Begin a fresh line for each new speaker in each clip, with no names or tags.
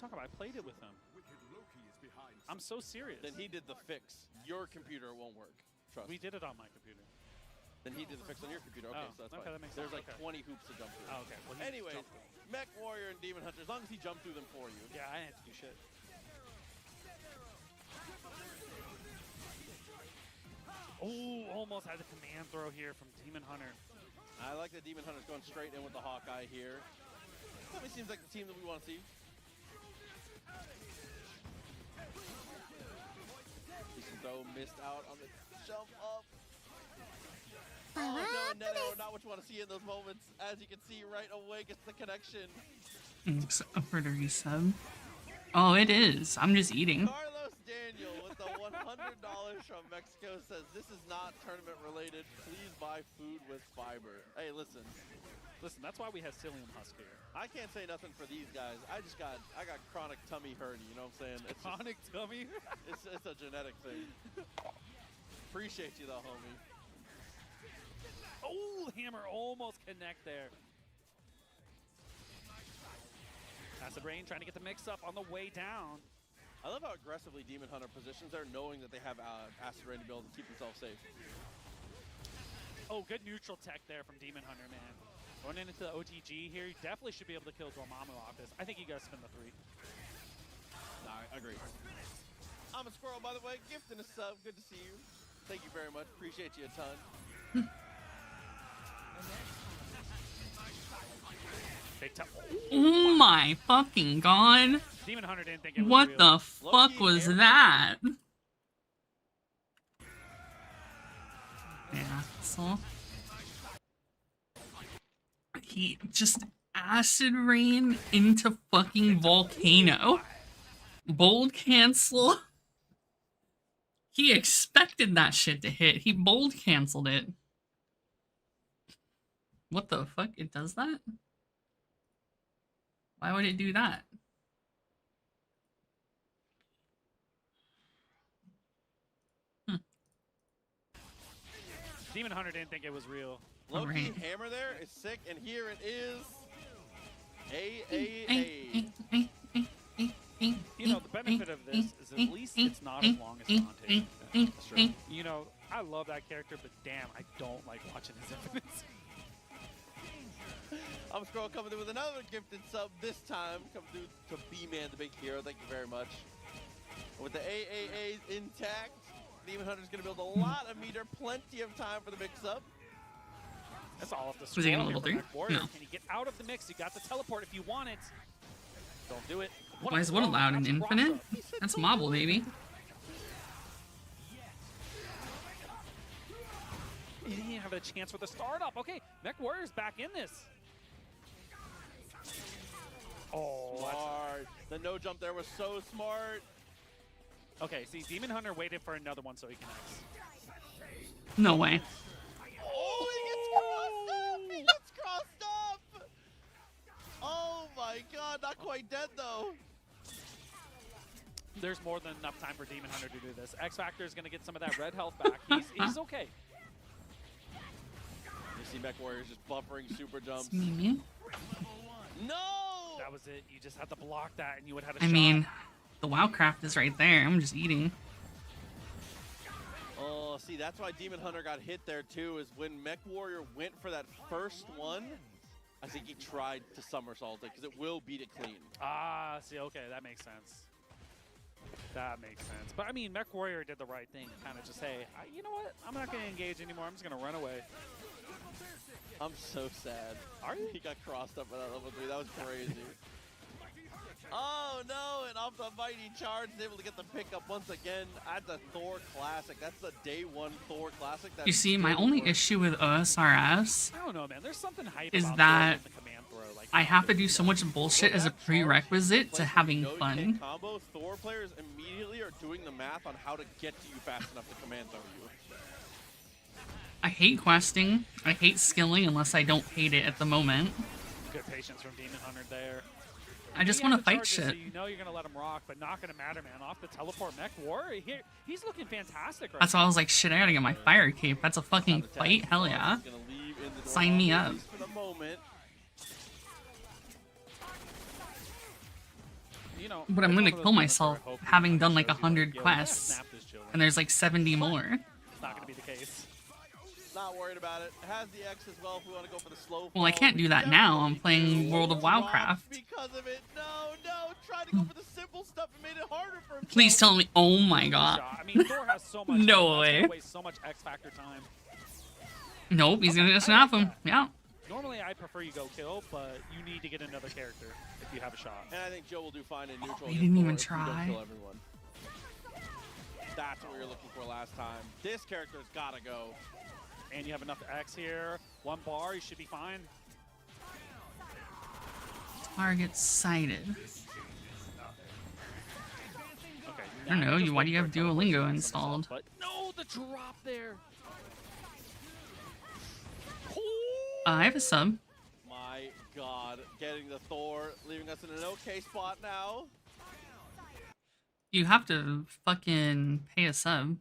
talking about? I played it with him. I'm so serious.
Then he did the fix. Your computer won't work. Trust.
We did it on my computer.
Then he did the fix on your computer. Okay, so that's
okay,
fine.
that makes
There's
sense.
like
Okay.
20 hoops to jump through.
Oh, okay. Well,
Anyways, Mech Warrior and Demon Hunter, as long as he jumped through them for you.
yeah, I didn't have to do shit. Oh, almost had the command throw here from Demon Hunter.
I like that Demon Hunter's going straight in with the Hawkeye here. Probably seems like the team that we want to see. Decent throw, missed out on the jump up. Oh no, net arrow, not what you want to see in those moments. As you can see right away, gets the connection.
It's upper to resub. Oh, it is. I'm just eating.
Carlos Daniel with the $100 from Mexico says, this is not tournament related. Please buy food with fiber. Hey, listen,
that's why we have Psyllium Husk here.
I can't say nothing for these guys. I got chronic tummy hurting, you know what I'm saying? It's
Chronic tummy?
it's a genetic thing. Appreciate you though, homie.
Oh, hammer almost connect there. Acid Rain trying to get the mix up on the way down.
I love how aggressively Demon Hunter positions there, knowing that they have Acid Rain to be able to keep themselves safe.
Oh, good neutral tech there from Demon Hunter, man. Going into the OTG here, you definitely should be able to kill Dormammu off this. I think you guys spin the 3.
I agree. I'm a squirrel, by the way. Gifting a sub. Good to see you. Thank you very much. Appreciate you a ton.
Big tap.
Oh my fucking god.
Demon Hunter didn't think it was
What
real.
the fuck was that? Yeah, so he just acid rain into fucking volcano. Bold cancel. He expected that shit to hit. He bold canceled it. What the fuck? It does that? Why would it do that?
Demon Hunter didn't think it was real.
Low-key
Right.
hammer there is sick, and here it is. A.
You know, the benefit of this is at least it's not as long as Dante.
That's true.
You know, I love that character, but damn, I don't like watching his infinites.
I'm Scroll coming through with another gifted sub this time. Coming through to B-Man, the big hero. Thank you very much. With the AAAs intact, Demon Hunter's going to build a lot of meter, plenty of time for the mix-up.
That's all off the
Was he gonna
scroll
level
here
3?
from Warrior.
No.
Can you get out of the mix? You got the teleport if you want it. Don't do it.
Why is one allowed in infinite? That's Mobble, baby.
He didn't even have a chance for the startup. Okay, Mech Warrior's back in this. Oh,
Smart. The no jump there was so smart.
okay. See, Demon Hunter waited for another one so he can X.
No way.
Oh, he gets crossed up! Oh my god, not quite dead though.
There's more than enough time for Demon Hunter to do this. X Factor is going to get some of that red health back. He's okay.
You see Mech Warriors just buffering super jumps.
It's me.
No!
That was it. You just had to block that and you would have had a
I
shot.
mean, the Wowcraft is right there. I'm just eating.
Oh, see, that's why Demon Hunter got hit there too, is when Mech Warrior went for that first one, I think he tried to somersault it, because it will beat it clean.
Ah, see, okay, that makes sense. That makes sense. But I mean, Mech Warrior did the right thing. Kind of just, hey, you know what? I'm not going to engage anymore. I'm just going to run away.
I'm so sad.
Are you?
He got crossed up by that level 3. That was crazy. Oh no, and off the mighty charge, is able to get the pickup once again at the Thor Classic. That's the day 1 Thor Classic. That's
You see, my
still
only
works.
issue with OSRS
I don't know, man. There's something hype
is
about
that
the command throw. Like,
I have to do so much bullshit as a
That charge
prerequisite to
plays
having
no you
fun.
can't combo. Thor players immediately are doing the math on how to get to you fast enough to command throw you.
I hate questing. I hate skilling unless I don't hate it at the moment.
good patience from Demon Hunter there.
I just
He
want
had
to
the
fight
charges,
shit.
So you know you're going to let him rock, but not going to matter, man. Off the teleport Mech Warrior here. He's looking fantastic right
That's why I was like, shit, I gotta get my fire cape. That's a fucking
Attack.
fight. Hell yeah.
He's gonna leave in the
Sign me
Dormammu,
up.
at least for the moment.
you know.
But I'm
it's
gonna
one of those
kill
moments where I
myself
hope the
having
game
done like
shows you,
100
yo, you gotta
quests,
snap this Jill.
and there's like 70 more.
It's not gonna be the case.
Not worried about it. Has the X as well if we want to go for the slow
Well, I
fall.
can't do that now. I'm
Definitely
playing
do.
World of
Dropped
Warcraft.
Because of it. No. Tried to go for the simple stuff and made it harder for himself.
Please tell me. Oh my god.
Shot. I mean, Thor has so much.
No
That's
way.
gonna waste so much X Factor time.
Nope, he's gonna
Okay,
just
I
snap
like
him.
that.
Yeah.
Normally, I prefer you go kill, but you need to get another character if you have a shot.
And I think Joe will do fine in neutral.
they
against
didn't
Thor
even
if you don't
try.
kill everyone. That's what we were looking for last time. This character's gotta go.
And you have enough X here. One bar, you should be fine.
Target sighted.
Okay.
I don't
now
know,
just
why
wait
do you
for
have
a teleport
Duolingo
to come
installed?
But no, the drop there.
I have a sub.
My God, getting the Thor, leaving us in an okay spot now.
You have to fucking pay a sub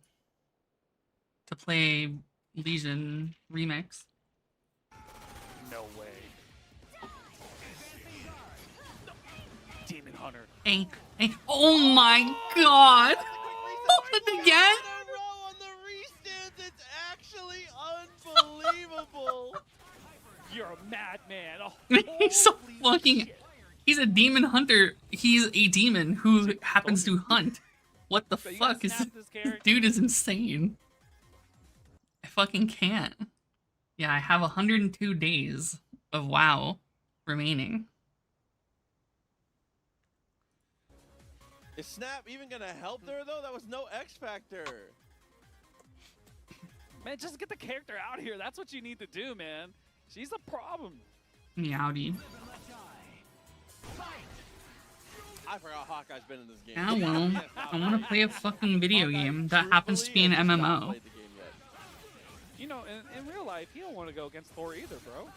to play Legion Remix.
No way. Demon Hunter.
Hey. Oh my god!
That's a quick reset.
Open again?
In a row on the restands. It's actually unbelievable.
You're a madman. Oh,
He's so
holy
fucking.
shit.
He's a demon hunter. He's a demon who happens to hunt. What the
So you gotta
fuck is
snap
this?
this character.
Dude is insane. I fucking can't. Yeah, I have 102 days of WoW remaining.
Is Snap even gonna help there though? That was no X Factor.
Man, just get the character out here. That's what you need to do, man. She's a problem.
Meowdy.
I forgot Hawkeye's been in this game.
Yeah, well, I want to play a fucking video game that happens to be an MMO.
You know, in real life, you don't want to go against Thor either, bro.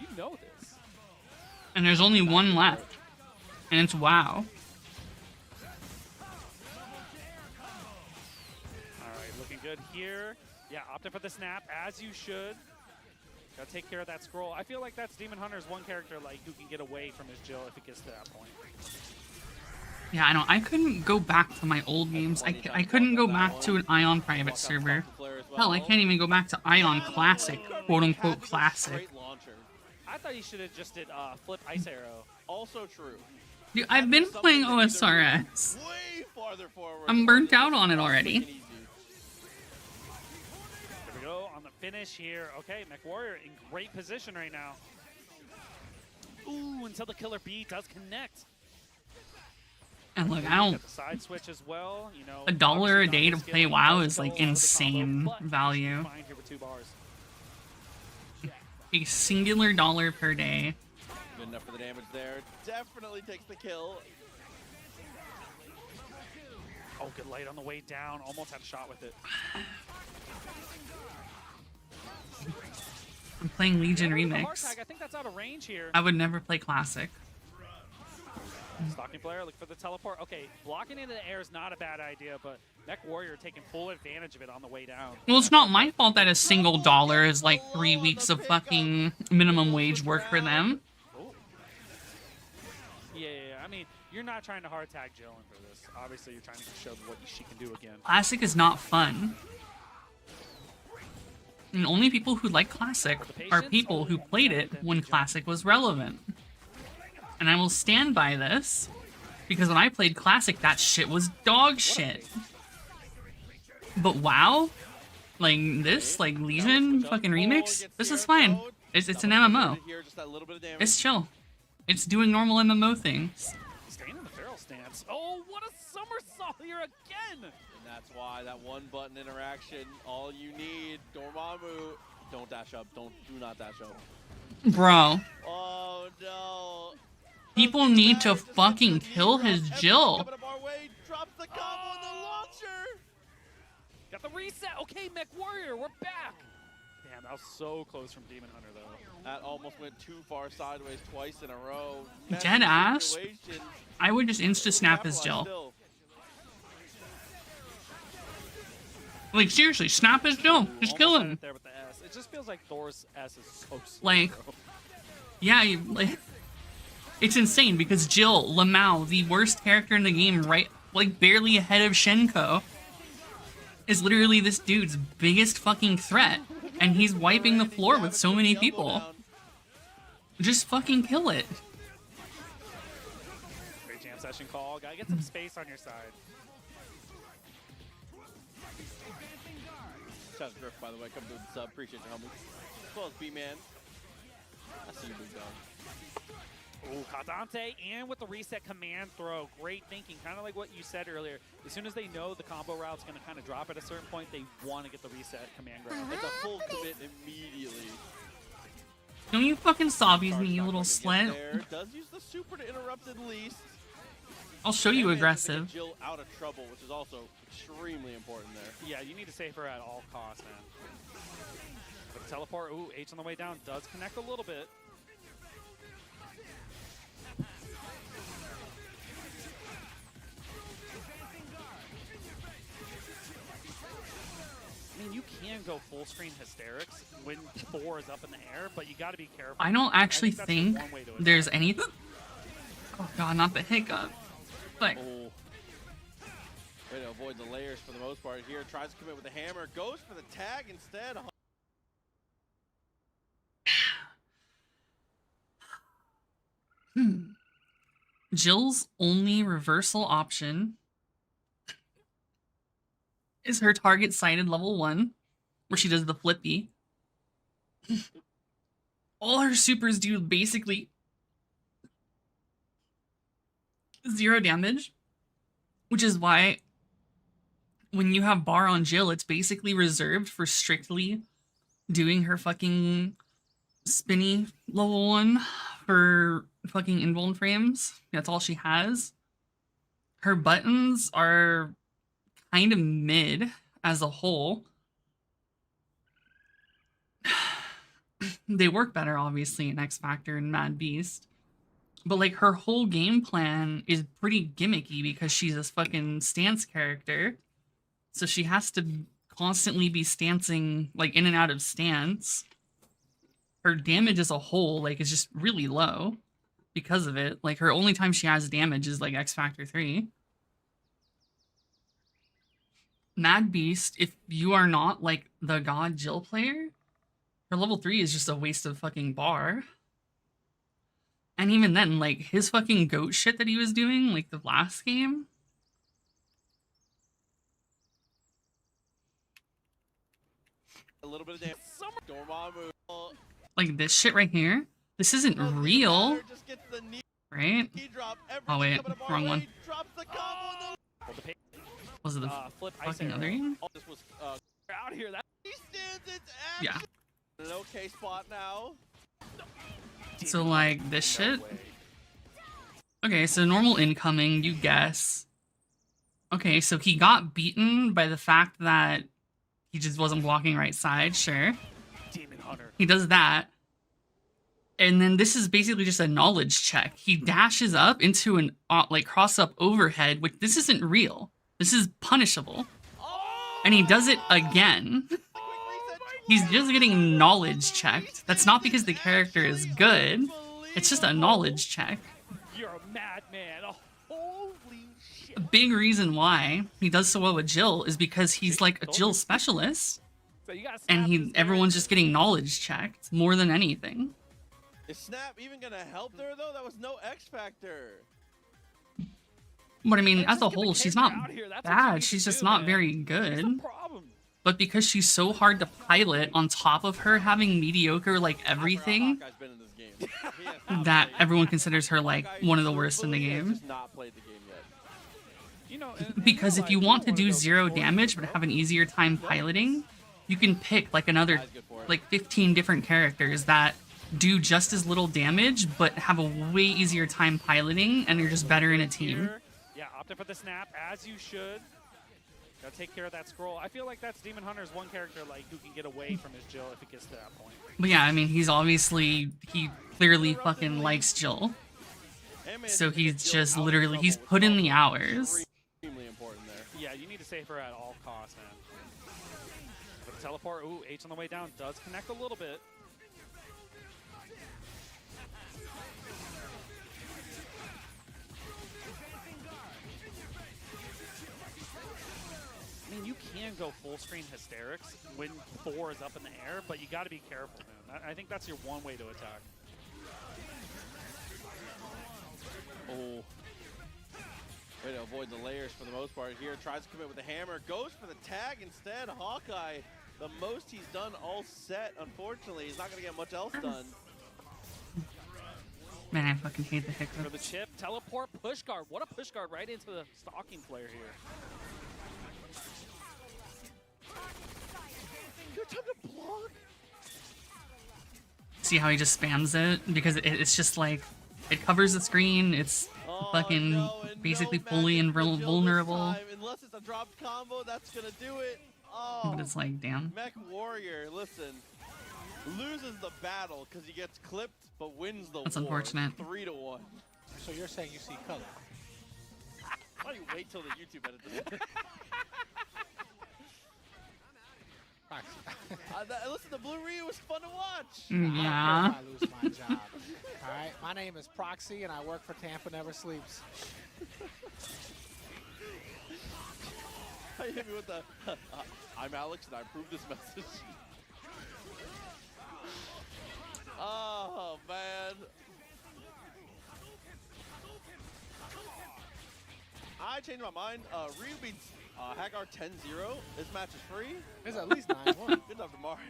You know this.
And there's only one left. And it's WoW.
All right, looking good here. Yeah, opted for the snap, as you should. Gotta take care of that scroll. I feel like that's Demon Hunter's one character like who can get away from his Jill if it gets to that point.
Yeah, I know. I couldn't go back to my old games. I couldn't go back to an Ion private server. Hell, I can't even go back to Ion Classic, quote-unquote classic.
Great launcher.
I thought you should have just did flip ice arrow.
Also true.
Dude, I've been playing OSRS.
Way farther forward.
I'm burnt out on it already.
There we go on the finish here. Okay, MechWarrior in great position right now. Ooh, until the killer bee does connect.
And look, I don't.
Got the side switch as well. You know,
$1 a
obviously
day
not
to
skill,
play
but
WoW
does
is
go
like
over the combo,
insane
but
value.
fine here with 2 bars.
A singular dollar per day.
Good enough for the damage there. Definitely takes the kill.
Oh, good light on the way down. Almost had a shot with it.
I'm playing Legion
Yeah, with the hard
Remix.
tag, I think that's out of range here.
I would never play Classic.
Stalking player, look for the teleport. Okay, blocking into the air is not a bad idea, but MechWarrior taking full advantage of it on the way down.
Well, it's not my fault that a single dollar is like 3 weeks of fucking minimum wage work for them.
Oh. Yeah. I mean, you're not trying to hard tag Jillian for this. Obviously, you're trying to show what she can do again.
Classic is not fun. And only people who like Classic are people who played it when Classic was relevant. And I will stand by this, because when I played Classic, that shit was dog shit. But WoW, like this, like Legion fucking Remix, this is fine. It's an MMO. It's chill. It's doing normal MMO things.
Staying in the barrel stance. Oh, what a somersault here again!
And that's why that one button interaction, all you need, Dormammu, don't dash up, do not dash up.
Bro,
Oh no.
people need to fucking kill his Jill.
Coming up our way, drops the combo in the launcher.
Got the reset. Okay, MechWarrior, we're back. Damn, that was so close from Demon Hunter, though.
That almost went too far sideways twice in a row.
Dead ass.
Situation.
I would just insta-snap his
Capitalize
Jill.
still.
Like, seriously, snap his Jill. Just
Almost
kill
had
him.
it there with the S. It just feels like Thor's S is so slow.
Like,
bro.
yeah, It's insane because Jill, Lamau, the worst character in the game, right, like barely ahead of Shenko, is literally this dude's biggest fucking threat. And he's wiping the floor with so many people. Just fucking kill it.
Great jam session call. Gotta get some space on your side.
Shout out to Griff, by the way, come through the sub. Appreciate your helmet. As well as B-Man. I see you, big dog.
Ooh, Kadante, and with the reset command throw. Great thinking, kind of like what you said earlier. As soon as they know the combo route's going to kind of drop at a certain point, they want to get the reset command grab.
It's a full commit immediately.
Don't you fucking sobbies me, you little slut.
Does use the super to interrupt at least.
I'll show you aggressive.
Jill out of trouble, which is also extremely important there.
Yeah, you need to save her at all costs, man. But the teleport, ooh, H on the way down does connect a little bit. I mean, you can go full screen hysterics when 4 is up in the air, but you got to be careful.
I don't actually think
one way to
there's anything. Oh god, not the hiccup. But
way to avoid the layers for the most part here. Tries to commit with the hammer, goes for the tag instead.
Jill's only reversal option is her target sighted level 1, where she does the flippy. All her supers do basically 0 damage, which is why when you have bar on Jill, it's basically reserved for strictly doing her fucking spinny level 1 for fucking invuln frames. That's all she has. Her buttons are kind of mid as a whole. They work better, obviously, in X Factor and Mad Beast. But, like, her whole game plan is pretty gimmicky because she's this fucking stance character. So she has to constantly be stancing, like, in and out of stance. Her damage as a whole, like, is just really low because of it. Like, her only time she has damage is, like, X Factor 3. Mad Beast, if you are not, like, the God Jill player, her level 3 is just a waste of fucking bar. And even then, like, his fucking goat shit that he was doing, like, the last game.
A little bit of damage. Dormammu.
Like, this shit right here. This isn't real. Right? Oh, wait. Wrong one. Was it the fucking other game?
Out here. He stands its action.
Yeah.
An okay spot now.
So, like, this shit? Okay, so normal incoming, you guess. Okay, so he got beaten by the fact that he just wasn't blocking right side, sure.
Demon Hunter.
He does that. And then this is basically just a knowledge check. He dashes up into an, like, cross-up overhead, which this isn't real. This is punishable. And he does it again. He's just getting knowledge checked. That's not because the character is good. It's just a knowledge check.
You're a madman. Oh, holy shit.
A big reason why he does so well with Jill is because he's like a Jill specialist.
So you gotta
And everyone's just getting knowledge checked more than anything.
Is Snap even gonna help there though? That was no X Factor.
But I mean, as a whole, she's not bad. She's just not very good. But because she's so hard to pilot, on top of her having mediocre, like, everything, that everyone considers her, like, one of the worst in the game. Because if you want to do 0 damage but have an easier time piloting, you can pick, like, another, like, 15 different characters that do just as little damage but have a way easier time piloting, and you're just better in a team.
Yeah, opted for the snap, as you should. Gotta take care of that scroll. I feel like that's Demon Hunter's one character, like, who can get away from his Jill if it gets to that point.
But yeah, I mean, he clearly fucking likes Jill. So he's just literally, he's put in the hours.
Yeah, you need to save her at all costs, man. But the teleport, ooh, H on the way down does connect a little bit. go full screen hysterics when Thor is up in the air, but you got to be careful, man. I think that's your one way to attack.
Oh. Way to avoid the layers for the most part here. Tries to commit with the hammer. Goes for the tag instead. Hawkeye, the most he's done all set. Unfortunately, he's not going to get much else done.
Man, I fucking hate the hiccups.
For the chip, teleport, push guard. What a push guard right into the stalking player here.
Good time to block.
See how he just spams it? Because it's just like, it covers the screen, it's fucking basically fully invulnerable.
Unless it's a dropped combo, that's gonna do it. Oh,
But it's like, damn.
Mech Warrior, listen, loses the battle because he gets clipped, but wins the
That's
war.
unfortunate.
3-1.
So you're saying you see color?
Why don't you wait till the YouTube edit this? Listen, the Blue Ryu was fun to watch.
Yeah.
I lose my job. All right, my name is Proxy, and I work for Tampa Never Sleeps.
I hit me with the, I'm Alex, and I approve this message. Oh, man. I changed my mind. Ryu beats Hagar 10-0. This match is free.
It's at least 9-1.
Good enough to Mario.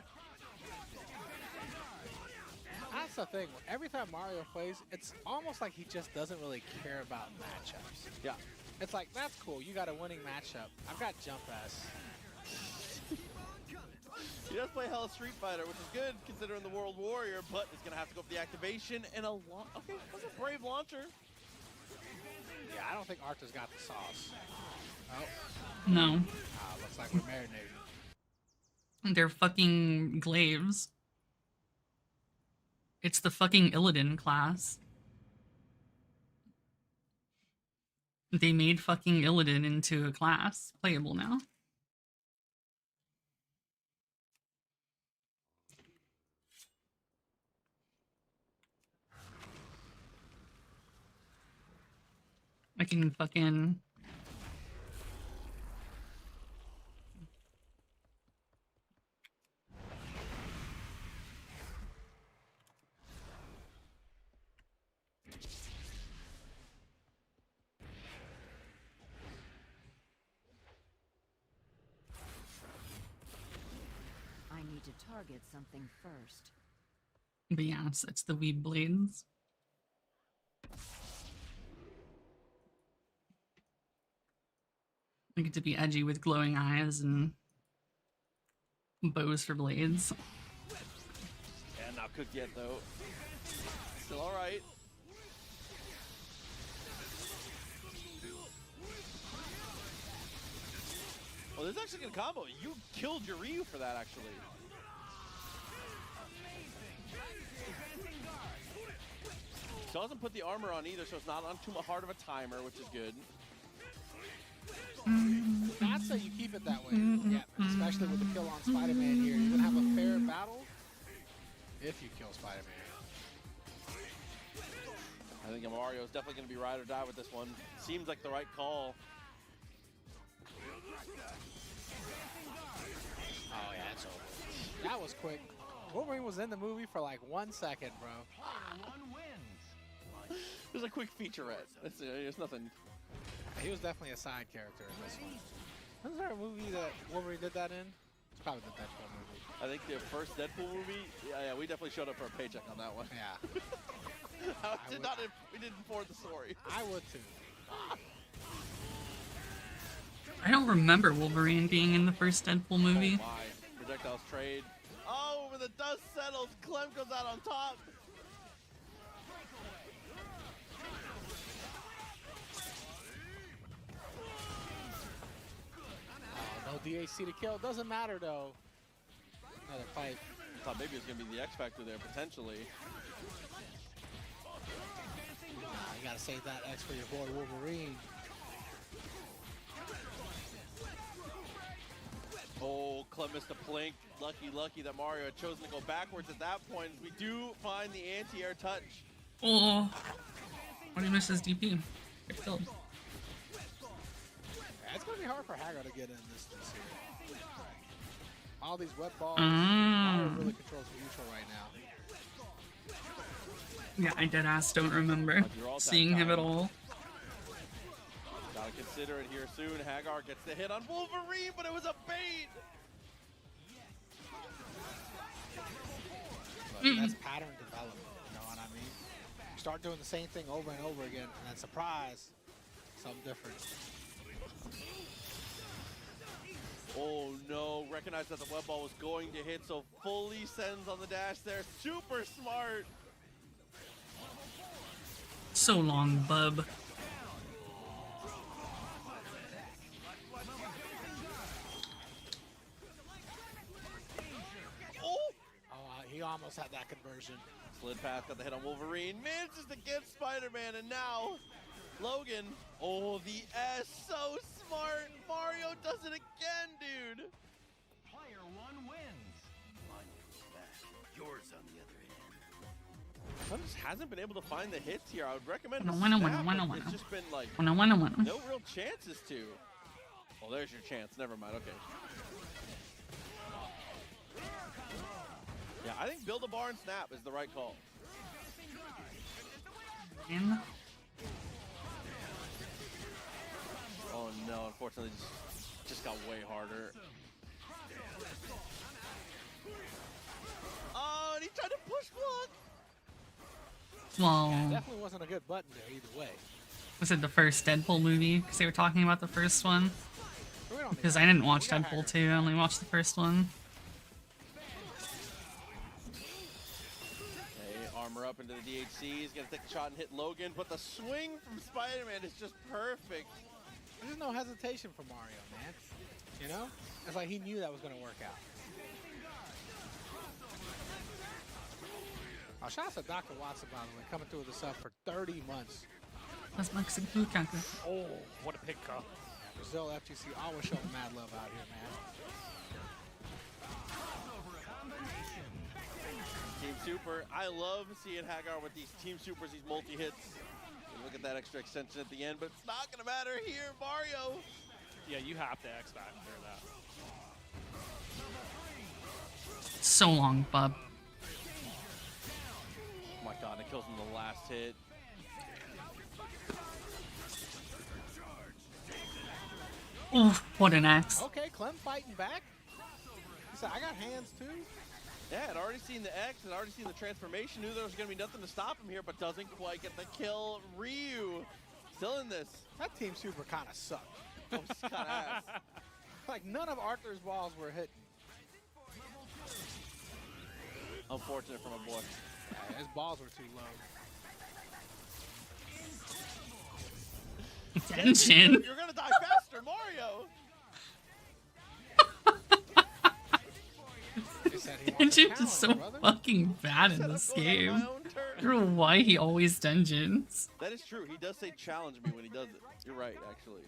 That's the thing. Every time Mario plays, it's almost like he just doesn't really care about matchups.
Yeah.
It's like, that's cool. You got a winning matchup. I've got jump S.
He does play Hell Street Fighter, which is good considering the World Warrior, but is going to have to go for the activation and a okay, that's a brave launcher.
Yeah, I don't think Arthur's got the sauce. Oh.
No.
Looks like we're marinating.
They're fucking glaives. It's the fucking Illidan class. They made fucking Illidan into a class. Playable now. I can fucking...
I need to target something first.
But yeah, it's the weed blades. I get to be edgy with glowing eyes and bows for blades.
Yeah, not cooked yet though. Still all right. Well, this is actually a good combo. You killed your Ryu for that, actually. Doesn't put the armor on either, so it's not on too hard of a timer, which is good.
I'd say you keep it that way. Yeah, especially with the kill on Spider-Man here. You're going to have a fair battle if you kill Spider-Man.
I think Mario is definitely going to be ride or die with this one. Seems like the right call.
Oh, yeah, it's over. That was quick. Wolverine was in the movie for like 1 second, bro.
It was a quick featurette. There's nothing.
He was definitely a side character in this one. Wasn't there a movie that Wolverine did that in? It's probably the Deadpool movie.
I think the first Deadpool movie, yeah, we definitely showed up for a paycheck on that one.
Yeah.
We didn't forward the story.
I would too.
I don't remember Wolverine being in the first Deadpool movie.
Oh my. Projectiles trade. Oh, when the dust settles, Clem goes out on top.
No DAC to kill. Doesn't matter though. Another fight.
I thought maybe it was going to be the X Factor there, potentially.
You gotta save that X for your boy Wolverine.
Oh, Clem missed a plink. Lucky that Mario had chosen to go backwards at that point. We do find the anti-air touch.
Oh. What did he miss his DP? Get killed.
It's gonna be hard for Hagar to get in this year. All these wet balls. Mario really controls the neutral right now.
Yeah, I deadass don't remember seeing him at all.
Gotta consider it here soon. Hagar gets the hit on Wolverine, but it was a bait.
But that's pattern development, you know what I mean? You start doing the same thing over and over again, and then surprise, something different.
Oh no, recognized that the web ball was going to hit, so fully sends on the dash there. Super smart.
So long, bub.
He almost had that conversion.
Slid past, got the hit on Wolverine, manages to get Spider-Man, and now Logan. Oh, the S, so smart. Mario does it again, dude.
Player 1 wins. Yours on the other hand.
Sun just hasn't been able to find the hits here. I would recommend
Wanna.
It's just been like
Wanna.
no real chances to. Oh, there's your chance. Never mind. Okay. Yeah, I think build a bar and snap is the right call.
And
Oh no, unfortunately, just got way harder. Oh, and he tried to push block.
well,
Definitely wasn't a good button there either way.
was it the first Deadpool movie? Because they were talking about the first one.
We don't need
Because
that.
I didn't watch
We got
Deadpool
Hagar.
2, I only watched the first one.
Okay, armor up into the DHC. He's gonna take the shot and hit Logan, but the swing from Spider-Man is just perfect.
There's no hesitation for Mario, man. You know? It's like he knew that was going to work out. Oh, shout out to Dr. Watson, by the way, coming through with the sub for 30 months.
That's Mexican food counter.
Oh, what a pick up.
Brazil FGC always showing mad love out here, man.
Team Super. I love seeing Hagar with these Team Supers, these multi-hits. And look at that extra extension at the end, but it's not going to matter here, Mario.
Yeah, you have to X Factor that.
So long, bub.
Oh my god, it kills him the last hit.
Oof, what an axe.
Okay, Clem fighting back. He said, I got hands too.
Yeah, I'd already seen the X, had already seen the transformation, knew there was going to be nothing to stop him here, but doesn't quite get the kill. Ryu still in this.
That Team Super kind of sucked.
Oh, it's kind of ass.
Like, none of Arthur's balls were hitting.
Unfortunate for my boy.
Yeah, his balls were too low.
Tension.
You're going to die faster, Mario.
He said he wants a
Tension is so
challenge, brother.
fucking bad
Said
in
I'm
this
going out on
game.
my own turn.
I don't know why he always dungeons.
That is true. He does say challenge me when he does it. You're right, actually.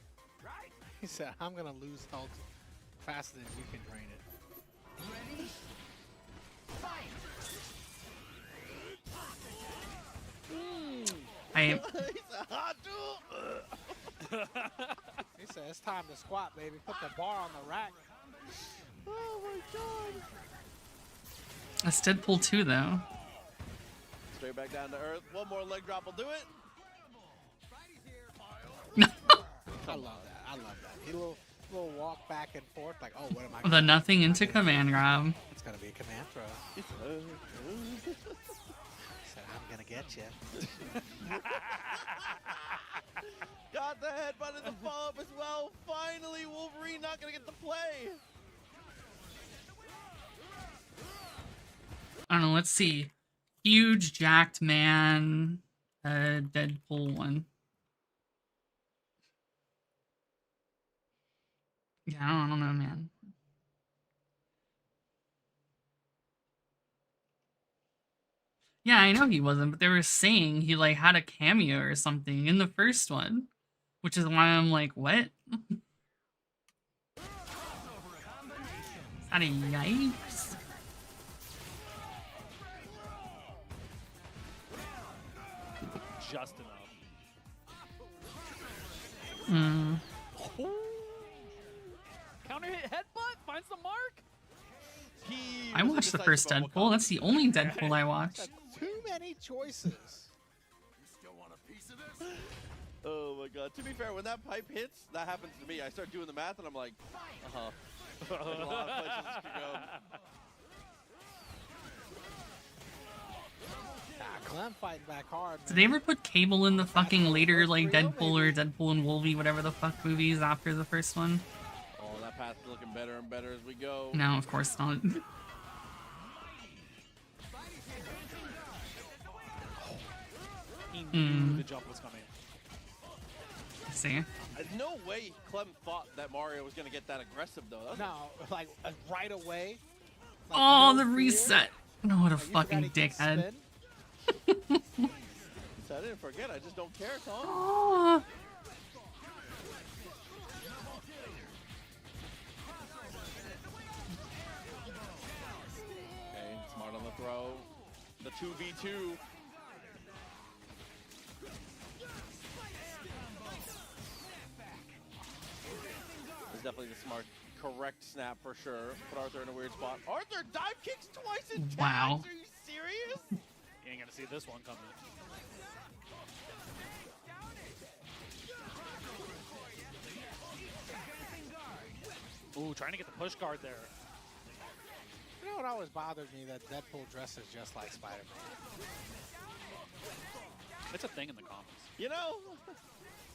He said, I'm going to lose health faster than you can drain it.
Ready? Fight!
I
He's a hot dude.
He said, it's time to squat, baby. Put the bar on the rack.
Oh my god.
That's Deadpool 2 though.
Straight back down to earth. One more leg drop will do it.
I love that. I love that. He little walk back and forth, like, oh, what am I?
The nothing into command grab.
It's gonna be a command throw. He said, I'm gonna get you.
Got the headbutt in the follow-up as well. Finally, Wolverine not gonna get the play.
I don't know, let's see. Huge jacked man. Deadpool one. Yeah, I don't know, man. Yeah, I know he wasn't, but they were saying he like had a cameo or something in the first one, which is why I'm like, what? Is that a yikes?
Just enough.
Hmm.
finds the mark.
He
I
was
watched the
indecisive
first
about what
Deadpool. That's the only Deadpool I watched.
Too many choices.
Oh my god. To be fair, when that pipe hits, that happens to me. I start doing the math and I'm like, Like a lot of places this could go.
Clem fighting back hard.
Did they ever put Cable in the fucking later, like, Deadpool or Deadpool and Wolverine, whatever the fuck movies after the first one?
Oh, that path's looking better and better as we go.
No, of course not.
He knew the jump was coming.
See?
No way Clem thought that Mario was going to get that aggressive, though. That was
No, like right away. Like,
Oh,
no
the
fear.
reset. No, what a
Like, you forgot
fucking
he can
dickhead.
spin.
So I didn't forget. I just don't care, Tom.
Oh.
Okay, smart on the throw. The 2v2. It's definitely the smart, correct snap for sure. Put Arthur in a weird spot. Arthur dive kicks twice in tags.
Wow.
Are you serious?
You ain't gonna see this one coming. Ooh, trying to get the push guard there.
You know what always bothered me? That Deadpool dresses just like Spider-Man.
It's a thing in the comics.
You know?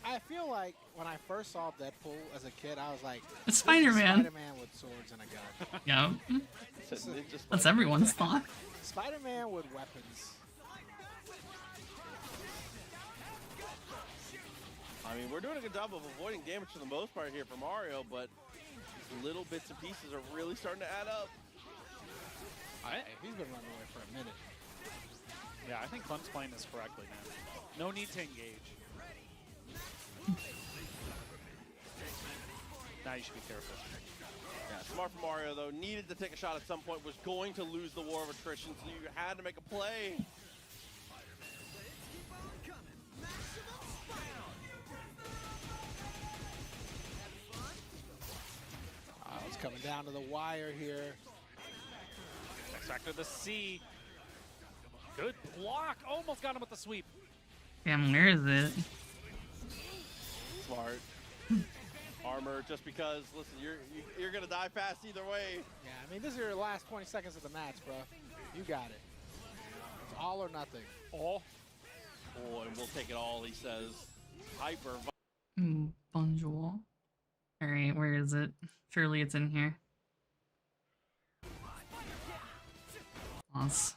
I feel like when I first saw Deadpool as a kid, I was like,
It's
"This is
Spider-Man."
Spider-Man with swords and a gun.
Yeah.
It's a ninja
That's
Spider-Man.
everyone's thought.
Spider-Man with weapons.
I mean, we're doing a good job of avoiding damage for the most part here for Mario, but little bits and pieces are really starting to add up.
Hey, he's been running away for a minute.
Yeah, I think Clem's playing this correctly, man. No need to engage. Now you should be careful.
Yeah, smart for Mario, though. Needed to take a shot at some point. Was going to lose the war of attrition, so you had to make a play.
It's coming down to the wire here.
X Factor the C. Good block. Almost got him with the sweep.
Damn, where is it?
Smart. Armor, just because, listen, you're going to die fast either way.
Yeah, I mean, this is your last 20 seconds of the match, bro. You got it. It's all or nothing.
Oh.
Oh, and we'll take it all, he says. Hyper.
Bonjour. Alright, where is it? Surely it's in here. Loss.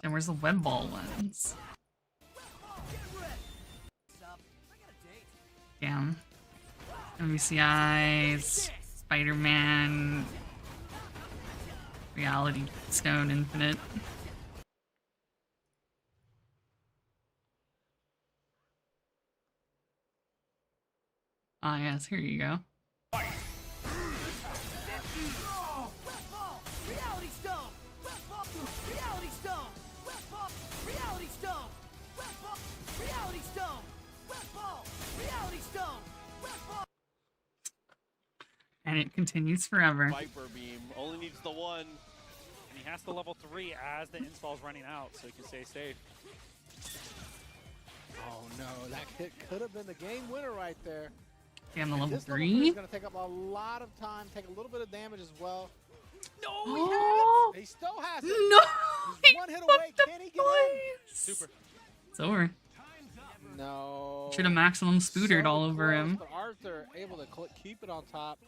And where's the web ball lens? Damn. MVCI, Spider-Man, Reality Stone Infinite. Ah, yes, here you go.
Reality Stone! Reality Stone! Reality Stone! Reality Stone! Reality Stone!
And it continues forever.
Viper Beam only needs the one.
And he has to level 3 as the install's running out, so he can stay safe.
Oh, no. That hit could have been the game winner right there.
Damn, the level
This level
3?
is going to take up a lot of time, take a little bit of damage as well.
No,
Oh,
He still has it.
no!
He's one hit away. Can he get in?
Super.
It's over.
No.
Should have maximum spootered
So
all over
close,
him.
But Arthur able to keep it on top.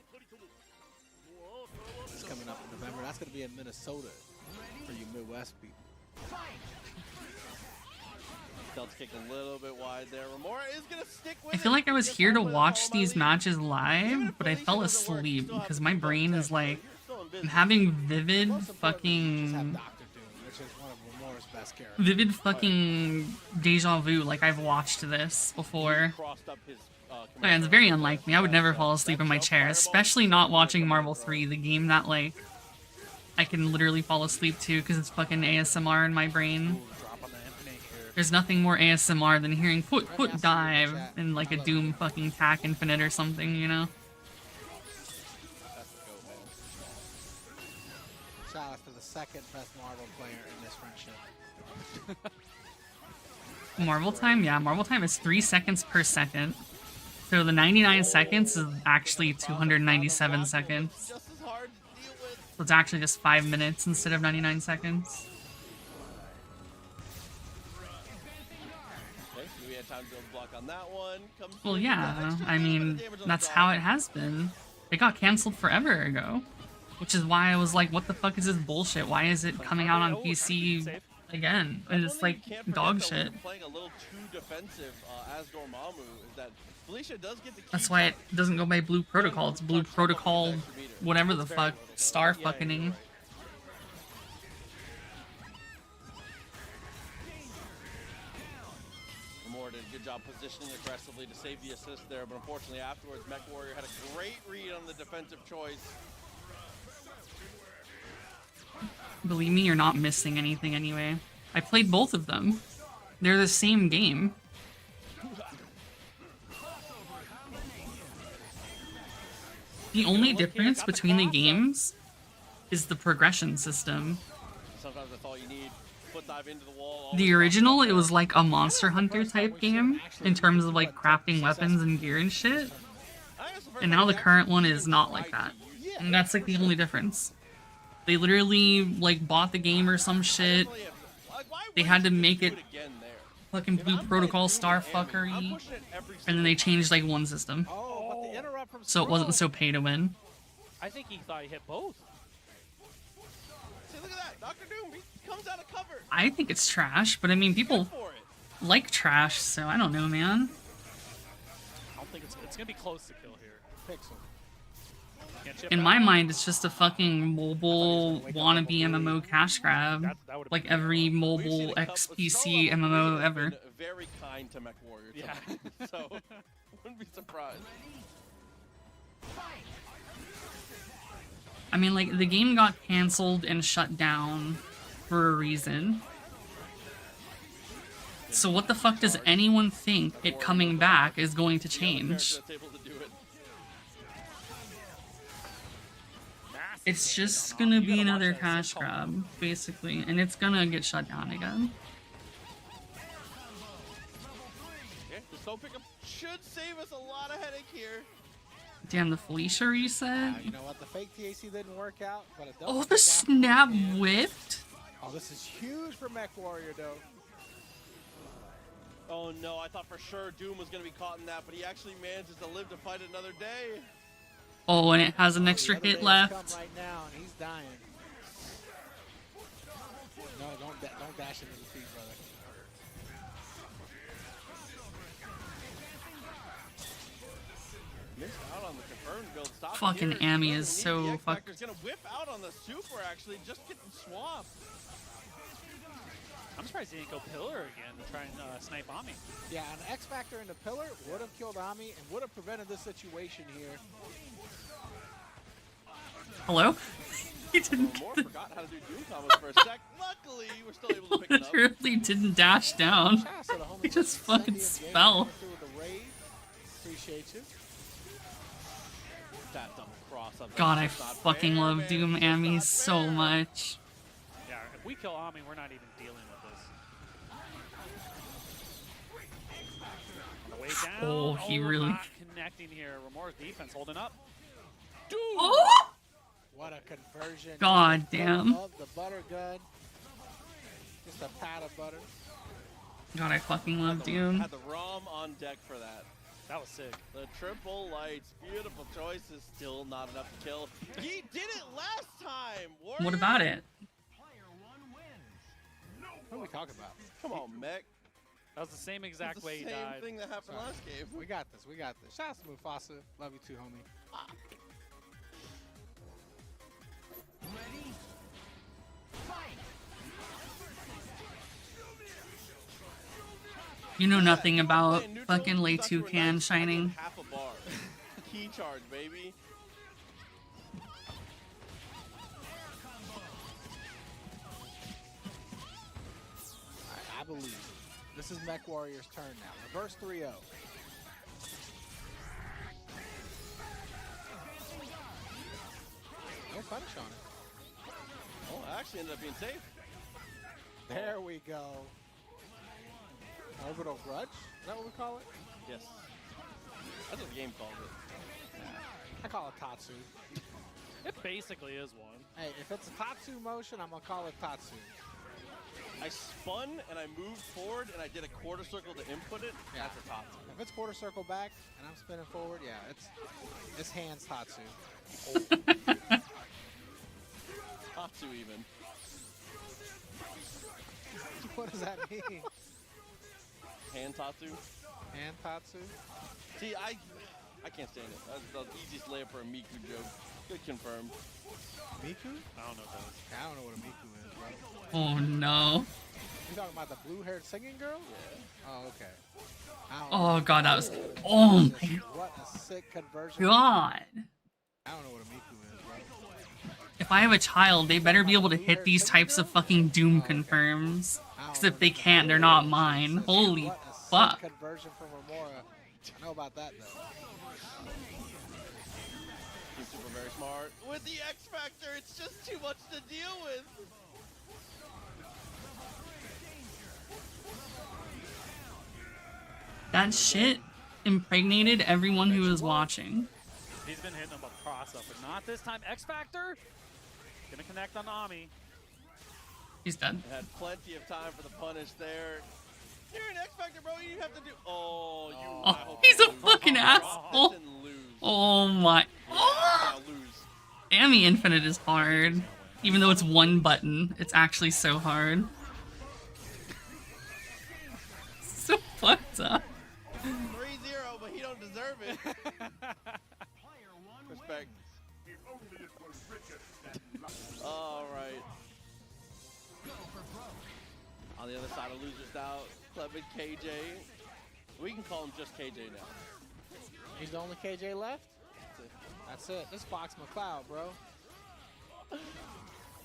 It's coming up in November. That's going to be in Minnesota for you Midwest people.
Delta kick a little bit wide there. Remora is going to stick with
I feel
it.
like I was
Gets
here to
one with
watch
Follow My
these
Lead.
matches
Even
live,
if
but I
Felicia
fell
doesn't work, you
asleep
still have
because
the
my
full
brain is
set,
like,
so you're still in
I'm
business.
having vivid
Most importantly, you just have
fucking,
Dr. Doom, which is one of Remora's best characters.
vivid fucking deja vu, like I've watched this before.
Crossed up his,
Yeah, it's very unlike me. I would never fall asleep in my chair, especially not watching Marvel 3, the game that, like, I can literally fall asleep to because it's fucking ASMR in my brain.
Drop on the infinite here.
There's nothing more ASMR than hearing put
Let me ask you in the
dive
chat.
in like
I
a
love
Doom
that.
fucking tack infinite or something, you know?
That's the goat, man.
Shout out to the second best Marvel player in this friendship.
Marvel time? Yeah, Marvel time is 3 seconds per second. So the 99 seconds is actually 297 seconds.
Just as hard to deal with.
So it's actually just 5 minutes instead of 99 seconds.
Okay, so we had time to build a block on that one. Comes
Well,
through,
yeah,
gets that extra
I
little bit
mean,
of damage on
that's
the
how
dog.
it has been. It got canceled forever ago. Which is why I was like, what the fuck is this bullshit? Why is it coming out on PC again? And
That's
it's
one
like
thing you can't
dog
forget, though, when
shit.
you're playing a little too defensive as Dormammu is that Felicia does get the key
That's why it
touch.
doesn't go by Blue Protocol. It's Blue Protocol, whatever the fuck, Star fucking.
Remore did a good job positioning aggressively to save the assist there, but unfortunately afterwards, Mech Warrior had a great read on the defensive choice.
Believe me, you're not missing anything anyway. I played both of them. They're the same game. The only difference between the games is the progression system.
Sometimes that's all you need. Foot dive into the wall.
The original, it was like a Monster Hunter type game in terms of like crafting weapons and gear and shit. And now the current one is not like that. And that's like the only difference. They literally like bought the game or some shit. They had to make it fucking Blue Protocol Star fuckery. And then they changed like one system.
Oh, but the interrupt from
So it wasn't
Scroll.
so pay to win.
I think he thought he hit both.
See, look at that. Dr. Doom, he comes out of cover.
I think it's trash, but I mean people
For it.
like trash, so I don't know, man.
I don't think it's gonna be close to kill here.
Pixel.
Can't chip
In
out.
my mind, it's just a fucking mobile wannabe MMO cash grab,
That would've
like
been
every
We've seen
mobile
a couple-
XPC
Solo
MMO
has
ever.
been very kind to Mech Warrior.
Yeah.
tonight, so wouldn't be surprised.
I mean, like, the game got canceled and shut down for a reason. So what the fuck does anyone think it coming back is going to
The other
change?
character that's able to do it.
Massive
It's
damage
just
on
gonna
off. You
be
gotta watch
another
that
cash
assist call.
grab, basically, and it's gonna get shut down again.
Okay, the slow pickup should save us a lot of headache here.
Damn, the Felicia reset.
You know what? The fake TAC didn't work out, but it does.
Oh, the snap whipped?
Oh, this is huge for Mech Warrior, though.
Oh no, I thought for sure Doom was going to be caught in that, but he actually manages to live to fight another day.
Oh, and it has an
The
extra
other day
hit
has
left.
come right now, and he's dying. No, don't dash into the feet, brother.
Missed out on the confirmed build. Stop
Fucking
here.
Amy
Really
is
need
so
the X
fucked.
Factor's gonna whip out on the super, actually, just getting swamped.
I'm surprised he didn't go pillar again to try and snipe Ami.
Yeah, an X Factor in the pillar would have killed Ami and would have prevented this situation here.
Hello? He didn't.
More forgot how to do Doom combos for a sec. Luckily, we're still able to pick it up.
Literally didn't dash down.
Shout out to the homies
He just
like
fucking
Incendium Gaming
fell.
coming through with the raid. Appreciate you.
That double cross up there
God, I
is just not
faking
fair,
love
man.
Doom
It's just
Ami
not
so
fair.
much.
Yeah, if we kill Ami, we're not even dealing with this. On the way down.
Oh, he really-
Not connecting here. Remore's defense holding up. Dude!
Oh!
What a conversion.
God
Just a
damn.
Of the butter gun. Just a pat of butter.
God, I fucking love Doom.
Had the ROM on deck for that.
That was sick.
The triple lights, beautiful choices, still not enough to kill. He did it last time. Warrior.
What about it?
What are we talking about?
Come on, Mech.
That was the same exact
It's the
way he
same
died.
thing that happened last game.
We got this. We got this. Shout out to Mufasa. Love you too, homie.
You know nothing about
Playing neutral,
fucking Lei
thought you were
Toucan
nice,
shining.
Half a bar. Key charge, baby.
I believe. This is Mech Warrior's turn now. Reverse 3-0. No punish on it.
Oh, actually ended up being safe.
There we go. Orbital Grudge? Is that what we call it?
Yes. That's what the game calls it.
I call it Tatsu.
It basically is one.
Hey, if it's a Tatsu motion, I'm going to call it Tatsu.
I spun and I moved forward and I did a quarter circle to input it.
Yeah.
That's a Tatsu.
If it's quarter circle back and I'm spinning forward, yeah, it's hands Tatsu.
Tatsu even.
What does that mean?
Hand Tatsu.
Hand Tatsu?
See, I can't stand it. That's the easiest layup for a Miku joke. Good confirmed.
Miku?
I don't know what that is.
I don't know what a Miku is, bro.
Oh no.
You talking about the blue-haired singing girl?
Yeah.
Oh, okay. I don't
Oh
know.
god, that was. Oh my
What a sick conversion.
god.
I don't know what a Miku is, bro.
If I have a child, they better be able to hit these types of fucking Doom confirms. Because if they can't, they're not mine. Holy
What a sick
fuck.
conversion from Remora. I know about that, though.
He's super very smart. With the X Factor, it's just too much to deal with.
That shit impregnated everyone who was watching.
He's been hitting him a cross up, but not this time. X Factor gonna connect on Ami.
He's dead.
Had plenty of time for the punish there. You're an X Factor, bro. You have to do. Oh, you. I
Oh,
hope
he's
you
a
lose.
fucking
Oh,
asshole.
and lose.
Oh my.
Now lose.
Amy Infinite is hard. Even though it's one button, it's actually so hard. So fucked up.
3-0, but he don't deserve it. Respect. All right. On the other side of losers now, Clevin KJ. We can call him just KJ now.
He's the only KJ left? That's it. This Fox McCloud, bro.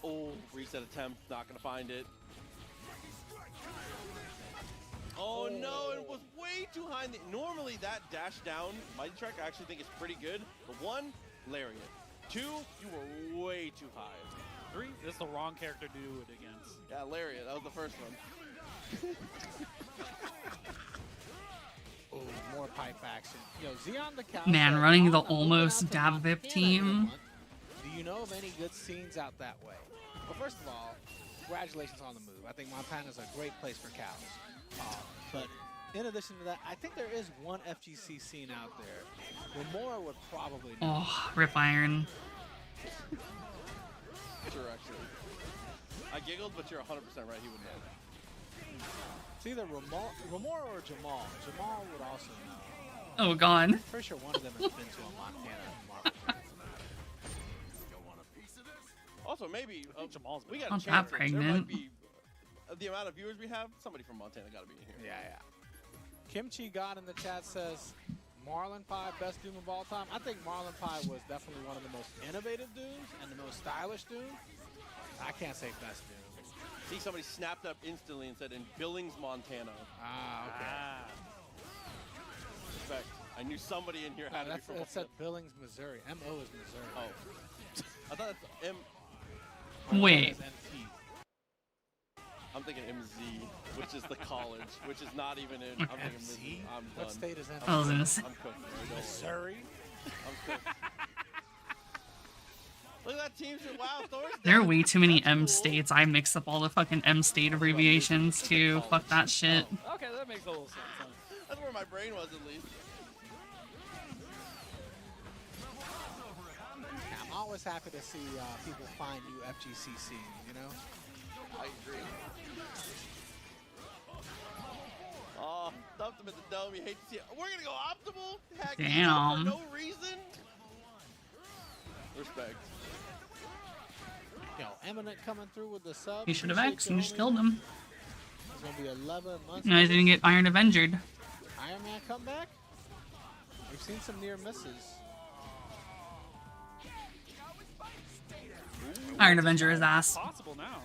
Oh, reset attempt, not gonna find it. Oh no, it was way too high. Normally that dash down Mighty Track I actually think is pretty good, but one, lariat. Two, you were way too high.
Three, this is the wrong character to do it against.
Yeah, lariat, that was the first one.
Oh, more pipe action. Yo, Xeon the Cow.
Man,
said,
running
"On
the
open
almost
out to
Dab
Montana
Vip team."
every month. Do you know of any good scenes out that way? Well, first of all, congratulations on the move. I think Montana's a great place for cows. But in addition to that, I think there is one FGC scene out there. Remora would probably know.
Oh, Rip Iron.
Sure, actually. I giggled, but you're 100% right, he would know.
It's either Remora or Jamal. Jamal would also know.
Oh god.
Pretty sure one of them has been to a Montana Marvel.
Also, maybe
Jamal's
we got
Not
a
that
chance. There might
pregnant.
be the amount of viewers we have. Somebody from Montana got to be in here.
Yeah. Kimchi God in the chat says, Marlon Pie, best Doom of all time. I think Marlon Pie was definitely one of the most innovative Dooms and the most stylish Doom. I can't say best Doom.
See, somebody snapped up instantly and said in Billings, Montana.
Ah, okay.
Ah.
Respect. I knew somebody in here had to be
That's,
from
it said
Montana.
Billings, Missouri. M.O. is Missouri.
Oh. I thought that's M.
Montana
Wait.
is MT.
I'm thinking MZ, which is the college, which is not even in. I'm thinking
MC?
I'm done.
What state is MT?
I was gonna say.
I'm cooked. Don't worry.
Missouri?
I'm cooked. Look at that team. Wow, Thor's
There are
down.
way too many
That's
M
cool.
states. I mix up all the fucking M state abbreviations too. Fuck that shit.
Okay, that makes a little sense. Huh?
That's where my brain was at least.
I'm always happy to see people find new FGC scenes, you know?
I agree. Oh, dumped him at the dome. You hate to see it. We're gonna go optimal. Heck,
Damn.
For no reason. Respect.
Yo, Eminent coming through with the sub.
He should have
Appreciate
X
you,
and just
homie.
killed him.
It's gonna be 11 months.
No, he didn't get Iron Avenged.
Iron Man comeback? We've seen some near misses.
Iron Avenger his ass.
Possible now.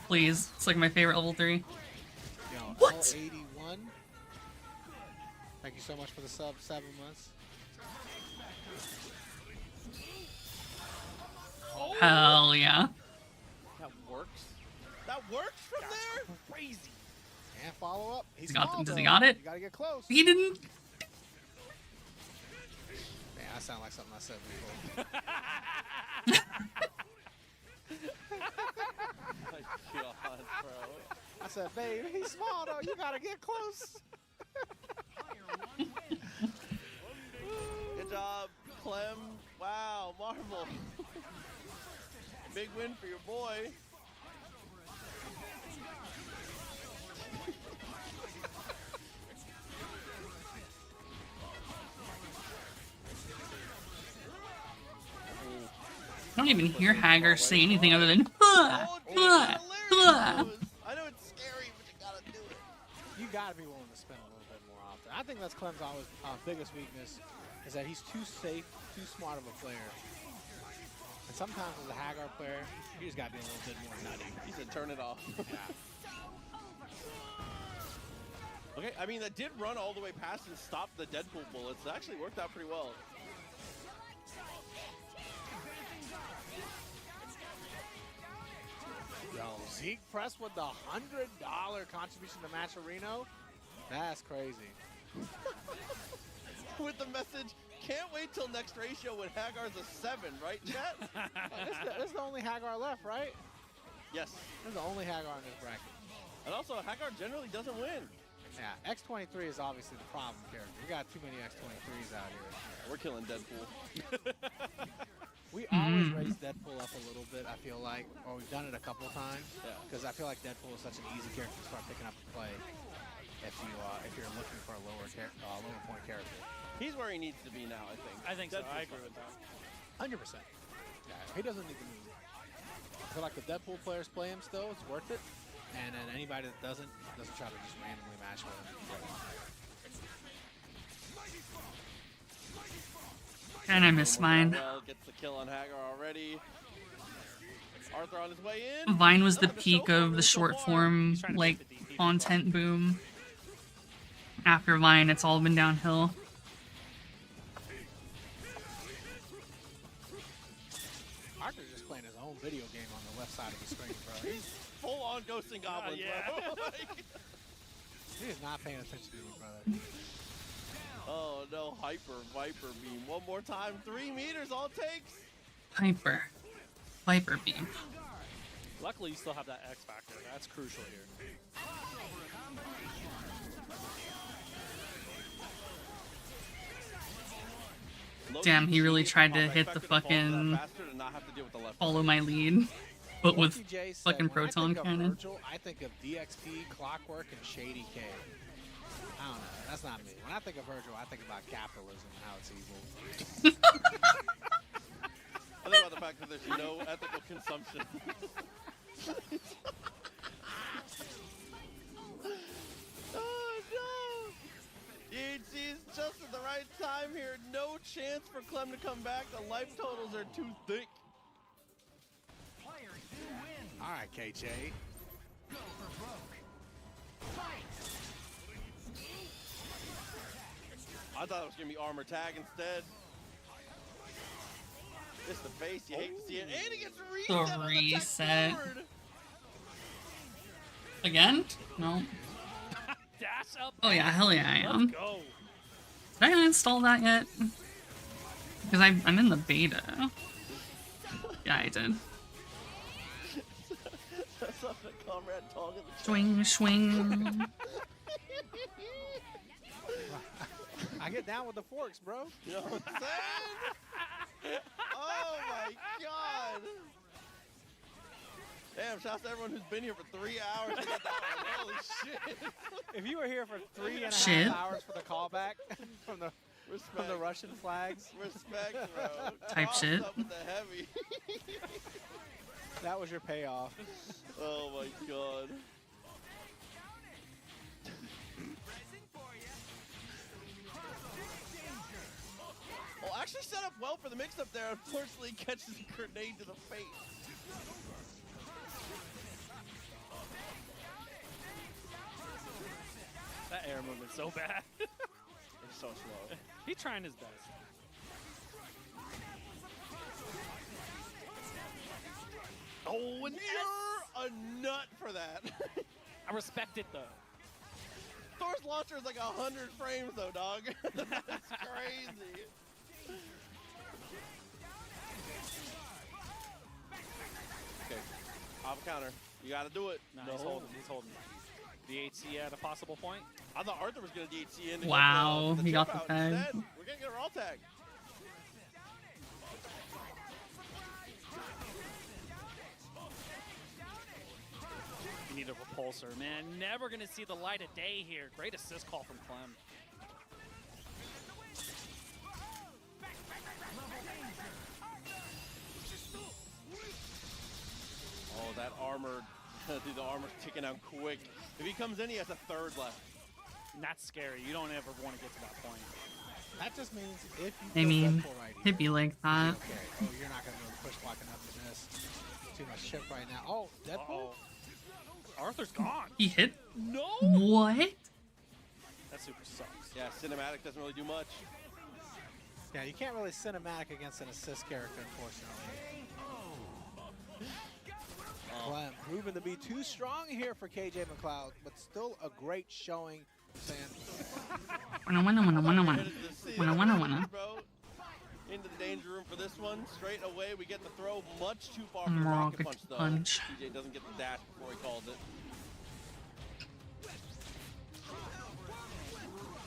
Please. It's like my favorite level 3.
Yo,
What?
81. Thank you so much for the sub, 7 months.
Hell yeah.
That works. That works from there?
Crazy.
And follow up. He's
got-
small,
does he
though.
got it?
You gotta get close.
He didn't.
Man, I sound like something I said before.
My God, bro.
I said, babe, he's small though. You gotta get close.
Good job, Clem. Wow, Marvel. Big win for your boy.
I don't even hear Hagar say anything other than.
Oh, dude, hilarious moves. I know it's scary, but you gotta do it.
You gotta be willing to spin a little bit more often. I think that's Clem's always biggest weakness, is that he's too safe, too smart of a player. And sometimes as a Hagar player, you just gotta be a little bit more nutty.
He said turn it off.
Yeah.
Okay, I mean, that did run all the way past and stop the Deadpool bullets. It actually worked out pretty well.
Yo, Zeke Press with the $100 contribution to Match Reno. That's crazy.
With the message, can't wait till next ratio when Hagar's a 7, right, chat?
This is the only Hagar left, right?
Yes.
This is the only Hagar in this bracket.
And also, Hagar generally doesn't win.
Yeah, X-23 is obviously the problem character. We got too many X-23s out here.
We're killing Deadpool.
We always raise Deadpool up a little bit, I feel like, or we've done it a couple of times.
Yeah.
Because I feel like Deadpool is such an easy character to start picking up and play if you're looking for a lower point character.
He's where he needs to be now, I think.
I think so.
Deadpool's
I agree with that.
100%. Yeah, he doesn't need to move. I feel like the Deadpool players play him still, it's worth it. And then anybody that doesn't try to just randomly match with him.
And I missed mine.
Well, gets the kill on Hagar already. Arthur on his way in.
Vine was the
Nothing to
peak
show for
of the
this so
short
far.
form,
trying to
like,
take the DP
content boom. After Vine, it's all been downhill.
Arthur's just playing his own video game on the left side of the screen, bro.
Full on ghosting goblins,
yeah.
bro.
He is not paying attention to me, brother.
Oh no, Hyper Viper beam. One more time, 3 meters all it takes.
Viper beam.
Luckily, you still have that X factor. That's crucial here.
Damn, he really tried to hit the fucking follow my lead, but with
Lucky J said,
fucking
"When
proton
I think of
cannon.
Virgil, I think of DXP, Clockwork, and Shady K. I don't know. That's not me. When I think of Virgil, I think about capitalism and how it's evil.
I think about the fact that there's no ethical consumption. Oh no! DHC is just at the right time here. No chance for Clem to come back. The life totals are too thick.
All right, KJ.
I thought it was gonna be armor tag instead. It's the face, you hate to see it. And he gets reset on the tech
reset.
forward.
Again? No.
Dash up.
Oh yeah, hell yeah I
Let's
am.
go.
Did I install that yet? Because I'm in the beta. Yeah, I did.
That's up to Comrade Tong in the
Swing, swing.
I get down with the forks, bro.
You know what I'm saying? Oh my god! Damn, shouts to everyone who's been here for 3 hours to get that one. Holy shit!
If you were here for 3.5
Shit.
hours for the callback from the
Respect.
Russian flags,
Respect, bro.
Type
Toss
shit.
up with the heavy.
that was your payoff.
Oh my god. Well, actually set up well for the mix-up there. Unfortunately, catches a grenade to the face.
That air movement's so bad.
It's so slow.
He's trying his best. Oh, and
You're a nut for that.
I respect it though.
Thor's launcher is like 100 frames though, dog. That's crazy. Okay, off counter. You gotta do it.
Nah, he's holding. He's holding. DHC at a possible point.
I thought Arthur was gonna DHC in. to
Wow,
get the
he got
chip
the
out.
tag.
Instead, we're gonna get a raw tag.
You need a repulsor, man. Never gonna see the light of day here. Great assist call from Clem.
Oh, that armor. Dude, the armor's ticking out quick. If he comes in, he has a third left.
And that's scary. You don't ever want to get to that point.
That just means if you
I
kill
mean,
Deadpool right
it'd be like that.
okay. Oh, you're not gonna be able to push block enough in this. Too much chip right now. Oh, Deadpool.
Arthur's gone.
He hit.
No.
What?
That super sucks.
Yeah, cinematic doesn't really do much.
Yeah, you can't really cinematic against an assist character, unfortunately. Clem proving to be too strong here for KJ McLeod, but still a great showing. Saying,
Wanna.
Bro. Into the danger room for this one. Straight away, we get the throw much too far for the rocket punch, though. TJ doesn't get the dash before he calls it.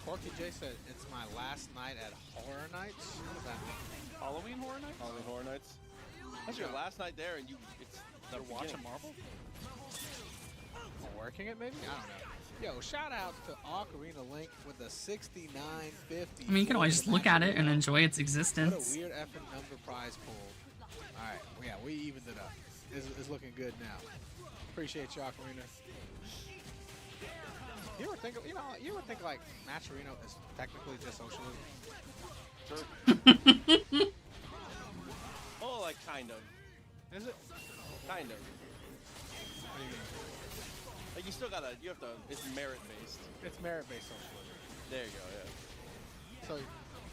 Porky J said, "It's my last night at Horror Nights." What does that mean?
Halloween Horror Night?
Halloween Horror Nights. That's your last night there, and it's
They're
the
watching
beginning.
Marvel?
Working it, maybe? I don't know. Yo, shout out to Ocarina Link with the 69.50.
I mean, you can always just look at it and enjoy its
What a
existence.
weird effing number prize pool. All right, yeah, we evened it up. It's looking good now. Appreciate you, Ocarina. You ever think, like Matcherino is technically just socialism?
Sure. Oh, like kind of.
Is it?
Kind of.
What do you mean?
Like you have to, it's merit based.
It's merit-based socialism.
There you go, yeah.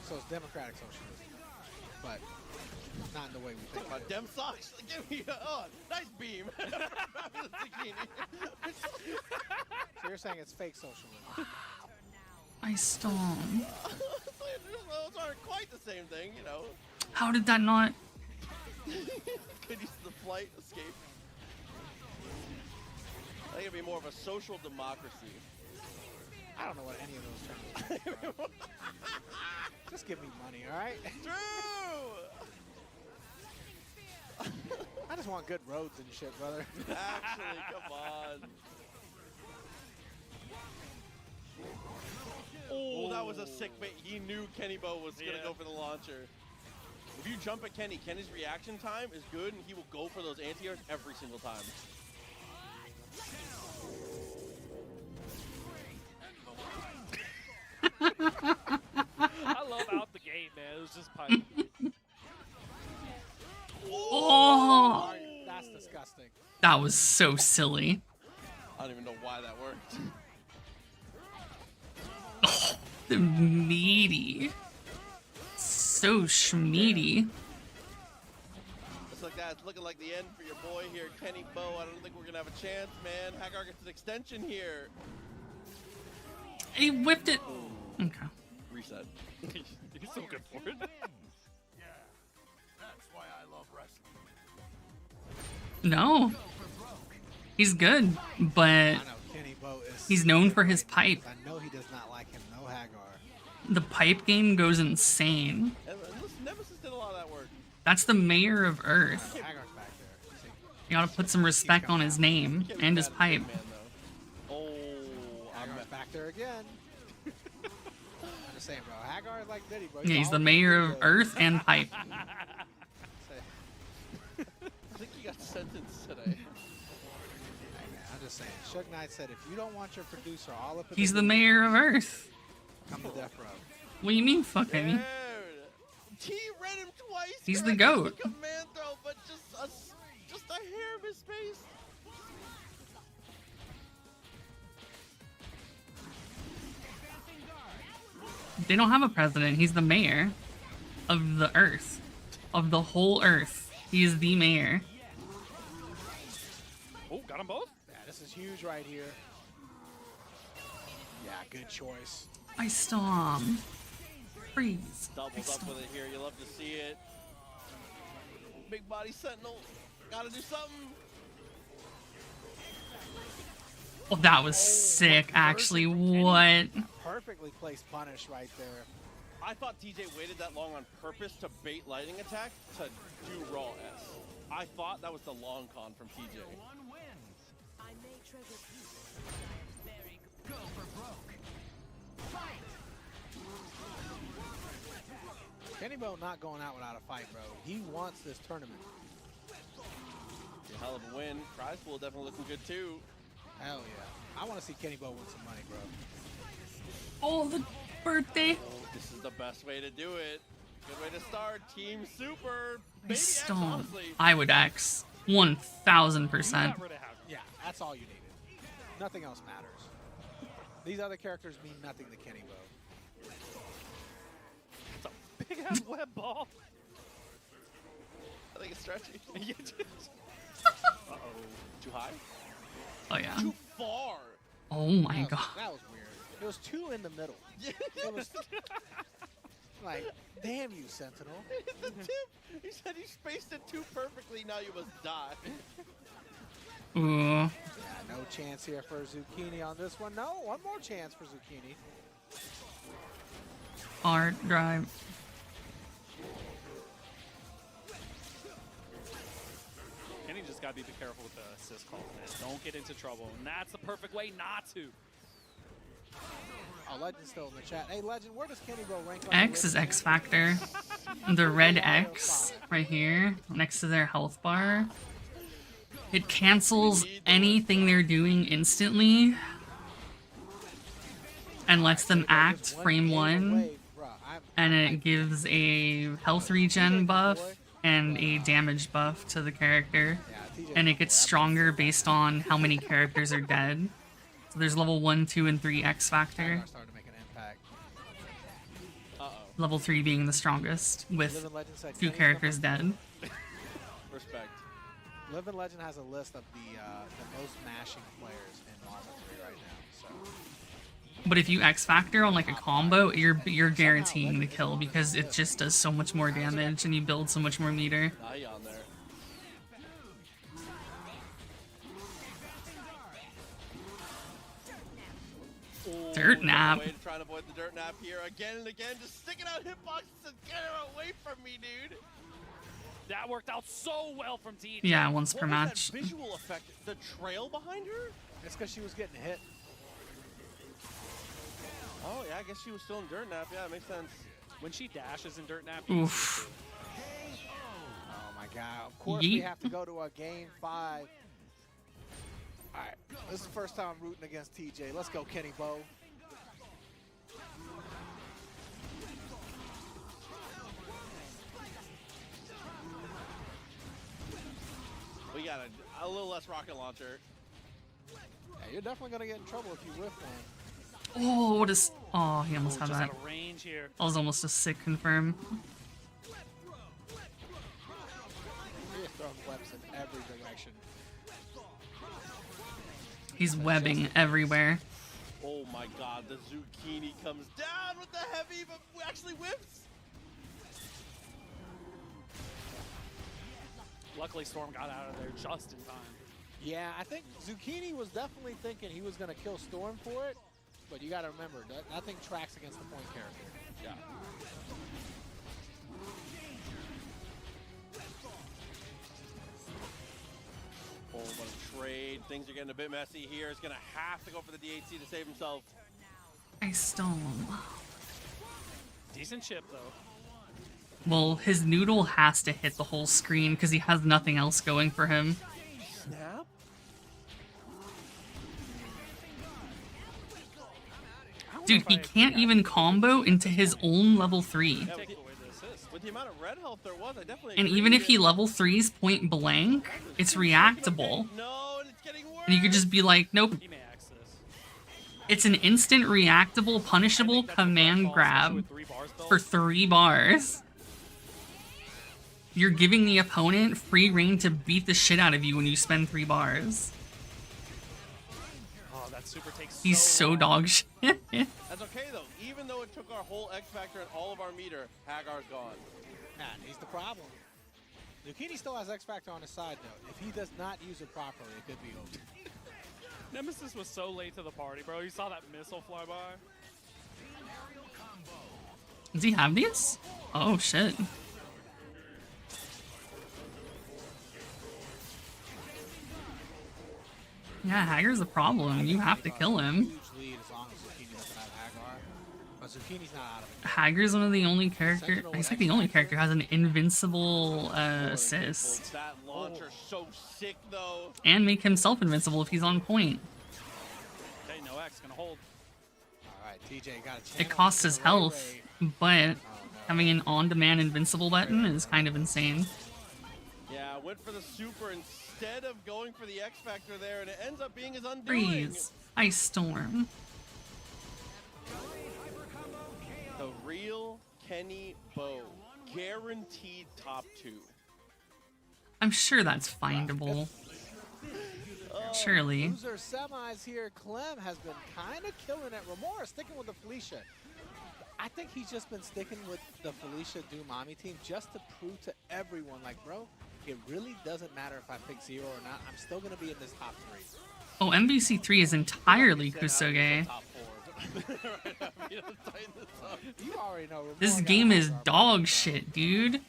So it's democratic socialism, but not in the way we think.
Talking about dem socks. Give me a nice beam. The zucchini.
So you're saying it's fake socialism?
I storm.
Those aren't quite the same thing, you know.
How did that not?
Could use the flight escape. I think it'd be more of a social democracy.
I don't know what any of those terms mean, bro. Just give me money, all right?
True.
I just want good roads and shit, brother.
Actually, come on. Oh, that was a sick bait. He knew Kenny Bo was going to go for the launcher. If you jump at Kenny, Kenny's reaction time is good, and he will go for those anti-airs every single time.
I love out the gate, man. It was just piping.
Oh,
That's disgusting.
that was so silly.
I don't even know why that worked.
Oh, the meaty. So schmeaty.
Just like that, it's looking like the end for your boy here, Kenny Bo. I don't think we're going to have a chance, man. Hagar gets an extension here.
He whipped it. Okay.
Reset.
He's so good for it.
No. He's good, but
I know Kenny Bo is.
he's known for his pipe.
I know he does not like him. No Hagar.
The pipe game goes insane.
And Nemesis did a lot of that work.
That's the mayor of Earth.
Hagar's back there. See,
You gotta put some respect on his name
Can't be
and his
mad at
pipe.
Big Man, though. Oh,
Hagar's back there again. I'm just saying, bro. Hagar is like Diddy, bro.
Yeah, he's the
all
mayor
over
of
the
Earth and pipe.
Say,
I think he got sentenced today.
hey, man, I'm just saying. Suge Knight said, if you don't want your producer all up in
He's the
meat,
mayor of Earth.
come to death row.
What do you mean, fucking?
Dude. T read him twice.
He's the
corrected
GOAT.
the command throw, but just a hair of his face.
They don't have a president. He's the mayor of the Earth. Of the whole Earth. He is the mayor.
Oh, got them both?
Yeah, this is huge right here. Yeah, good choice.
Ice Storm. Freeze.
Doubles
Ice
up
Storm.
with it here. You love to see it. Big body Sentinel. Gotta do something.
Oh, that was sick, actually. What?
Perfectly placed punish right there.
I thought TJ waited that long on purpose to bait lightning attack to do raw S. I thought that was the long con from TJ.
I may trigger people. Very good. Go for broke. Fight!
Kenny Bo not going out without a fight, bro. He wants this tournament.
A hell of a win. Prize pool definitely looking good too.
Hell yeah. I want to see Kenny Bo win some money, bro.
Oh, the birthday.
Oh, this is the best way to do it. Good way to start. Team Super. Maybe
Ice
X,
Storm.
honestly.
I would X.
You
1000%.
got rid of Havoc.
Yeah, that's all you needed. Nothing else matters. These other characters mean nothing to Kenny Bo.
It's a big ass web ball.
I think it's stretchy.
Yeah, just- Uh-oh.
Too high?
Oh, yeah.
Too far.
Oh, my
That was,
God.
that was weird. It was two in the middle.
Yeah.
It was like, damn you, Sentinel.
the tip. He said you spaced it too perfectly. Now you must die.
Ooh.
Yeah, no chance here for Zucchini on this one. No, one more chance for Zucchini.
Art drive.
Kenny just gotta be careful with the assist call, man. Don't get into trouble. And that's the perfect way not to.
Oh, Legend's still in the chat. Hey, Legend, where does Kenny Bo rank on
X
the
is
list?
X Factor. The red X right here next to their health bar. It cancels anything they're doing instantly and lets them act
Just
frame
game
one,
away, bruh.
and it gives a health regen buff and a damage buff to the character,
Yeah, TJ
and it gets stronger based on how many characters are dead. So there's level 1, 2, and 3 X Factor,
starting to make an impact.
Uh-oh.
level 3 being the strongest with
Living Legend said
2
Kenny's
characters
number-
dead.
Respect.
Living Legend has a list of the most mashing players in Marvel 3 right now. So
But if you X Factor on like a combo, you're guaranteeing the kill because it just does so much more damage and you build so much more meter.
Eye on there. Oh,
Dirt nap.
Way to try and avoid the dirt nap here again and again. Just sticking out hitboxes and get her away from me, dude.
That worked out so well from TJ.
Yeah, once
What
per
was
match.
that visual effect? The trail behind her?
it's because she was getting hit.
Oh, yeah, I guess she was still in dirt nap. Yeah, it makes sense.
When she dashes in Dirt Nap,
Oof.
Oh my God! Of course we
Yeet.
have to go to a game 5. All right, this is the first time I'm rooting against TJ. Let's go, Kenny Bo.
We got a little less rocket launcher.
Yeah, you're definitely gonna get in trouble if you whiff one.
Oh, what is... Oh, he almost had
just
that.
out of range here.
That was almost a sick confirm.
You're throwing webs in every direction.
He's webbing everywhere.
Oh my God, the zucchini comes down with the heavy, but actually whips.
Luckily, Storm got out of there just in time.
Yeah, I think Zucchini was definitely thinking he was gonna kill Storm for it, but you gotta remember that thing tracks against the point character.
Yeah. Oh, what a trade. Things are getting a bit messy here. He's going to have to go for the DHC to save himself.
Ice Storm.
Decent chip, though.
Well, his noodle has to hit the whole screen because he has nothing else going for him.
Snap?
I don't know
Dude,
if
he
I
can't
agree.
even combo into his own level 3.
Yeah,
Take away the assist.
with the amount of red health there was, I definitely
And
agree
even if
with
he
it.
level 3s point blank, it's reactable.
No, and it's getting worse.
And you could just be like, nope.
He may axe this.
It's an instant reactable, punishable command grab for 3 bars. You're giving the opponent free reign to beat the shit out of you when you spend 3 bars.
Oh, that super takes
He's so dog shit.
That's okay though. Even though it took our whole X Factor and all of our meter, Hagar's gone.
Man, he's the problem. Zucchini still has X Factor on his side though. If he does not use it properly, it could be over.
Nemesis was so late to the party, bro. You saw that missile fly by?
Does he have these? Oh shit. Yeah, Hagar's a problem. You have to kill him.
Huge lead as long as Zucchini doesn't have Hagar. But Zucchini's not out of it.
Hagar's one of the only characters. He's like the only character who has an invincible assist.
That launcher's so sick though.
And make himself invincible if he's on point.
Okay, no X gonna hold.
Alright, TJ got a chance.
It costs his health, but having an on-demand invincible button is kind of insane.
Yeah, went for the super instead of going for the X Factor there, and it ends up being his undoing.
Freeze. Ice Storm.
The real Kenny Bow. Guaranteed top 2.
I'm sure that's findable. Surely.
Loser semis here. Clem has been kind of killing it. Remora sticking with the Felicia. I think he's just been sticking with the Felicia Dumami team just to prove to everyone, like, bro, it really doesn't matter if I pick 0 or not. I'm still going to be in this top 3.
Oh, MVC3 is entirely Kusoge.
Top 4.
You already know. Remora
This
got
game
a
is
Hagar
dog
button,
shit, dude.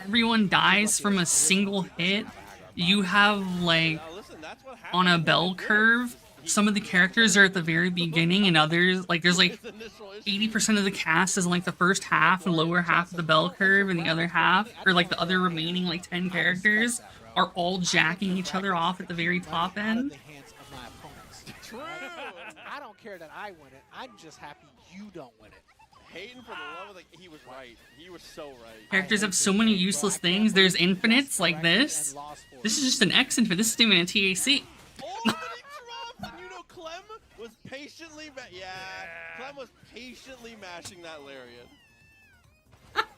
Everyone dies from a single hit. You have, like,
Now listen, that's what happens
on a
when
bell
you win.
curve, some of the characters are at the very beginning and others, like, there's like
His initial issue.
80% of the cast is in like the first half and lower half of the bell curve, and the other half, or like the other remaining like 10 characters, are all jacking each other off at the very top
out of
end.
the hands of my opponents.
True.
I don't care that I win it. I'm just happy you don't win it.
Hayden, for the love of the, he was right. He was so right.
Characters have so many useless things. There's infinites like this. This is just an X infinite. This is even a TAC.
Oh, but he dropped, and you know Clem was patiently, Clem was patiently mashing that lariat.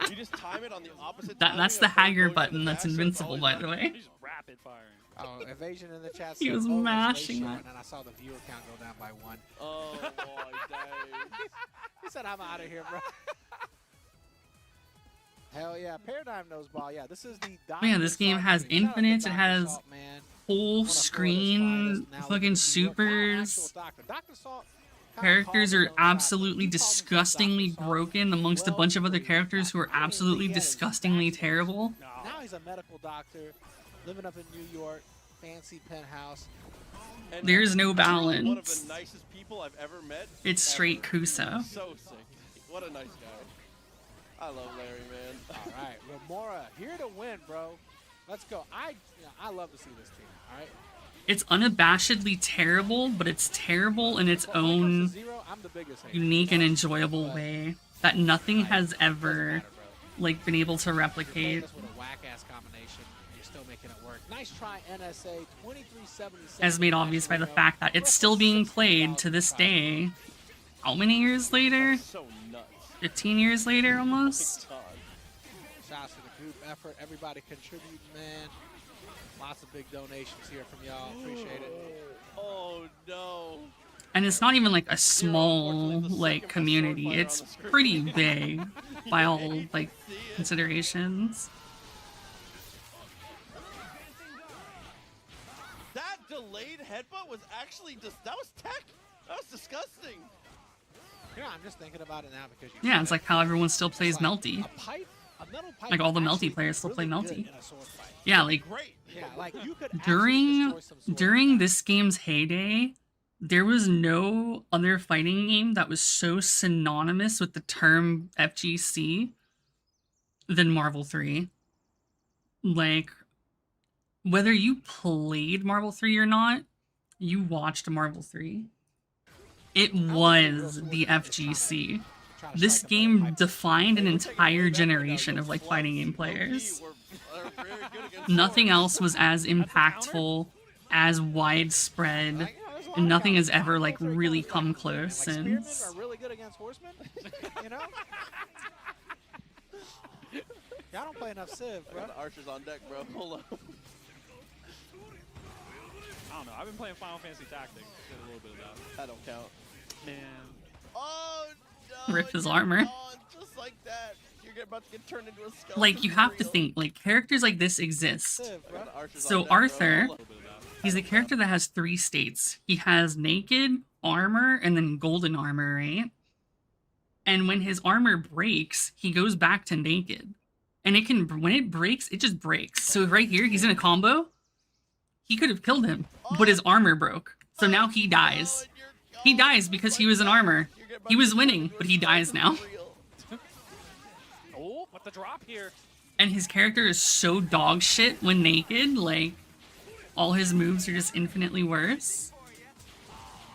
You just time it on the opposite.
That's the Hagar button. That's invincible, by the way.
He's rapid firing.
Oh, evasion in the chat.
He
said,
was
"Oh, it's
mashing
late show,"
it.
And then I saw the viewer count go down by 1.
Oh boy, dang.
He said, "I'm out of here, bro." Hell yeah, Paradigm knows ball. Yeah, this is the.
Yeah, this game has infinites. It has
Salt, man.
full
One of Florida's
screen
finest. Now
fucking
with New York. Now
supers.
actual Dr. Salt kinda
Characters
calls
are
his own shot, but
absolutely
he calls himself
disgustingly
Dr. Salt.
broken amongst a
Well,
bunch of other characters who are
I didn't
absolutely
think he had his
disgustingly
back.
terrible.
No.
Now he's a medical doctor, living up in New York, fancy penthouse.
And
There's no
one of the
balance.
nicest people I've ever met.
It's straight
ever.
Kuso.
So sick. What a nice guy. I love Larry, man.
All right, Remora here to win, bro. Let's go. I love to see this team. All right.
It's unabashedly terrible, but it's terrible in its
But when it comes
own
to 0, I'm the biggest hater.
unique and enjoyable way that nothing has
Doesn't
ever
matter, bro.
like been able to
You're playing
replicate.
this with a whack-ass combination. You're still making it work. Nice try, NSA. 2377.
As made obvious by the fact that it's still being played to this day. How many years later?
So nuts.
15 years later almost?
God.
Shouts to the group effort. Everybody contributing, man. Lots of big donations here from y'all. Appreciate it.
Oh no.
And it's not even like a small like community. It's pretty big by all like considerations.
That delayed headbutt was actually just that was tech. That was disgusting.
Yeah, I'm just thinking about it now because you.
Yeah, it's like how everyone still
It's
plays
like
Melty.
a pipe, a metal pipe
Like, all the
is
Melty
actually
players still play
really
Melty.
good in a sword fight.
Yeah, like
Great.
Yeah, like you could actually
during
destroy some sword
during
fights.
this game's heyday, there was no other fighting game that was so synonymous with the term FGC than Marvel 3. Like, whether you played Marvel 3 or not, you watched Marvel 3. It was the FGC.
Try to
This
strike a metal
game
pipe.
defined an entire generation of like fighting game players. Nothing else was as impactful, as widespread,
Like, yeah, there's a
And nothing has
Mark
ever
out.
like
Those are
really
guns
come
like,
close
like spearmen
since.
are really good against horsemen. You know? Y'all don't play enough Civ,
I
bro.
got the archers on deck, bro. Hold up.
I don't know. I've been playing Final Fantasy Tactics. Did a little bit of that.
That don't count.
Man.
Oh no!
Rip his
you're
armor.
gone just like that. You're about to get turned into a skeleton.
Like, you
for
have to
real.
think, like, characters like this exist.
Civ,
I
bro.
got the archers
So
on deck, bro.
Arthur,
Hold up.
A little bit of that.
he's a character that has 3 states. He has naked, armor, and then golden armor, right? And when his armor breaks, he goes back to naked. And it can, when it breaks, it just breaks. So right here, he's in a combo. He could have killed him, but his armor broke. So now he dies. He dies because he was in armor. He was winning, but he dies now.
Oh, what the drop here?
And his character is so dog shit when naked, like, all his moves are just infinitely worse.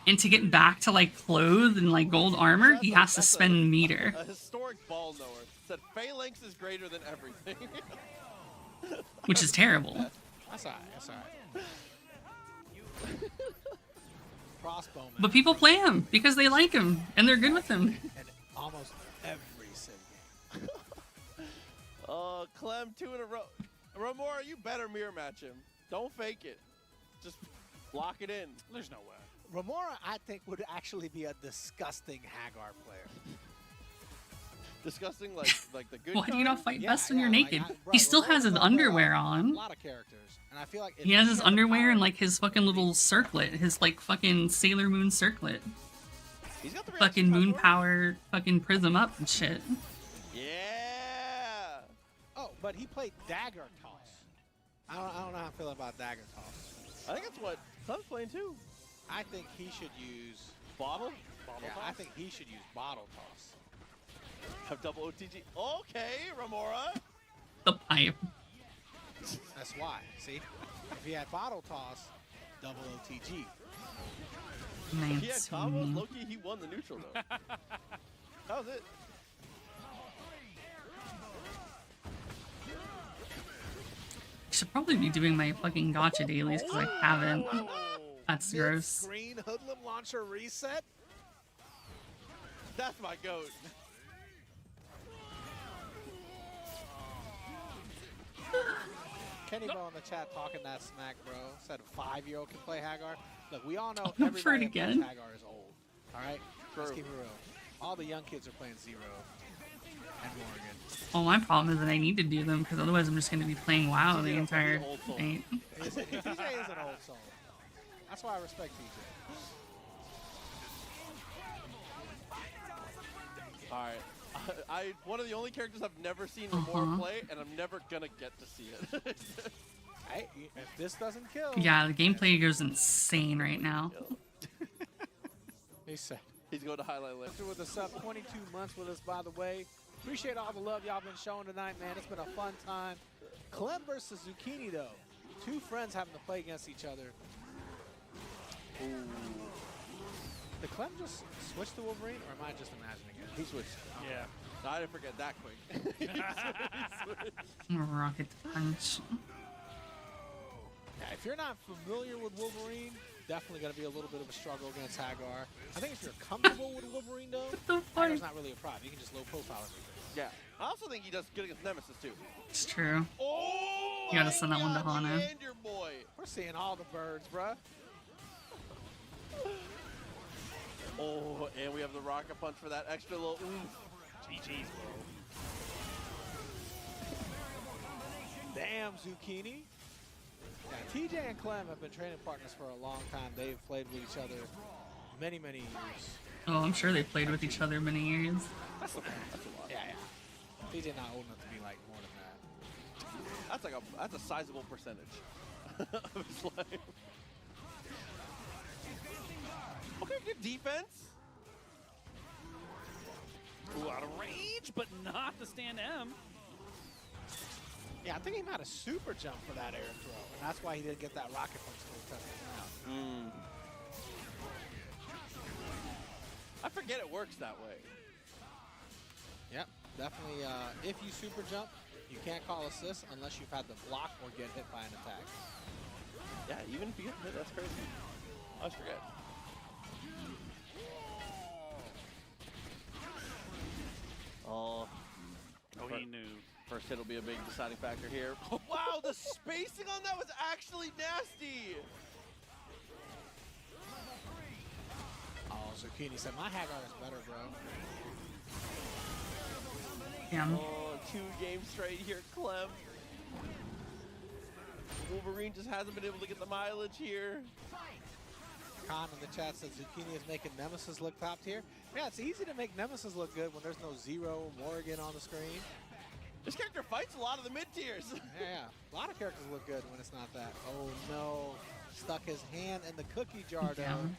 And to get back to, like, clothed and, like, gold armor, he has to spend meter.
A historic ball knower said phalanx is greater than everything.
Which is terrible.
That's alright. That's alright. Crossbowman.
But people play him because they like him and they're good with him.
in almost every Civ game.
Clem 2 in a row. Ramora, you better mirror match him. Don't fake it. Just lock it in.
There's no way.
Remora, I think, would actually be a disgusting Hagar player.
Disgusting, like the good.
Why do you not fight
Yeah,
best when you're
like,
naked?
bro,
He still has
Remora's
his
up there
underwear
A
on.
lot of characters, and I feel like if
He has his
had the
underwear
power-
and, like, his fucking little circlet. His, like, fucking Sailor Moon circlet.
He's got the
Fucking
reaction
moon
time
power, fucking prism up and shit.
for it. Yeah.
Oh, but he played dagger toss. I don't know how I feel about dagger toss.
I think that's what Clem's playing too.
I think he should use.
Bottle.
Yeah, I think he should use bottle toss.
Have double OTG. Okay, Ramora.
The pipe.
That's why. See, if he had bottle toss, double OTG.
If he had combos,
Nancy.
Loki, he won the neutral though. That was it.
I should probably be doing my fucking gotcha dailies because I haven't. That's gross.
Screen hoodlum launcher reset.
That's my goat.
Kenny Bo in the chat talking that smack, bro. Said a 5-year-old can play Hagar. Look, we all know
Oh, not for it
everybody that plays
again.
Hagar is old. All right, let's
True.
keep it real. All the young kids are playing Zero and Morgan.
Well, my problem is that I need to do them because otherwise I'm just going to be playing WoW the
Yeah,
entire
old soul.
night.
TJ is an old soul. That's why I respect TJ.
All right. I one of the only characters I've never seen Ramora
Uh-huh.
play, and I'm never gonna get to see it.
Hey, if this doesn't kill,
Yeah, the gameplay goes insane right now.
he said.
He's going to highlight list.
With the sub 22 months with us, by the way. Appreciate all the love y'all been showing tonight, man. It's been a fun time. Clem versus Zucchini, though. 2 friends having to play against each other.
Ooh.
Did Clem just switch to Wolverine, or am I just imagining it?
He switched.
Yeah.
No, I didn't forget that quick. He switched.
Rocket punch.
Yeah, if you're not familiar with Wolverine, definitely going to be a little bit of a struggle against Hagar. I think if you're comfortable with Wolverine, though,
What the fuck?
Hagar's not really a problem. You can just low profile everything.
Yeah. I also think he does good against Nemesis too.
It's true.
Oh!
You gotta send that one to
God,
Hana.
And your boy.
We're seeing all the birds, bruh.
Oh, and we have the rocket punch for that extra little oomph.
GG's, bro.
Damn, Zucchini. Yeah, TJ and Clem have been training partners for a long time. They've played with each other many, many years.
Oh, I'm sure they played with each other many years.
That's a lot.
Yeah, yeah. TJ not old enough to be like more than that.
That's a sizable percentage of his life. Okay, good defense.
Ooh, out of range, but not the stand M.
Yeah, I think he might have super jumped for that air throw, and that's why he didn't get that rocket punch to touch him out.
I forget it works that way.
Yep, definitely. If you super jump, you can't call assist unless you've had to block or get hit by an attack.
Yeah, even if you get hit, that's crazy. I always forget. Oh,
Oh, he knew.
first hit will be a big deciding factor here. Wow, the spacing on that was actually nasty.
Oh, Zucchini said, my Hagar is better, bro.
Damn.
Oh, 2 games straight here, Clem. Wolverine just hasn't been able to get the mileage here.
Khan in the chat says Zucchini is making Nemesis look top tier. Yeah, it's easy to make Nemesis look good when there's no Zero Morrigan on the screen.
This character fights a lot of the mid tiers.
Yeah, a lot of characters look good when it's not that. Oh no, stuck his hand in the cookie jar though.
Down.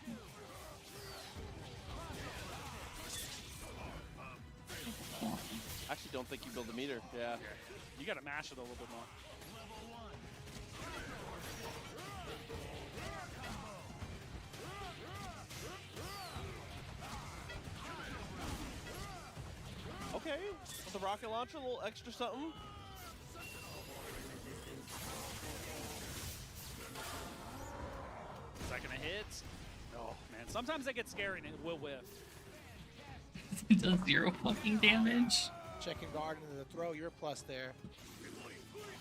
I actually don't think you build a meter. Yeah.
You got to mash it a little bit more.
Okay, with the rocket launcher, a little extra something.
Second a hit. Oh, man. Sometimes they get scary and it will whiff.
It does 0 fucking damage.
Checking guard into the throw, you're plus there.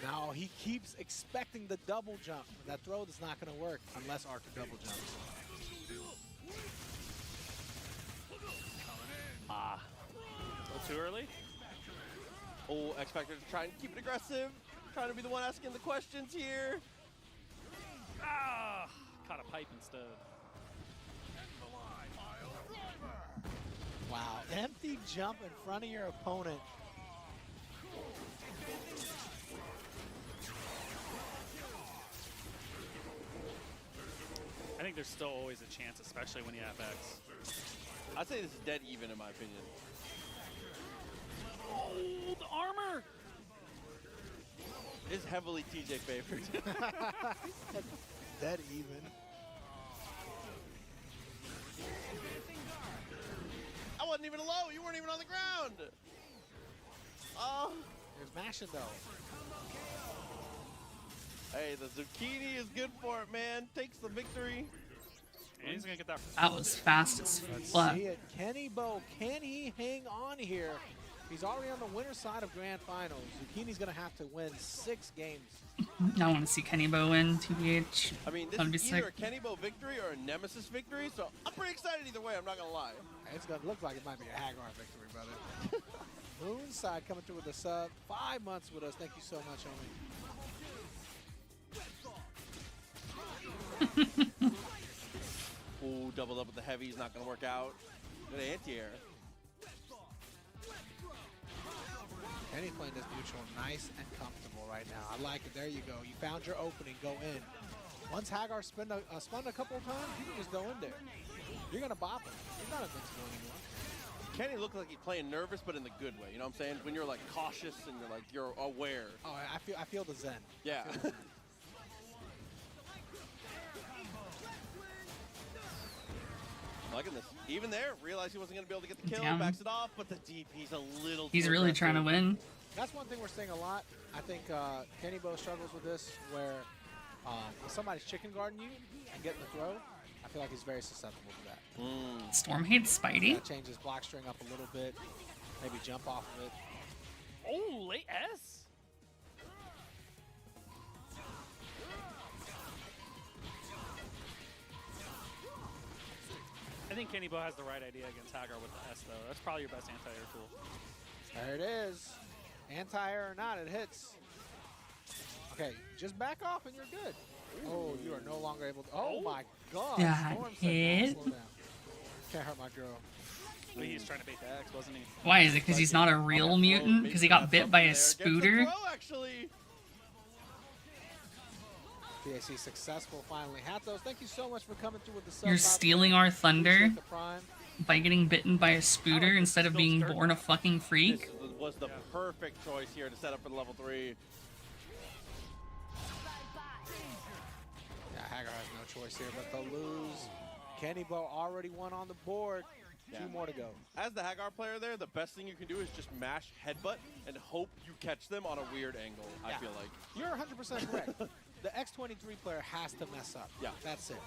Now he keeps expecting the double jump. That throw is not going to work unless Arca double jumps.
Ah.
A little too early.
Oh, X Factor trying to keep it aggressive. Trying to be the one asking the questions here.
Ah! Caught a pipe instead.
Wow, empty jump in front of your opponent.
I think there's still always a chance, especially when you have X.
I'd say this is dead even in my opinion.
Oh, the armor!
It's heavily TJ favored.
Dead even.
I wasn't even low. You weren't even on the ground. Oh.
There's mashing though.
Hey, the zucchini is good for it, man. Takes the victory.
And he's going to get that.
That was fast as fuck.
See it. Kenny Bo, can he hang on here? He's already on the winner side of Grand Finals. Zucchini's going to have to win 6 games.
I want to see Kenny Bo win, TBH.
I mean, this
That'd be
is either
sick.
a Kenny Bo victory or a Nemesis victory, so I'm pretty excited either way. I'm not going to lie.
It's going to look like it might be a Hagar victory, brother. Moonside coming through with the sub. 5 months with us. Thank you so much, homie.
Ooh, doubled up with the heavy is not going to work out. Good anti-air.
Kenny's playing this neutral nice and comfortable right now. I like it. There you go. You found your opening. Go in. Once Hagar spun a couple of times, you can just go in there. You're going to bop him. He's not invincible anymore.
Kenny looked like he's playing nervous, but in the good way. You know what I'm saying? When you're like cautious and you're like you're aware.
Oh, I feel the zen.
Yeah. Liking this. Even there, realized he wasn't going to be able to get the kill.
Damn.
Backs it off, but the DP's a little.
He's
too
really trying to
aggressive.
win.
That's one thing we're seeing a lot. I think Kenny Bo struggles with this, where if somebody's chicken guarding you and getting the throw, I feel like he's very susceptible to that.
Storm hates Spidey.
That changes block string up a little bit, maybe jump off of it.
Oh, late S. I think Kenny Bo has the right idea against Hagar with the S, though. That's probably your best anti-air tool.
There it is. Anti-air or not, it hits. Okay, just back off and you're good. Oh, you are no longer able to. Oh my God.
That
Storm said,
hit.
"Nah, slow down. Can't hurt my girl."
But he's trying to bait the X, wasn't he?
Why is it? Because he's not a real mutant? Because he got bit by a spooter?
Actually.
PAC successful finally. Hathos, thank you so much for coming through with the sub.
You're
by the way.
stealing our thunder
Appreciate the prime.
by getting bitten by a spooter instead of being
Still
born a fucking freak?
This was the perfect choice here to set up for the level 3.
Yeah, Hagar has no choice here but to lose. Kenny Bo already won on the board.
Yeah.
2 more to go.
As the Hagar player there, the best thing you can do is just mash headbutt and hope you catch them on a weird angle, I
Yeah.
feel like.
You're 100% correct. The X23 player has to mess up.
Yeah.
That's it.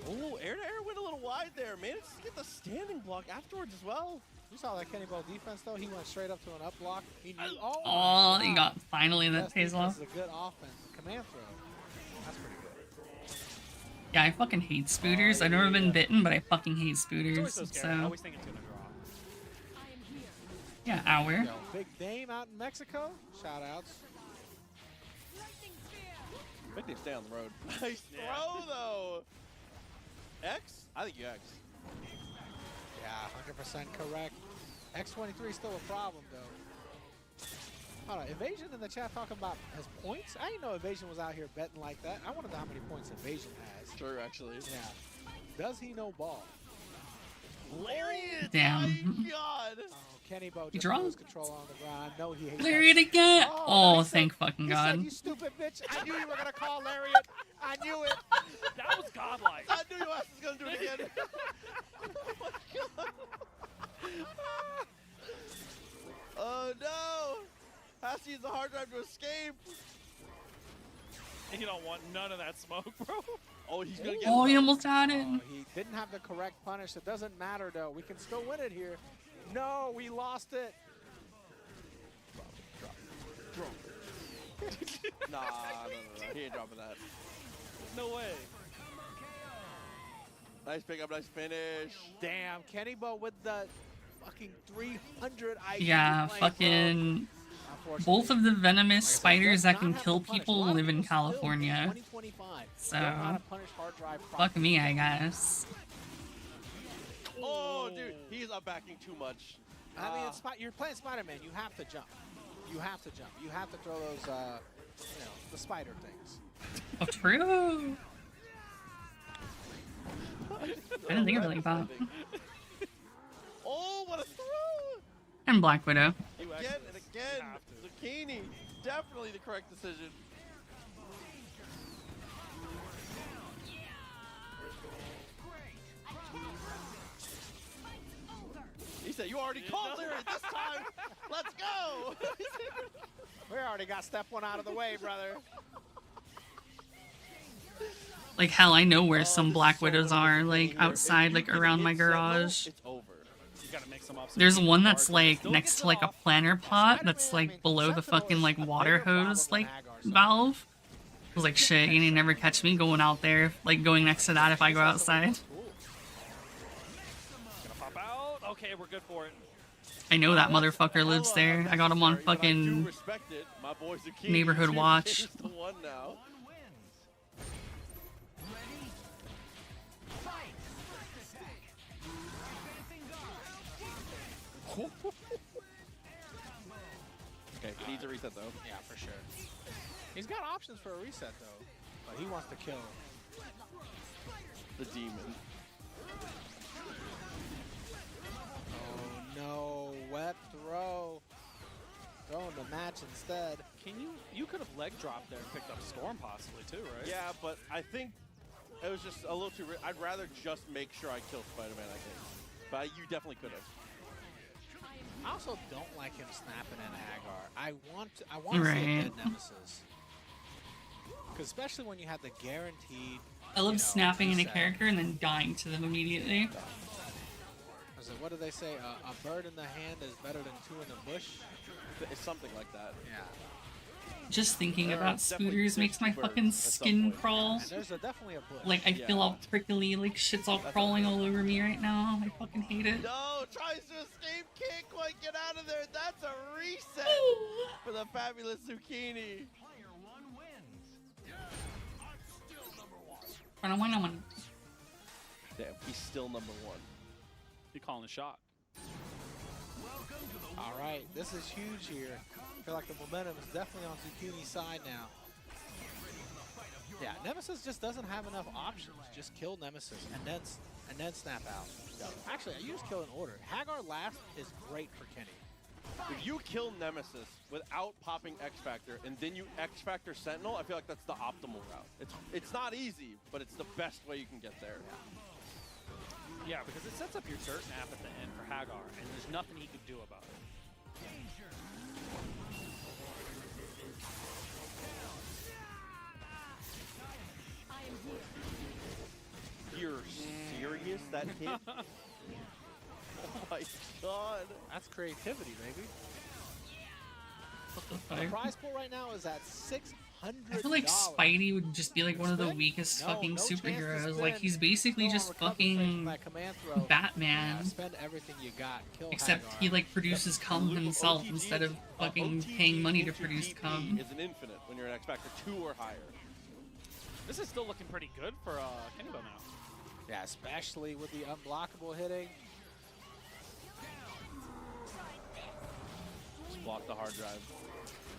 Ooh, air to air went a little wide there. Managed to get the standing block afterwards as well.
You saw that Kenny Bo defense though. He went straight up to an up block. He knew.
Oh,
my
you
God.
got finally that
Best
pays
defense
off.
is a good offense. Command throw. That's pretty good.
Yeah, I fucking hate spooters. I've never been bitten, but I fucking hate
It's always
spooters.
so scary. I
So
always think it's gonna drop.
I am here.
yeah, hour.
Yo, Big Dame out in Mexico. Shout outs.
Lightning spear.
Big Dave stay on the road. Nice
Yeah.
throw though. X? I think you X.
Yeah, 100% correct. X23 still a problem though. Hold on, Evasion in the chat talking about his points. I didn't know Evasion was out here betting like that. I want to know how many points Evasion has.
True, actually.
Yeah. Does he know ball?
Lariat!
Damn.
My God!
Oh, Kenny Bo
You
just
drunk?
lose control on the ground. I know he hates
Lariat
that.
again!
Oh,
Oh,
he said-
thank fucking
He
God.
said, you stupid bitch. I knew you were going to call Lariat. I knew it.
That was godlike.
I knew your ass was gonna do it again. Oh my God! Oh no! Has to use the hard drive to escape.
You don't want none of that smoke, bro.
Oh, he's gonna get
Oh,
it.
he almost had it.
Oh, he didn't have the correct punish. It doesn't matter, though. We can still win it here. No, we lost it.
Nah, no. He ain't dropping that.
No way.
Nice pickup, nice finish.
Damn, Kenny Bo with the fucking 300 IQ.
Yeah,
playing, bro.
fucking.
Unfortunately.
Both of the venomous
Like I said,
spiders
does
that
not
can
have
kill
the punish. A
people
lot of
live in
people still,
California.
2025,
So,
don't know how to punish hard drive
fuck
properly.
me, I guess.
Oh, dude, he's up backing too much.
I mean, it's, you're playing Spider-Man. You have to jump. You have to jump. You have to throw those, the spider things.
Oh, true. I didn't think of it like that.
Oh, what a throw!
And Black Widow.
You
Again
actually
and again,
have to.
Zucchini. Definitely the correct decision. He said, you already called Lyric this time. Let's go.
We already got step one out of the way, brother.
Like, hell, I know where
Oh,
some
this
Black
is so
Widows
much
are,
fun
like,
here.
outside,
If
like,
you
around my
hit Sentinel,
garage.
It's over.
You gotta mix them up. so
There's
you can
one
keep
that's,
hard
like,
still
next
gets
to,
it
like, a
off.
planter pot that's,
Spider-Man, I
like,
mean,
below the
Sentinel's
fucking, like,
a
water
bigger problem
hose,
than
like,
Hagar, so-
valve. I was like, shit, you ain't never catch me going out there, like, going next to that if I go outside.
Cool.
Gonna pop out. Okay, we're good for it.
I know that
Well,
motherfucker
hella
lives there. I got him on
unnecessary, but I do
fucking
respect it. My boy Zucchini
neighborhood
is
watch.
the one now. Okay, he needs a reset though.
Yeah, for sure. He's got options for a reset, though. But he wants to kill.
The demon.
Oh, no. Wet throw. Throwing the match instead.
You could have leg dropped there and picked up Storm possibly too, right?
Yeah, but I think it was just a little too. I'd rather just make sure I kill Spider-Man. I think, but you definitely could have.
I also don't like him snapping in Hagar. I want to see a
Right.
dead Nemesis. Because especially when you have the guaranteed.
I love
you know,
snapping in a
reset.
character and then dying to them immediately.
I said, what do they say? A bird in the hand is better than two in the bush.
It's something like that.
Yeah.
Just thinking
There are
about
definitely
spooters makes my
60
fucking
birds at some
skin
point.
crawl.
And there's definitely a bush.
Like, I feel
Yeah.
all prickly, like shit's all
That's
crawling
okay.
all over me right now. I fucking hate it.
No, tries to escape, can't quite get out of there. That's a reset for the fabulous Zucchini. Damn, he's still number one.
You calling a shot?
All right, this is huge here. I feel like the momentum is definitely on Zucchini's side now. Yeah, Nemesis just doesn't have enough options. Just kill Nemesis and then snap out. Actually, I use kill in order. Hagar last is great for Kenny.
If you kill Nemesis without popping X Factor and then you X Factor Sentinel, I feel like that's the optimal route. It's not easy, but it's the best way you can get there.
Yeah, because it sets up your dirt nap at the end for Hagar, and there's nothing he could do about it.
I am here.
You're furious that hit. Oh my god.
That's creativity, baby.
What the
The
fuck?
prize pool right now is at $600.
I feel like Spidey would just be like one of the
Spin?
weakest
No,
fucking
no chance to
superheroes. Like
spin.
he's basically
Go on
just
recovery frame from
fucking
that command throw.
Batman.
Yeah, spend everything you got. Kill
Except
Hagar.
he like produces cum himself
OTG
instead of fucking
OTG
paying money to
into
produce
DP
cum.
is an infinite when you're an X Factor 2 or higher.
This is still looking pretty good for Kenny now.
Yeah, especially with the unblockable hitting.
Just block the hard drive.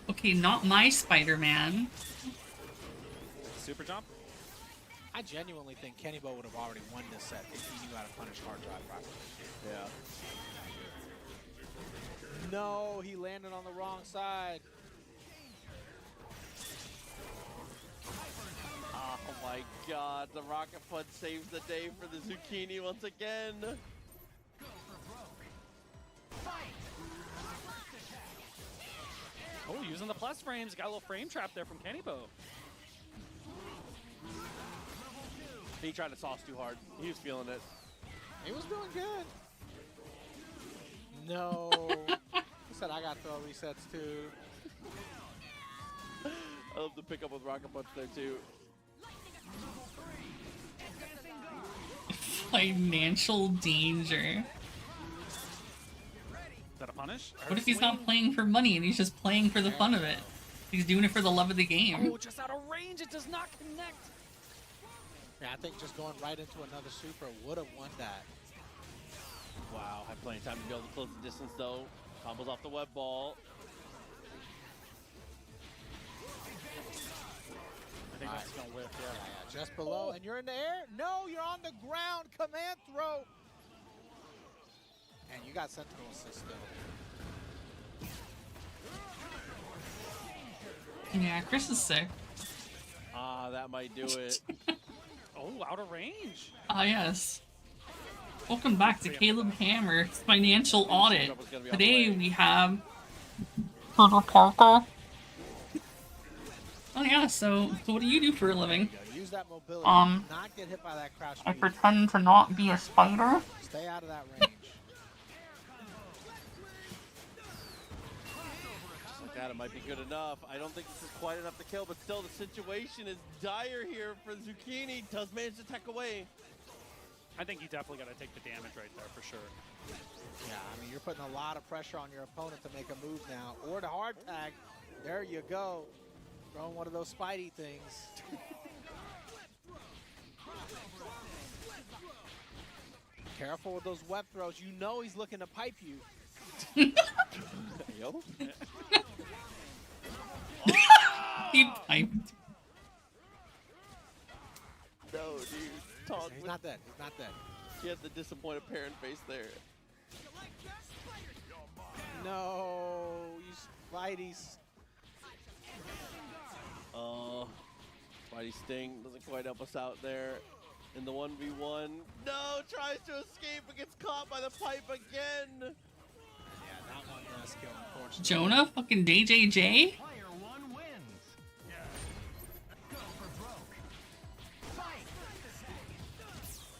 Okay, not my Spider-Man.
Super jump.
I genuinely think Kenny Bo would have already won this set if he knew how to punish hard drive properly.
Yeah.
No, he landed on the wrong side.
Oh my god, the Rocket Punch saves the day for the Zucchini once again.
Oh, using the plus frames. Got a little frame trap there from Kenny Bo.
He tried to sauce too hard. He was feeling it.
He was doing good. No. He said, I got throw resets too.
I love the pickup with Rocket Punch there too.
Financial danger.
Is that a punish?
What if he's not playing for money and he's just playing for the fun of it? He's doing it for the love of the game.
Oh, just out of range. It does not connect.
Yeah, I think just going right into another super would have won that.
Wow, had plenty of time to be able to close the distance though. Combos off the web ball.
I think that's going to whip, yeah.
Yeah, just below. And you're in the air? No, you're on the ground. Command throw. And you got Sentinel assist though.
Yeah, Chris is sick.
Ah, that might do it.
Oh, out of range.
Ah, yes. Welcome back to Caleb Hammer's Financial Audit. Today we have Turtle Parker. Oh yeah, so what do you do for a living?
Use that mobility. Not get hit by that crouch.
I pretend to not be a spider.
Stay out of that range.
Like that, it might be good enough. I don't think this is quite enough to kill, but still the situation is dire here for Zucchini. Does manage to tech away.
I think you definitely got to take the damage right there for sure.
Yeah, I mean, you're putting a lot of pressure on your opponent to make a move now. Or the hard tag. There you go. Throwing one of those Spidey things. Careful with those web throws. You know he's looking to pipe you.
Yo.
He piped.
No, dude. Talk
He's
with-
not dead. He's not dead.
He had the disappointed parent face there.
No, you Spidey's.
Oh, Spidey Sting doesn't quite help us out there in the 1v1. No, tries to escape but gets caught by the pipe again.
Yeah, that one does kill, unfortunately.
Jonah? Fucking DJJ?
Player one wins. Go for broke. Fight.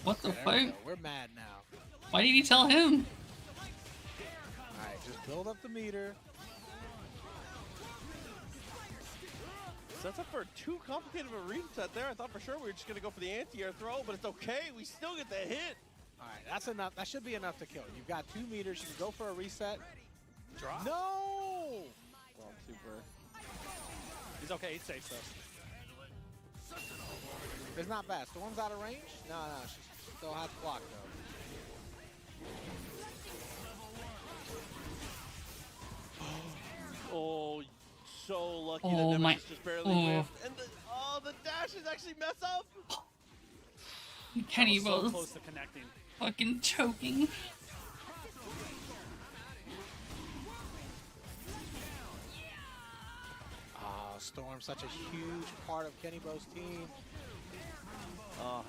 What the
There we
fuck?
go. We're mad now.
Why did he tell him?
All right, just build up the meter.
Sets up for too complicated of a reset there. I thought for sure we were just going to go for the anti-air throw, but it's okay. We still get the hit.
All right, that's enough. That should be enough to kill. You've got 2 meters. You can go for a reset.
Drop.
No!
Wrong super.
He's okay. He's safe, though.
It's not bad. Storm's out of range? No, she still has to block, though.
Oh, so lucky
Oh
that
my-
Nemesis just barely
oh.
whiffed. And the dashes actually mess up.
Kenny
So
was
close to connecting.
fucking choking.
Storm, such a huge part of Kenny Bo's team.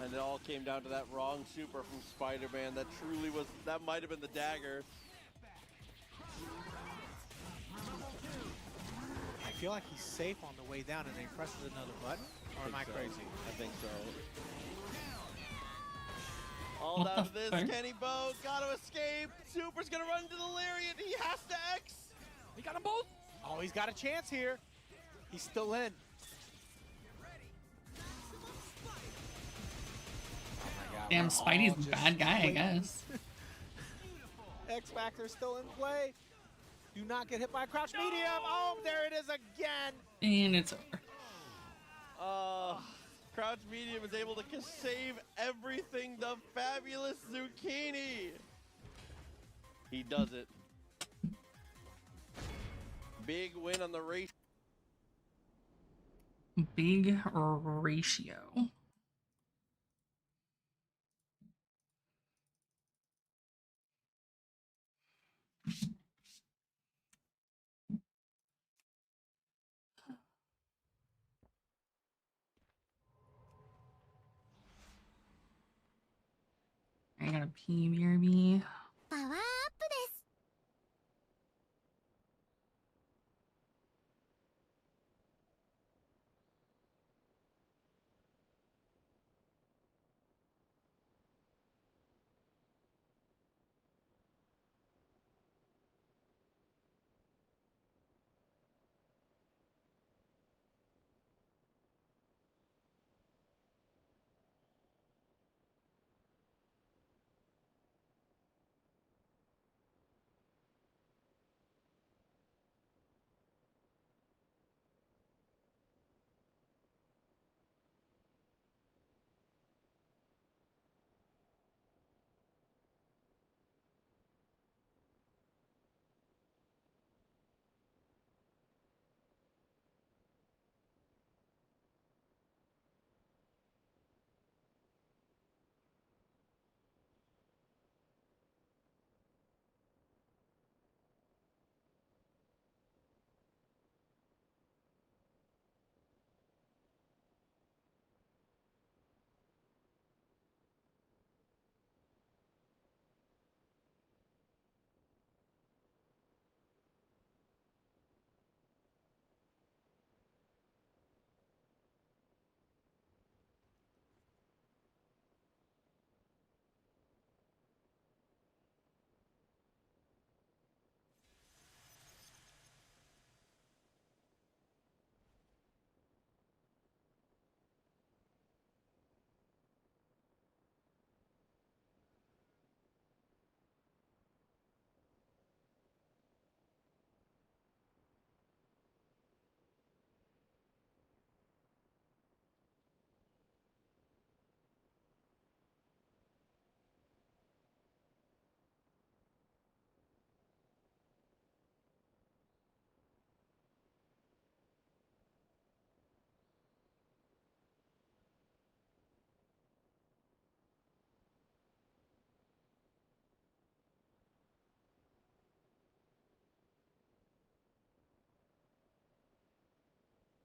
And it all came down to that wrong super from Spider-Man. That truly was, that might have been the dagger.
I feel like he's safe on the way down and then he presses another button. Or am I
So,
crazy?
I think so. All
What
out
the
of this,
fuck?
Kenny Bo gotta escape. Super's gonna run into the Lariat. He has to X.
He got them both.
Oh, he's got a chance here. He's still in. Oh my God,
Damn,
we're
Spidey's
all
a
just
bad guy, I
waiting.
guess.
X Factor still in play. Do not get hit by crouch medium. Oh, there it is again.
And it's over.
Crouch medium is able to save everything. The fabulous Zucchini. He does it. Big win on the race.
Big ratio. I got a PBRB.
パワーアップです。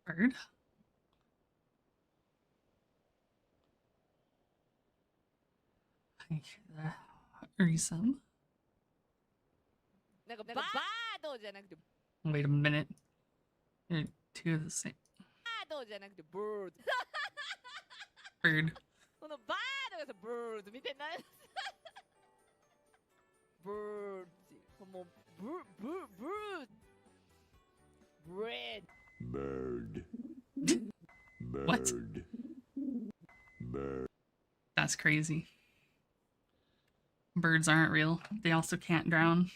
Bird. I hear the resum.
なんかバードじゃなくて
Wait a minute. They're two of the same.
バードじゃなくてブード
Bird.
このバードがさブード見てないブードもうブーブーブーブレッド
Bird.
What?
Bird. Bird.
That's crazy. Birds aren't real. They also can't drown.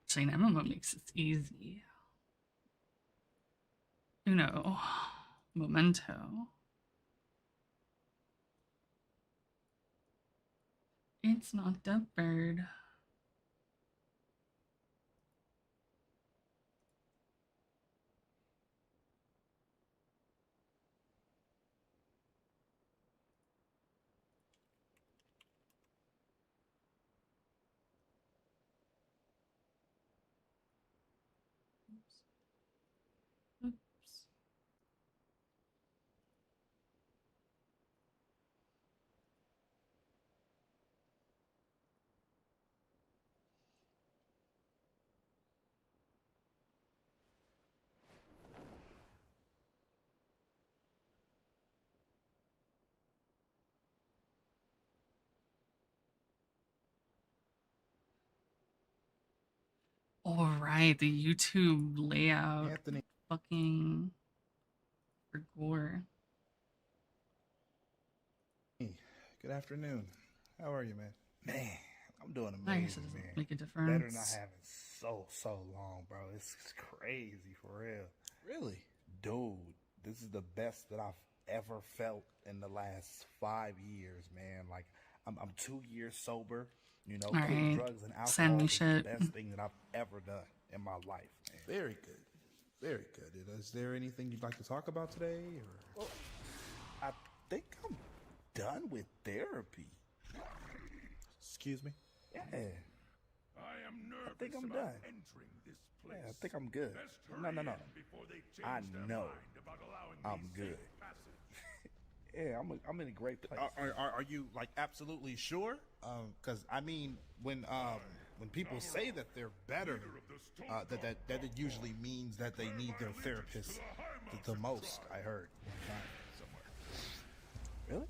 Actually, an MMO makes it easy. Uno. Memento. It's not the bird. Oops. right, the YouTube layout.
Anthony.
Fucking for gore.
Good afternoon. How are you, man? Man, I'm doing
I guess it
amazing,
doesn't
man.
make a
Better than I
difference.
have in so long, bro. It's crazy for real.
Really?
Dude, this is the best that I've ever felt in the last 5 years, man. Like, I'm 2 years sober. You know, quitting
Alright,
drugs and
send
alcohol
me
is
shit.
the best thing that I've ever done in my life, man.
Very good. Very good. Is there anything you'd like to talk about today? Or?
Well, I think I'm done with therapy.
Excuse me?
Yeah.
I am nervous
I think I'm
about
done.
entering this place.
Yeah, I think I'm good.
Best
No.
hurry in before they change
I
their
know
mind about allowing
I'm
me
good.
safe passage.
Yeah, I'm in a great place.
Are you like absolutely sure? Because I mean, when people say that they're better, that it usually means that they need their therapist the most. I heard one time somewhere.
Really?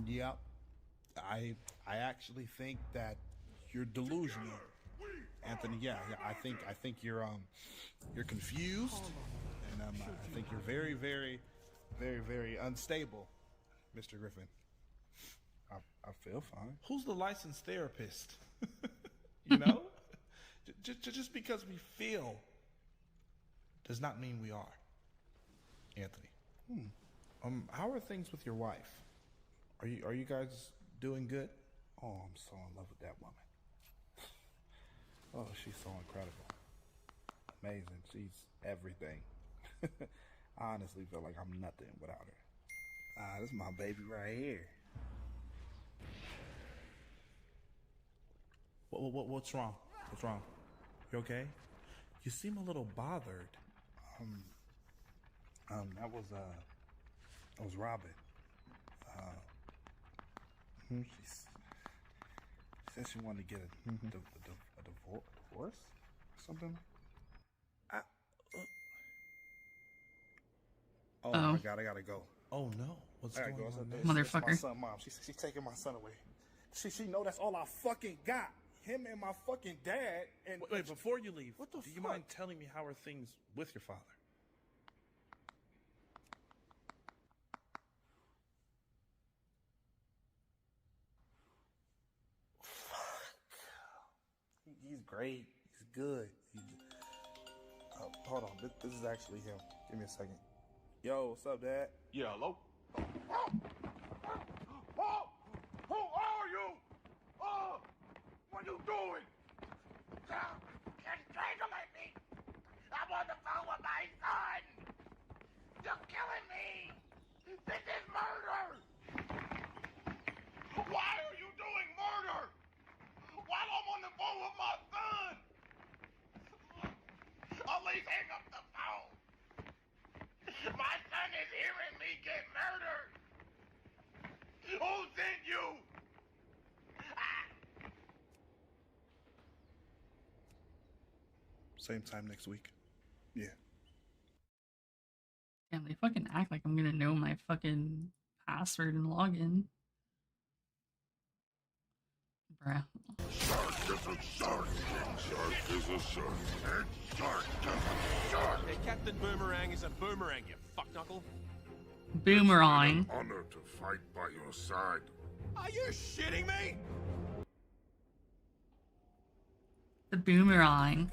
Yep. I actually think that you're delusional, Anthony. Yeah. I think you're confused, and I think you're very, very, very, very unstable, Mr. Griffin.
I feel fine.
Who's the licensed therapist? You know, just because we feel does not mean we are. Anthony, how are things with your wife? Are you guys doing good?
Oh, I'm so in love with that woman. Oh, she's so incredible. Amazing. She's everything. I honestly feel like I'm nothing without her. This is my baby right here.
What's wrong? What's wrong? You okay? You seem a little bothered.
That was Robin. She said she wanted to get a divorce or something. Oh
Oh.
my God, I gotta go.
Oh no, what's
I
going
gotta go.
on?
It's my
Motherfucker.
son, mom. She's taking my son away. She know that's all I fucking got. Him and my fucking dad. And
Wait, before you leave,
What the
do you
fuck?
mind telling me how are things with your father?
He's great. He's good. Hold on. This is actually him. Give me a second. Yo, what's up, Dad?
Yeah, hello? Oh, who are you? Oh, what are you doing? You're strangling me. I'm on the phone with my son. You're killing me. This is murder. Why are you doing murder? While I'm on the phone with my son. At least hang up the phone. My son is hearing me get murdered. Who sent you?
Same time next week. Yeah.
Damn, they fucking act like I'm gonna know my fucking password and login. Bruh.
Shark is a shark. Shark is a shark. And shark is a shark.
Hey, Captain Boomerang is a boomerang, you fuckknuckle.
Boomerang.
Honor to fight by your side.
Are you shitting me?
The boomerang.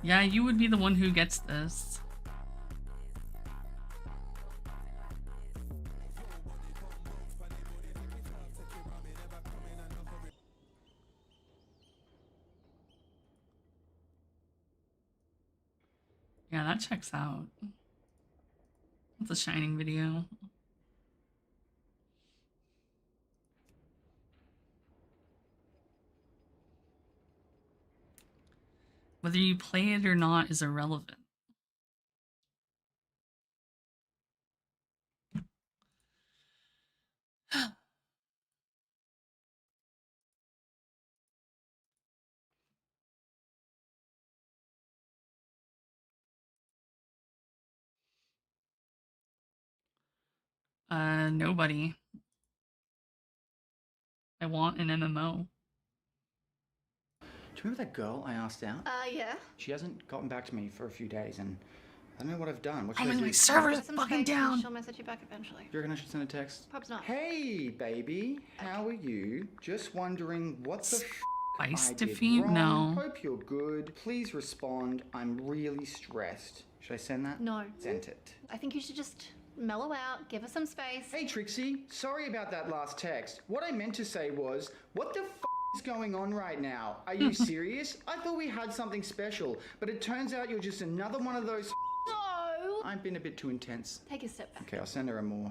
Yeah, you would be the one who gets this. Yeah, that checks out. It's a Shining video. Whether you play it or not is irrelevant. Nobody. I want an MMO.
Do you remember that girl I asked out?
Yeah.
She hasn't gotten back to me for a few days, and I don't know what I've done. What
Oh
should I
my
do?
server's fucking down.
She'll message you back eventually.
Do you reckon I should send a text?
Perhaps not.
Hey, baby. How are you? Just wondering what the I
Spice
did
defeat?
wrong.
No.
Hope you're good. Please respond. I'm really stressed. Should I send that?
No.
Sent it.
I think you should just mellow out, give us some space.
Hey, Trixie. Sorry about that last text. What I meant to say was, what the is going on right now? Are you serious? I thought we had something special, but it turns out you're just another one of those.
No!
I've been a bit too intense.
Take a step back.
Okay, I'll send her a more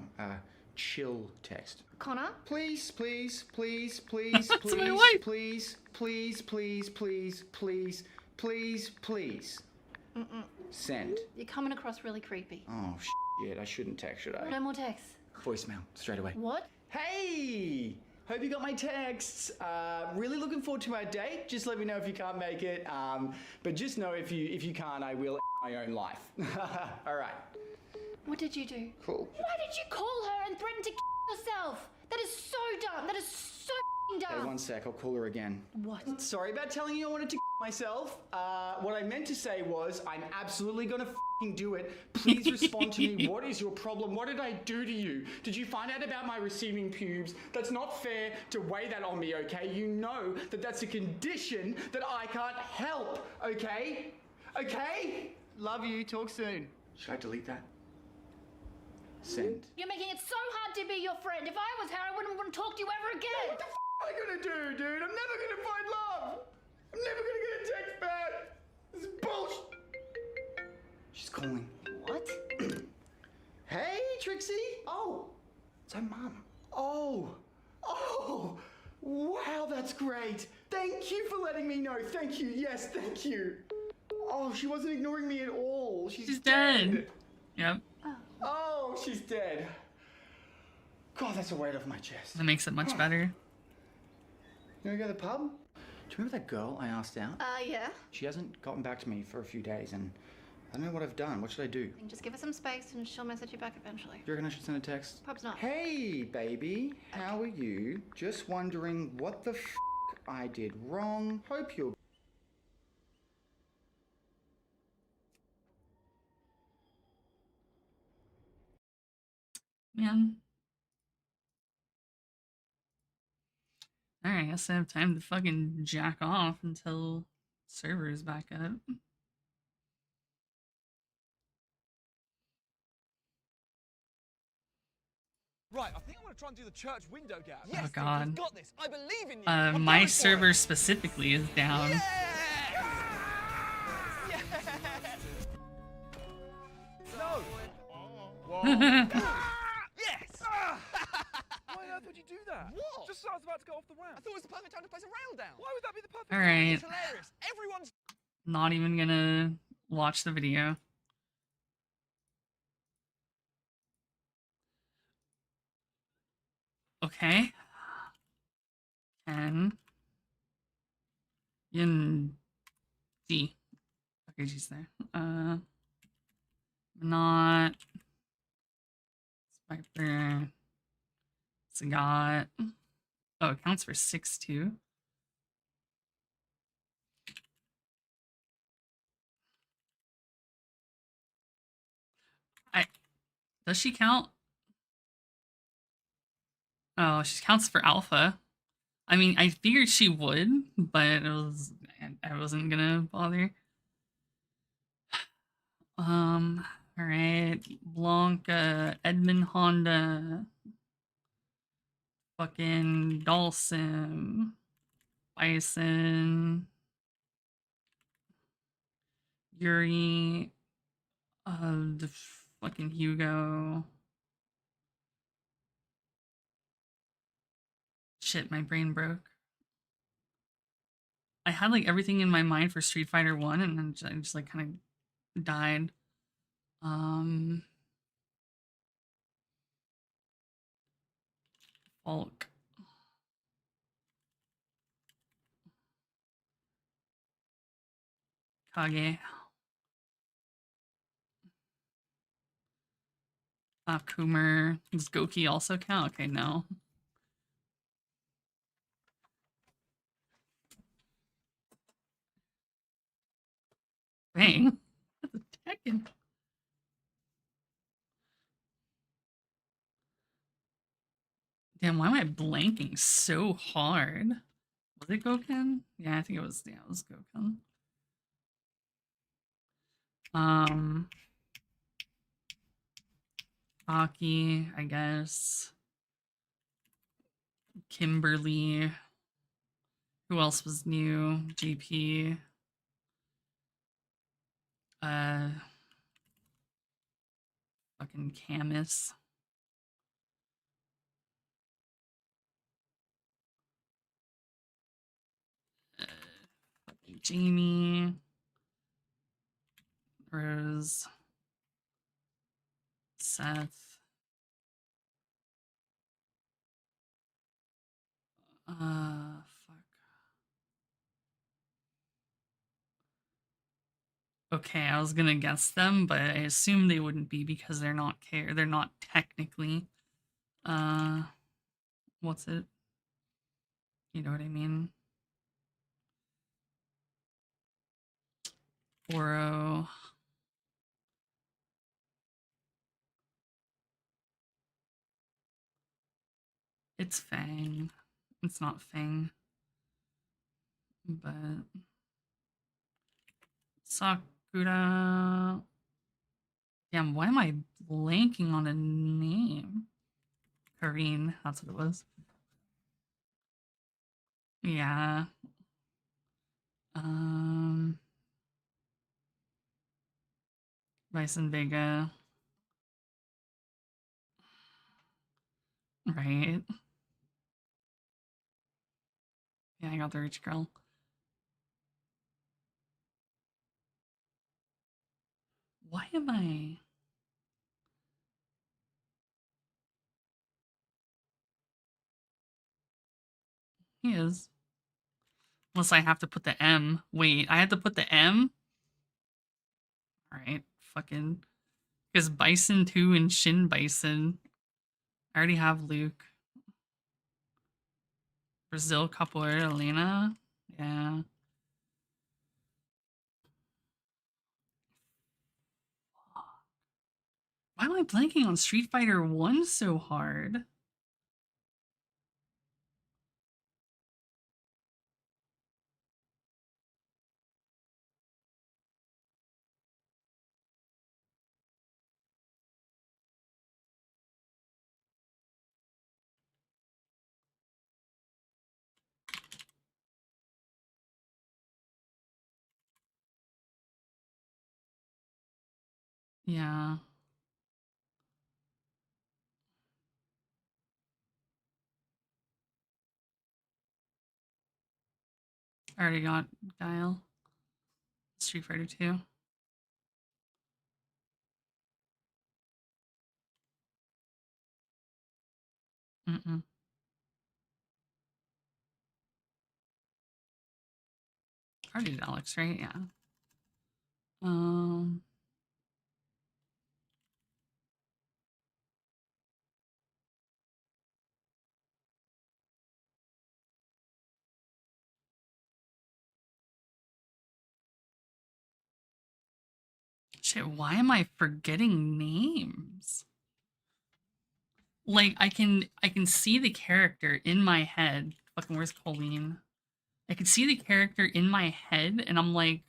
chill text.
Connor?
Please, please, please, please,
That's my
please,
wife.
please, please, please, please, please, please, please. Send.
You're coming across really creepy.
Oh, shit, I shouldn't text, should I?
No more texts.
Voicemail, straight away.
What?
Hey! Hope you got my texts. Really looking forward to our date. Just let me know if you can't make it. But just know if you can't, I will my own life. All right.
What did you do?
Cool.
Why did you call her and threaten to yourself? That is so dumb. That is so dumb.
Hey, one sec, I'll call her again.
What?
Sorry about telling you I wanted to myself. What I meant to say was, I'm absolutely gonna do it. Please respond to me. What is your problem? What did I do to you? Did you find out about my receiving pubes? That's not fair to weigh that on me, okay? You know that that's a condition that I can't help, okay? Okay? Love you. Talk soon. Should I delete that? Send.
You're making it so hard to be your friend. If I was her, I wouldn't want to talk to you ever again.
What the am I gonna do, dude? I'm never gonna find love. I'm never gonna get a text back. This is bullshit. She's calling.
What?
Hey, Trixie. Oh, it's her mum. Oh, wow, that's great. Thank you for letting me know. Thank you. Yes, thank you. Oh, she wasn't ignoring me at all. She's
dead. Yep.
Oh, she's dead. God, that's a weight off my chest.
That makes it much better.
You wanna go to the pub? Do you remember that girl I asked out?
Yeah.
She hasn't gotten back to me for a few days, and I don't know what I've done. What should I do?
Just give her some space and she'll message you back eventually.
Do you reckon I should send a text?
Perhaps not.
Hey, baby. How are you? Just wondering what the I did wrong. Hope you're...
Man. Alright, I guess I have time to fucking jack off until server's back up.
Right, I think I'm gonna try and do the church window gap.
Yes, oh god.
Got this. I believe in you.
My server specifically is down.
Yeah! Yeah! No! Whoa. Yes! Why on earth would you do that? What? Just as I was about to go off the ramp. I thought it was the perfect time to place a rail down. Why would that be the perfect time?
Alright.
It's hilarious. Everyone's
Not even gonna watch the video. Okay. Ken. Yin D. Okay, she's there. Not Spectre. Sagat. Oh, it counts for 6 too. Does she count? Oh, she counts for alpha. I mean, I figured she would, but I wasn't gonna bother. Alright. Blanca, Edmund Honda, fucking Dawson, Bison, Yuri, the fucking Hugo. Shit, my brain broke. I had like everything in my mind for Street Fighter 1 and then I just like kind of died. Falk. Kage. Kumer. Does Goki also count? Okay, no. Fang? What the Tekken? Damn, why am I blanking so hard? Was it Goken? Yeah, I think it was. Yeah, it was Goken. Aki, I guess. Kimberly. Who else was new? GP. Fucking Camus. Jamie. Rose. Seth. Fuck. Okay, I was gonna guess them, but I assume they wouldn't be because they're not they're not technically what's it? You know what I mean? Oro. It's Fang. It's not Fang. But Sakura. Damn, why am I blanking on a name? Kareen, that's what it was. Yeah. Bison Vega. Right. Yeah, I got the rich girl. Why am I? He is. Unless I have to put the M. Wait, I have to put the M? Alright, fucking. Because Bison 2 and Shin Bison. I already have Luke. Brazil Capoeira Elena. Yeah. Why am I blanking on Street Fighter 1 so hard? Yeah. I already got Guile. Street Fighter 2. Mm-mm. I already did Alex, right? Yeah. Shit, why am I forgetting names? Like I can see the character in my head. Fucking where's Colleen? I can see the character in my head and I'm like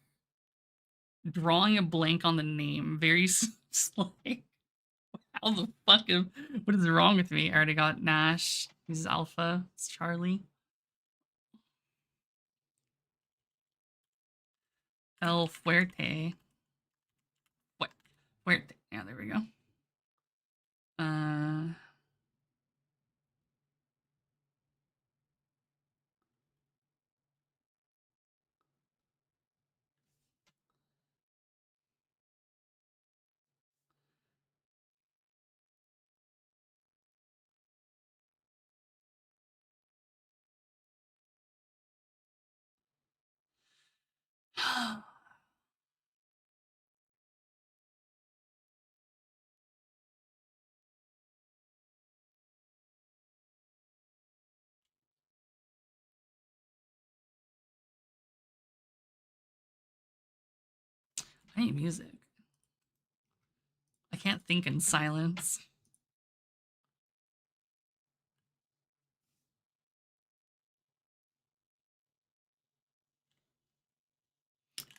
drawing a blank on the name. Very like how the fuck what is wrong with me? I already got Nash. He's Alpha. It's Charlie. El Fuerte. What? Fuerte. Yeah, there we go. I need music. I can't think in silence.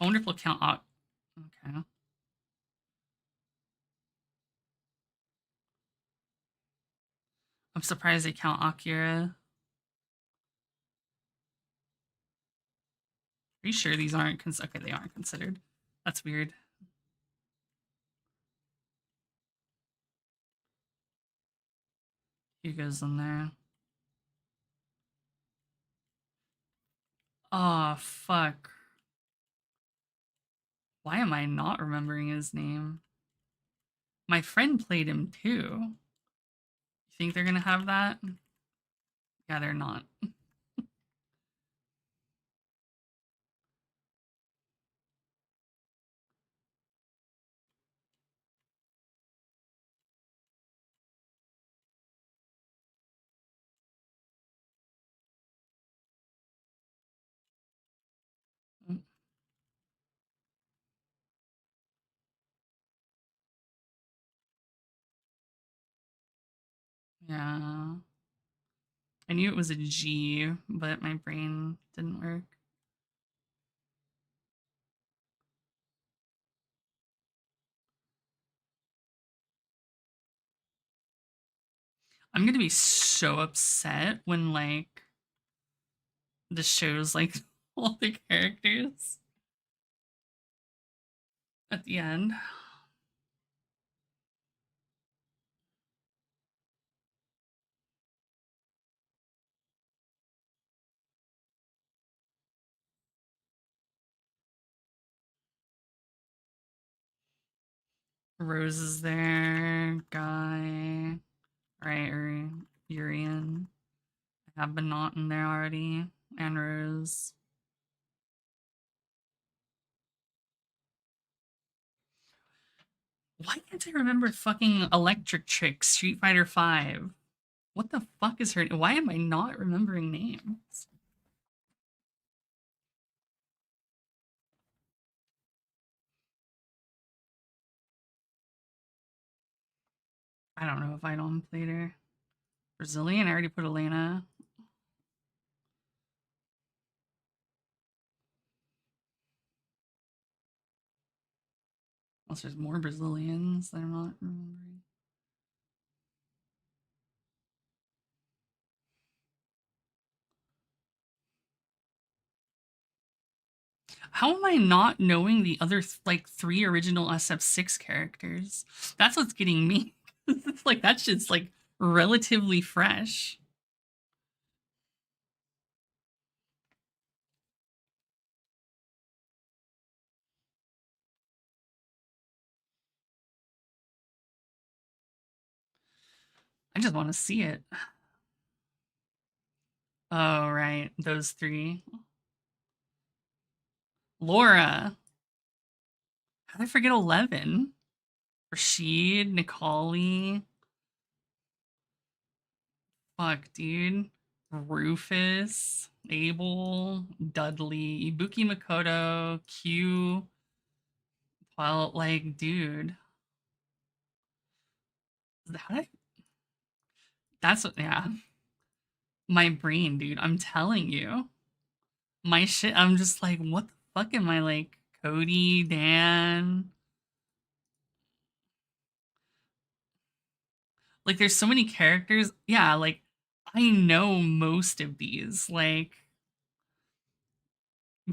I wonder if we'll count. Okay. I'm surprised they count Akira. Are you sure these aren't okay, they aren't considered. That's weird. Hugo's in there. Oh, fuck. Why am I not remembering his name? My friend played him too. You think they're gonna have that? Yeah, they're not. Yeah. I knew it was a G, but my brain didn't work. I'm gonna be so upset when, like, the show's, like, all the characters at the end. Rose is there, Guy, right, or Urian. I have Benot in there already, and Rose. Why can't I remember fucking Electric Chick, Street Fighter 5? What the fuck is her name? Why am I not remembering names? I don't know if I don't played her. Brazilian, I already put Elena. Unless there's more Brazilians that I'm not remembering. How am I not knowing the other like 3 original SF6 characters? That's what's getting me. It's like that shit's like relatively fresh. I just want to see it. Oh, right. Those 3. Laura. How did I forget 11? Rashid, Nikali. Fuck, dude. Rufus, Abel, Dudley, Ibuki Makoto, Q. Well, like, dude. How did I... That's what, yeah. My brain, dude. I'm telling you. My shit, I'm just like, what the fuck am I like? Cody, Dan. Like, there's so many characters. Yeah, like, I know most of these. Like,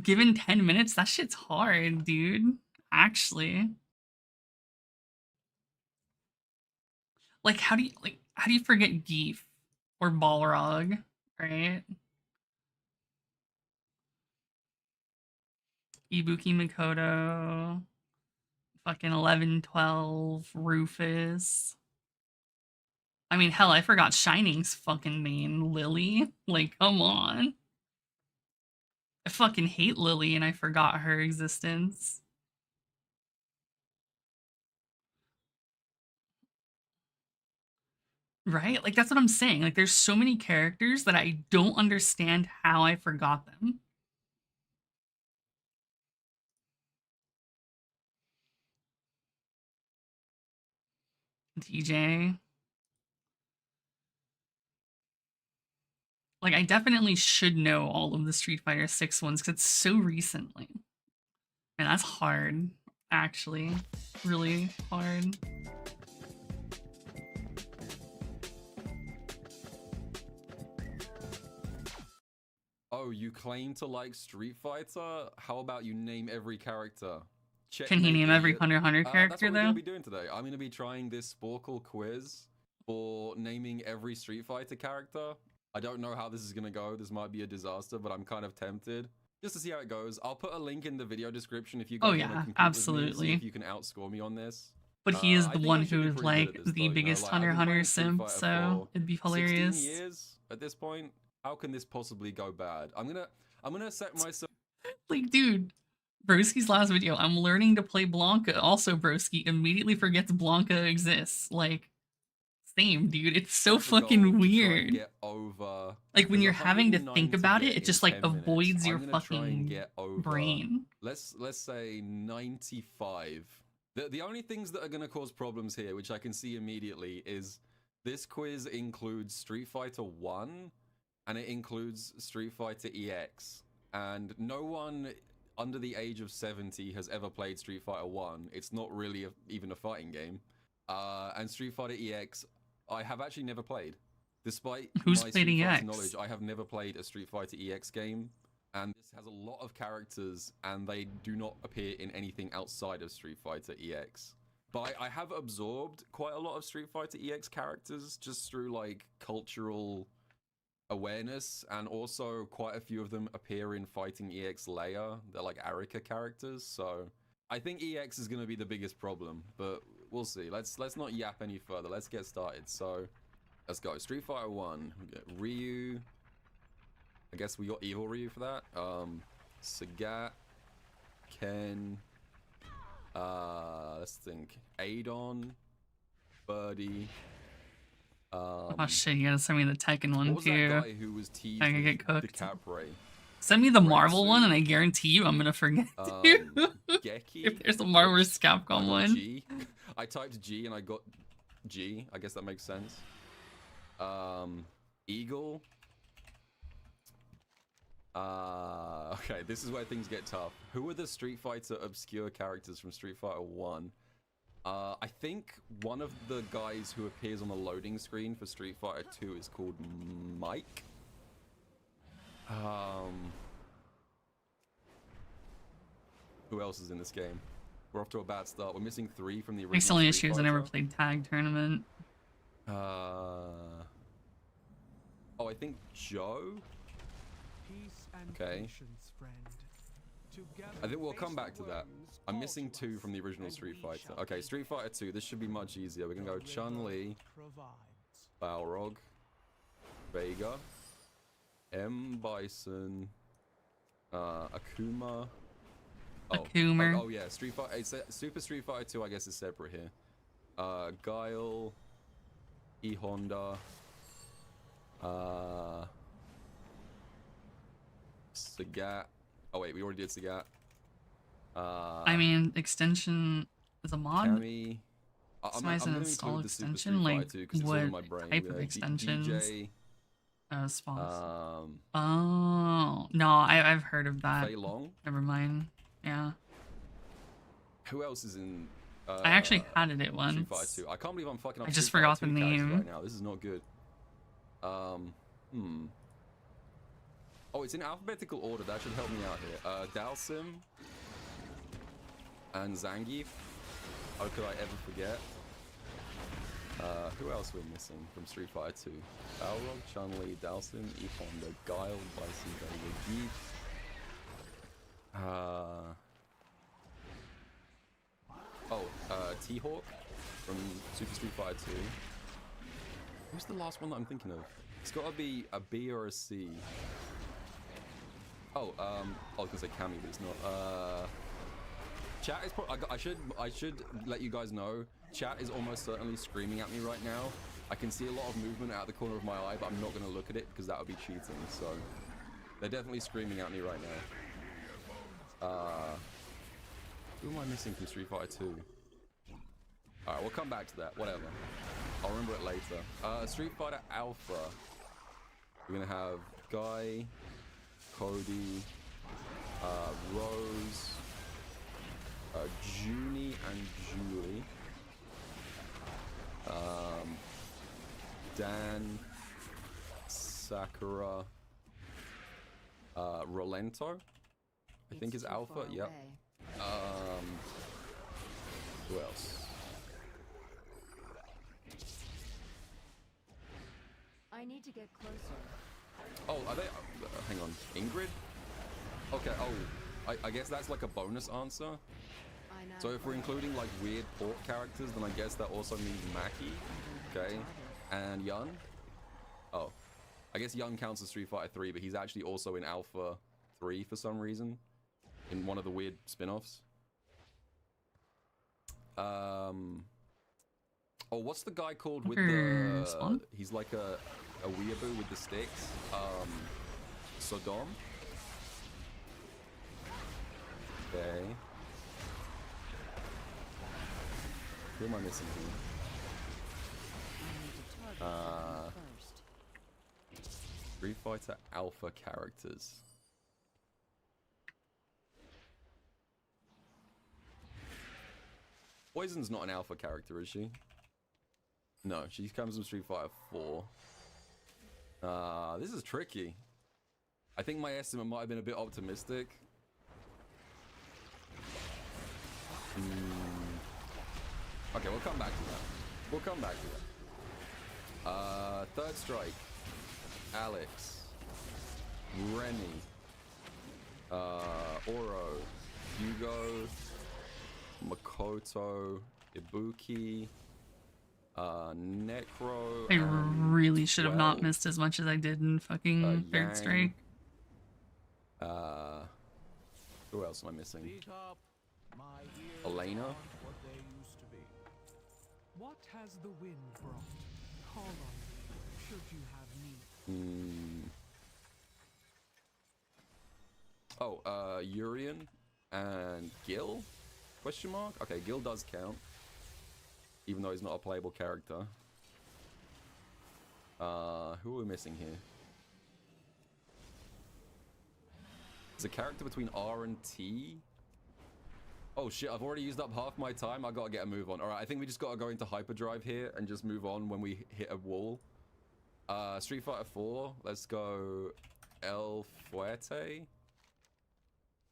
given 10 minutes, that shit's hard, dude. Actually. Like, how do you forget Geef or Balrog, right? Ibuki Makoto, fucking 11, 12, Rufus. I mean, hell, I forgot Shining's fucking name, Lily. Like, come on. I fucking hate Lily and I forgot her existence. Right? Like, that's what I'm saying. Like, there's so many characters that I don't understand how I forgot them. DJ. Like, I definitely should know all of the Street Fighter 6 ones because it's so recently. And that's hard, actually. Really hard.
Oh, you claim to like Street Fighter? How about you name every character?
Can he name every Hunter x Hunter
That's
character,
what we're
though?
gonna be doing today. I'm gonna be trying this Sporkle quiz for naming every Street Fighter character. I don't know how this is gonna go. This might be a disaster, but I'm kind of tempted. Just to see how it goes. I'll put a link in the video description if you guys
Oh,
want
yeah,
to compete
absolutely.
with me, see if you can outscore me on this.
But he is
I
the
think I
one
should be
who's
pretty
like
good at this,
the
though, you know?
biggest
Like,
Hunter
I've
x
been
Hunter
playing Street
simp,
Fighter
so
for
it'd be
16
hilarious.
years at this point. How can this possibly go bad? I'm gonna set myself.
Like, dude, Broski's last video, I'm learning to play Blanca. Also, Broski immediately forgets Blanca exists. Like, same, dude. It's so fucking weird.
Get over,
Like, when
there's
you're having to
109
think
to
about
get
it, it
in
just, like,
10 minutes.
avoids your
I'm gonna try and
fucking
get over,
brain.
Let's say 95. The only things that are gonna cause problems here, which I can see immediately, is this quiz includes Street Fighter 1 and it includes Street Fighter EX. And no one under the age of 70 has ever played Street Fighter 1. It's not really even a fighting game. And Street Fighter EX, I have actually never played. Despite
Who's
my
played
Street
EX?
Fighter knowledge, I have never played a Street Fighter EX game. And this has a lot of characters, and they do not appear in anything outside of Street Fighter EX. But I have absorbed quite a lot of Street Fighter EX characters just through, like, cultural awareness, and also quite a few of them appear in Fighting EX Leia. They're like Arika characters, so I think EX is going to be the biggest problem, but we'll see. Let's not yap any further. Let's get started. So let's go. Street Fighter 1. We got Ryu. I guess we got Evil Ryu for that. Sagat, Ken. Let's think. Adon, Birdie.
Oh shit, you gotta send me the Tekken one
what was
too.
that guy who was teased
I can
with
get cooked.
DiCaprio?
Send me the Marvel one, and I guarantee you I'm gonna forget too.
Geki?
If there's a Marvel vs.
I
Capcom
got
one.
G. I typed G and I got G. I guess that makes sense. Eagle. Okay, this is where things get tough. Who are the Street Fighter obscure characters from Street Fighter 1? I think one of the guys who appears on the loading screen for Street Fighter 2 is called Mike. Who else is in this game? We're off to a bad start. We're missing 3 from the original.
Makes only
Street
issues I never
Fighter.
played Tag Tournament.
Oh, I think Joe. Okay. I think we'll come back to that. I'm missing 2 from the original Street Fighter. Okay, Street Fighter 2. This should be much easier. We're gonna go Chun-Li, Balrog, Vega, M. Bison, Akuma.
Akuma.
Oh yeah, Street Fighter. Super Street Fighter 2. I guess is separate here. Guile, E. Honda. Sagat. Oh wait, we already did Sagat.
I mean, extension is a mod.
Cammy.
Customize and install extension. Like, what type of extensions?
DJ,
Spawns. Oh no, I've heard of that.
Fei Long.
Never mind. Yeah.
Who else is in?
I actually had it once.
Street Fighter 2. I can't believe I'm fucking up.
I just
Street Fighter
forgot the
2 characters
name.
right now. This is not good. Oh, it's in alphabetical order. That should help me out here. Dalsim and Zangief. How could I ever forget? Who else we're missing from Street Fighter 2? Balrog, Chun-Li, Dalsim, E. Honda, Guile, Bison, Vega, Geet. T-Hawk from Super Street Fighter 2. Who's the last one that I'm thinking of? It's got to be a B or a C. Oh, I was gonna say Cammy, but it's not. Chat is probably. I should let you guys know. Chat is almost certainly screaming at me right now. I can see a lot of movement out of the corner of my eye, but I'm not gonna look at it because that would be cheating. So they're definitely screaming at me right now. Who am I missing from Street Fighter 2? Alright, we'll come back to that. Whatever. I'll remember it later. Street Fighter Alpha. We're gonna have Guy, Cody, Rose, Junie and Julie, Dan, Sakura, Rolento, I think is Alpha. Yep. Who else?
I need to get closer.
Oh, are they? Hang on, Ingrid. Okay. Oh, I guess that's like a bonus answer. So if we're including like weird port characters, then I guess that also means Maki. Okay. And Yun. Oh, I guess Yun counts as Street Fighter 3, but he's actually also in Alpha 3 for some reason, in one of the weird spin-offs. Oh, what's the guy called with the? He's like a weeaboo with the sticks. Sodom. Okay. Who am I missing here? Street Fighter Alpha characters. Poison's not an Alpha character, is she? No, she comes from Street Fighter 4. This is tricky. I think my estimate might have been a bit optimistic. Okay, we'll come back to that. We'll come back to that. Third Strike. Alex. Remy. Oro. Hugo. Makoto. Ibuki. Necro.
I really should have not missed as much as I did in fucking Third Strike.
Who else am I missing? Elena.
What has the wind brought? Call on me, should you have need.
Oh, Urian and Gil? Question mark? Okay, Gil does count, even though he's not a playable character. Who are we missing here? It's a character between R and T. Oh shit, I've already used up half my time. I gotta get a move on. Alright, I think we just gotta go into hyperdrive here and just move on when we hit a wall. Street Fighter 4. Let's go El Fuerte.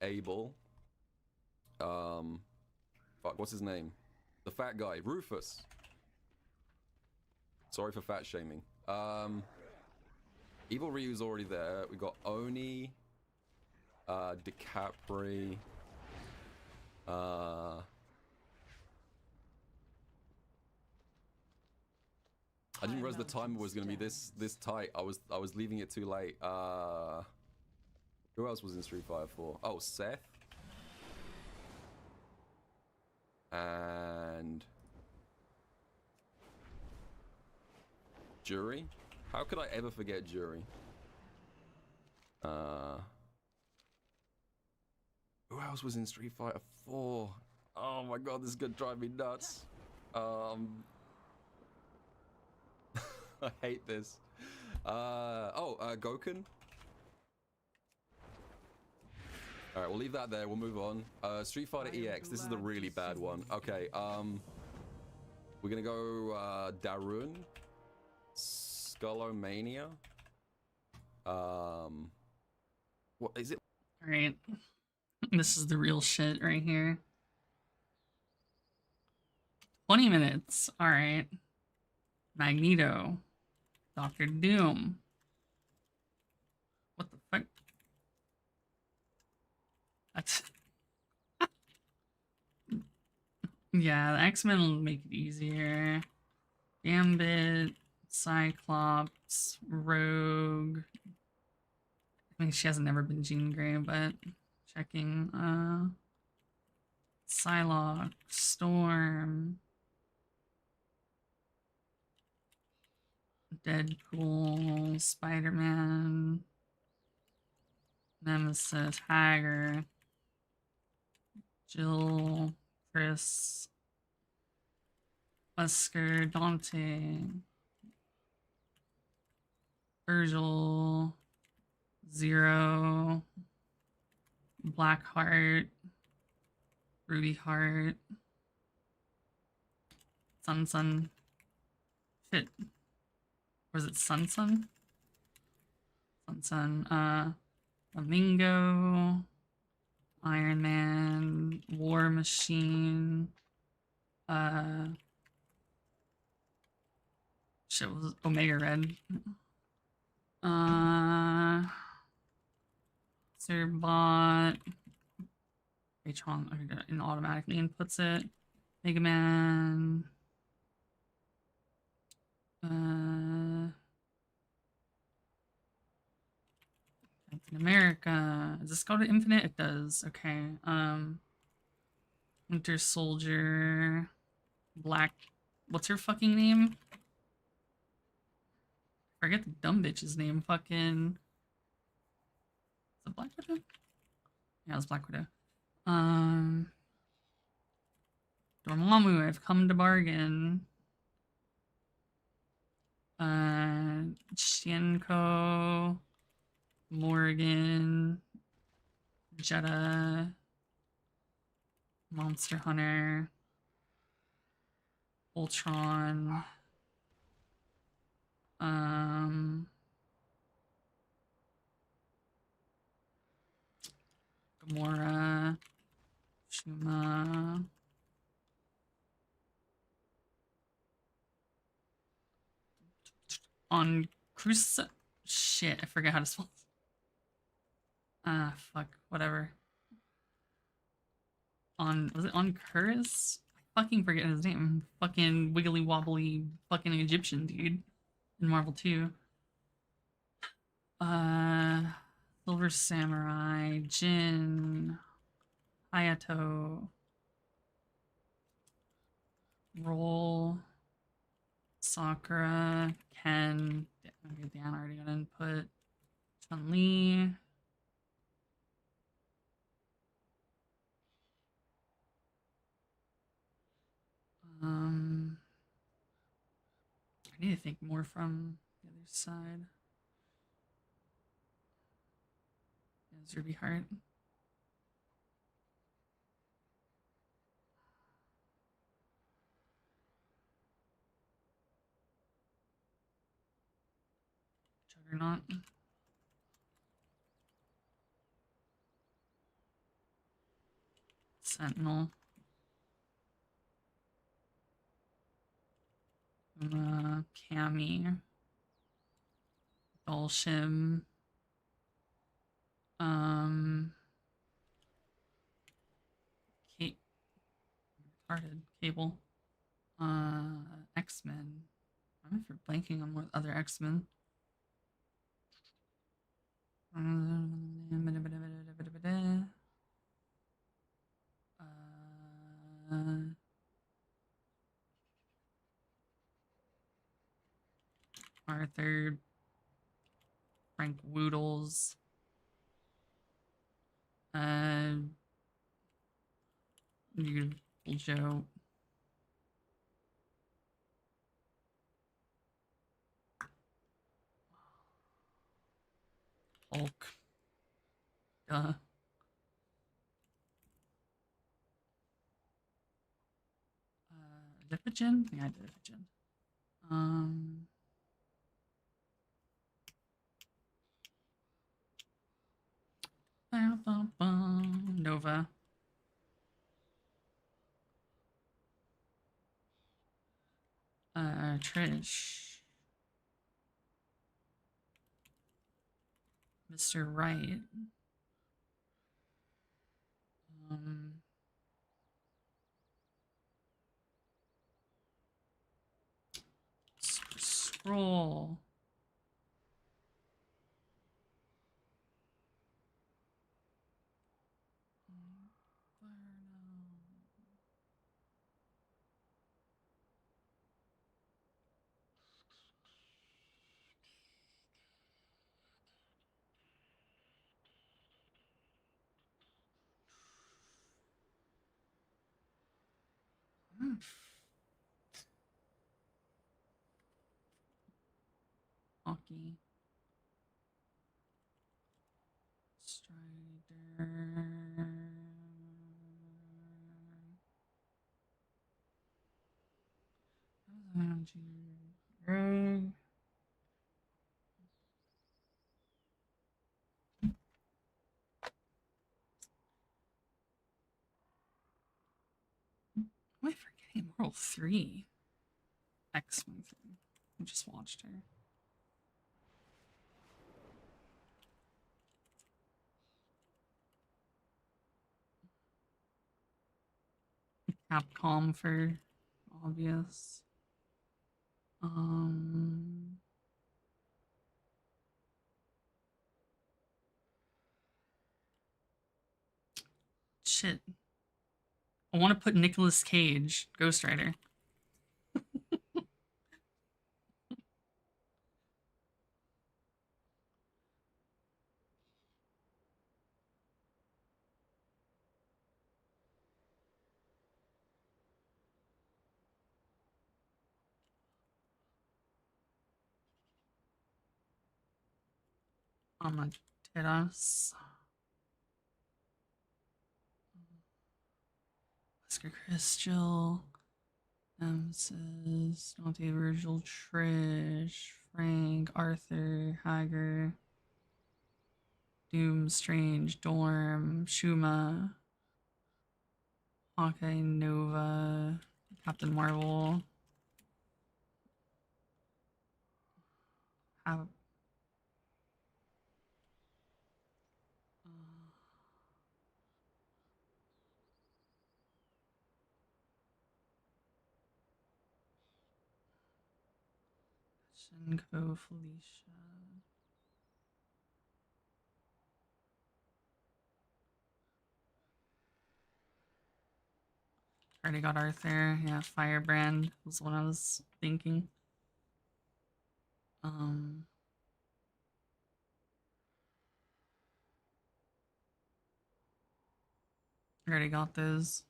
Abel. Fuck, what's his name? The fat guy. Rufus. Sorry for fat shaming. Evil Ryu's already there. We got Oni. DiCapri. I didn't realize the timer was gonna be this tight. I was leaving it too late. Who else was in Street Fighter 4? Oh, Seth. And Jury. How could I ever forget Jury? Who else was in Street Fighter 4? Oh my god, this is gonna drive me nuts. I hate this. Goken. Alright, we'll leave that there. We'll move on. Street Fighter EX. This is the really bad one. Okay, we're gonna go Darun. Skullomania. What is it?
Alright. This is the real shit right here. 20 minutes. Alright. Magneto. Dr. Doom. What the fuck? That's... yeah, the X-Men will make it easier. Gambit. Cyclops. Rogue. I mean, she hasn't never been Jean Grey, but... checking, Psylocke, Storm, Deadpool, Spider-Man, Nemesis, Hager, Jill, Chris, Wesker, Dante, Virgil, Zero, Blackheart, Ruby Heart, Sun. Shit. Or is it Sun? Sun, Flamingo, Iron Man, War Machine, shit, was Omega Red. Sirbot. Raytron, okay, and automatically inputs it. Mega Man. Captain America. Does this go to Infinite? It does. Okay. Winter Soldier. Black. What's her fucking name? Forget the dumb bitch's name. Fucking. Is it Black Widow? Yeah, it's Black Widow. Dormammu, I've come to bargain. Shenko. Morgan. Jetta. Monster Hunter. Ultron. Gamora. Shuma. On Cruise. Shit, I forget how to spell this. Fuck, whatever. Was it on Curtis? I fucking forget his name. Fucking wiggly wobbly fucking Egyptian dude in Marvel 2. Silver Samurai, Jin, Hayato, Roll, Sakura, Ken, okay, Dan already got input, Chun-Li, I need to think more from the other side. Is Ruby Heart. Juggernaut. Sentinel. Cammy. Dalshim. Kate. Retarded. Cable. X-Men. I'm for blanking on what other X-Men. Arthur, Frank Woodles, Beautiful Joe, Hulk, duh. Dipigen? Yeah, Dipigen. Nova. Trish. Mr. Right. Scroll. Hockey. Strider. Rogue. Am I forgetting World 3? X-Men 3. I just watched her. Capcom for obvious. Shit. I want to put Nicolas Cage, Ghost Rider. Amateras. Oscar Crystal. Nemesis. Dante Virgil. Trish. Frank. Arthur. Hager. Doom. Strange. Dorm. Shuma. Hawkeye. Nova. Captain Marvel. Have Shinko, Felicia. Already got Arthur. Yeah, Firebrand was what I was thinking. Already got those.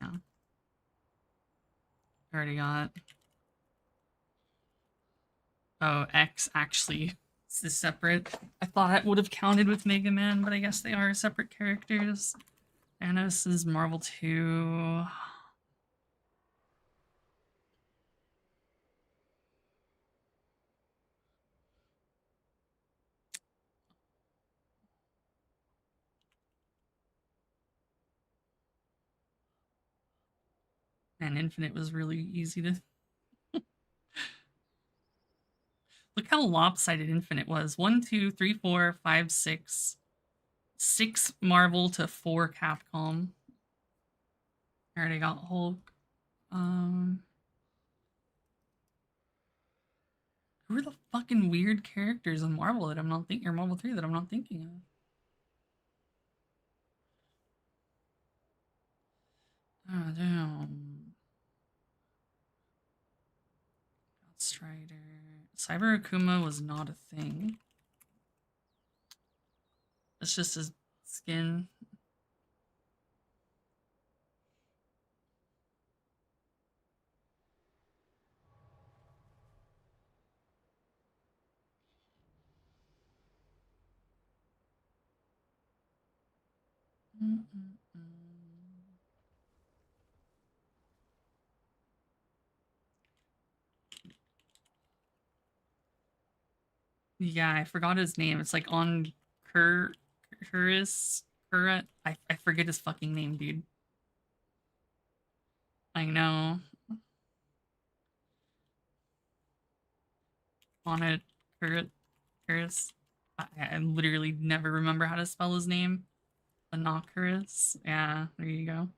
Yeah. Already got. Oh, X actually is separate. I thought it would have counted with Mega Man, but I guess they are separate characters. Thanos is Marvel 2. And Infinite was really easy to... Look how lopsided Infinite was. 1, 2, 3, 4, 5, 6. 6 Marvel to 4 Capcom. I already got Hulk. Who are the fucking weird characters in Marvel that I'm not thinking, or Marvel 3 that I'm not thinking of? Oh, damn. Got Strider. Cyber Akuma was not a thing. It's just his skin. Yeah, I forgot his name. It's like on Curtis. I forget his fucking name, dude. I know. On it, Curtis. I literally never remember how to spell his name. Anocurus. Yeah, there you go.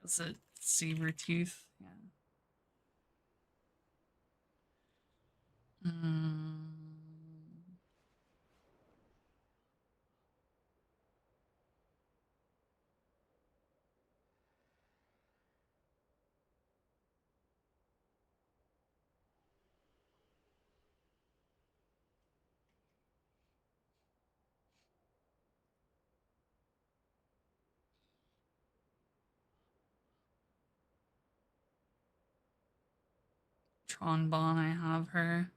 Is it Sabertooth? Yeah. Tron Bon, I have her.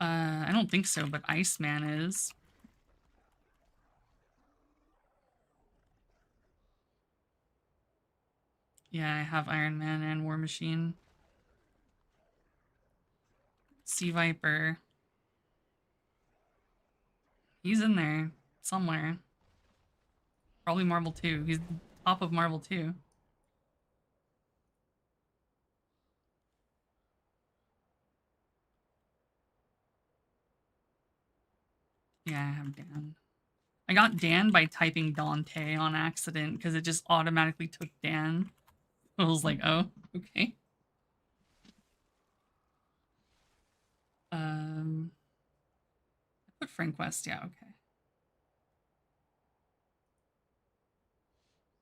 I don't think so, but Iceman is. Yeah, I have Iron Man and War Machine. Sea Viper. He's in there somewhere. Probably Marvel 2. He's top of Marvel 2. Yeah, I have Dan. I got Dan by typing Dante on accident because it just automatically took Dan. I was like, oh, okay. I put Frank West, yeah, okay.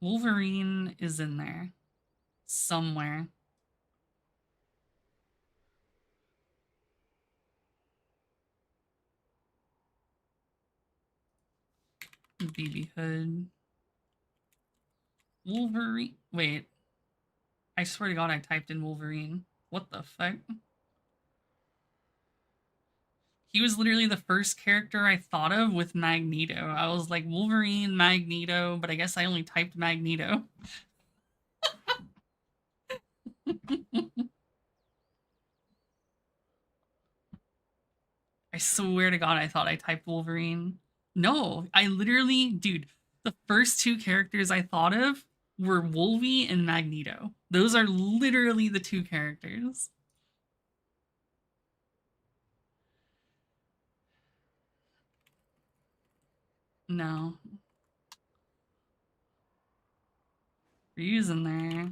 Wolverine is in there. Somewhere. BB Hood. Wolverine. Wait. I swear to God, I typed in Wolverine. What the fuck? He was literally the first character I thought of with Magneto. I was like, Wolverine, Magneto, but I guess I only typed Magneto. I swear to God, I thought I typed Wolverine. No, I literally, dude, the first two characters I thought of were Wolvie and Magneto. Those are literally the two characters. No. Ryu's in there.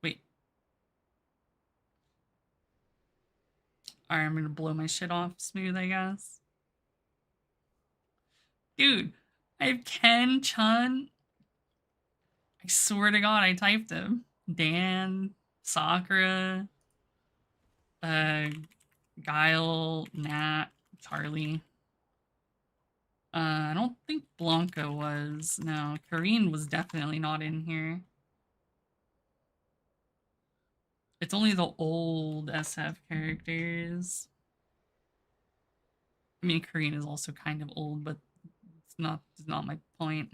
Wait. Alright, I'm gonna blow my shit off smooth, I guess. Dude, I have Ken, Chun. I swear to God, I typed him. Dan, Sakura, Guile, Nat, Charlie. I don't think Blanca was. No, Karine was definitely not in here. It's only the old SF characters. I mean, Karine is also kind of old, but it's not my point.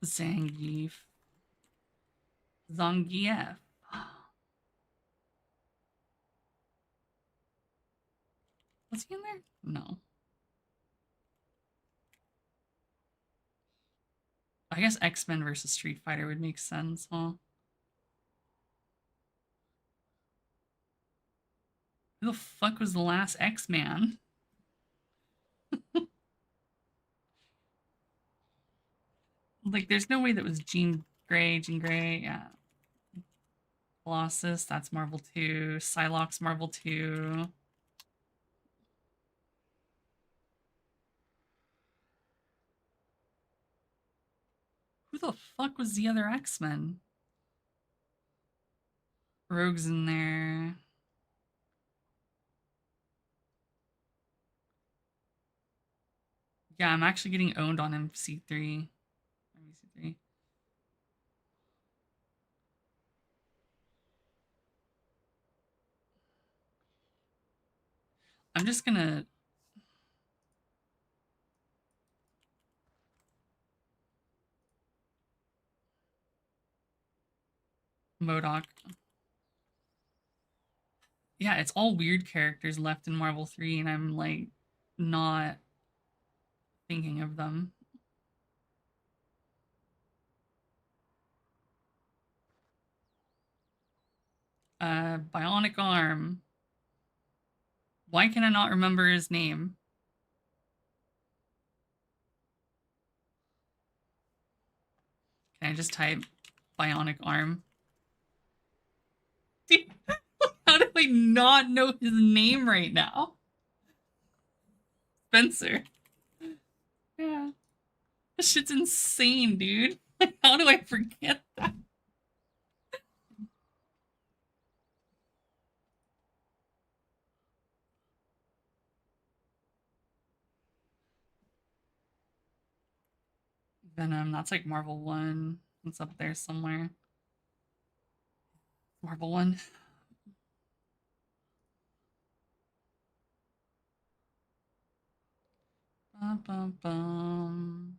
Zangief. Zangief. Was he in there? No. I guess X-Men versus Street Fighter would make sense, huh? Who the fuck was the last X-Man? Like, there's no way that was Jean Grey, yeah. Colossus, that's Marvel 2. Psylocke's Marvel 2. Who the fuck was the other X-Men? Rogue's in there. Yeah, I'm actually getting owned on MC3. MC3. I'm just gonna... MODOK. Yeah, it's all weird characters left in Marvel 3, and I'm, like, not thinking of them. Bionic Arm. Why can I not remember his name? Can I just type Bionic Arm? Dude, how do I not know his name right now? Spencer. Yeah. This shit's insane, dude. How do I forget that? Venom, that's like Marvel 1. It's up there somewhere. Marvel 1. Bum, bum, bum.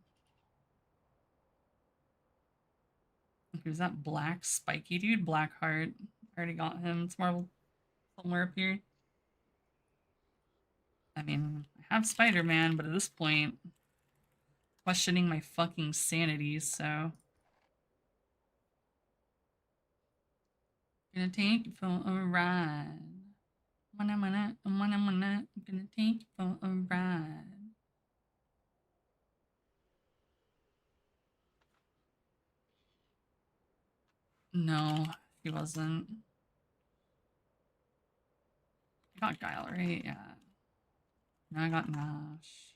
Who's that black spiky dude? Blackheart. I already got him. It's Marvel somewhere up here. I mean, I have Spider-Man, but at this point, questioning my fucking sanity, so. Gonna take you for a ride. I'm gonna take you for a ride. No, he wasn't. I got Guile, right? Yeah. No, I got Nash.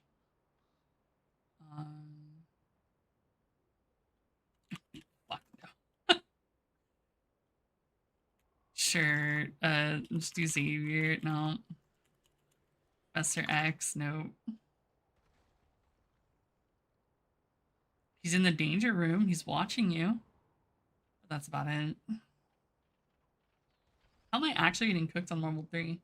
Fuck no. Sure. Let's do Xavier. No. Professor X. No. He's in the danger room. He's watching you. But that's about it. How am I actually getting cooked on Marvel 3?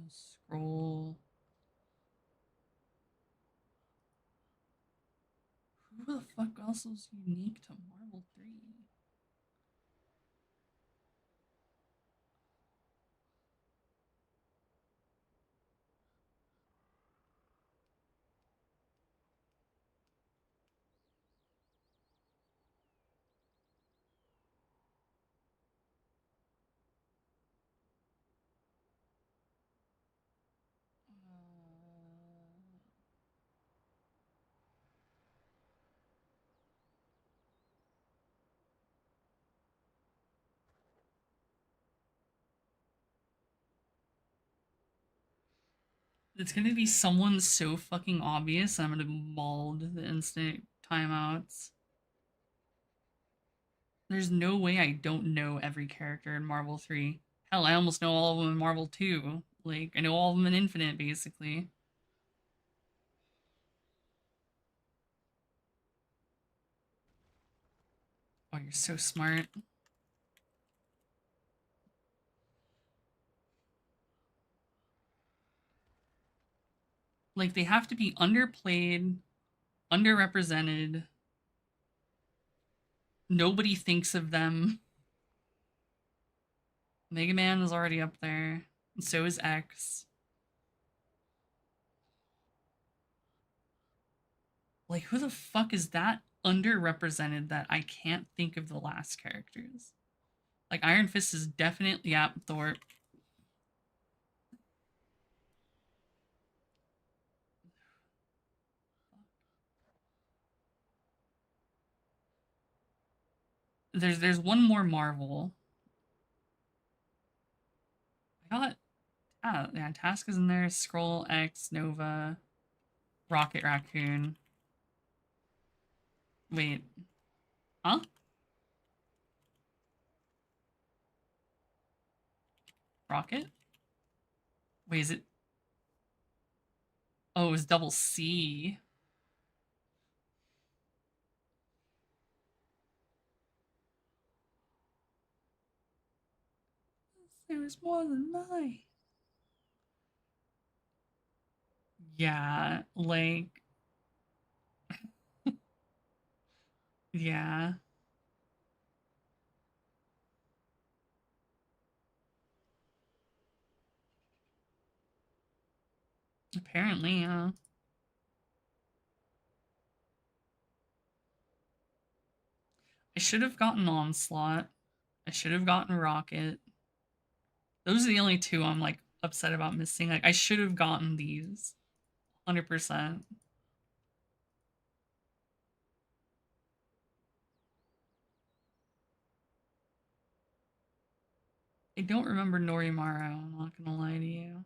Scroll. Who the fuck else is unique to Marvel 3? It's gonna be someone so fucking obvious, I'm gonna mauled the instant timeouts. There's no way I don't know every character in Marvel 3. Hell, I almost know all of them in Marvel 2. Like, I know all of them in Infinite, basically. Oh, you're so smart. Like, they have to be underplayed, underrepresented. Nobody thinks of them. Mega Man is already up there. And so is X. Like, who the fuck is that underrepresented that I can't think of the last characters? Like, Iron Fist is definitely, yeah, Thor. There's one more Marvel. I got, yeah, Task is in there, Skrull, X, Nova, Rocket Raccoon. Wait. Huh? Rocket? Wait, is it? Oh, it was double C. There's more than mine. Yeah, like... yeah. Apparently, yeah. I should have gotten Onslaught. I should have gotten Rocket. Those are the only two I'm, like, upset about missing. Like, I should have gotten these. 100%. I don't remember Norimaru, I'm not gonna lie to you.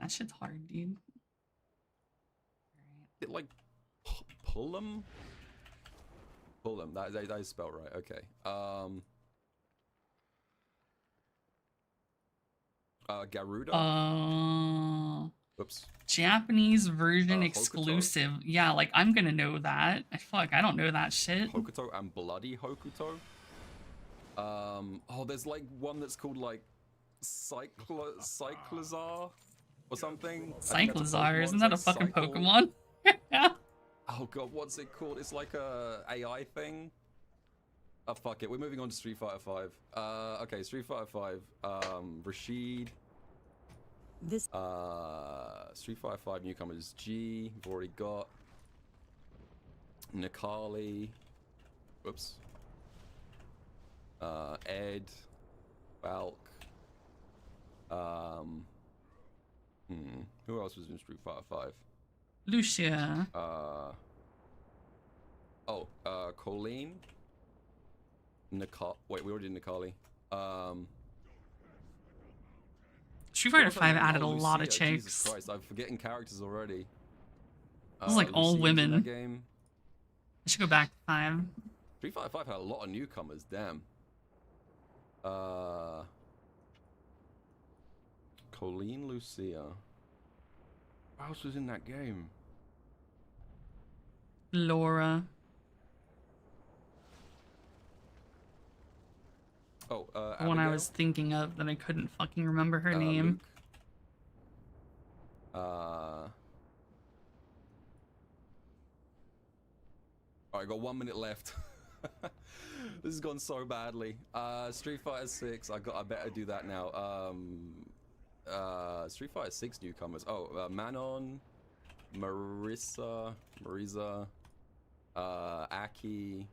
That shit's hard, dude.
It like Pullum? Pullum. That is spelled right. Okay. Garuda. Oops.
Japanese version
Hokuto?
exclusive. Yeah, like I'm gonna know that. Fuck, I don't know that shit.
Hokuto and Bloody Hokuto. Oh, there's like one that's called like Cyclizar or something.
Cyclizar, isn't that a fucking Pokemon?
Oh god, what's it called? It's like a AI thing. Oh fuck it, we're moving on to Street Fighter 5. Okay, Street Fighter 5. Rashid.
This
Street Fighter 5 newcomers. G, we've already got. Nikali. Whoops. Ed. Balk. Who else was in Street Fighter 5?
Lucia.
Colleen. Wait, we already did Nikali.
Street Fighter 5 added a lot of
Lucia,
chicks.
Jesus Christ, I'm forgetting characters already.
It was like all
Lucia's in
women.
that game.
I should go back to 5.
Street Fighter 5 had a lot of newcomers, damn. Colleen Lucia. Who else was in that game?
Laura.
Oh,
The one I
Abigail?
was thinking of that I couldn't fucking remember her name.
Alright, got 1 minute left. This has gone so badly. Street Fighter 6. I better do that now. Street Fighter 6 newcomers. Oh, Manon, Marisa, Aki.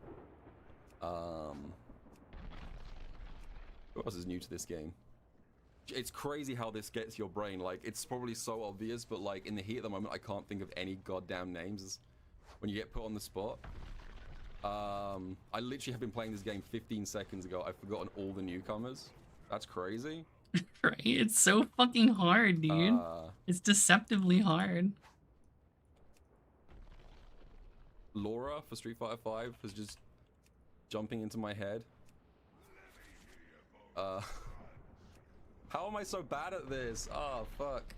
Who else is new to this game? It's crazy how this gets your brain. Like, it's probably so obvious, but like in the heat of the moment, I can't think of any goddamn names when you get put on the spot. I literally have been playing this game 15 seconds ago. I've forgotten all the newcomers. That's crazy.
Right? It's so fucking hard, dude. It's deceptively hard.
Laura for Street Fighter 5 was just jumping into my head. How am I so bad at this? Oh, fuck.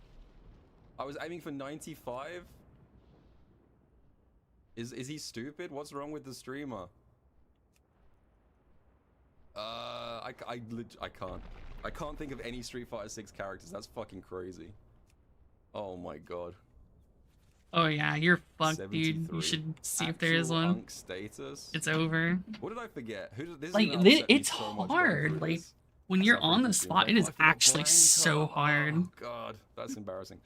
I was aiming for 95. Is he stupid? What's wrong with the streamer? I can't. I can't think of any Street Fighter 6 characters. That's fucking crazy. Oh my god.
Oh yeah, you're fucked, dude. You should see if there is one.
Unk status.
It's over.
What did I forget? This
Like,
is gonna upset me
it's
so much
hard.
going through
Like,
this.
when you're on the spot, it is
I forgot
actually
Blanca.
so hard.
Oh god, that's embarrassing.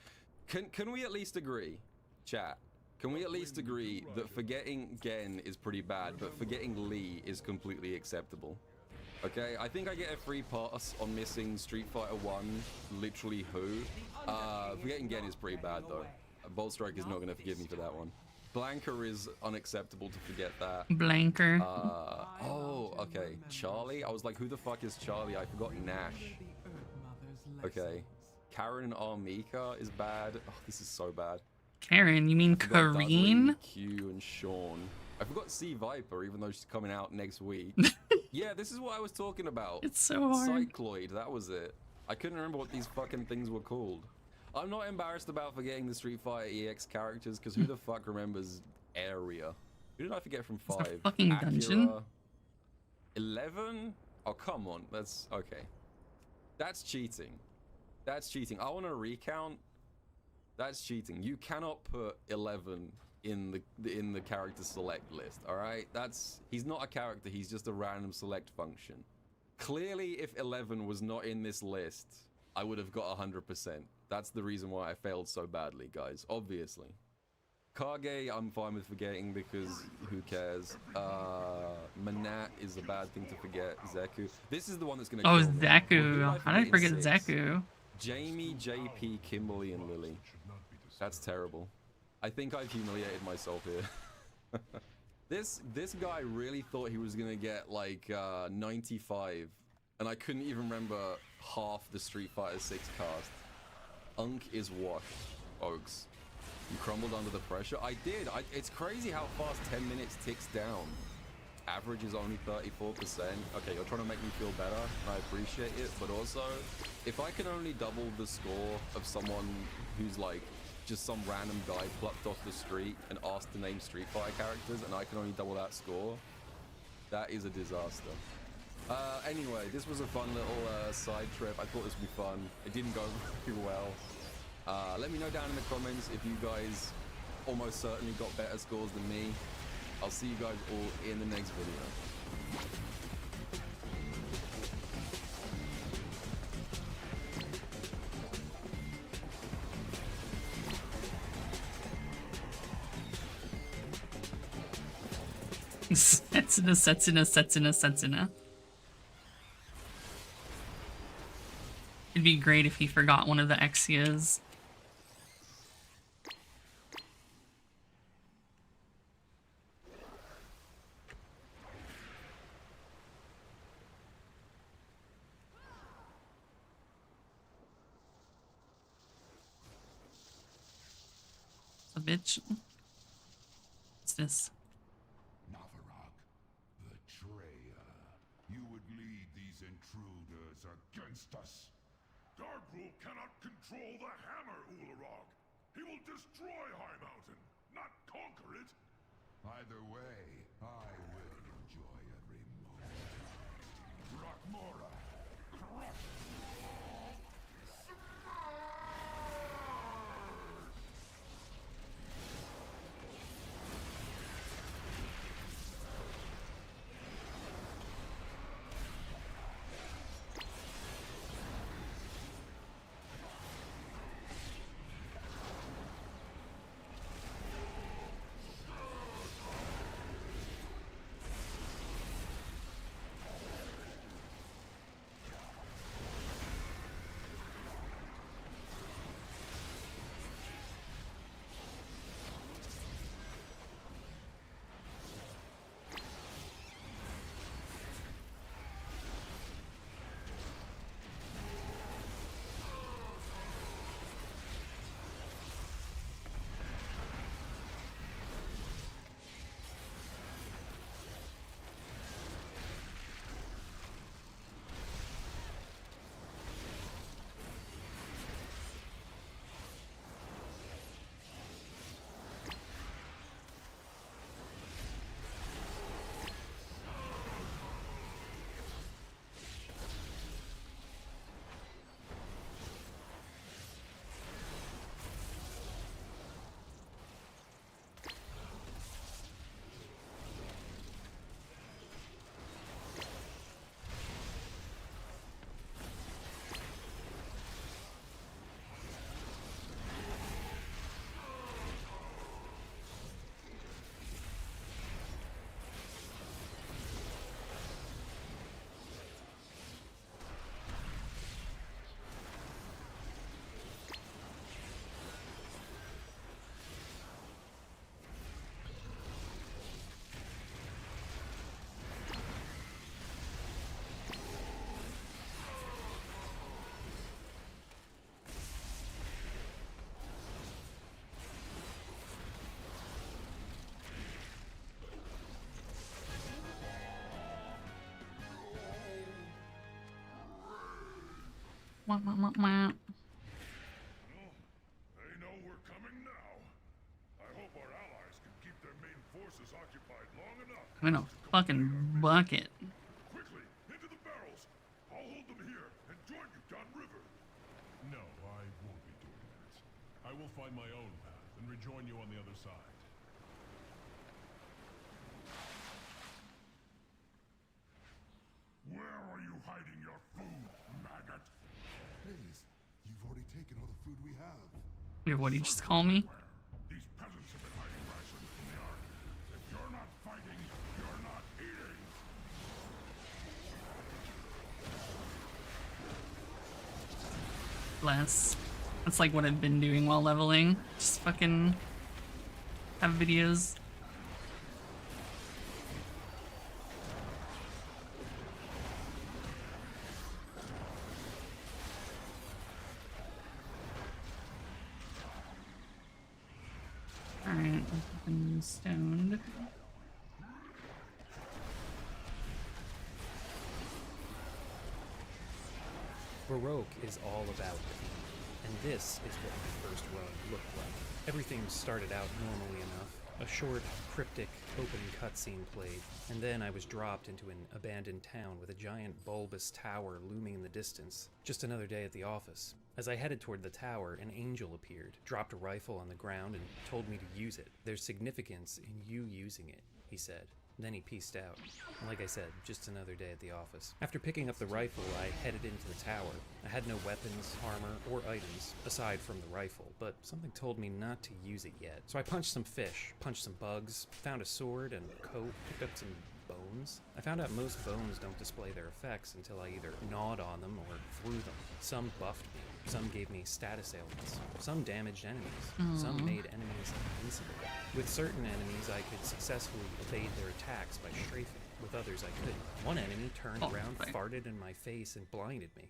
Can we at least agree, chat? Can we at least agree that forgetting Gen is pretty bad, but forgetting Lee is completely acceptable? Okay, I think I get a free pass on missing Street Fighter 1, literally who. Forgetting Gen is pretty bad though. Bolt Strike is not going to forgive me for that one. Blanca is unacceptable to forget that.
Blanker.
Oh, okay. Charlie? I was like, who the fuck is Charlie? I forgot Nash. Okay. Karen Armika is bad. Oh, this is so bad.
Karen, you mean
I forgot Dudley,
Kareen?
Q and Sean. I forgot C Viper, even though she's coming out next week. Yeah, this is what I was talking about.
It's so hard.
Cycloid, that was it. I couldn't remember what these fucking things were called. I'm not embarrassed about forgetting the Street Fighter EX characters, because who the fuck remembers Area? Who did I forget from 5?
It's a fucking dungeon.
11? Oh, come on. That's... okay. That's cheating. That's cheating. I want to recount. That's cheating. You cannot put 11 in the character select list, alright? He's not a character, he's just a random select function. Clearly, if 11 was not in this list, I would have got 100%. That's the reason why I failed so badly, guys, obviously. Kage, I'm fine with forgetting because who cares? Manat is a bad thing to forget. Zeku. This is the one that's gonna
Oh,
kill me.
Zeku. How did I forget
in 6?
Zeku?
Jamie, JP, Kimberly, and Lily. That's terrible. I think I've humiliated myself here. This guy really thought he was gonna get like 95, and I couldn't even remember half the Street Fighter 6 cast. Unk is washed, Oaks. You crumbled under the pressure. I did. It's crazy how fast 10 minutes ticks down. Average is only 34%. Okay, you're trying to make me feel better. I appreciate it. But also, if I can only double the score of someone who's like just some random guy plucked off the street and asked to name Street Fighter characters, and I can only double that score, that is a disaster. Anyway, this was a fun little side trip. I thought this would be fun. It didn't go very well. Let me know down in the comments if you guys almost certainly got better scores than me. I'll see you guys all in the next video.
Setsuna. It'd be great if he forgot one of the Exias. A bitch. What's this?
Betrayer. You would lead these intruders against us. Darkrule cannot control the hammer, Ularog. He will destroy High Mountain, not conquer it. Either way, I will enjoy every moment. Rockmora, crush!
Wah, wah, wah, wah.
They know we're coming now. I hope our allies can keep their main forces occupied long enough.
I'm in a fucking bucket.
Quickly, into the barrels. I'll hold them here and join you downriver. No, I won't be doing that. I will find my own path and rejoin you on the other side. Where are you hiding your food, maggot? Please, you've already taken all the food we have.
Wait, what did you just call me?
These peasants have been hiding rations from the army. If you're not fighting, you're not eating.
Bless. That's like what I've been doing while leveling. Just fucking have videos. I'm stoned.
Baroque is all about theme, and this is what my first run looked like. Everything started out normally enough. A short, cryptic, opening cutscene played, and then I was dropped into an abandoned town with a giant bulbous tower looming in the distance. Just another day at the office. As I headed toward the tower, an angel appeared, dropped a rifle on the ground, and told me to use it. There's significance in you using it, he said. Then he peaced out. Like I said, just another day at the office. After picking up the rifle, I headed into the tower. I had no weapons, armor, or items, aside from the rifle, but something told me not to use it yet. So I punched some fish, punched some bugs, found a sword and coat, picked up some bones. I found out most bones don't display their effects until I either gnawed on them or threw them. Some buffed me. Some gave me status ailments. Some damaged enemies. Some made enemies invincible. With certain enemies, I could successfully evade their attacks by strafing. With others, I couldn't. One enemy turned around, farted in my face, and blinded me.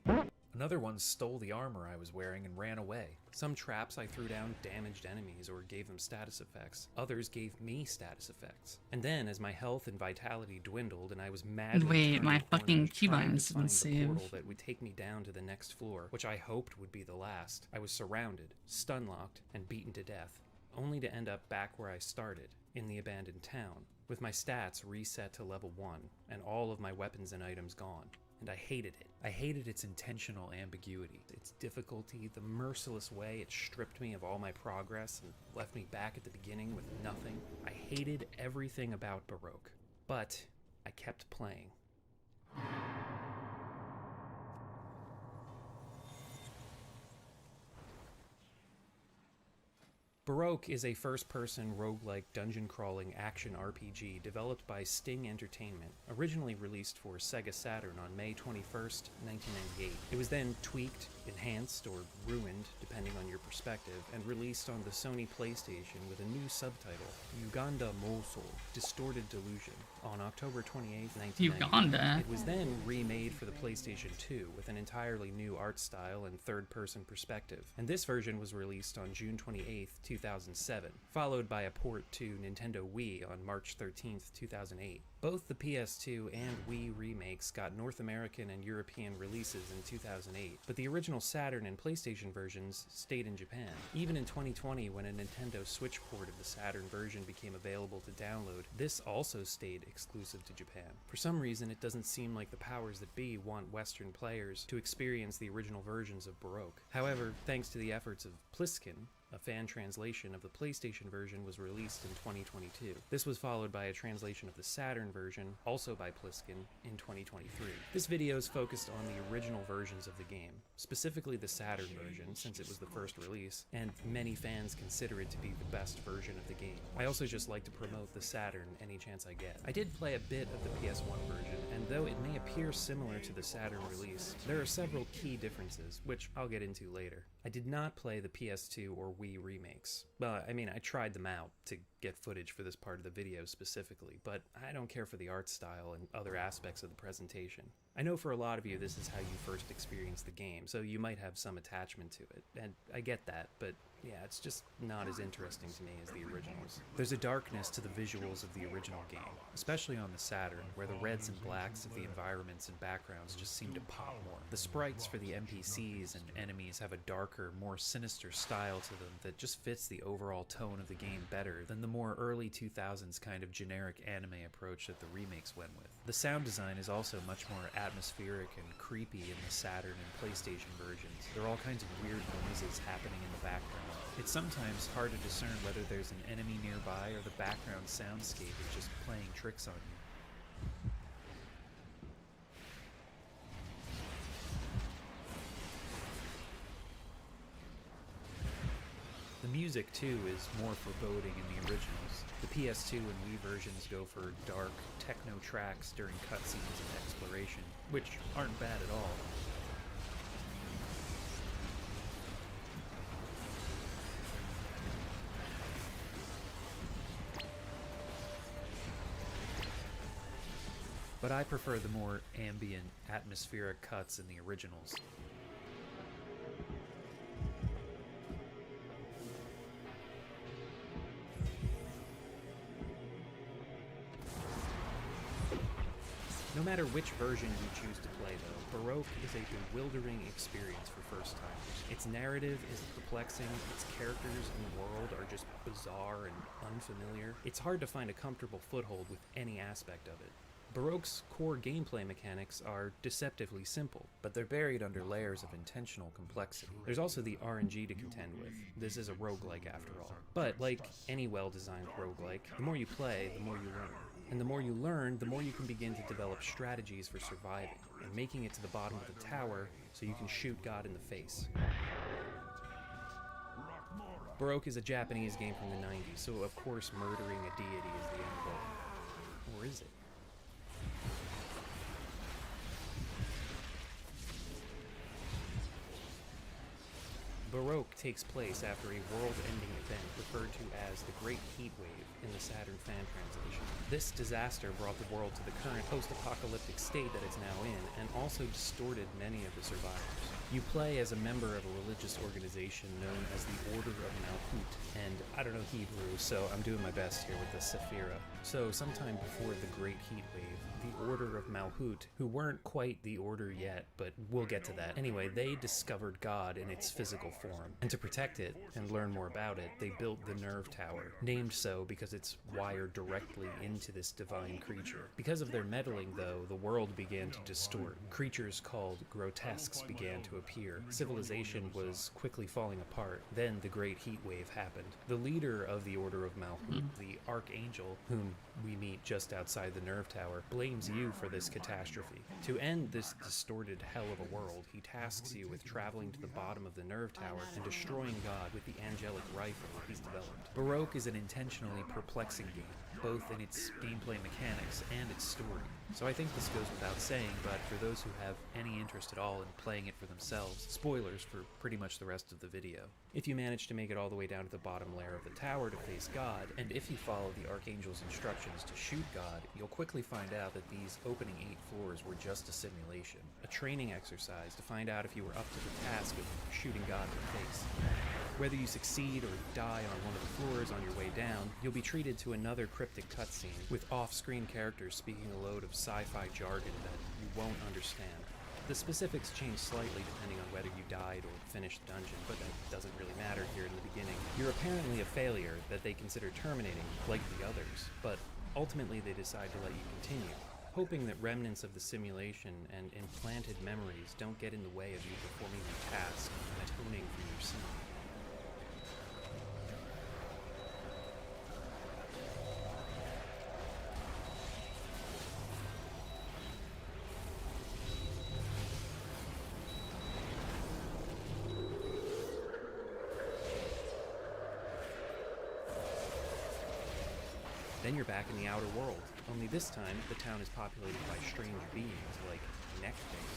Another one stole the armor I was wearing and ran away. Some traps I threw down damaged enemies or gave them status effects. Others gave me status effects. And then, as my health and vitality dwindled and I was madly
Wait, my fucking
keybinds
didn't save.
portal that would take me down to the next floor, which I hoped would be the last, I was surrounded, stun-locked, and beaten to death, only to end up back where I started, in the abandoned town, with my stats reset to level 1, and all of my weapons and items gone. And I hated it. I hated its intentional ambiguity, its difficulty, the merciless way it stripped me of all my progress and left me back at the beginning with nothing. I hated everything about Baroque. But I kept playing. Baroque is a first-person roguelike dungeon-crawling action RPG developed by Sting Entertainment, originally released for Sega Saturn on May 21st, 1998. It was then tweaked, enhanced, or ruined, depending on your perspective, and released on the Sony PlayStation with a new subtitle, Uganda Mosul, Distorted Delusion, on October 28th, 1998.
Uganda?
It was then remade for the PlayStation 2 with an entirely new art style and third-person perspective, and this version was released on June 28th, 2007, followed by a port to Nintendo Wii on March 13th, 2008. Both the PS2 and Wii remakes got North American and European releases in 2008, but the original Saturn and PlayStation versions stayed in Japan. Even in 2020, when a Nintendo Switch port of the Saturn version became available to download, this also stayed exclusive to Japan. For some reason, it doesn't seem like the powers that be want Western players to experience the original versions of Baroque. However, thanks to the efforts of Pliskin, a fan translation of the PlayStation version was released in 2022. This was followed by a translation of the Saturn version, also by Pliskin, in 2023. This video is focused on the original versions of the game, specifically the Saturn version, since it was the first release, and many fans consider it to be the best version of the game. I also just like to promote the Saturn any chance I get. I did play a bit of the PS1 version, and though it may appear similar to the Saturn release, there are several key differences, which I'll get into later. I did not play the PS2 or Wii remakes. Well, I mean, I tried them out to get footage for this part of the video specifically, but I don't care for the art style and other aspects of the presentation. I know for a lot of you this is how you first experienced the game, so you might have some attachment to it, and I get that, but yeah, it's just not as interesting to me as the originals. There's a darkness to the visuals of the original game, especially on the Saturn, where the reds and blacks of the environments and backgrounds just seem to pop more. The sprites for the NPCs and enemies have a darker, more sinister style to them that just fits the overall tone of the game better than the more early 2000s kind of generic anime approach that the remakes went with. The sound design is also much more atmospheric and creepy in the Saturn and PlayStation versions. There are all kinds of weird noises happening in the background. It's sometimes hard to discern whether there's an enemy nearby or the background soundscape is just playing tricks on you. The music, too, is more foreboding in the originals. The PS2 and Wii versions go for dark, techno tracks during cutscenes and exploration, which aren't bad at all. But I prefer the more ambient, atmospheric cuts in the originals. No matter which version you choose to play though, Baroque is a bewildering experience for first-timers. Its narrative is perplexing, its characters and world are just bizarre and unfamiliar. It's hard to find a comfortable foothold with any aspect of it. Baroque's core gameplay mechanics are deceptively simple, but they're buried under layers of intentional complexity. There's also the RNG to contend with. This is a roguelike after all. But like any well-designed roguelike, the more you play, the more you learn. And the more you learn, the more you can begin to develop strategies for surviving and making it to the bottom of the tower so you can shoot God in the face. Baroque is a Japanese game from the 90s, so of course murdering a deity is the end goal. Or is it? Baroque takes place after a world-ending event referred to as the Great Heat Wave in the Saturn fan translation. This disaster brought the world to the current post-apocalyptic state that it's now in, and also distorted many of the survivors. You play as a member of a religious organization known as the Order of Malhut, and I don't know Hebrew, so I'm doing my best here with the Sephira. So sometime before the Great Heat Wave, the Order of Malhut, who weren't quite the Order yet, but we'll get to that. Anyway, they discovered God in its physical form, and to protect it and learn more about it, they built the Nerve Tower, named so because it's wired directly into this divine creature. Because of their meddling, though, the world began to distort. Creatures called grotesques began to appear. Civilization was quickly falling apart. Then the Great Heat Wave happened. The leader of the Order of Malhut, the Archangel, whom we meet just outside the Nerve Tower, blames you for this catastrophe. To end this distorted hell of a world, he tasks you with traveling to the bottom of the Nerve Tower and destroying God with the angelic rifle he's developed. Baroque is an intentionally perplexing game, both in its gameplay mechanics and its story. So I think this goes without saying, but for those who have any interest at all in playing it for themselves, spoilers for pretty much the rest of the video. If you manage to make it all the way down to the bottom layer of the tower to face God, and if you follow the Archangel's instructions to shoot God, you'll quickly find out that these opening 8 floors were just a simulation, a training exercise to find out if you were up to the task of shooting God in the face. Whether you succeed or die on one of the floors on your way down, you'll be treated to another cryptic cutscene with off-screen characters speaking a load of sci-fi jargon that you won't understand. The specifics change slightly depending on whether you died or finished the dungeon, but that doesn't really matter here in the beginning. You're apparently a failure that they consider terminating, like the others, but ultimately they decide to let you continue, hoping that remnants of the simulation and implanted memories don't get in the way of you performing your task and atoning for your sin. Then you're back in the outer world, only this time the town is populated by strange beings like Neckthing,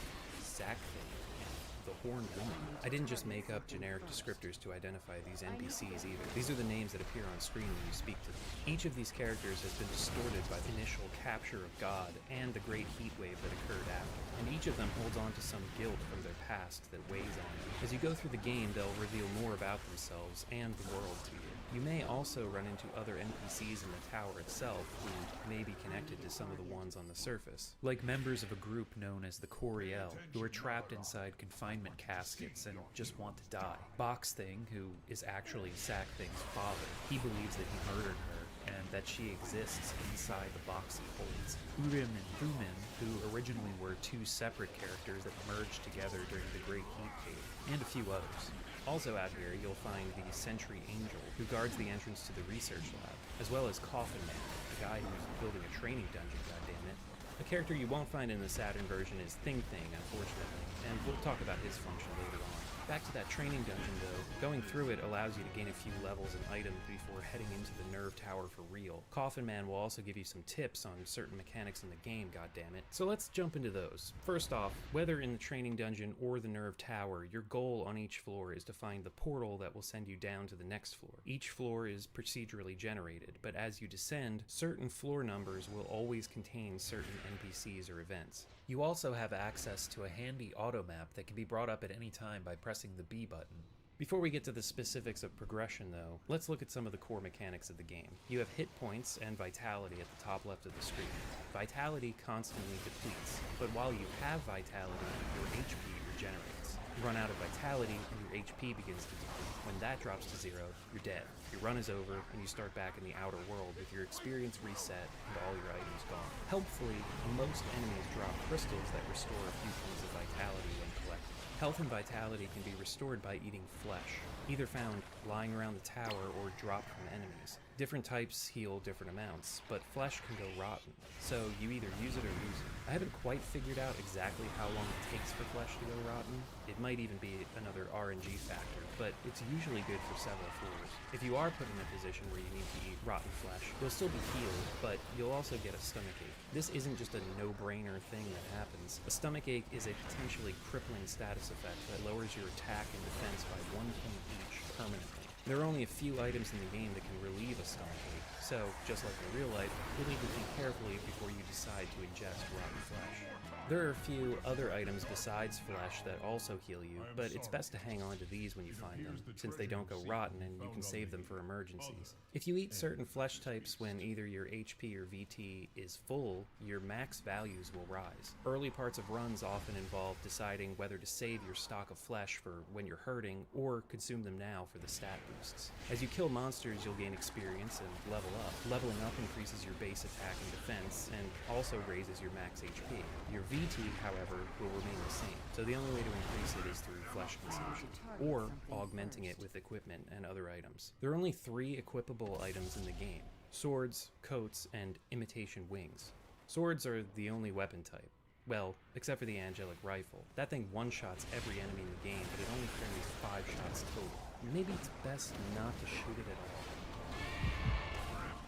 Sackthing, and the Horned Woman. I didn't just make up generic descriptors to identify these NPCs either. These are the names that appear on screen when you speak to them. Each of these characters has been distorted by the initial capture of God and the Great Heat Wave that occurred after, and each of them holds on to some guilt from their past that weighs on them. As you go through the game, they'll reveal more about themselves and the world to you. You may also run into other NPCs in the tower itself who may be connected to some of the ones on the surface, like members of a group known as the Coriel, who are trapped inside confinement caskets and just want to die. Boxthing, who is actually Sackthing's father, he believes that he murdered her and that she exists inside the boxy holds. Urim and Thumin, who originally were 2 separate characters that merged together during the Great Heat Cave, and a few others. Also out here, you'll find the Sentry Angel, who guards the entrance to the research lab, as well as Coffin Man, the guy who's building a training dungeon, goddammit. A character you won't find in the Saturn version is Thing, unfortunately, and we'll talk about his function later on. Back to that training dungeon though, going through it allows you to gain a few levels and items before heading into the Nerve Tower for real. Coffin Man will also give you some tips on certain mechanics in the game, goddammit. So let's jump into those. First off, whether in the training dungeon or the Nerve Tower, your goal on each floor is to find the portal that will send you down to the next floor. Each floor is procedurally generated, but as you descend, certain floor numbers will always contain certain NPCs or events. You also have access to a handy auto map that can be brought up at any time by pressing the B button. Before we get to the specifics of progression though, let's look at some of the core mechanics of the game. You have hit points and vitality at the top left of the screen. Vitality constantly depletes, but while you have vitality, your HP regenerates. You run out of vitality and your HP begins to deplete. When that drops to 0, you're dead. Your run is over and you start back in the outer world with your experience reset and all your items gone. Helpfully, most enemies drop crystals that restore a few points of vitality when collected. Health and vitality can be restored by eating flesh, either found lying around the tower or dropped from enemies. Different types heal different amounts, but flesh can go rotten, so you either use it or lose it. I haven't quite figured out exactly how long it takes for flesh to go rotten. It might even be another RNG factor, but it's usually good for several floors. If you are put in a position where you need to eat rotten flesh, you'll still be healed, but you'll also get a stomachache. This isn't just a no-brainer thing that happens. A stomachache is a potentially crippling status effect that lowers your attack and defense by 1 point each permanently. There are only a few items in the game that can relieve a stomachache, so, just like in real life, you'll need to think carefully before you decide to ingest rotten flesh. There are a few other items besides flesh that also heal you, but it's best to hang on to these when you find them, since they don't go rotten and you can save them for emergencies. If you eat certain flesh types when either your HP or VT is full, your max values will rise. Early parts of runs often involve deciding whether to save your stock of flesh for when you're hurting, or consume them now for the stat boosts. As you kill monsters, you'll gain experience and level up. Leveling up increases your base attack and defense, and also raises your max HP. Your VT, however, will remain the same, so the only way to increase it is through flesh consumption, or augmenting it with equipment and other items. There are only 3 equipable items in the game: swords, coats, and imitation wings. Swords are the only weapon type. Well, except for the angelic rifle. That thing one-shots every enemy in the game, but it only carries 5 shots total. Maybe it's best not to shoot it at all.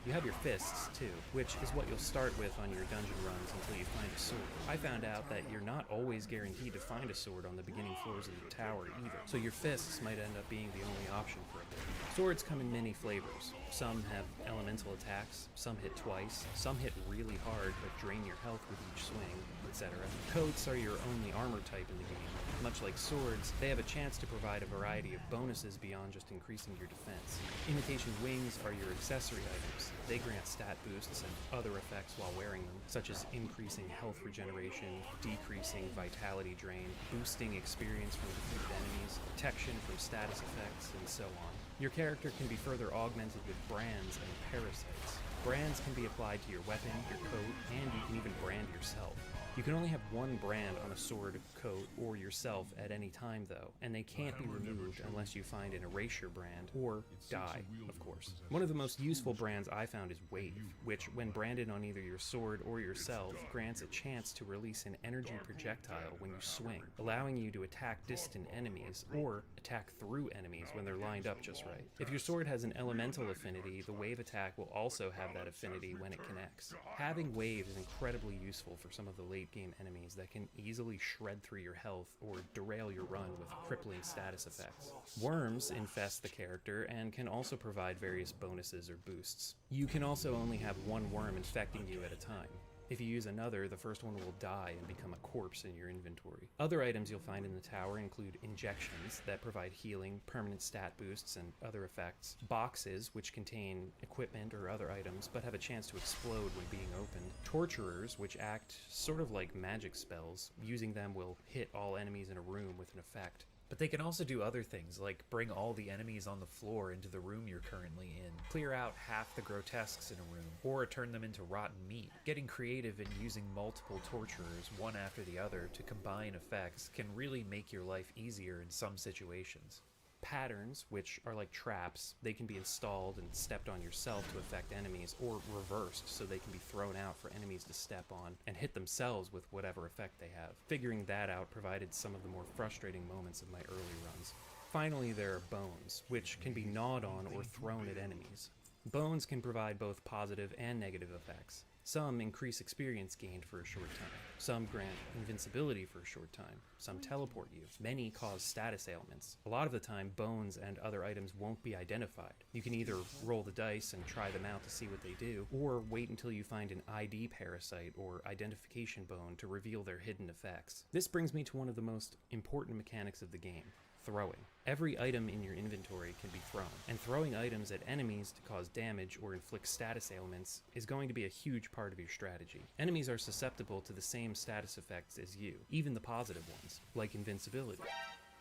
You have your fists, too, which is what you'll start with on your dungeon runs until you find a sword. I found out that you're not always guaranteed to find a sword on the beginning floors of the tower either, so your fists might end up being the only option for a bit. Swords come in many flavors. Some have elemental attacks, some hit twice, some hit really hard but drain your health with each swing, etc. Coats are your only armor type in the game. Much like swords, they have a chance to provide a variety of bonuses beyond just increasing your defense. Imitation wings are your accessory items. They grant stat boosts and other effects while wearing them, such as increasing health regeneration, decreasing vitality drain, boosting experience from defeated enemies, protection from status effects, and so on. Your character can be further augmented with brands and parasites. Brands can be applied to your weapon, your coat, and you can even brand yourself. You can only have 1 brand on a sword, coat, or yourself at any time though, and they can't be removed unless you find an erasure brand, or die, of course. One of the most useful brands I found is Wave, which, when branded on either your sword or yourself, grants a chance to release an energy projectile when you swing, allowing you to attack distant enemies, or attack through enemies when they're lined up just right. If your sword has an elemental affinity, the Wave attack will also have that affinity when it connects. Having Wave is incredibly useful for some of the late game enemies that can easily shred through your health or derail your run with crippling status effects. Worms infest the character and can also provide various bonuses or boosts. You can also only have 1 worm infecting you at a time. If you use another, the first one will die and become a corpse in your inventory. Other items you'll find in the tower include injections that provide healing, permanent stat boosts, and other effects, boxes which contain equipment or other items but have a chance to explode when being opened, torturers which act sort of like magic spells. Using them will hit all enemies in a room with an effect.
But they can also do other things, like bring all the enemies on the floor into the room you're currently in, clear out half the grotesques in a room, or turn them into rotten meat. Getting creative and using multiple torturers, one after the other, to combine effects can really make your life easier in some situations.
Patterns, which are like traps, they can be installed and stepped on yourself to affect enemies, or reversed so they can be thrown out for enemies to step on and hit themselves with whatever effect they have. Figuring that out provided some of the more frustrating moments of my early runs. Finally, there are bones, which can be gnawed on or thrown at enemies. Bones can provide both positive and negative effects. Some increase experience gained for a short time. Some grant invincibility for a short time. Some teleport you. Many cause status ailments. A lot of the time, bones and other items won't be identified. You can either roll the dice and try them out to see what they do, or wait until you find an ID parasite or identification bone to reveal their hidden effects. This brings me to one of the most important mechanics of the game: throwing. Every item in your inventory can be thrown, and throwing items at enemies to cause damage or inflict status ailments is going to be a huge part of your strategy. Enemies are susceptible to the same status effects as you, even the positive ones, like invincibility.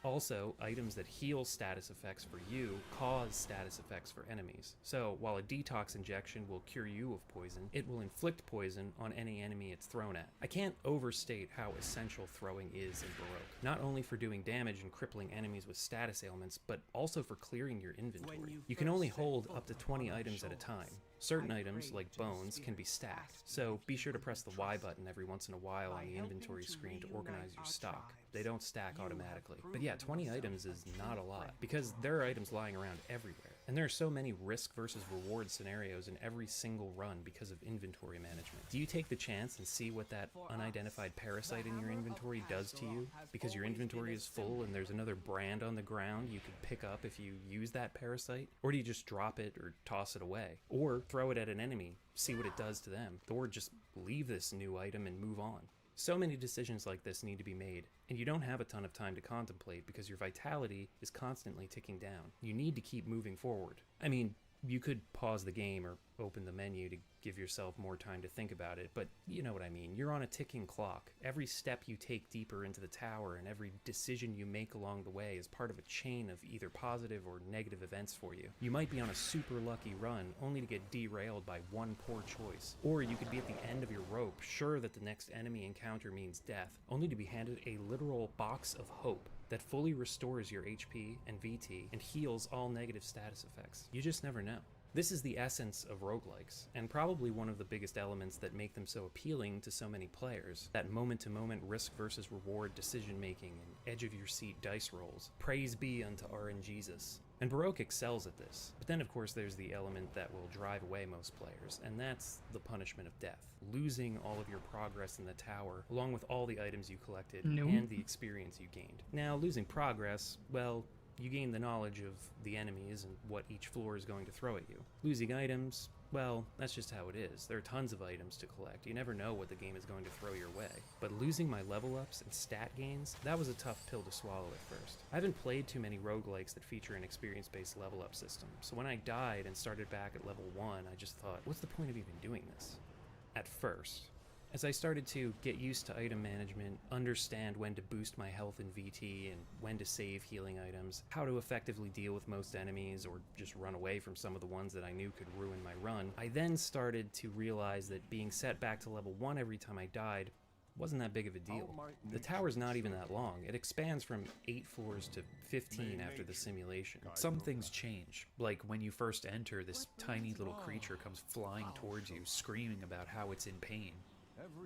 Also, items that heal status effects for you cause status effects for enemies. So, while a detox injection will cure you of poison, it will inflict poison on any enemy it's thrown at. I can't overstate how essential throwing is in Baroque, not only for doing damage and crippling enemies with status ailments, but also for clearing your inventory. You can only hold up to 20 items at a time. Certain items, like bones, can be stacked, so be sure to press the Y button every once in a while on the inventory screen to organize your stock. They don't stack automatically. But yeah, 20 items is not a lot, because there are items lying around everywhere. And there are so many risk versus reward scenarios in every single run because of inventory management. Do you take the chance and see what that unidentified parasite in your inventory does to you? Because your inventory is full and there's another brand on the ground you could pick up if you use that parasite? Or do you just drop it or toss it away? Or throw it at an enemy, see what it does to them? Or just leave this new item and move on? So many decisions like this need to be made, and you don't have a ton of time to contemplate because your vitality is constantly ticking down. You need to keep moving forward. I mean, you could pause the game or open the menu to give yourself more time to think about it, but you know what I mean. You're on a ticking clock. Every step you take deeper into the tower and every decision you make along the way is part of a chain of either positive or negative events for you. You might be on a super lucky run only to get derailed by one poor choice, or you could be at the end of your rope, sure that the next enemy encounter means death, only to be handed a literal box of hope that fully restores your HP and VT and heals all negative status effects. You just never know. This is the essence of roguelikes, and probably one of the biggest elements that make them so appealing to so many players. That moment-to-moment risk versus reward decision-making and edge-of-your-seat dice rolls. Praise be unto RNGesus. And Baroque excels at this. But then of course there's the element that will drive away most players, and that's the punishment of death. Losing all of your progress in the tower, along with all the items you collected and the experience you gained. Now, losing progress, well, you gain the knowledge of the enemies and what each floor is going to throw at you. Losing items, well, that's just how it is. There are tons of items to collect. You never know what the game is going to throw your way. But losing my level ups and stat gains, that was a tough pill to swallow at first. I haven't played too many roguelikes that feature an experience-based level up system, so when I died and started back at level 1, I just thought, what's the point of even doing this? At first. As I started to get used to item management, understand when to boost my health and VT and when to save healing items, how to effectively deal with most enemies or just run away from some of the ones that I knew could ruin my run, I then started to realize that being set back to level 1 every time I died wasn't that big of a deal. The tower's not even that long. It expands from 8 floors to 15 after the simulation.
Some things change, like when you first enter, this tiny little creature comes flying towards you, screaming about how it's in pain.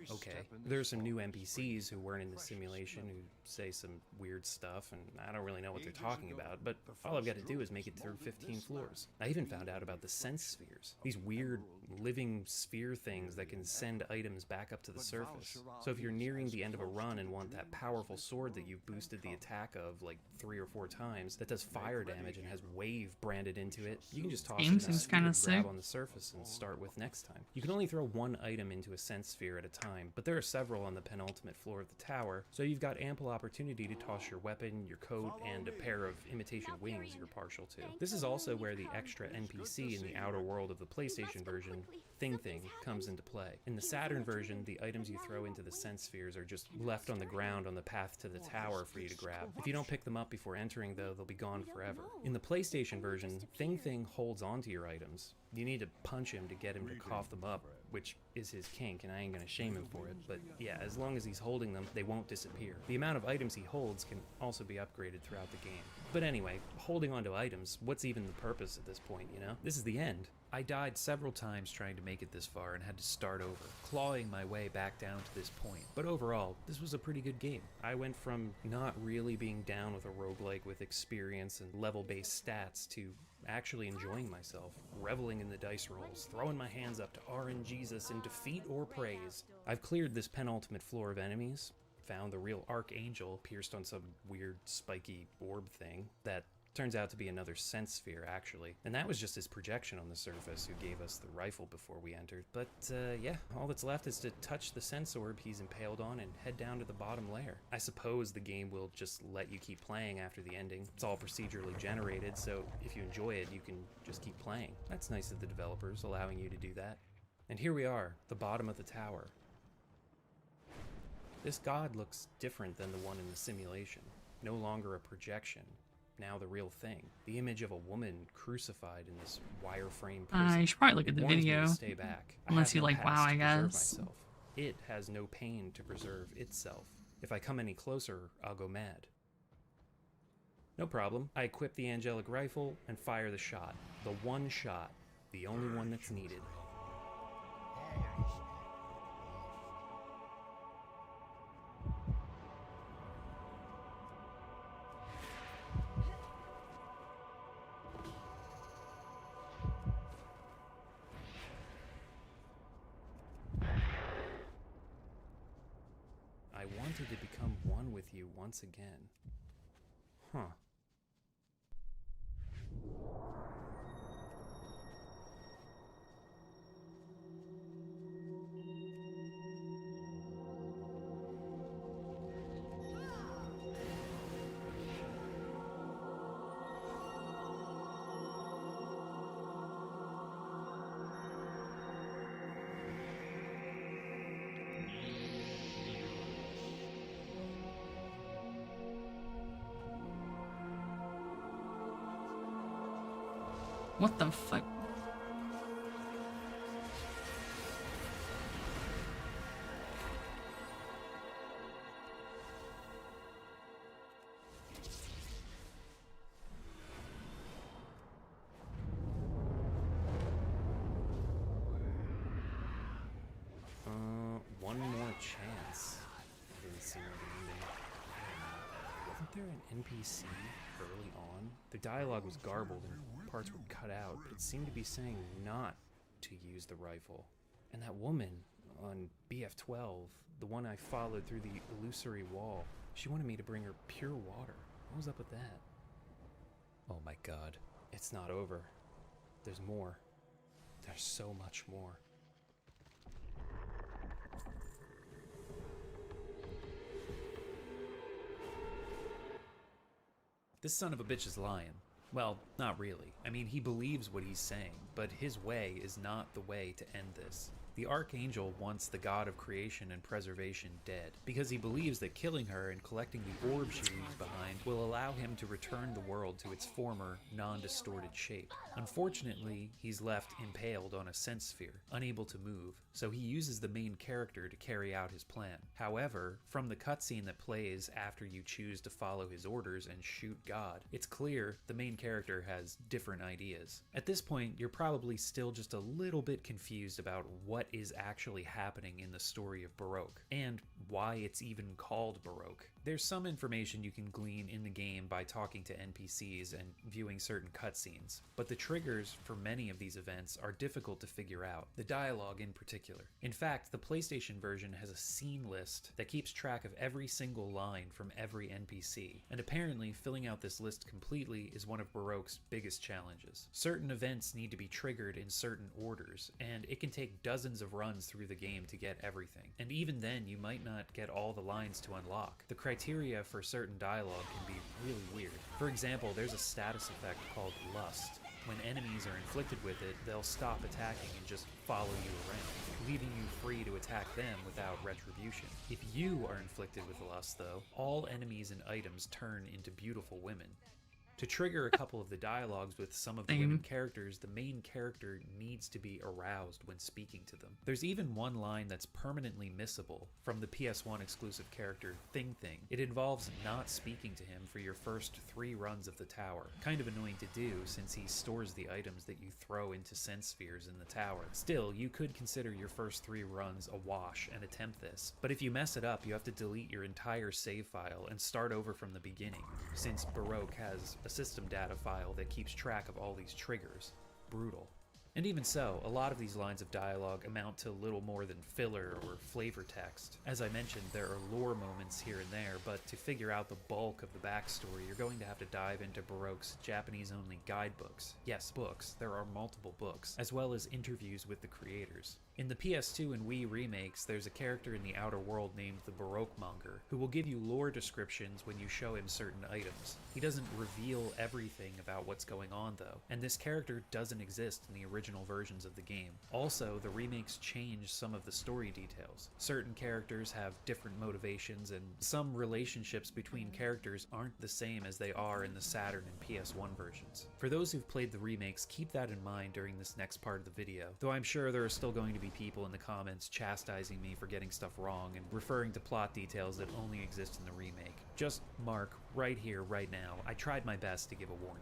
Okay, there's some new NPCs who weren't in the simulation who say some weird stuff, and I don't really know what they're talking about, but all I've got to do is make it through 15 floors. I even found out about the sense spheres, these weird living sphere things that can send items back up to the surface. So if you're nearing the end of a run and want that powerful sword that you've boosted the attack of like 3 or 4 times that does fire damage and has wave branded into it, you can just toss it in a sphere and grab on the surface and start with next time. You can only throw one item into a sense sphere at a time, but there are several on the penultimate floor of the tower, so you've got ample opportunity to toss your weapon, your coat, and a pair of imitation wings you're partial to. This is also where the extra NPC in the outer world of the PlayStation version, Thing, comes into play. In the Saturn version, the items you throw into the sense spheres are just left on the ground on the path to the tower for you to grab. If you don't pick them up before entering, though, they'll be gone forever. In the PlayStation version, Thing holds onto your items. You need to punch him to get him to cough them up, which is his kink, and I ain't gonna shame him for it, but yeah, as long as he's holding them, they won't disappear. The amount of items he holds can also be upgraded throughout the game. But anyway, holding onto items, what's even the purpose at this point, you know? This is the end.
I died several times trying to make it this far and had to start over, clawing my way back down to this point. But overall, this was a pretty good game.
I went from not really being down with a roguelike with experience and level-based stats to actually enjoying myself, reveling in the dice rolls, throwing my hands up to RNGesus in defeat or praise. I've cleared this penultimate floor of enemies, found the real Archangel pierced on some weird spiky orb thing that Turns out to be another sense sphere, actually. And that was just his projection on the surface who gave us the rifle before we entered. But, yeah, all that's left is to touch the sense orb he's impaled on and head down to the bottom layer. I suppose the game will just let you keep playing after the ending. It's all procedurally generated, so if you enjoy it, you can just keep playing. That's nice of the developers, allowing you to do that. And here we are, the bottom of the tower. This god looks different than the one in the simulation. No longer a projection, now the real thing. The image of a woman crucified in this wireframe prison.
You should probably look at the
It warns me to
video.
stay back. I
Unless
have
you
no
like WoW,
past
I
to preserve
guess.
myself. It has no pain to preserve itself. If I come any closer, I'll go mad. No problem. I equip the angelic rifle and fire the shot. The one shot. The only one that's needed. I wanted to become one with you once again. Huh.
What the fuck?
One more chance. Didn't seem like an ending. Wasn't there an NPC early on? The dialogue was garbled and parts were cut out, but it seemed to be saying not to use the rifle. And that woman on BF12, the one I followed through the illusory wall, she wanted me to bring her pure water. What was up with that? Oh my god. It's not over. There's more. There's so much more. This son of a bitch is lying. Well, not really. I mean, he believes what he's saying, but his way is not the way to end this. The Archangel wants the god of creation and preservation dead, because he believes that killing her and collecting the orb she leaves behind will allow him to return the world to its former, non-distorted shape. Unfortunately, he's left impaled on a sense sphere, unable to move, so he uses the main character to carry out his plan. However, from the cutscene that plays after you choose to follow his orders and shoot God, it's clear the main character has different ideas. At this point, you're probably still just a little bit confused about what is actually happening in the story of Baroque, and why it's even called Baroque. There's some information you can glean in the game by talking to NPCs and viewing certain cutscenes, but the triggers for many of these events are difficult to figure out, the dialogue in particular. In fact, the PlayStation version has a scene list that keeps track of every single line from every NPC, and apparently filling out this list completely is one of Baroque's biggest challenges. Certain events need to be triggered in certain orders, and it can take dozens of runs through the game to get everything. And even then, you might not get all the lines to unlock. The criteria for certain dialogue can be really weird. For example, there's a status effect called Lust. When enemies are inflicted with it, they'll stop attacking and just follow you around, leaving you free to attack them without retribution. If you are inflicted with Lust, though, all enemies and items turn into beautiful women. To trigger a couple of the dialogues with some of the women characters, the main character needs to be aroused when speaking to them. There's even one line that's permanently missable from the PS1 exclusive character Thing. It involves not speaking to him for your first 3 runs of the tower. Kind of annoying to do since he stores the items that you throw into sense spheres in the tower. Still, you could consider your first 3 runs a wash and attempt this, but if you mess it up, you have to delete your entire save file and start over from the beginning, since Baroque has a system data file that keeps track of all these triggers. Brutal. And even so, a lot of these lines of dialogue amount to little more than filler or flavor text. As I mentioned, there are lore moments here and there, but to figure out the bulk of the backstory, you're going to have to dive into Baroque's Japanese-only guidebooks. Yes, books. There are multiple books, as well as interviews with the creators. In the PS2 and Wii remakes, there's a character in the outer world named the Baroque Monger, who will give you lore descriptions when you show him certain items. He doesn't reveal everything about what's going on though, and this character doesn't exist in the original versions of the game. Also, the remakes change some of the story details. Certain characters have different motivations, and some relationships between characters aren't the same as they are in the Saturn and PS1 versions. For those who've played the remakes, keep that in mind during this next part of the video, though I'm sure there are still going to be people in the comments chastising me for getting stuff wrong and referring to plot details that only exist in the remake. Just mark, right here, right now, I tried my best to give a warning.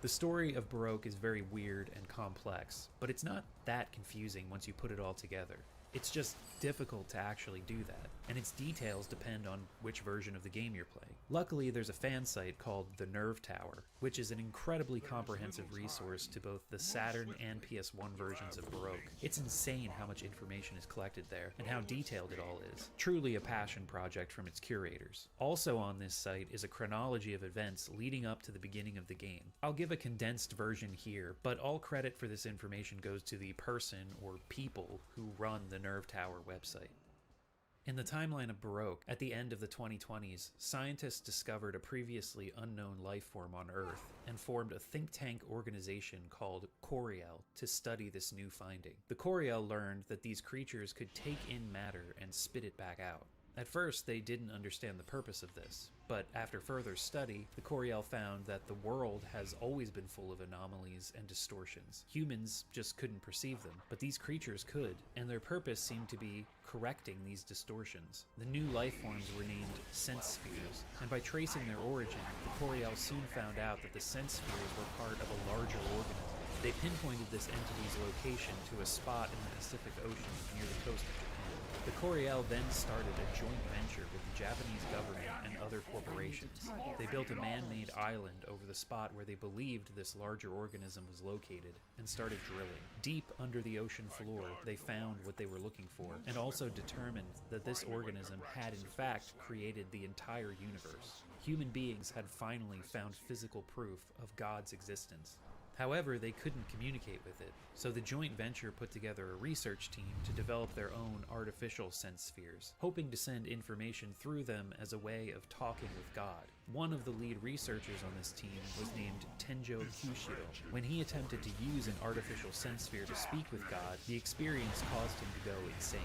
The story of Baroque is very weird and complex, but it's not that confusing once you put it all together. It's just difficult to actually do that, and its details depend on which version of the game you're playing. Luckily, there's a fan site called The Nerve Tower, which is an incredibly comprehensive resource to both the Saturn and PS1 versions of Baroque. It's insane how much information is collected there, and how detailed it all is. Truly a passion project from its curators. Also on this site is a chronology of events leading up to the beginning of the game. I'll give a condensed version here, but all credit for this information goes to the person or people who run the Nerve Tower website. In the timeline of Baroque, at the end of the 2020s, scientists discovered a previously unknown life form on Earth and formed a think tank organization called Coriel to study this new finding. The Coriel learned that these creatures could take in matter and spit it back out. At first, they didn't understand the purpose of this, but after further study, the Coriel found that the world has always been full of anomalies and distortions. Humans just couldn't perceive them, but these creatures could, and their purpose seemed to be correcting these distortions. The new life forms were named sense spheres, and by tracing their origin, the Coriel soon found out that the sense spheres were part of a larger organism. They pinpointed this entity's location to a spot in the Pacific Ocean near the coast of Japan. The Coriel then started a joint venture with the Japanese government and other corporations. They built a man-made island over the spot where they believed this larger organism was located and started drilling. Deep under the ocean floor, they found what they were looking for and also determined that this organism had in fact created the entire universe. Human beings had finally found physical proof of God's existence. However, they couldn't communicate with it, so the joint venture put together a research team to develop their own artificial sense spheres, hoping to send information through them as a way of talking with God. One of the lead researchers on this team was named Tenjo Kushiro. When he attempted to use an artificial sense sphere to speak with God, the experience caused him to go insane.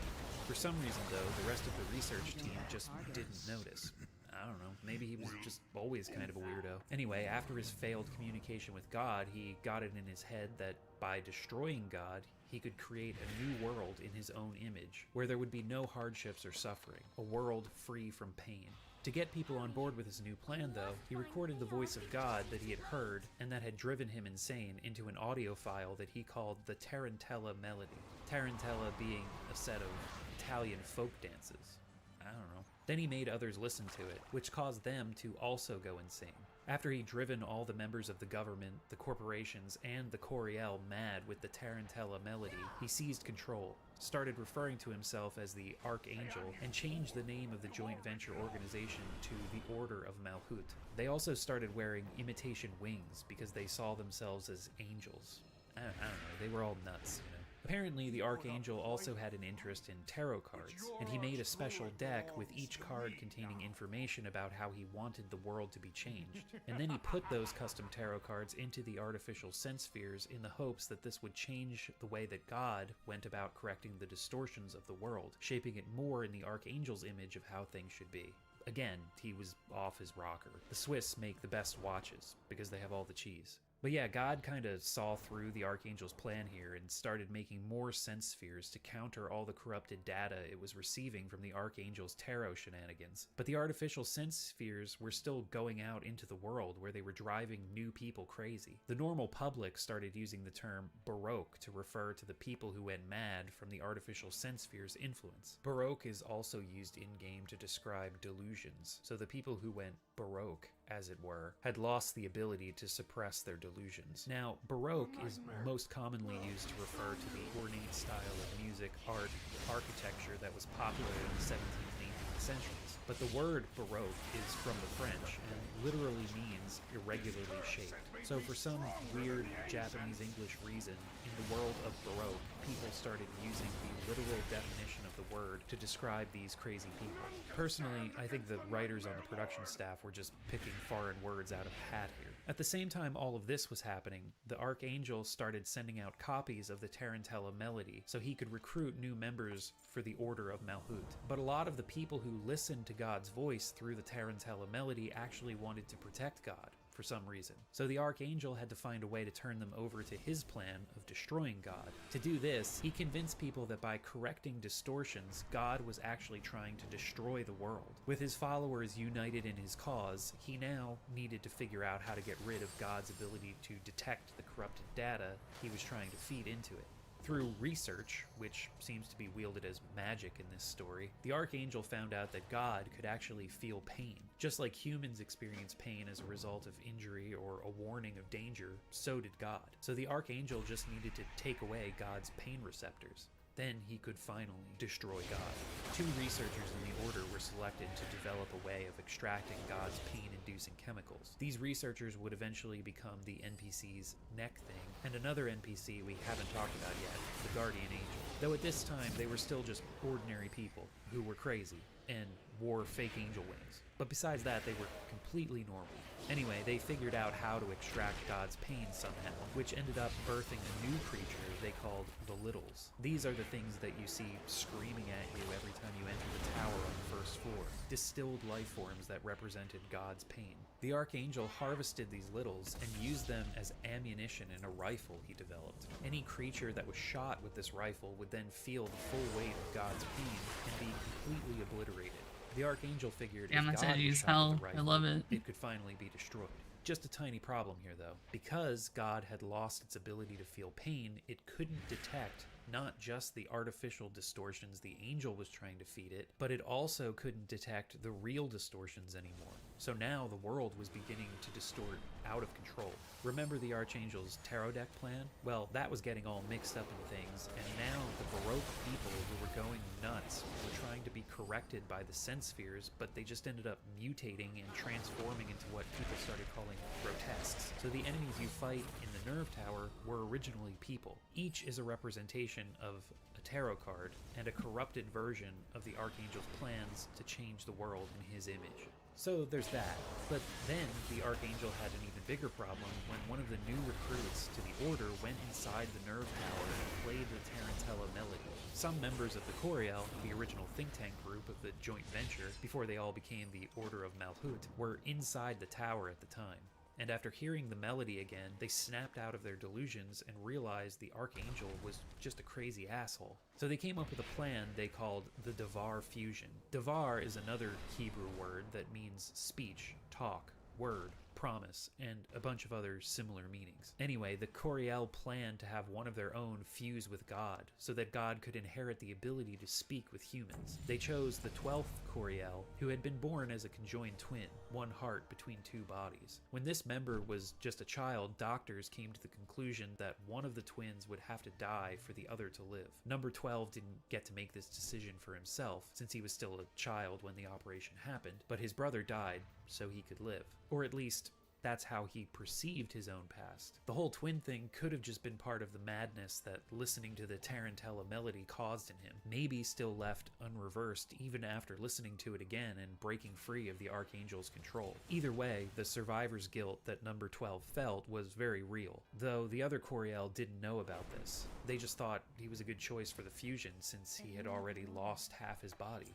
For some reason, though, the rest of the research team just didn't notice. I don't know, maybe he was just always kind of a weirdo. Anyway, after his failed communication with God, he got it in his head that by destroying God, he could create a new world in his own image, where there would be no hardships or suffering, a world free from pain. To get people on board with his new plan, though, he recorded the voice of God that he had heard and that had driven him insane into an audio file that he called the Tarantella Melody. Tarantella being a set of Italian folk dances. I don't know. Then he made others listen to it, which caused them to also go insane. After he'd driven all the members of the government, the corporations, and the Coriel mad with the Tarantella Melody, he seized control, started referring to himself as the Archangel, and changed the name of the joint venture organization to the Order of Malhut. They also started wearing imitation wings because they saw themselves as angels. I don't know, they were all nuts, you know. Apparently, the Archangel also had an interest in tarot cards, and he made a special deck with each card containing information about how he wanted the world to be changed. And then he put those custom tarot cards into the artificial sense spheres in the hopes that this would change the way that God went about correcting the distortions of the world, shaping it more in the Archangel's image of how things should be. Again, he was off his rocker. The Swiss make the best watches, because they have all the cheese. But yeah, God kinda saw through the Archangel's plan here and started making more sense spheres to counter all the corrupted data it was receiving from the Archangel's tarot shenanigans. But the artificial sense spheres were still going out into the world where they were driving new people crazy. The normal public started using the term Baroque to refer to the people who went mad from the artificial sense sphere's influence. Baroque is also used in-game to describe delusions, so the people who went Baroque as it were, had lost the ability to suppress their delusions. Now, Baroque is most commonly used to refer to the ornate style of music, art, architecture that was popular in the 17th and 18th centuries. But the word Baroque is from the French and literally means irregularly shaped. So for some weird Japanese-English reason, in the world of Baroque, people started using the literal definition of the word to describe these crazy people. Personally, I think the writers on the production staff were just picking foreign words out of a hat here. At the same time all of this was happening, the Archangel started sending out copies of the Tarantella melody so he could recruit new members for the Order of Malhut. But a lot of the people who listened to God's voice through the Tarantella melody actually wanted to protect God for some reason. So the Archangel had to find a way to turn them over to his plan of destroying God. To do this, he convinced people that by correcting distortions, God was actually trying to destroy the world. With his followers united in his cause, he now needed to figure out how to get rid of God's ability to detect the corrupted data he was trying to feed into it. Through research, which seems to be wielded as magic in this story, the Archangel found out that God could actually feel pain. Just like humans experience pain as a result of injury or a warning of danger, so did God. So the Archangel just needed to take away God's pain receptors. Then he could finally destroy God. 2 researchers in the Order were selected to develop a way of extracting God's pain-inducing chemicals. These researchers would eventually become the NPC's Neck Thing, and another NPC we haven't talked about yet, the Guardian Angel. Though at this time, they were still just ordinary people who were crazy and wore fake angel wings. But besides that, they were completely normal. Anyway, they figured out how to extract God's pain somehow, which ended up birthing a new creature they called the Littles. These are the things that you see screaming at you every time you enter the tower on the first floor. Distilled life forms that represented God's pain. The Archangel harvested these Littles and used them as ammunition in a rifle he developed. Any creature that was shot with this rifle would then feel the full weight of God's pain and be completely obliterated. The Archangel figured
Damn,
if
that's
God
edgy
was
as
shot
hell.
with the
I
rifle,
love it.
it could finally be destroyed. Just a tiny problem here though. Because God had lost its ability to feel pain, it couldn't detect not just the artificial distortions the angel was trying to feed it, but it also couldn't detect the real distortions anymore. So now the world was beginning to distort out of control. Remember the Archangel's tarot deck plan? Well, that was getting all mixed up in things, and now the Baroque people who were going nuts were trying to be corrected by the sense spheres, but they just ended up mutating and transforming into what people started calling grotesques. So the enemies you fight in the Nerve Tower were originally people. Each is a representation of a tarot card and a corrupted version of the Archangel's plans to change the world in his image. So there's that. But then the Archangel had an even bigger problem when one of the new recruits to the Order went inside the Nerve Tower and played the Tarantella melody. Some members of the Coriel, the original think tank group of the joint venture, before they all became the Order of Malhut, were inside the tower at the time. And after hearing the melody again, they snapped out of their delusions and realized the Archangel was just a crazy asshole. So they came up with a plan they called the Devar Fusion. Devar is another Hebrew word that means speech, talk, word, promise, and a bunch of other similar meanings. Anyway, the Coriel planned to have one of their own fuse with God, so that God could inherit the ability to speak with humans. They chose the 12th Coriel, who had been born as a conjoined twin, one heart between 2 bodies. When this member was just a child, doctors came to the conclusion that one of the twins would have to die for the other to live. Number 12 didn't get to make this decision for himself, since he was still a child when the operation happened, but his brother died, so he could live. Or at least, that's how he perceived his own past. The whole twin thing could have just been part of the madness that listening to the Tarantella melody caused in him, maybe still left unreversed even after listening to it again and breaking free of the Archangel's control. Either way, the survivor's guilt that number 12 felt was very real, though the other Coriel didn't know about this. They just thought he was a good choice for the fusion since he had already lost half his body.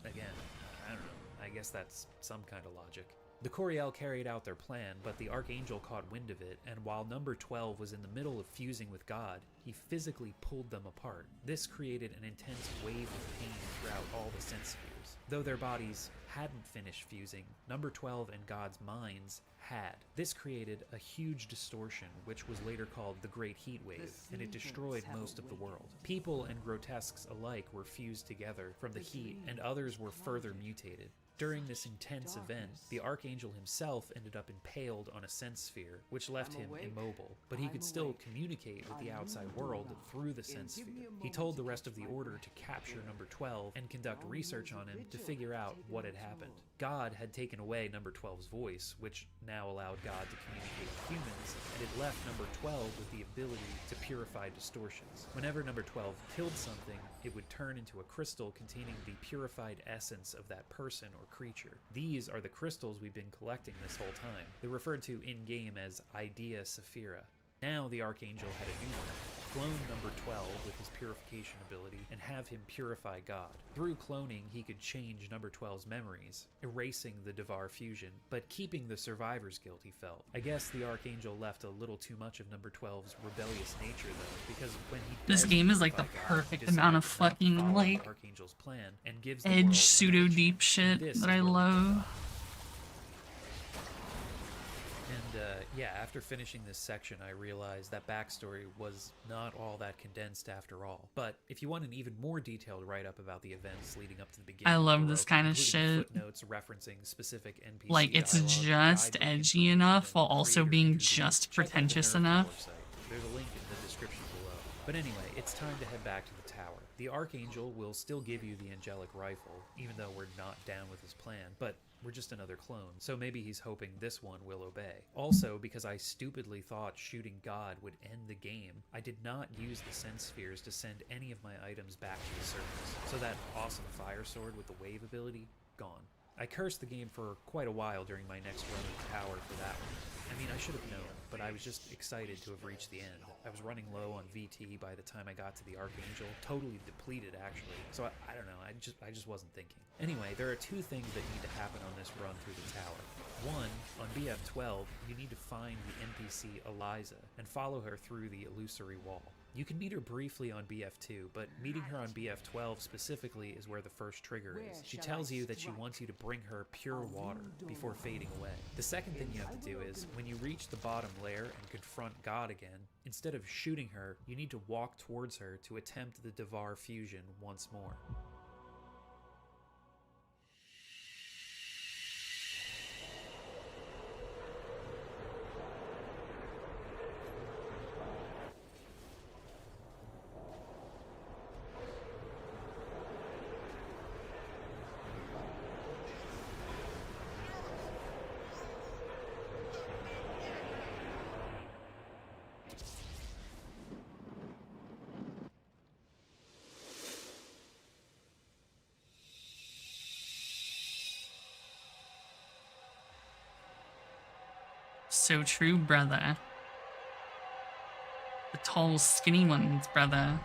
Again, I don't know, I guess that's some kind of logic. The Coriel carried out their plan, but the Archangel caught wind of it, and while number 12 was in the middle of fusing with God, he physically pulled them apart. This created an intense wave of pain throughout all the sense spheres. Though their bodies hadn't finished fusing, number 12 and God's minds had. This created a huge distortion, which was later called the Great Heat Wave, and it destroyed most of the world. People and grotesques alike were fused together from the heat, and others were further mutated. During this intense event, the Archangel himself ended up impaled on a sense sphere, which left him immobile, but he could still communicate with the outside world through the sense sphere. He told the rest of the Order to capture number 12 and conduct research on him to figure out what had happened. God had taken away number 12's voice, which now allowed God to communicate with humans, and it left number 12 with the ability to purify distortions. Whenever number 12 killed something, it would turn into a crystal containing the purified essence of that person or creature. These are the crystals we've been collecting this whole time. They're referred to in-game as Idea Saphira. Now the Archangel had a new one. Clone number 12 with his purification ability and have him purify God. Through cloning, he could change number 12's memories, erasing the Devar fusion, but keeping the survivor's guilt he felt. I guess the Archangel left a little too much of number 12's rebellious nature though, because when he
This game is like the perfect amount of fucking like
Archangel's plan and gives the
edge
world
pseudo deep shit
This
that
is
I
where we
love.
And yeah, after finishing this section, I realized that backstory was not all that condensed after all. But if you want an even more detailed write-up about the events leading up to the beginning,
I love
of
this
Baroque,
kind of
including
shit.
footnotes referencing specific NPC
Like it's
dialogue,
just
guidebook
edgy enough while also being just
check out the
pretentious
Nerf
enough.
Tower site. There's a link in the description below. But anyway, it's time to head back to the tower. The Archangel will still give you the angelic rifle, even though we're not down with his plan, but we're just another clone, so maybe he's hoping this one will obey. Also, because I stupidly thought shooting God would end the game, I did not use the sense spheres to send any of my items back to the surface, so that awesome fire sword with the wave ability, gone. I cursed the game for quite a while during my next run of the tower for that one. I mean, I should have known, but I was just excited to have reached the end. I was running low on VT by the time I got to the Archangel, totally depleted actually, so I don't know, I just wasn't thinking. Anyway, there are two things that need to happen on this run through the tower. One, on BF12, you need to find the NPC Eliza and follow her through the illusory wall. You can meet her briefly on BF2, but meeting her on BF12 specifically is where the first trigger is. She tells you that she wants you to bring her pure water before fading away. The second thing you have to do is, when you reach the bottom layer and confront God again, instead of shooting her, you need to walk towards her to attempt the Devar fusion once more.
So true, brother. The tall, skinny ones, brother.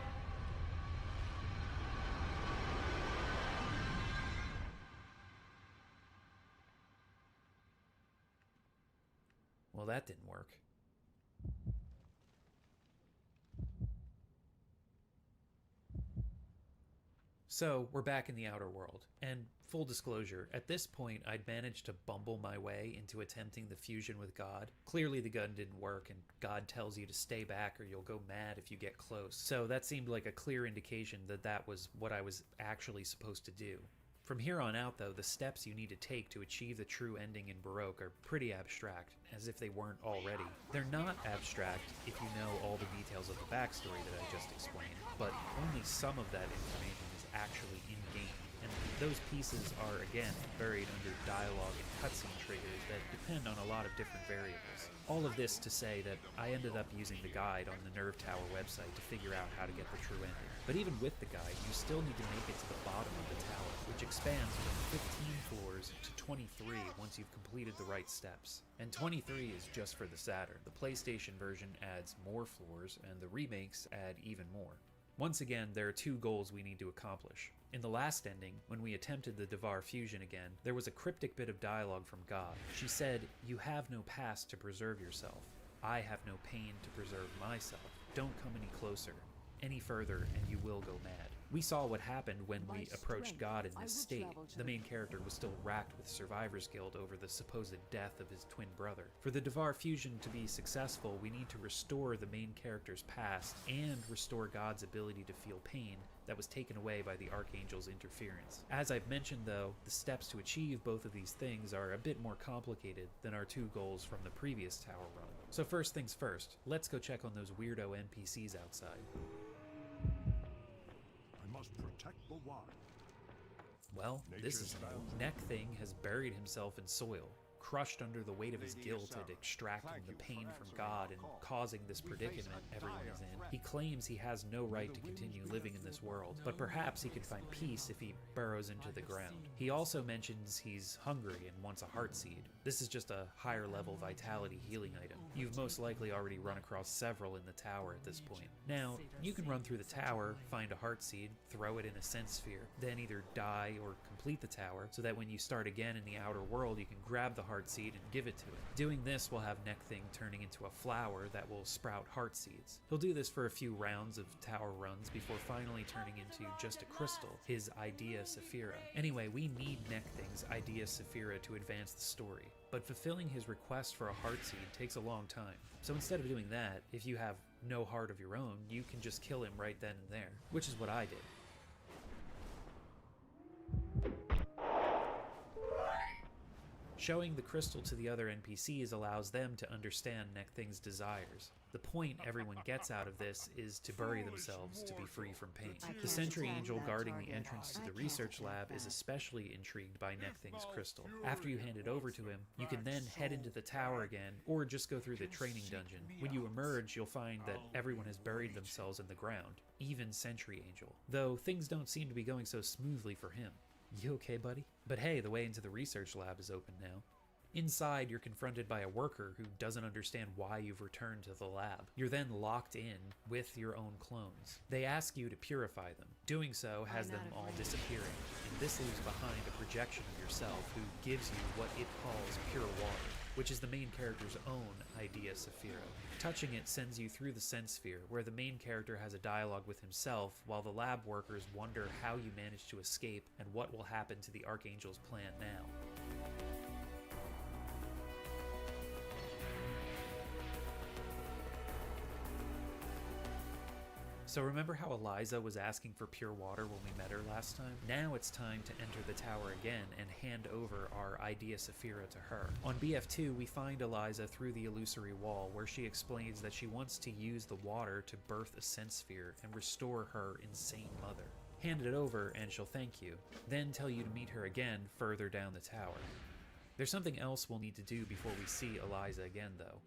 Well, that didn't work. So, we're back in the outer world, and full disclosure, at this point I'd managed to bumble my way into attempting the fusion with God. Clearly the gun didn't work, and God tells you to stay back or you'll go mad if you get close. So that seemed like a clear indication that that was what I was actually supposed to do. From here on out, though, the steps you need to take to achieve the true ending in Baroque are pretty abstract, as if they weren't already. They're not abstract if you know all the details of the backstory that I just explained, but only some of that information is actually in-game, and those pieces are, again, buried under dialogue and cutscene triggers that depend on a lot of different variables. All of this to say that I ended up using the guide on the Nerve Tower website to figure out how to get the true ending. But even with the guide, you still need to make it to the bottom of the tower, which expands from 15 floors to 23 once you've completed the right steps. And 23 is just for the Saturn. The PlayStation version adds more floors, and the remakes add even more. Once again, there are two goals we need to accomplish. In the last ending, when we attempted the Devar fusion again, there was a cryptic bit of dialogue from God. She said, "You have no past to preserve yourself. I have no pain to preserve myself. Don't come any closer, any further, and you will go mad." We saw what happened when we approached God in this state. The main character was still racked with survivor's guilt over the supposed death of his twin brother. For the Devar fusion to be successful, we need to restore the main character's past and restore God's ability to feel pain that was taken away by the Archangel's interference. As I've mentioned though, the steps to achieve both of these things are a bit more complicated than our 2 goals from the previous tower run. So first things first, let's go check on those weirdo NPCs outside.
I must protect the wild.
Well, this is new. Neck Thing has buried himself in soil, crushed under the weight of his guilt at extracting the pain from God and causing this predicament everyone is in. He claims he has no right to continue living in this world, but perhaps he can find peace if he burrows into the ground. He also mentions he's hungry and wants a heart seed. This is just a higher level vitality healing item. You've most likely already run across several in the tower at this point. Now, you can run through the tower, find a heart seed, throw it in a sense sphere, then either die or complete the tower so that when you start again in the outer world you can grab the heart seed and give it to it. Doing this will have Neck Thing turning into a flower that will sprout heart seeds. He'll do this for a few rounds of tower runs before finally turning into just a crystal, his Idea Saphira. Anyway, we need Neck Thing's Idea Saphira to advance the story, but fulfilling his request for a heart seed takes a long time. So instead of doing that, if you have no heart of your own, you can just kill him right then and there, which is what I did. Showing the crystal to the other NPCs allows them to understand Neck Thing's desires. The point everyone gets out of this is to bury themselves to be free from pain. The Sentry Angel guarding the entrance to the research lab is especially intrigued by Neck Thing's crystal. After you hand it over to him, you can then head into the tower again, or just go through the training dungeon. When you emerge, you'll find that everyone has buried themselves in the ground, even Sentry Angel, though things don't seem to be going so smoothly for him. You okay, buddy? But hey, the way into the research lab is open now. Inside, you're confronted by a worker who doesn't understand why you've returned to the lab. You're then locked in with your own clones. They ask you to purify them. Doing so has them all disappearing, and this leaves behind a projection of yourself who gives you what it calls pure water, which is the main character's own Idea Saphira. Touching it sends you through the sense sphere, where the main character has a dialogue with himself, while the lab workers wonder how you managed to escape and what will happen to the Archangel's plan now. So remember how Eliza was asking for pure water when we met her last time? Now it's time to enter the tower again and hand over our Idea Saphira to her. On BF2, we find Eliza through the illusory wall, where she explains that she wants to use the water to birth a sense sphere and restore her insane mother. Hand it over and she'll thank you, then tell you to meet her again further down the tower. There's something else we'll need to do before we see Eliza again though.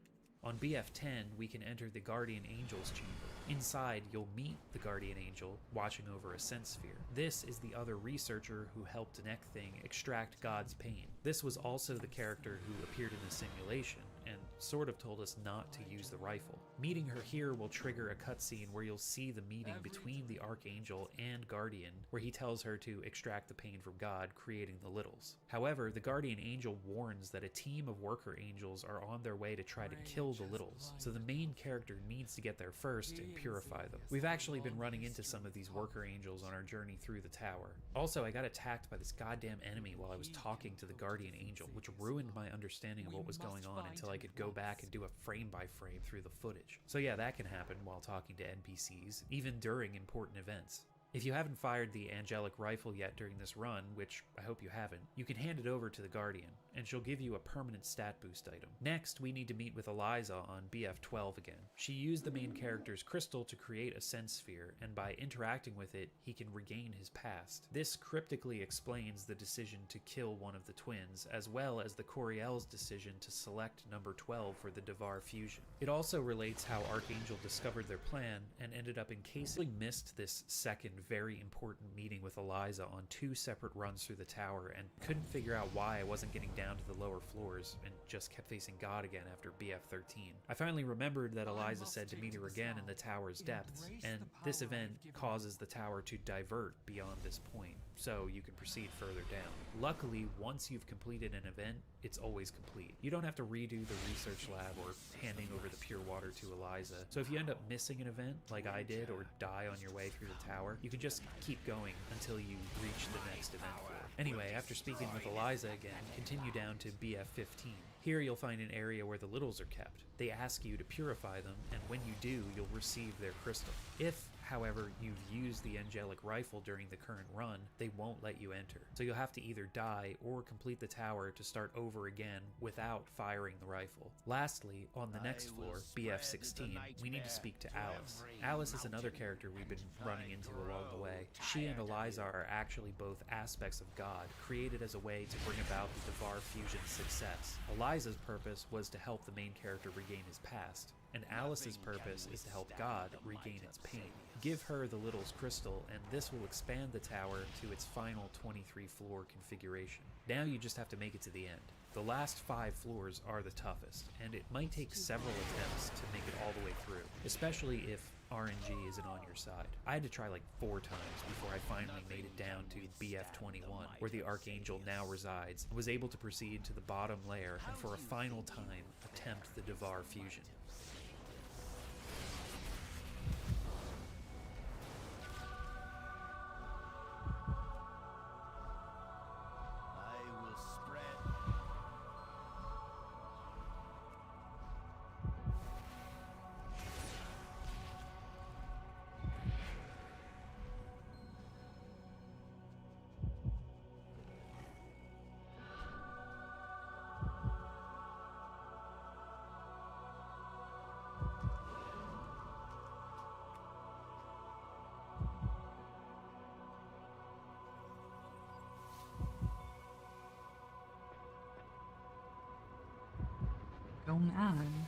On BF10, we can enter the Guardian Angel's chamber. Inside, you'll meet the Guardian Angel watching over a sense sphere. This is the other researcher who helped Neck Thing extract God's pain. This was also the character who appeared in the simulation and sort of told us not to use the rifle. Meeting her here will trigger a cutscene where you'll see the meeting between the Archangel and Guardian, where he tells her to extract the pain from God, creating the Littles. However, the Guardian Angel warns that a team of worker angels are on their way to try to kill the Littles, so the main character needs to get there first and purify them. We've actually been running into some of these worker angels on our journey through the tower. Also, I got attacked by this goddamn enemy while I was talking to the Guardian Angel, which ruined my understanding of what was going on until I could go back and do a frame by frame through the footage. So yeah, that can happen while talking to NPCs, even during important events. If you haven't fired the Angelic Rifle yet during this run, which I hope you haven't, you can hand it over to the Guardian, and she'll give you a permanent stat boost item. Next, we need to meet with Eliza on BF12 again. She used the main character's crystal to create a sense sphere, and by interacting with it, he can regain his past. This cryptically explains the decision to kill one of the twins, as well as the Coriel's decision to select number 12 for the Devar fusion. It also relates how Archangel discovered their plan and ended up encasing missed this second very important meeting with Eliza on 2 separate runs through the tower and couldn't figure out why I wasn't getting down to the lower floors and just kept facing God again after BF13. I finally remembered that Eliza said to meet her again in the tower's depths, and this event causes the tower to divert beyond this point, so you can proceed further down. Luckily, once you've completed an event, it's always complete. You don't have to redo the research lab or handing over the pure water to Eliza, so if you end up missing an event like I did or die on your way through the tower, you can just keep going until you reach the next event floor. Anyway, after speaking with Eliza again, continue down to BF15. Here you'll find an area where the Littles are kept. They ask you to purify them, and when you do, you'll receive their crystal. If, however, you've used the angelic rifle during the current run, they won't let you enter. So you'll have to either die or complete the tower to start over again without firing the rifle. Lastly, on the next floor, BF16, we need to speak to Alice. Alice is another character we've been running into along the way. She and Eliza are actually both aspects of God, created as a way to bring about the Devar fusion's success. Eliza's purpose was to help the main character regain his past, and Alice's purpose is to help God regain its pain. Give her the Little's crystal, and this will expand the tower to its final 23-floor configuration. Now you just have to make it to the end. The last 5 floors are the toughest, and it might take several attempts to make it all the way through, especially if RNG isn't on your side. I had to try like 4 times before I finally made it down to BF21, where the Archangel now resides, and was able to proceed to the bottom layer and for a final time attempt the Devar fusion.
Going on.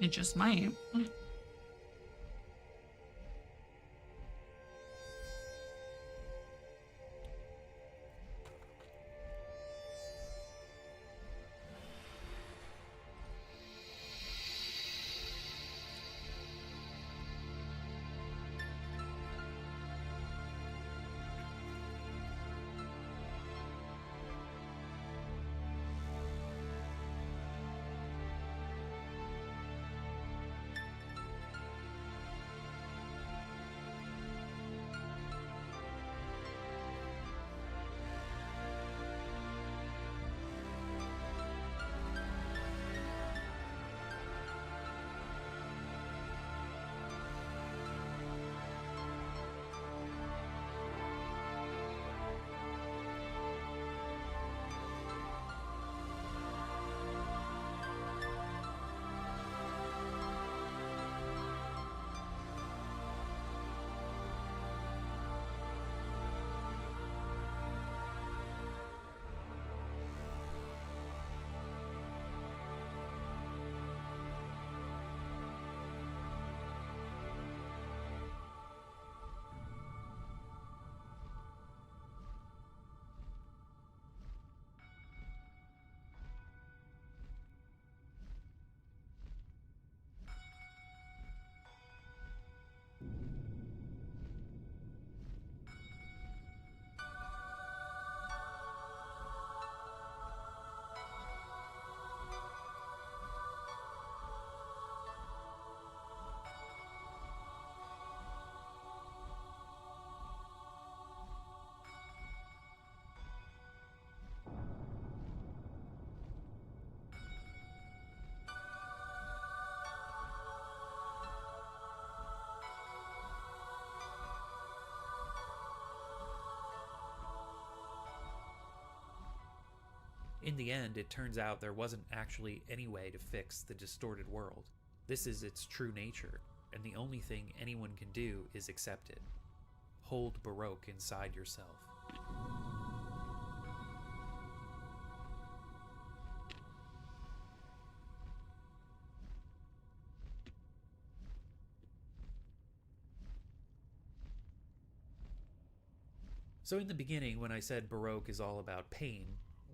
It just might.
In the end, it turns out there wasn't actually any way to fix the distorted world. This is its true nature, and the only thing anyone can do is accept it. Hold Baroque inside yourself. So in the beginning, when I said Baroque is all about pain,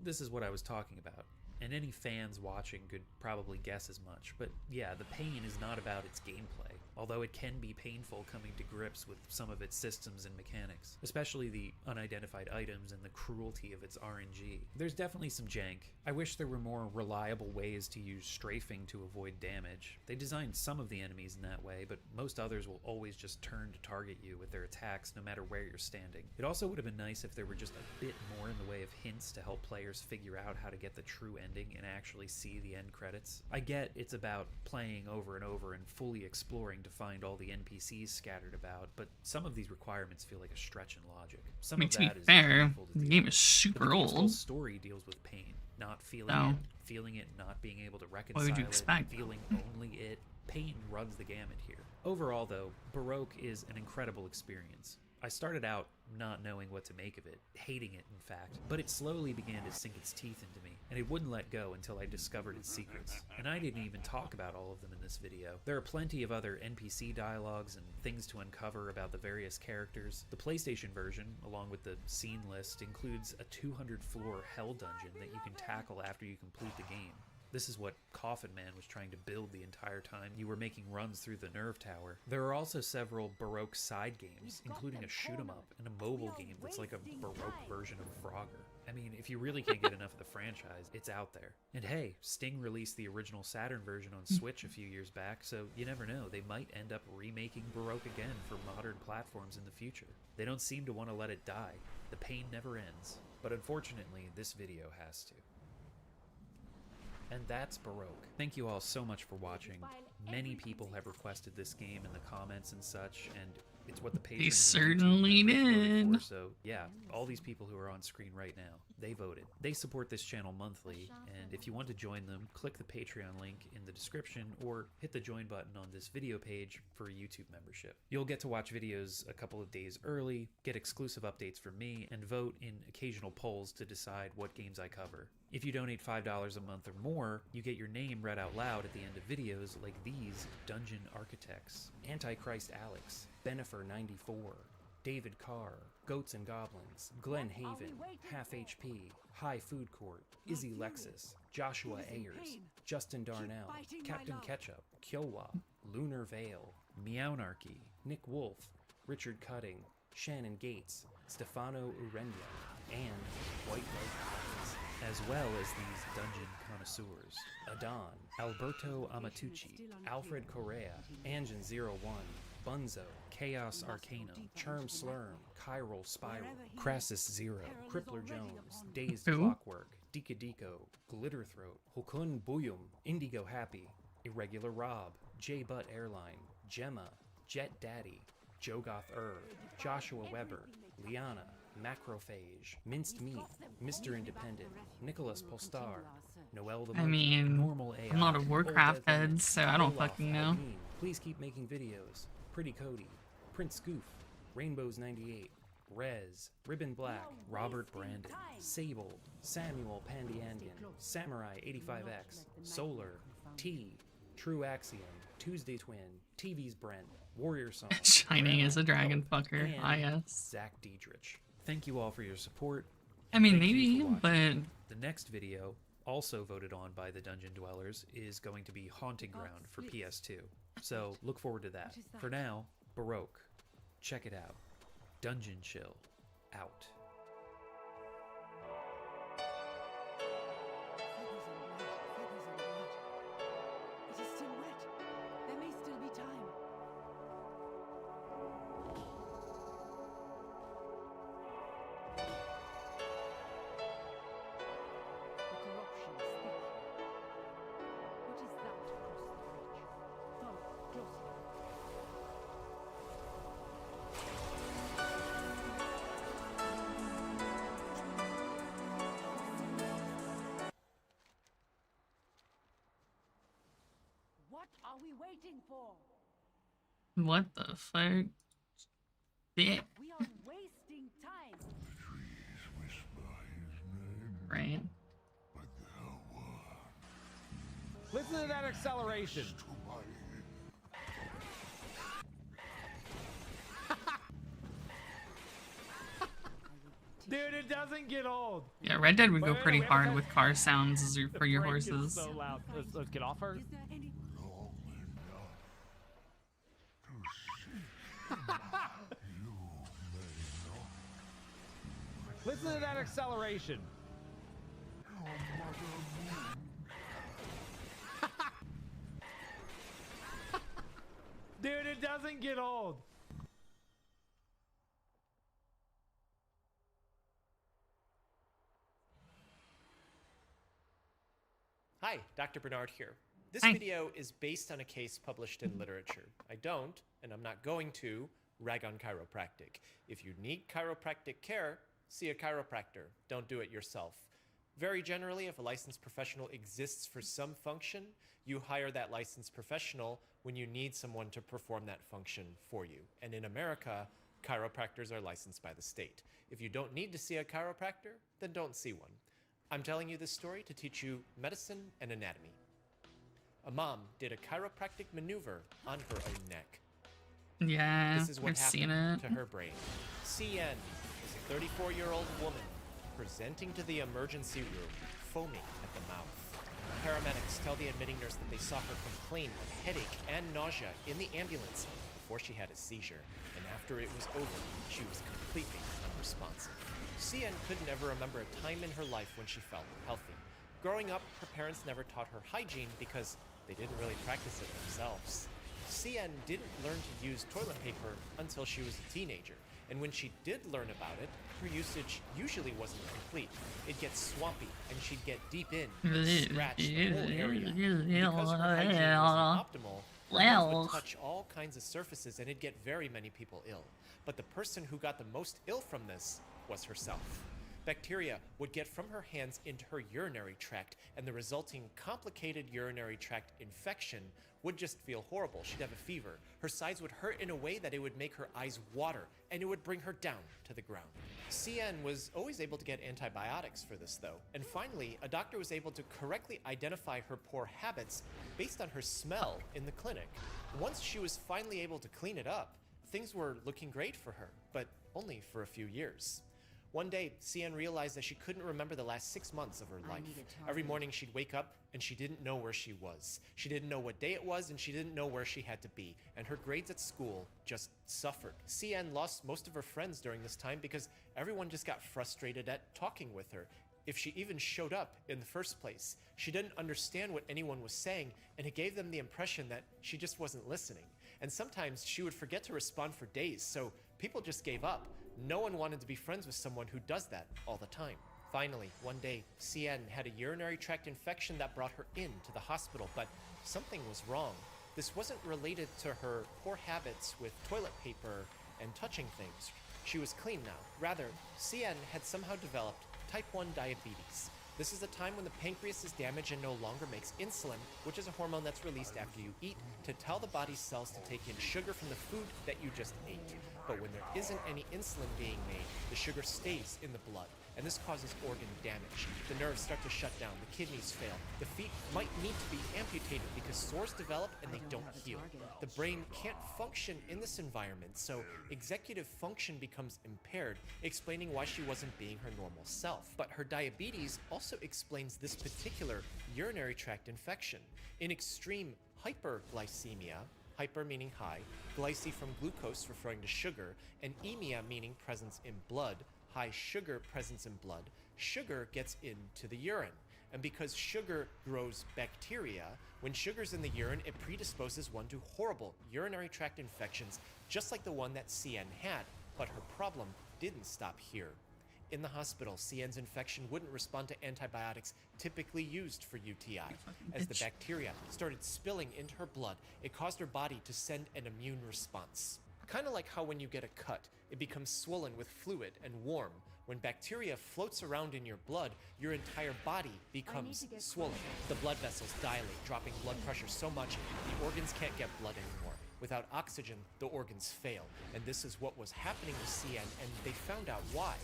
this is what I was talking about. And any fans watching could probably guess as much, but yeah, the pain is not about its gameplay, although it can be painful coming to grips with some of its systems and mechanics, especially the unidentified items and the cruelty of its RNG. There's definitely some jank. I wish there were more reliable ways to use strafing to avoid damage. They designed some of the enemies in that way, but most others will always just turn to target you with their attacks no matter where you're standing. It also would have been nice if there were just a bit more in the way of hints to help players figure out how to get the true ending and actually see the end credits. I get it's about playing over and over and fully exploring to find all the NPCs scattered about, but some of these requirements feel like a stretch in logic. Some
I mean,
of
to be
that is
fair,
painful to
the
deal
game
with.
is super
But the game's whole
old.
story deals with pain, not feeling
So,
it, feeling it, not being able to reconcile
what would you
it,
expect?
feeling only it. Pain runs the gamut here. Overall, though, Baroque is an incredible experience. I started out not knowing what to make of it, hating it in fact, but it slowly began to sink its teeth into me, and it wouldn't let go until I discovered its secrets. And I didn't even talk about all of them in this video. There are plenty of other NPC dialogues and things to uncover about the various characters. The PlayStation version, along with the scene list, includes a 200-floor hell dungeon that you can tackle after you complete the game. This is what Coffin Man was trying to build the entire time you were making runs through the Nerve Tower. There are also several Baroque side games, including a shoot-'em-up and a mobile game that's like a Baroque version of Frogger. I mean, if you really can't get enough of the franchise, it's out there. And hey, Sting released the original Saturn version on Switch a few years back, so you never know, they might end up remaking Baroque again for modern platforms in the future. They don't seem to want to let it die. The pain never ends. But unfortunately, this video has to. And that's Baroque. Thank you all so much for watching. Many people have requested this game in the comments and such, and it's what the patrons and
certainly
YouTube members voted
did.
for, so yeah, all these people who are on screen right now, they voted. They support this channel monthly, and if you want to join them, click the Patreon link in the description or hit the join button on this video page for a YouTube membership. You'll get to watch videos a couple of days early, get exclusive updates from me, and vote in occasional polls to decide what games I cover. If you donate $5 a month or more, you get your name read out loud at the end of videos like these Dungeon Architects, Antichrist Alex, Benifer94, David Carr, Goats and Goblins, Glenn Haven, Half HP, High Food Court, Izzy Lexus, Joshua Ayers, Justin Darnell, Captain Ketchup, Kyowa, Lunar Vale, Meownarchy, Nick Wolf, Richard Cutting, Shannon Gates, Stefano Urendia, and White Light Eyes, as well as these dungeon connoisseurs, Adon, Alberto Amatucci, Alfred Correa, Angen01, Bunzo, Chaos Arcanum, Charm Slurm, Chiral Spiral, Crassus Zero, Crippler Jones, Dazed
Who?
Clockwork, Dikadiko, Glitterthroat, Hokun Buyum, Indigo Happy, Irregular Rob, J Butt Airline, Gemma, Jet Daddy, Jogoth Joshua Weber, Liana, Macrophage, Minced Meat, Mr. Independent, Nicholas Polstar, Noel the
I
Monkey,
mean,
Normal AI,
I'm not a
Old
Warcraft
Death
head,
Limit,
so I don't
Olaf
fucking know.
Irene. Please keep making videos. Pretty Cody, Prince Goof, Rainbows 98, Rez, Ribbon Black, Robert Brandon, Sable, Samuel Pandiangan, Samurai 85X, Solar, T, True Axiom, Tuesday Twin, TV's Brent, Warrior Song,
Shining as a dragon
Grandma,
fucker,
and
I guess.
Zach Diedrich. Thank you all for your support.
I mean,
Thank you
maybe,
for watching.
but
The next video, also voted on by the Dungeon Dwellers, is going to be Haunting Ground for PS2. So look forward to that. For now, Baroque. Check it out. Dungeon Chill. Out.
It is still wet. There may still be time. The corruption is thick. What is that across the bridge? Follow closely. for?
What the fuck? Dick.
We are wasting time.
Right.
Listen to that acceleration. Dude, it doesn't get old.
Yeah, Red Dead would go
Wait,
pretty
we have
hard
to-
with car sounds as for your
brake is
horses.
so loud. Let's get off her. Listen to that acceleration. Dude, it doesn't get old.
Hi, Dr. Bernard here. This
Hi.
video is based on a case published in literature. I don't, and I'm not going to, rag on chiropractic. If you need chiropractic care, see a chiropractor. Don't do it yourself. Very generally, if a licensed professional exists for some function, you hire that licensed professional when you need someone to perform that function for you. And in America, chiropractors are licensed by the state. If you don't need to see a chiropractor, then don't see one. I'm telling you this story to teach you medicine and anatomy. A mom did a chiropractic maneuver on her own neck.
Yeah,
This is what
I've seen
happened
it.
to her brain. CN is a 34-year-old woman presenting to the emergency room, foaming at the mouth. Paramedics tell the admitting nurse that they saw her complain of headache and nausea in the ambulance before she had a seizure, and after it was over, she was completely unresponsive. CN could never remember a time in her life when she felt healthy. Growing up, her parents never taught her hygiene because they didn't really practice it themselves. CN didn't learn to use toilet paper until she was a teenager, and when she did learn about it, her usage usually wasn't complete. It'd get swampy, and she'd get deep in and scratch the whole area. Because her hygiene wasn't optimal, her hands would touch all kinds of surfaces, and it'd get very many people ill. But the person who got the most ill from this was herself. Bacteria would get from her hands into her urinary tract, and the resulting complicated urinary tract infection would just feel horrible. She'd have a fever. Her sides would hurt in a way that it would make her eyes water, and it would bring her down to the ground. CN was always able to get antibiotics for this, though. And finally, a doctor was able to correctly identify her poor habits based on her smell in the clinic. Once she was finally able to clean it up, things were looking great for her, but only for a few years. One day, CN realized that she couldn't remember the last 6 months of her life. Every morning she'd wake up and she didn't know where she was. She didn't know what day it was and she didn't know where she had to be. And her grades at school just suffered. CN lost most of her friends during this time because everyone just got frustrated at talking with her. If she even showed up in the first place, she didn't understand what anyone was saying, and it gave them the impression that she just wasn't listening. And sometimes she would forget to respond for days, so people just gave up. No one wanted to be friends with someone who does that all the time. Finally, one day, CN had a urinary tract infection that brought her into the hospital, but something was wrong. This wasn't related to her poor habits with toilet paper and touching things. She was clean now. Rather, CN had somehow developed type 1 diabetes. This is a time when the pancreas is damaged and no longer makes insulin, which is a hormone that's released after you eat to tell the body's cells to take in sugar from the food that you just ate. But when there isn't any insulin being made, the sugar stays in the blood, and this causes organ damage. The nerves start to shut down, the kidneys fail, the feet might need to be amputated because sores develop and they don't heal. The brain can't function in this environment, so executive function becomes impaired, explaining why she wasn't being her normal self. But her diabetes also explains this particular urinary tract infection. In extreme hyperglycemia, hyper meaning high, glyce from glucose referring to sugar, and emia meaning presence in blood, high sugar presence in blood, sugar gets into the urine. And because sugar grows bacteria, when sugar's in the urine, it predisposes one to horrible urinary tract infections, just like the one that CN had. But her problem didn't stop here. In the hospital, CN's infection wouldn't respond to antibiotics typically used for UTI. As the bacteria started spilling into her blood, it caused her body to send an immune response. Kind of like how when you get a cut, it becomes swollen with fluid and warm. When bacteria floats around in your blood, your entire body becomes swollen. The blood vessels dilate, dropping blood pressure so much the organs can't get blood anymore. Without oxygen, the organs fail. And this is what was happening to CN, and they found out why.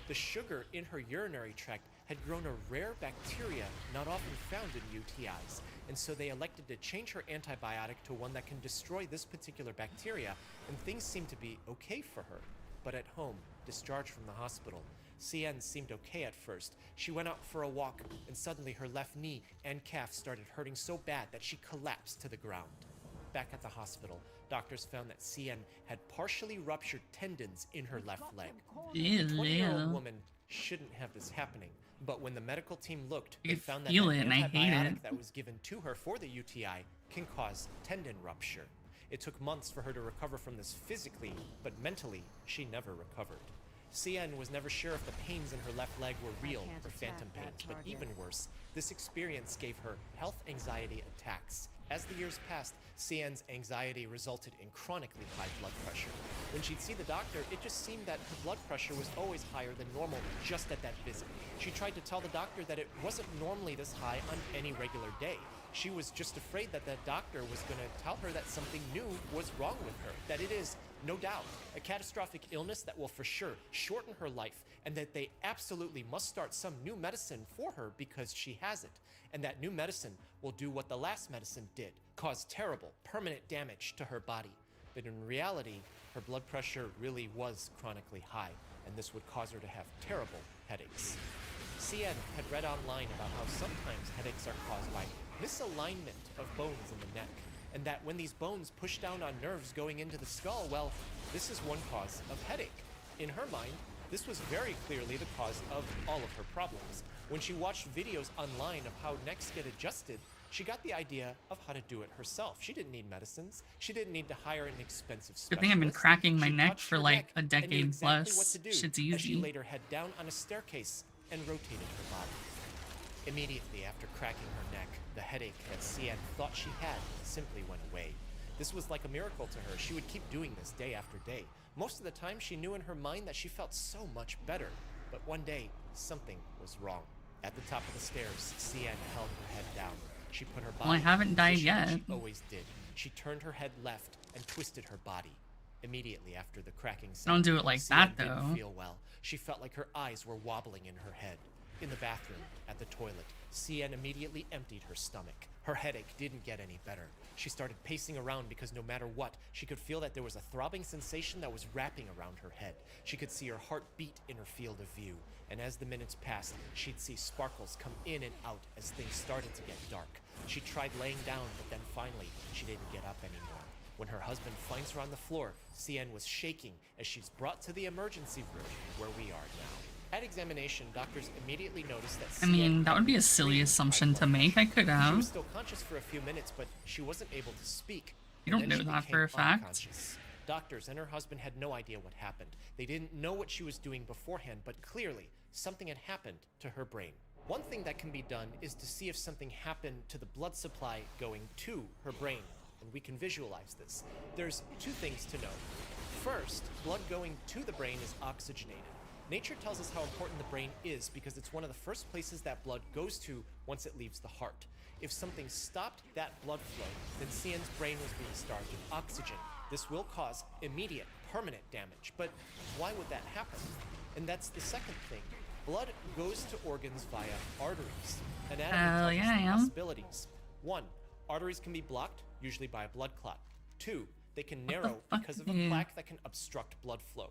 The sugar in her urinary tract had grown a rare bacteria not often found in UTIs, and so they elected to change her antibiotic to one that can destroy this particular bacteria, and things seemed to be okay for her. But at home, discharged from the hospital, CN seemed okay at first. She went out for a walk, and suddenly her left knee and calf started hurting so bad that she collapsed to the ground. Back at the hospital, doctors found that CN had partially ruptured tendons in her left leg. The 20-year-old woman shouldn't have this happening, but when the medical team looked, they found that an antibiotic that was given to her for the UTI can cause tendon rupture. It took months for her to recover from this physically, but mentally, she never recovered. CN was never sure if the pains in her left leg were real or phantom pains, but even worse, this experience gave her health anxiety attacks. As the years passed, CN's anxiety resulted in chronically high blood pressure. When she'd see the doctor, it just seemed that her blood pressure was always higher than normal just at that visit. She tried to tell the doctor that it wasn't normally this high on any regular day. She was just afraid that the doctor was going to tell her that something new was wrong with her, that it is, no doubt, a catastrophic illness that will for sure shorten her life, and that they absolutely must start some new medicine for her because she has it, and that new medicine will do what the last medicine did, cause terrible, permanent damage to her body. But in reality, her blood pressure really was chronically high, and this would cause her to have terrible headaches. CN had read online about how sometimes headaches are caused by misalignment of bones in the neck, and that when these bones push down on nerves going into the skull, well, this is one cause of headache. In her mind, this was very clearly the cause of all of her problems. When she watched videos online of how necks get adjusted, she got the idea of how to do it herself. She didn't need medicines. She didn't need to hire an expensive specialist.
Good thing I've been cracking my neck for like a decade plus. Shit's easy.
As she laid her head down on a staircase and rotated her body. Immediately after cracking her neck, the headache that CN thought she had simply went away. This was like a miracle to her. She would keep doing this day after day. Most of the time, she knew in her mind that she felt so much better. But one day, something was wrong. At the top of the stairs, CN held her head down. She put her body
Well, I haven't died yet.
She always did. She turned her head left and twisted her body. Immediately after the cracking sound,
Don't do it like
CN
that,
didn't
though.
feel well. She felt like her eyes were wobbling in her head. In the bathroom, at the toilet, CN immediately emptied her stomach. Her headache didn't get any better. She started pacing around because no matter what, she could feel that there was a throbbing sensation that was wrapping around her head. She could see her heart beat in her field of view. And as the minutes passed, she'd see sparkles come in and out as things started to get dark. She tried laying down, but then finally, she didn't get up anymore. When her husband finds her on the floor, CN was shaking as she's brought to the emergency room where we are now. At examination, doctors immediately noticed that
I mean, that would be a silly assumption to make. I could
She
have.
was still conscious for a few minutes, but she wasn't able to speak.
You
and
don't
then
know
she
that for
became
a fact.
unconscious. Doctors and her husband had no idea what happened. They didn't know what she was doing beforehand, but clearly, something had happened to her brain. One thing that can be done is to see if something happened to the blood supply going to her brain, and we can visualize this. There's two things to know. First, blood going to the brain is oxygenated. Nature tells us how important the brain is because it's one of the first places that blood goes to once it leaves the heart. If something stopped that blood flow, then CN's brain was being starved of oxygen. This will cause immediate, permanent damage. But why would that happen? And that's the second thing. Blood goes to organs via arteries. Anatomy tells us the possibilities. 1. Arteries can be blocked, usually by a blood clot. 2. They can narrow because of a plaque that can obstruct blood flow.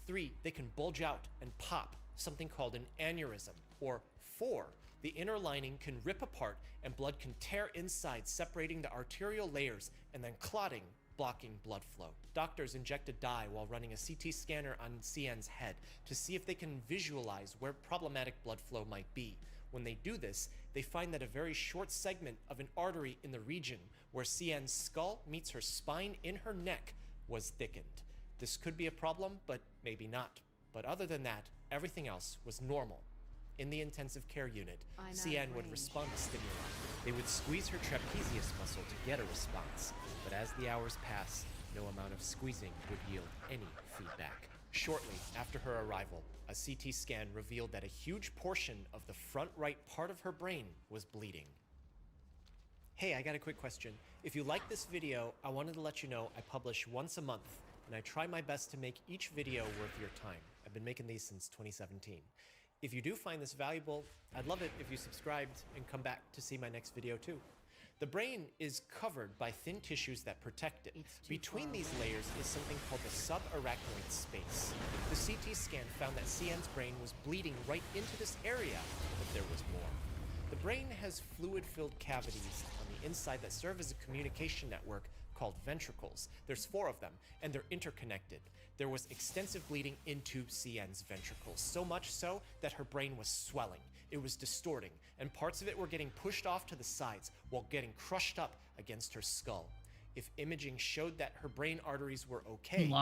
3. They can bulge out and pop, something called an aneurysm. Or 4. The inner lining can rip apart and blood can tear inside, separating the arterial layers and then clotting, blocking blood flow. Doctors inject a dye while running a CT scanner on CN's head to see if they can visualize where problematic blood flow might be. When they do this, they find that a very short segment of an artery in the region where CN's skull meets her spine in her neck was thickened. This could be a problem, but maybe not. But other than that, everything else was normal. In the intensive care unit, CN would respond to stimuli. They would squeeze her trapezius muscle to get a response. But as the hours pass, no amount of squeezing would yield any feedback. Shortly after her arrival, a CT scan revealed that a huge portion of the front right part of her brain was bleeding. Hey, I got a quick question. If you like this video, I wanted to let you know I publish once a month, and I try my best to make each video worth your time. I've been making these since 2017. If you do find this valuable, I'd love it if you subscribed and come back to see my next video too. The brain is covered by thin tissues that protect it. Between these layers is something called the subarachnoid space. The CT scan found that CN's brain was bleeding right into this area, but there was more. The brain has fluid-filled cavities on the inside that serve as a communication network called ventricles. There's 4 of them, and they're interconnected. There was extensive bleeding into CN's ventricles, so much so that her brain was swelling. It was distorting, and parts of it were getting pushed off to the sides while getting crushed up against her skull. If imaging showed that her brain arteries were okay,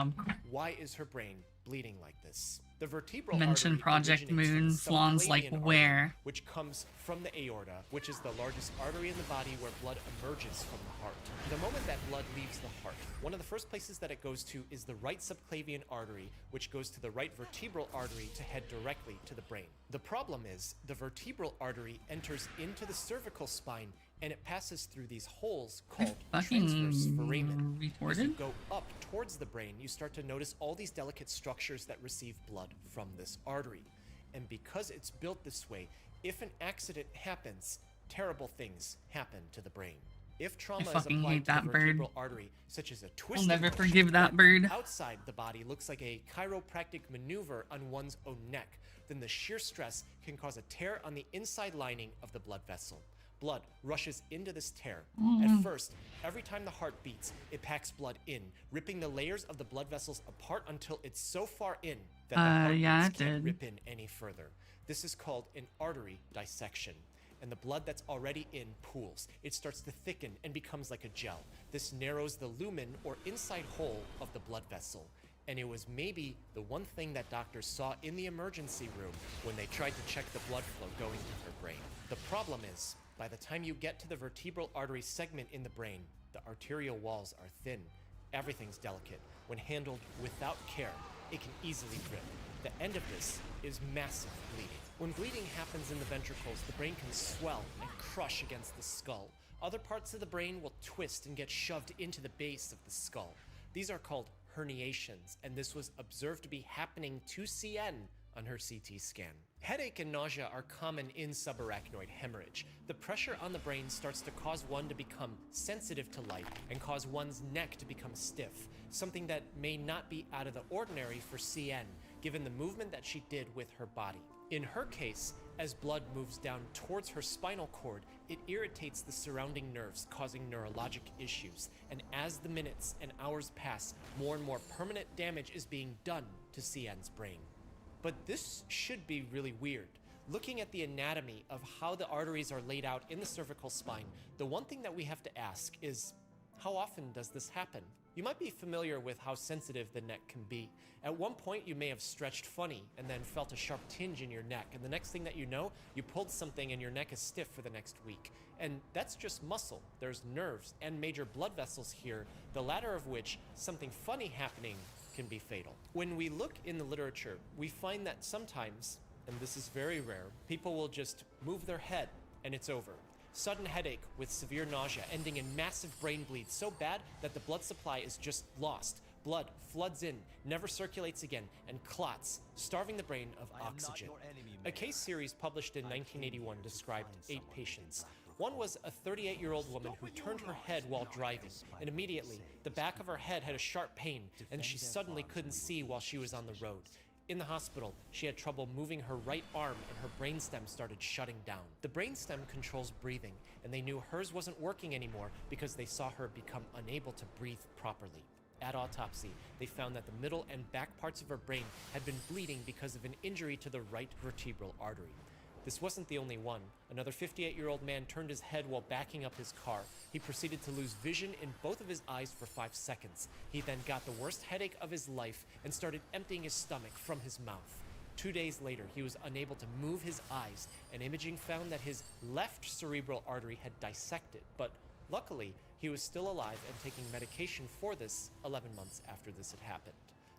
why is her brain bleeding like this? The vertebral
Mention
artery
Project
originates from
Moon,
the
Flawn's like,
subclavian
where?
artery, which comes from the aorta, which is the largest artery in the body where blood emerges from the heart. The moment that blood leaves the heart, one of the first places that it goes to is the right subclavian artery, which goes to the right vertebral artery to head directly to the brain. The problem is, the vertebral artery enters into the cervical spine and it passes through these holes called transverse foramen. As you go up towards the brain, you start to notice all these delicate structures that receive blood from this artery. And because it's built this way, if an accident happens, terrible things happen to the brain. If trauma is applied to the vertebral artery, such as a twisting
I'll never
motion,
forgive that bird.
outside the body looks like a chiropractic maneuver on one's own neck, then the sheer stress can cause a tear on the inside lining of the blood vessel. Blood rushes into this tear. At first, every time the heart beats, it packs blood in, ripping the layers of the blood vessels apart until it's so far in that the heart can't rip in any further. This is called an artery dissection. And the blood that's already in pools. It starts to thicken and becomes like a gel. This narrows the lumen or inside hole of the blood vessel. And it was maybe the one thing that doctors saw in the emergency room when they tried to check the blood flow going to her brain. The problem is, by the time you get to the vertebral artery segment in the brain, the arterial walls are thin. Everything's delicate. When handled without care, it can easily rip. The end of this is massive bleeding. When bleeding happens in the ventricles, the brain can swell and crush against the skull. Other parts of the brain will twist and get shoved into the base of the skull. These are called herniations, and this was observed to be happening to CN on her CT scan. Headache and nausea are common in subarachnoid hemorrhage. The pressure on the brain starts to cause one to become sensitive to light and cause one's neck to become stiff, something that may not be out of the ordinary for CN, given the movement that she did with her body. In her case, as blood moves down towards her spinal cord, it irritates the surrounding nerves, causing neurologic issues. And as the minutes and hours pass, more and more permanent damage is being done to CN's brain. But this should be really weird. Looking at the anatomy of how the arteries are laid out in the cervical spine, the one thing that we have to ask is, how often does this happen? You might be familiar with how sensitive the neck can be. At one point, you may have stretched funny and then felt a sharp tinge in your neck, and the next thing that you know, you pulled something and your neck is stiff for the next week. And that's just muscle. There's nerves and major blood vessels here, the latter of which, something funny happening, can be fatal. When we look in the literature, we find that sometimes, and this is very rare, people will just move their head and it's over. Sudden headache with severe nausea ending in massive brain bleed so bad that the blood supply is just lost. Blood floods in, never circulates again, and clots, starving the brain of oxygen. A case series published in 1981 described 8 patients. One was a 38-year-old woman who turned her head while driving, and immediately, the back of her head had a sharp pain, and she suddenly couldn't see while she was on the road. In the hospital, she had trouble moving her right arm and her brainstem started shutting down. The brainstem controls breathing, and they knew hers wasn't working anymore because they saw her become unable to breathe properly. At autopsy, they found that the middle and back parts of her brain had been bleeding because of an injury to the right vertebral artery. This wasn't the only one. Another 58-year-old man turned his head while backing up his car. He proceeded to lose vision in both of his eyes for 5 seconds. He then got the worst headache of his life and started emptying his stomach from his mouth. 2 days later, he was unable to move his eyes, and imaging found that his left cerebral artery had dissected, but luckily, he was still alive and taking medication for this 11 months after this had happened.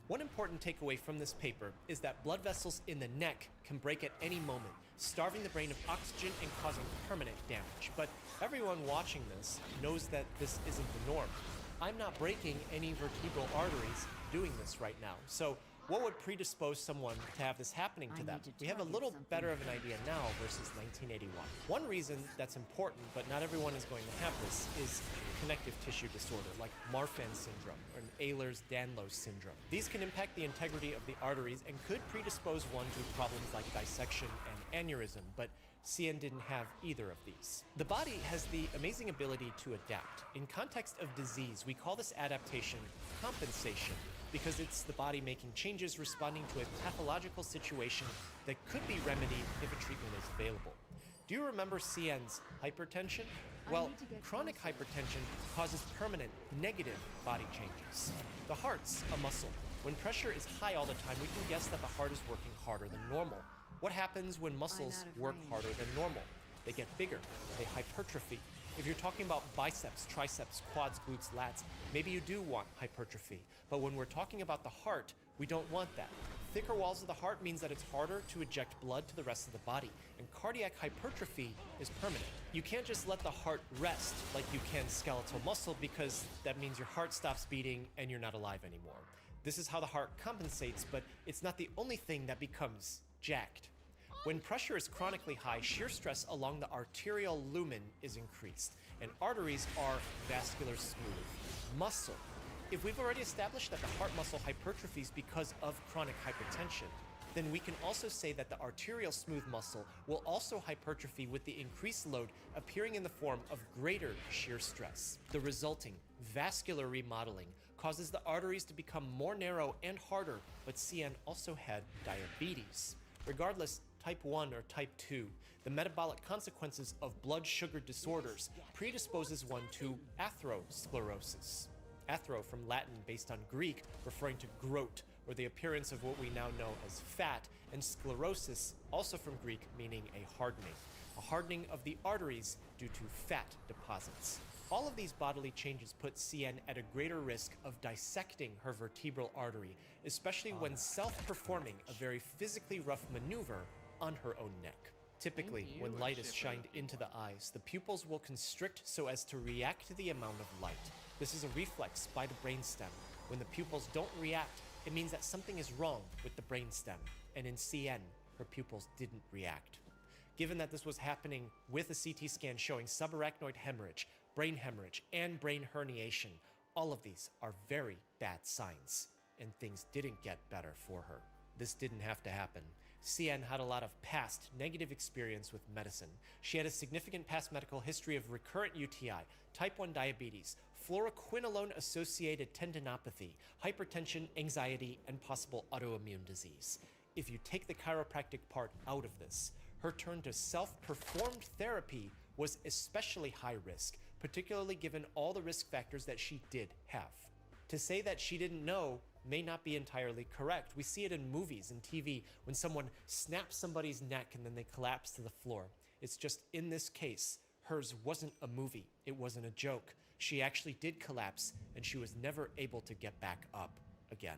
One important takeaway from this paper is that blood vessels in the neck can break at any moment, starving the brain of oxygen and causing permanent damage. But everyone watching this knows that this isn't the norm. I'm not breaking any vertebral arteries doing this right now. So what would predispose someone to have this happening to them? We have a little better of an idea now versus 1981. One reason that's important, but not everyone is going to have this, is connective tissue disorder like Marfan syndrome or Ehlers-Danlos syndrome. These can impact the integrity of the arteries and could predispose one to problems like dissection and aneurysm, but CN didn't have either of these. The body has the amazing ability to adapt. In context of disease, we call this adaptation compensation, because it's the body making changes responding to a pathological situation that could be remedied if a treatment is available. Do you remember CN's hypertension? Well, chronic hypertension causes permanent negative body changes. The heart's a muscle. When pressure is high all the time, we can guess that the heart is working harder than normal. What happens when muscles work harder than normal? They get bigger, they hypertrophy. If you're talking about biceps, triceps, quads, glutes, lats, maybe you do want hypertrophy. But when we're talking about the heart, we don't want that. Thicker walls of the heart means that it's harder to eject blood to the rest of the body, and cardiac hypertrophy is permanent. You can't just let the heart rest like you can skeletal muscle, because that means your heart stops beating and you're not alive anymore. This is how the heart compensates, but it's not the only thing that becomes jacked. When pressure is chronically high, shear stress along the arterial lumen is increased, and arteries are vascular smooth. Muscle. If we've already established that the heart muscle hypertrophies because of chronic hypertension, then we can also say that the arterial smooth muscle will also hypertrophy with the increased load appearing in the form of greater shear stress. The resulting vascular remodeling causes the arteries to become more narrow and harder, but CN also had diabetes. Regardless, type 1 or type 2, the metabolic consequences of blood sugar disorders predisposes one to atherosclerosis. Athero from Latin based on Greek, referring to growth, or the appearance of what we now know as fat, and sclerosis, also from Greek, meaning a hardening of the arteries due to fat deposits. All of these bodily changes put CN at a greater risk of dissecting her vertebral artery, especially when self-performing a very physically rough maneuver on her own neck. Typically, when light is shined into the eyes, the pupils will constrict so as to react to the amount of light. This is a reflex by the brainstem. When the pupils don't react, it means that something is wrong with the brainstem, and in CN, her pupils didn't react. Given that this was happening with a CT scan showing subarachnoid hemorrhage, and brain herniation, all of these are very bad signs, and things didn't get better for her. This didn't have to happen. CN had a lot of past negative experience with medicine. She had a significant past medical history of recurrent UTI, type 1 diabetes, fluoroquinolone-associated tendinopathy, hypertension, anxiety, and possible autoimmune disease. If you take the chiropractic part out of this, her turn to self-performed therapy was especially high risk, particularly given all the risk factors that she did have. To say that she didn't know may not be entirely correct. We see it in movies and TV when someone snaps somebody's neck and then they collapse to the floor. It's just in this case, hers wasn't a movie. It wasn't a joke. She actually did collapse and she was never able to get back up again.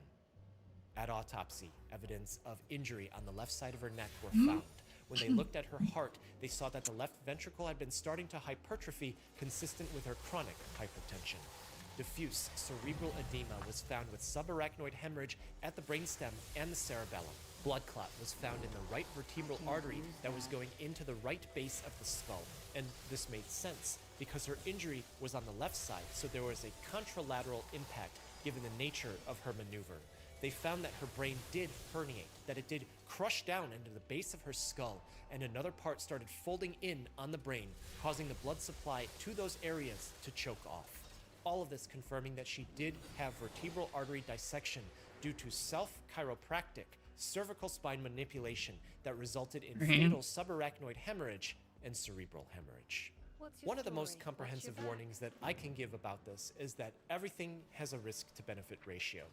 At autopsy, evidence of injury on the left side of her neck were found. When they looked at her heart, they saw that the left ventricle had been starting to hypertrophy consistent with her chronic hypertension. Diffuse cerebral edema was found with subarachnoid hemorrhage at the brainstem and the cerebellum. Blood clot was found in the right vertebral artery that was going into the right base of the skull. And this made sense because her injury was on the left side, so there was a contralateral impact given the nature of her maneuver. They found that her brain did herniate, that it did crush down into the base of her skull, and another part started folding in on the brain, causing the blood supply to those areas to choke off. All of this confirming that she did have vertebral artery dissection due to self-chiropractic cervical spine manipulation that resulted in fatal subarachnoid hemorrhage and cerebral hemorrhage. One of the most comprehensive warnings that I can give about this is that everything has a risk to benefit ratio.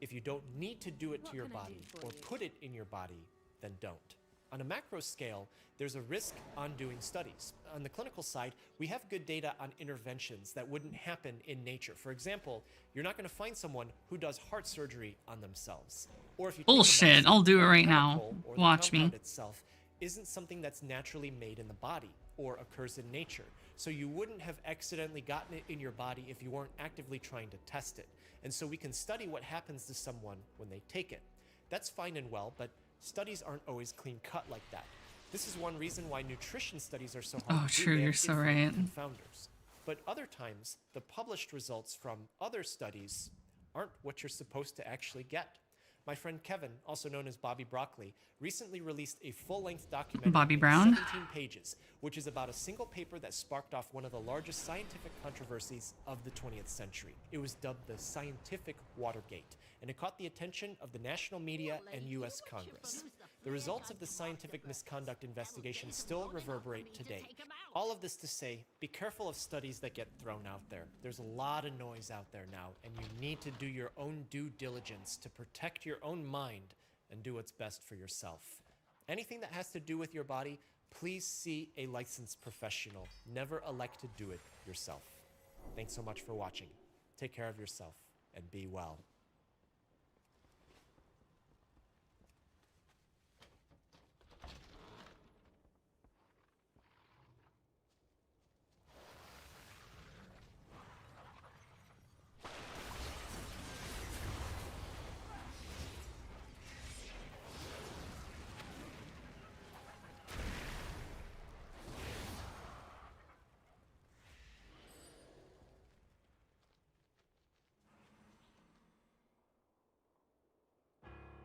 If you don't need to do it to your body or put it in your body, then don't. On a macro scale, there's a risk on doing studies. On the clinical side, we have good data on interventions that wouldn't happen in nature. For example, you're not going to find someone who does heart surgery on themselves. Or if you take a
Bullshit.
medicine,
I'll do it
the
right now.
chemical or the
Watch me.
compound itself isn't something that's naturally made in the body or occurs in nature. So you wouldn't have accidentally gotten it in your body if you weren't actively trying to test it. And so we can study what happens to someone when they take it. That's fine and well, but studies aren't always clean cut like that. This is one reason why nutrition studies are so hard to do.
True,
They have
you're so
infinite
right.
confounders. But other times, the published results from other studies aren't what you're supposed to actually get. My friend Kevin, also known as Bobby Broccoli, recently released a full-length documentary
Bobby
in
Brown?
17 pages, which is about a single paper that sparked off one of the largest scientific controversies of the 20th century. It was dubbed the Scientific Watergate, and it caught the attention of the national media and U.S. Congress. The results of the scientific misconduct investigation still reverberate today. All of this to say, be careful of studies that get thrown out there. There's a lot of noise out there now, and you need to do your own due diligence to protect your own mind and do what's best for yourself. Anything that has to do with your body, please see a licensed professional. Never elect to do it yourself. Thanks so much for watching. Take care of yourself and be well.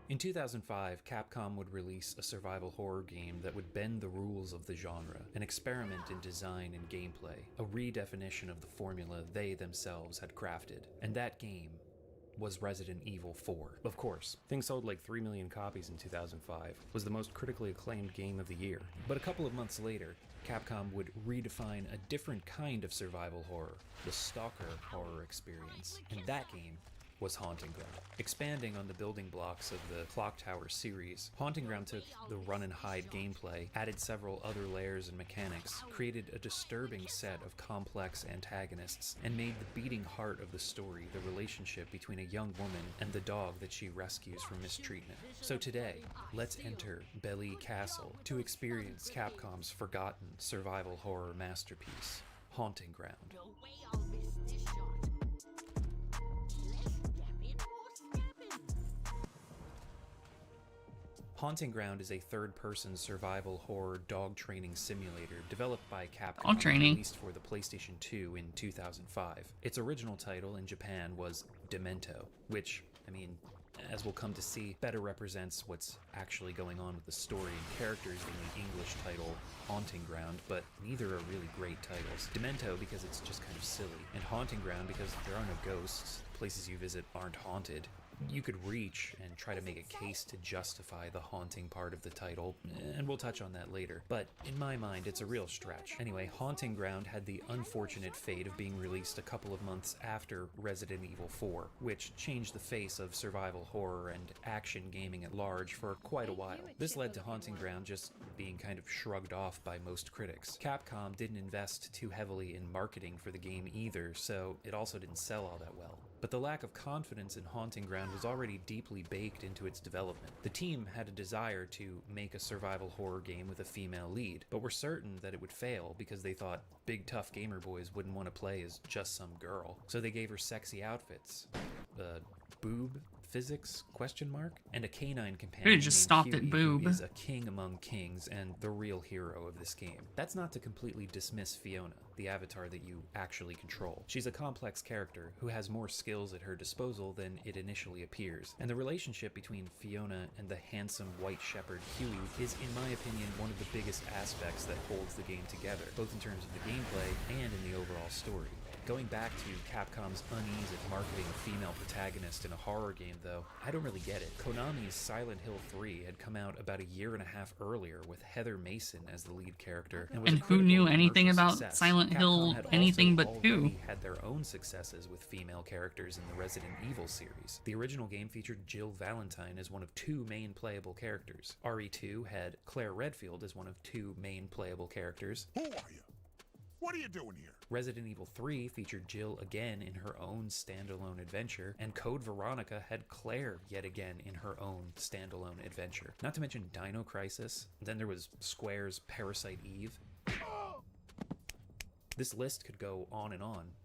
In 2005, Capcom would release a survival horror game that would bend the rules of the genre, an experiment in design and gameplay, a redefinition of the formula they themselves had crafted. And that game was Resident Evil 4. Of course, things sold like 3 million copies in 2005, was the most critically acclaimed game of the year. But a couple of months later, Capcom would redefine a different kind of survival horror, the stalker horror experience, and that game was Haunting Ground. Expanding on the building blocks of the Clock Tower series, Haunting Ground took the run and hide gameplay, added several other layers and mechanics, created a disturbing set of complex antagonists, and made the beating heart of the story the relationship between a young woman and the dog that she rescues from mistreatment. So today, let's enter Beli Castle to experience Capcom's forgotten survival horror masterpiece, Haunting Ground. Haunting Ground is a third-person survival horror dog training simulator developed by Capcom and released for the PlayStation 2 in 2005. Its original title in Japan was Demento, which, I mean, as we'll come to see, better represents what's actually going on with the story and characters than the English title Haunting Ground, but neither are really great titles. Demento because it's just kind of silly, and Haunting Ground because there are no ghosts, places you visit aren't haunted. You could reach and try to make a case to justify the haunting part of the title, and we'll touch on that later, but in my mind it's a real stretch. Anyway, Haunting Ground had the unfortunate fate of being released a couple of months after Resident Evil 4, which changed the face of survival horror and action gaming at large for quite a while. This led to Haunting Ground just being kind of shrugged off by most critics. Capcom didn't invest too heavily in marketing for the game either, so it also didn't sell all that well. But the lack of confidence in Haunting Ground was already deeply baked into its development. The team had a desire to make a survival horror game with a female lead, but were certain that it would fail because they thought big tough gamer boys wouldn't want to play as just some girl. So they gave her sexy outfits. Boob physics ? And a canine companion
Could've just stopped at
Huey,
boob.
who is a king among kings and the real hero of this game. That's not to completely dismiss Fiona, the avatar that you actually control. She's a complex character who has more skills at her disposal than it initially appears, and the relationship between Fiona and the handsome white shepherd Huey is, in my opinion, one of the biggest aspects that holds the game together, both in terms of the gameplay and in the overall story. Going back to Capcom's unease at marketing a female protagonist in a horror game, though, I don't really get it. Konami's Silent Hill 3 had come out about a year and a half earlier with Heather Mason as the lead character. Was
and who knew anything about Silent Hill anything but 2?
Had their own successes with female characters in the Resident Evil series. The original game featured Jill Valentine as one of 2 main playable characters. RE2 had Claire Redfield as one of 2 main playable characters.
Who are you? What are you doing here?
Resident Evil 3 featured Jill again in her own standalone adventure, and Code Veronica had Claire yet again in her own standalone adventure. Not to mention Dino Crisis, then there was Square's Parasite Eve. This list could go on,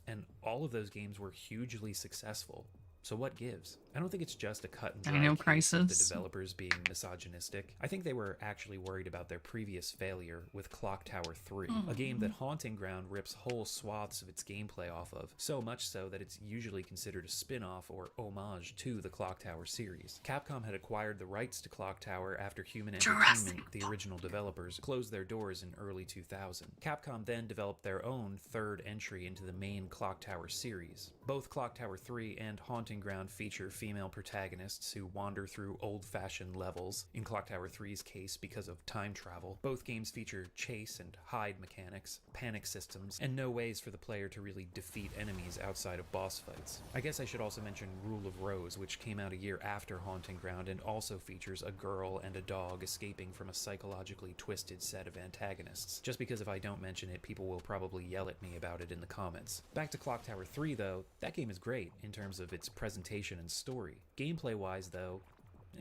and all of those games were hugely successful. So what gives? I don't think it's just a cut and dry
Dino
case
Crisis.
of the developers being misogynistic. I think they were actually worried about their previous failure with Clock Tower 3, a game that Haunting Ground rips whole swaths of its gameplay off of, so much so that it's usually considered a spin-off or homage to the Clock Tower series. Capcom had acquired the rights to Clock Tower after Human Entertainment, the original developers, closed their doors in early 2000. Capcom then developed their own third entry into the main Clock Tower series. Both Clock Tower 3 and Haunting Ground feature female protagonists who wander through old-fashioned levels, in Clock Tower 3's case because of time travel. Both games feature chase and hide mechanics, panic systems, and no ways for the player to really defeat enemies outside of boss fights. I guess I should also mention Rule of Rose, which came out a year after Haunting Ground and also features a girl and a dog escaping from a psychologically twisted set of antagonists. Just because if I don't mention it, people will probably yell at me about it in the comments. Back to Clock Tower 3 though, that game is great in terms of its presentation and story. Gameplay-wise, though,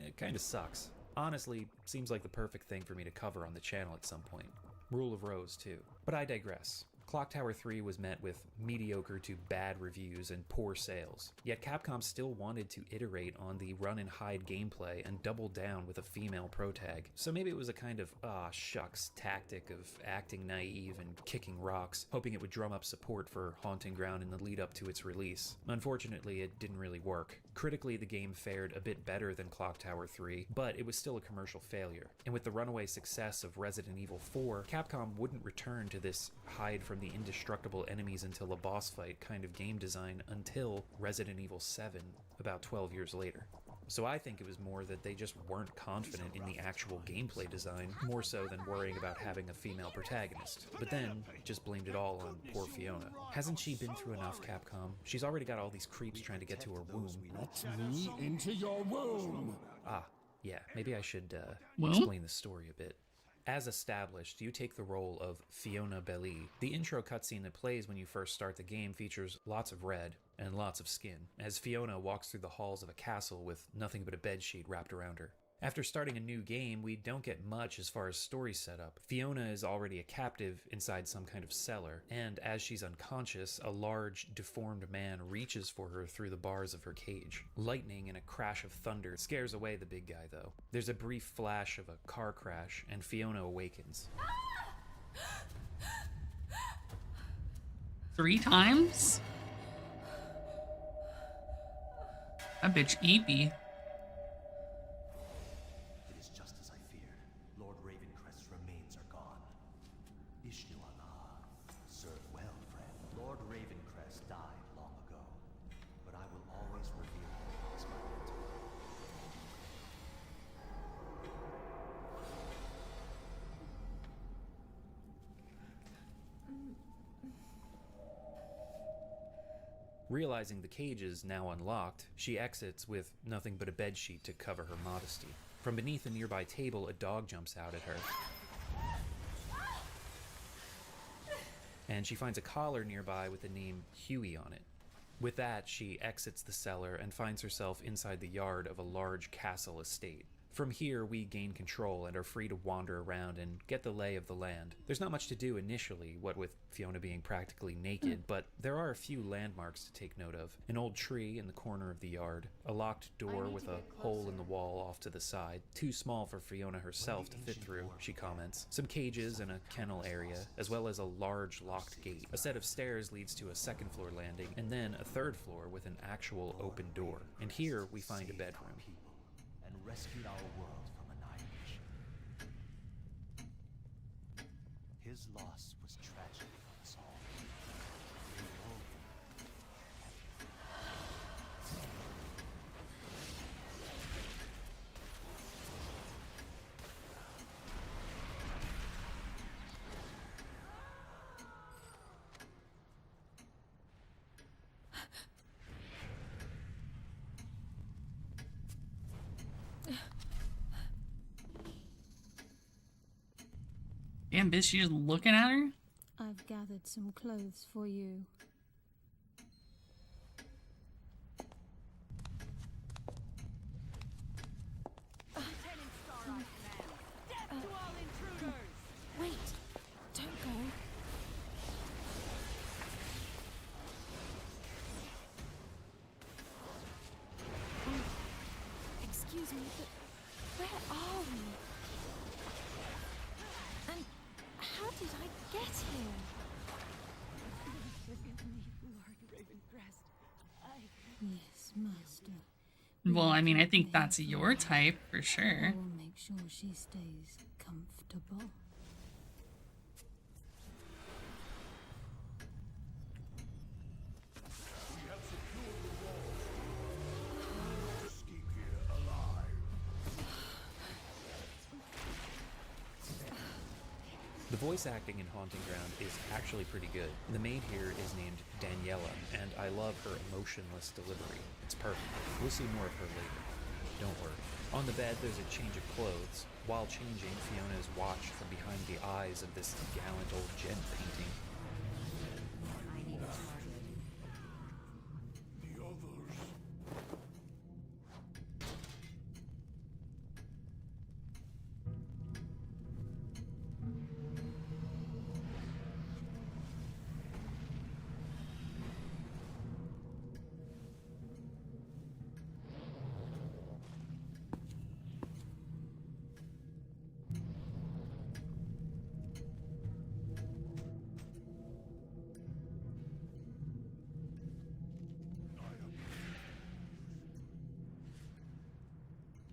it kinda sucks. Honestly, seems like the perfect thing for me to cover on the channel at some point. Rule of Rose, too. But I digress. Clock Tower 3 was met with mediocre to bad reviews and poor sales. Yet Capcom still wanted to iterate on the run and hide gameplay and double down with a female protag. So maybe it was a kind of shucks tactic of acting naive and kicking rocks, hoping it would drum up support for Haunting Ground in the lead up to its release. Unfortunately, it didn't really work. Critically, the game fared a bit better than Clock Tower 3, but it was still a commercial failure. And with the runaway success of Resident Evil 4, Capcom wouldn't return to this hide from the indestructible enemies until a boss fight kind of game design until Resident Evil 7, about 12 years later. So I think it was more that they just weren't confident in the actual gameplay design, more so than worrying about having a female protagonist. But then, just blamed it all on poor Fiona. Hasn't she been through enough, Capcom? She's already got all these creeps trying to get to her womb.
Let me into your womb.
Yeah, maybe I should explain the story a bit. As established, you take the role of Fiona Belli. The intro cutscene that plays when you first start the game features lots of red and lots of skin, as Fiona walks through the halls of a castle with nothing but a bedsheet wrapped around her. After starting a new game, we don't get much as far as story setup. Fiona is already a captive inside some kind of cellar, and as she's unconscious, a large, deformed man reaches for her through the bars of her cage. Lightning and a crash of thunder scares away the big guy, though. There's a brief flash of a car crash, and Fiona awakens.
3 times? That bitch eepy.
It is just as I feared. Lord Ravencrest's remains are gone. Ishnu Allah. Serve well, friend. Lord Ravencrest died long ago, but I will always revere him as my mentor.
Realizing the cage is now unlocked, she exits with nothing but a bedsheet to cover her modesty. From beneath a nearby table, a dog jumps out at her. And she finds a collar nearby with the name Huey on it. With that, she exits the cellar and finds herself inside the yard of a large castle estate. From here, we gain control and are free to wander around and get the lay of the land. There's not much to do initially, what with Fiona being practically naked, but there are a few landmarks to take note of. An old tree in the corner of the yard, a locked door with a hole in the wall off to the side, too small for Fiona herself to fit through, she comments. Some cages and a kennel area, as well as a large locked gate. A set of stairs leads to a second floor landing, and then a third floor with an actual open door. And here we find a bedroom.
Rescued our world from annihilation. His loss was tragedy unsolved. We owe him
Damn, bitch, she just looking at her?
I've gathered some clothes for you. Wait, don't go. Excuse me, but where are we? And how did I get here?
Forgive me, Lord Ravencrest.
Yes, Master.
Well, I mean, I think that's your type for sure.
I will make sure she stays comfortable.
The voice acting in Haunting Ground is actually pretty good. The maid here is named Daniela, and I love her emotionless delivery. It's perfect. We'll see more of her later. Don't worry. On the bed, there's a change of clothes. While changing, Fiona is watched from behind the eyes of this gallant old gent painting.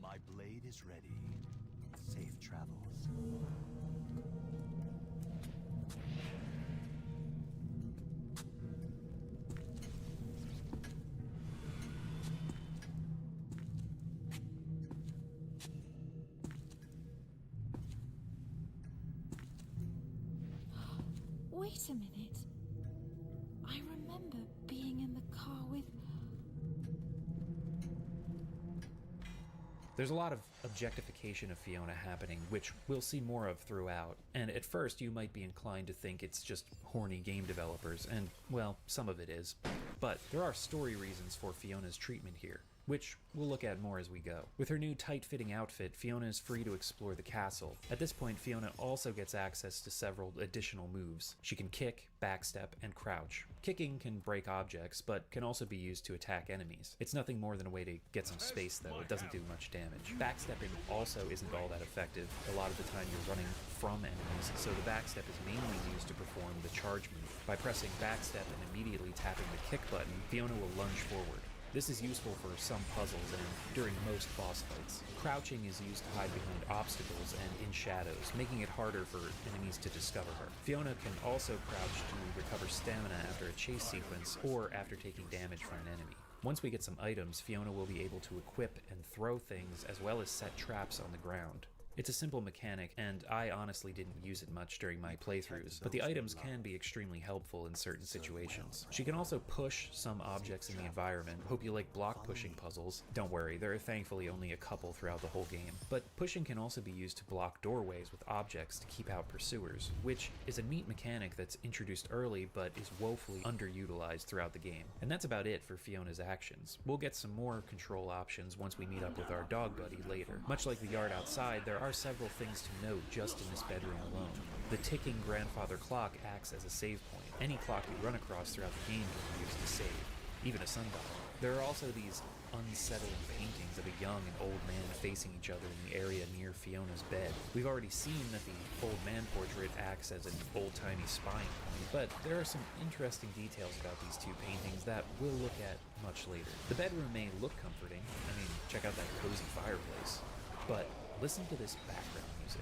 My blade is ready. Safe travels.
Wait a minute. I remember being in the car with...
There's a lot of objectification of Fiona happening, which we'll see more of throughout, and at first you might be inclined to think it's just horny game developers, and, well, some of it is. But there are story reasons for Fiona's treatment here, which we'll look at more as we go. With her new tight-fitting outfit, Fiona is free to explore the castle. At this point, Fiona also gets access to several additional moves. She can kick, backstep, and crouch. Kicking can break objects, but can also be used to attack enemies. It's nothing more than a way to get some space, though. It doesn't do much damage. Backstepping also isn't all that effective. A lot of the time you're running from enemies, so the backstep is mainly used to perform the charge move. By pressing backstep and immediately tapping the kick button, Fiona will lunge forward. This is useful for some puzzles and during most boss fights. Crouching is used to hide behind obstacles and in shadows, making it harder for enemies to discover her. Fiona can also crouch to recover stamina after a chase sequence or after taking damage from an enemy. Once we get some items, Fiona will be able to equip and throw things as well as set traps on the ground. It's a simple mechanic, and I honestly didn't use it much during my playthroughs, but the items can be extremely helpful in certain situations. She can also push some objects in the environment. Hope you like block pushing puzzles. Don't worry, there are thankfully only a couple throughout the whole game. But pushing can also be used to block doorways with objects to keep out pursuers, which is a neat mechanic that's introduced early but is woefully underutilized throughout the game. And that's about it for Fiona's actions. We'll get some more control options once we meet up with our dog buddy later. Much like the yard outside, there are several things to note just in this bedroom alone. The ticking grandfather clock acts as a save point. Any clock you run across throughout the game can be used to save, even a sundial. There are also these unsettling paintings of a young and old man facing each other in the area near Fiona's bed. We've already seen that the old man portrait acts as an old-timey spying point, but there are some interesting details about these two paintings that we'll look at much later. The bedroom may look comforting. I mean, check out that cozy fireplace. But listen to this background music.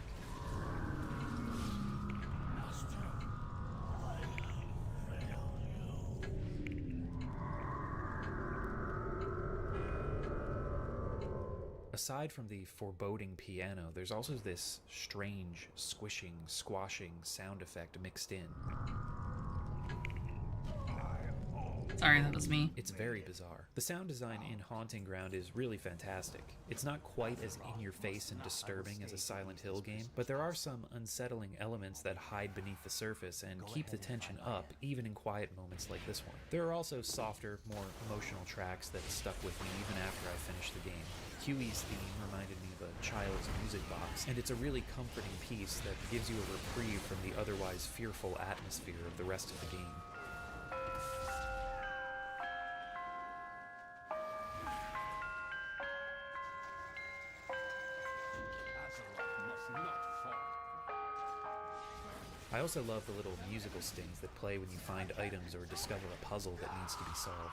Aside from the foreboding piano, there's also this strange, squishing, squashing sound effect mixed in.
Sorry, that was me.
It's very bizarre. The sound design in Haunting Ground is really fantastic. It's not quite as in-your-face and disturbing as a Silent Hill game, but there are some unsettling elements that hide beneath the surface and keep the tension up, even in quiet moments like this one. There are also softer, more emotional tracks that stuck with me even after I finished the game. Huey's theme reminded me of a child's music box, and it's a really comforting piece that gives you a reprieve from the otherwise fearful atmosphere of the rest of the game. I also love the little musical stings that play when you find items or discover a puzzle that needs to be solved.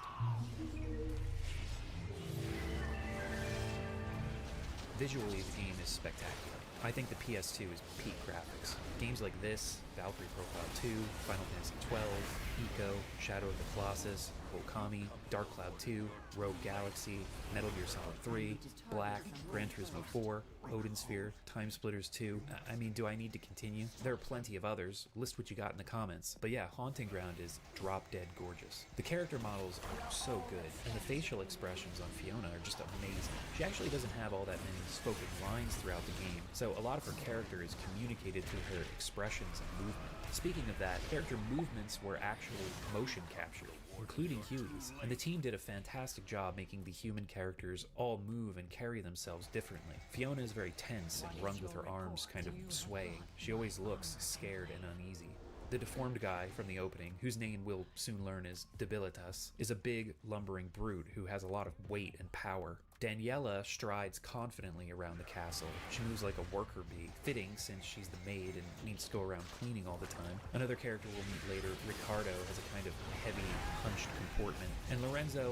Visually, the game is spectacular. I think the PS2 is peak graphics. Games like this, Valkyrie Profile 2, Final Fantasy XII, Eco, Shadow of the Colossus, Okami, Dark Cloud 2, Rogue Galaxy, Metal Gear Solid 3, Black, Gran Turismo 4, Odin Sphere, Time Splitters 2. I mean, do I need to continue? There are plenty of others. List what you got in the comments. But yeah, Haunting Ground is drop-dead gorgeous. The character models are so good, and the facial expressions on Fiona are just amazing. She actually doesn't have all that many spoken lines throughout the game, so a lot of her character is communicated through her expressions and movement. Speaking of that, character movements were actually motion captured, including Huey's, and the team did a fantastic job making the human characters all move and carry themselves differently. Fiona is very tense and runs with her arms kind of swaying. She always looks scared and uneasy. The deformed guy from the opening, whose name we'll soon learn is Debilitas, is a big, lumbering brute who has a lot of weight and power. Daniela strides confidently around the castle. She moves like a worker bee, fitting since she's the maid and needs to go around cleaning all the time. Another character we'll meet later, Ricardo, has a kind of heavy, hunched comportment. And Lorenzo,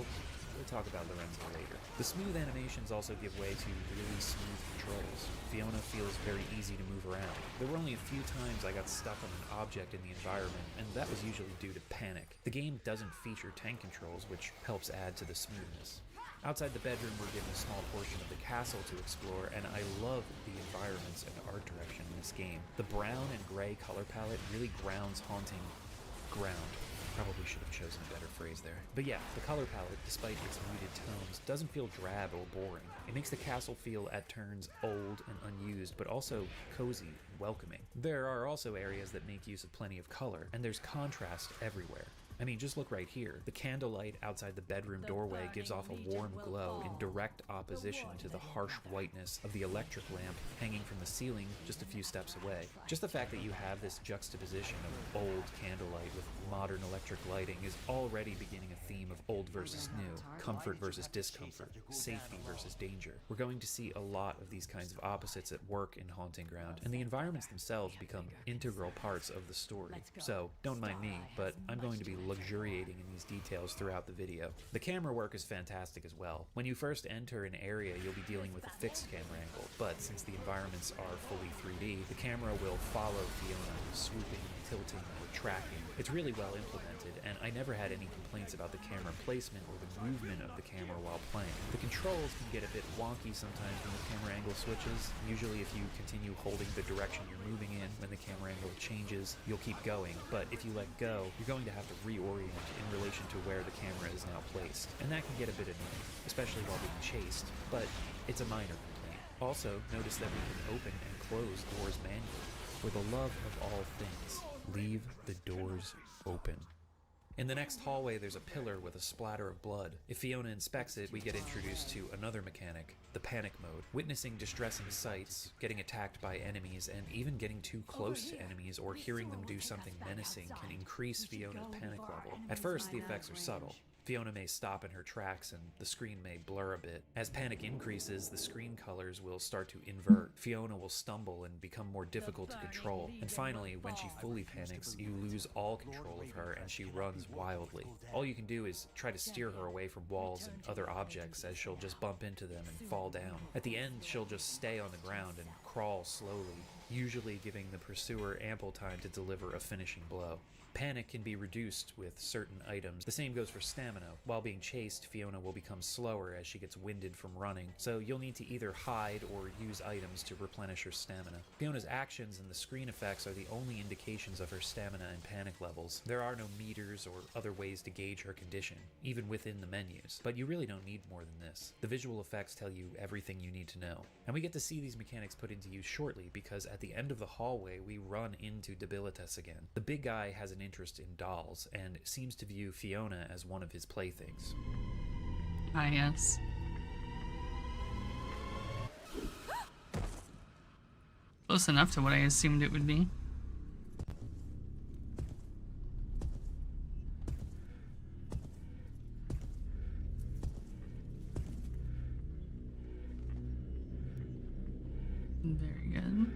we'll talk about Lorenzo later. The smooth animations also give way to really smooth controls. Fiona feels very easy to move around. There were only a few times I got stuck on an object in the environment, and that was usually due to panic. The game doesn't feature tank controls, which helps add to the smoothness. Outside the bedroom, we're given a small portion of the castle to explore, and I love the environments and art direction in this game. The brown and gray color palette really grounds Haunting Ground. Probably should have chosen a better phrase there. But yeah, the color palette, despite its muted tones, doesn't feel drab or boring. It makes the castle feel at turns old and unused, but also cozy and welcoming. There are also areas that make use of plenty of color, and there's contrast everywhere. I mean, just look right here. The candlelight outside the bedroom doorway gives off a warm glow in direct opposition to the harsh whiteness of the electric lamp hanging from the ceiling just a few steps away. Just the fact that you have this juxtaposition of old candlelight with modern electric lighting is already beginning a theme of old versus new, comfort versus discomfort, safety versus danger. We're going to see a lot of these kinds of opposites at work in Haunting Ground, and the environments themselves become integral parts of the story. So, don't mind me, but I'm going to be luxuriating in these details throughout the video. The camera work is fantastic as well. When you first enter an area, you'll be dealing with a fixed camera angle, but since the environments are fully 3D, the camera will follow Fiona, swooping, tilting, or tracking. It's really well implemented, and I never had any complaints about the camera placement or the movement of the camera while playing. The controls can get a bit wonky sometimes when the camera angle switches. Usually if you continue holding the direction you're moving in, when the camera angle changes, you'll keep going, but if you let go, you're going to have to reorient in relation to where the camera is now placed, and that can get a bit annoying, especially while being chased, but it's a minor complaint. Also, notice that we can open and close doors manually. For the love of all things, leave the doors open. In the next hallway, there's a pillar with a splatter of blood. If Fiona inspects it, we get introduced to another mechanic, the panic mode. Witnessing distressing sights, getting attacked by enemies, and even getting too close to enemies or hearing them do something menacing can increase Fiona's panic level. At first, the effects are subtle. Fiona may stop in her tracks and the screen may blur a bit. As panic increases, the screen colors will start to invert. Fiona will stumble and become more difficult to control. And finally, when she fully panics, you lose all control of her and she runs wildly. All you can do is try to steer her away from walls and other objects as she'll just bump into them and fall down. At the end, she'll just stay on the ground and crawl slowly, usually giving the pursuer ample time to deliver a finishing blow. Panic can be reduced with certain items. The same goes for stamina. While being chased, Fiona will become slower as she gets winded from running, so you'll need to either hide or use items to replenish her stamina. Fiona's actions and the screen effects are the only indications of her stamina and panic levels. There are no meters or other ways to gauge her condition, even within the menus, but you really don't need more than this. The visual effects tell you everything you need to know. And we get to see these mechanics put into use shortly, because at the end of the hallway we run into Debilitus again. The big guy has an interest in dolls and seems to view Fiona as one of his playthings.
Ah, yes. Close enough to what I assumed it would be. Very good.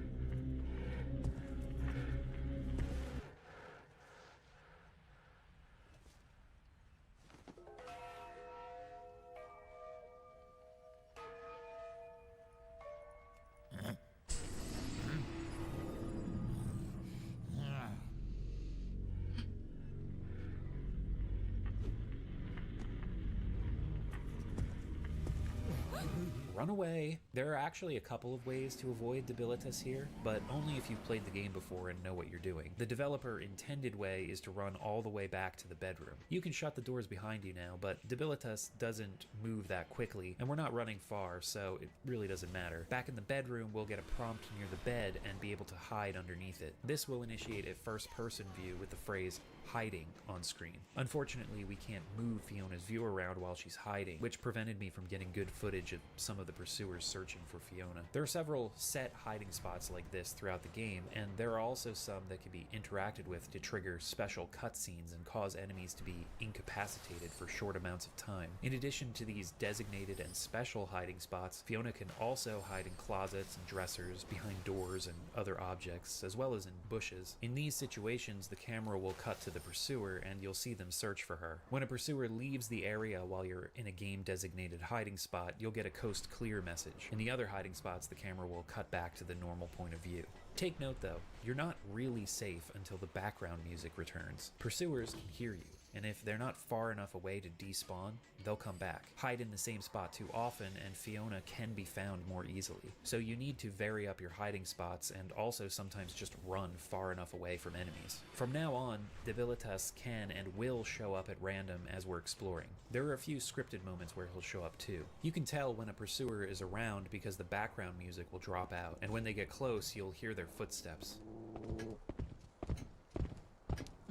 Run away. There are actually a couple of ways to avoid Debilitus here, but only if you've played the game before and know what you're doing. The developer intended way is to run all the way back to the bedroom. You can shut the doors behind you now, but Debilitus doesn't move that quickly, and we're not running far, so it really doesn't matter. Back in the bedroom, we'll get a prompt near the bed and be able to hide underneath it. This will initiate a first-person view with the phrase hiding on screen. Unfortunately, we can't move Fiona's view around while she's hiding, which prevented me from getting good footage of some of the pursuers searching for Fiona. There are several set hiding spots like this throughout the game, and there are also some that can be interacted with to trigger special cutscenes and cause enemies to be incapacitated for short amounts of time. In addition to these designated and special hiding spots, Fiona can also hide in closets and dressers, behind doors and other objects, as well as in bushes. In these situations, the camera will cut to the pursuer and you'll see them search for her. When a pursuer leaves the area while you're in a game designated hiding spot, you'll get a coast clear message. In the other hiding spots, the camera will cut back to the normal point of view. Take note though, you're not really safe until the background music returns. Pursuers can hear you, and if they're not far enough away to despawn, they'll come back. Hide in the same spot too often and Fiona can be found more easily. So you need to vary up your hiding spots and also sometimes just run far enough away from enemies. From now on, Debilitus can and will show up at random as we're exploring. There are a few scripted moments where he'll show up too. You can tell when a pursuer is around because the background music will drop out, and when they get close, you'll hear their footsteps.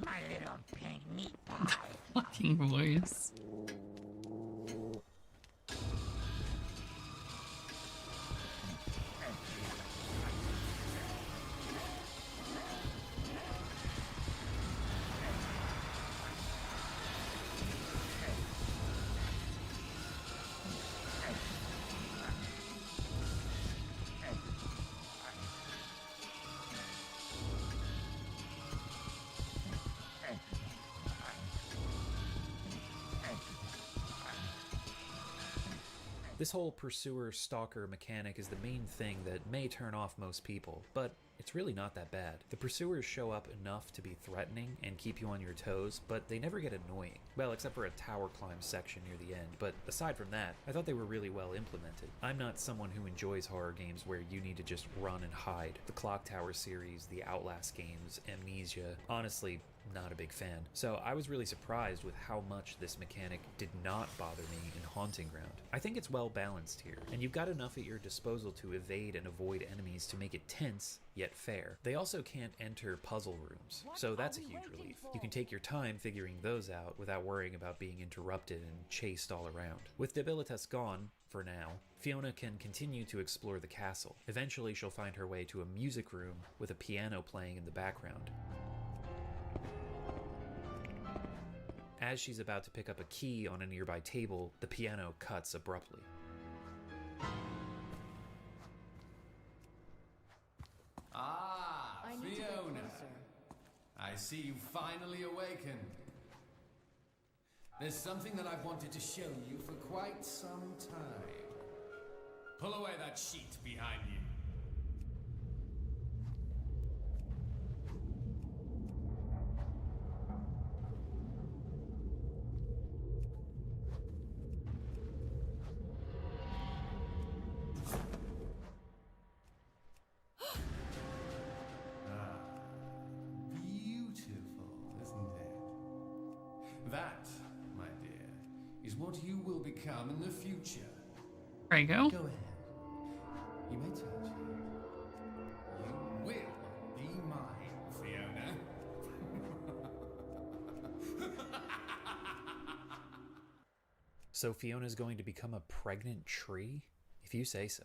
My little pink meat pie.
Fucking voice.
This whole pursuer-stalker mechanic is the main thing that may turn off most people, but it's really not that bad. The pursuers show up enough to be threatening and keep you on your toes, but they never get annoying. Well, except for a tower climb section near the end, but aside from that, I thought they were really well implemented. I'm not someone who enjoys horror games where you need to just run and hide. The Clock Tower series, the Outlast games, Amnesia, honestly, not a big fan. So I was really surprised with how much this mechanic did not bother me in Haunting Ground. I think it's well balanced here, and you've got enough at your disposal to evade and avoid enemies to make it tense, yet fair. They also can't enter puzzle rooms, so that's a huge relief. You can take your time figuring those out without worrying about being interrupted and chased all around. With Debilitus gone, for now, Fiona can continue to explore the castle. Eventually she'll find her way to a music room with a piano playing in the background. As she's about to pick up a key on a nearby table, the piano cuts abruptly.
Ah, Fiona. I see you finally awakened. There's something that I've wanted to show you for quite some time. Pull away that sheet behind you. is what you will become in the future.
There you go.
Go ahead. You may touch it. You will be mine, Fiona.
So Fiona's going to become a pregnant tree? If you say so.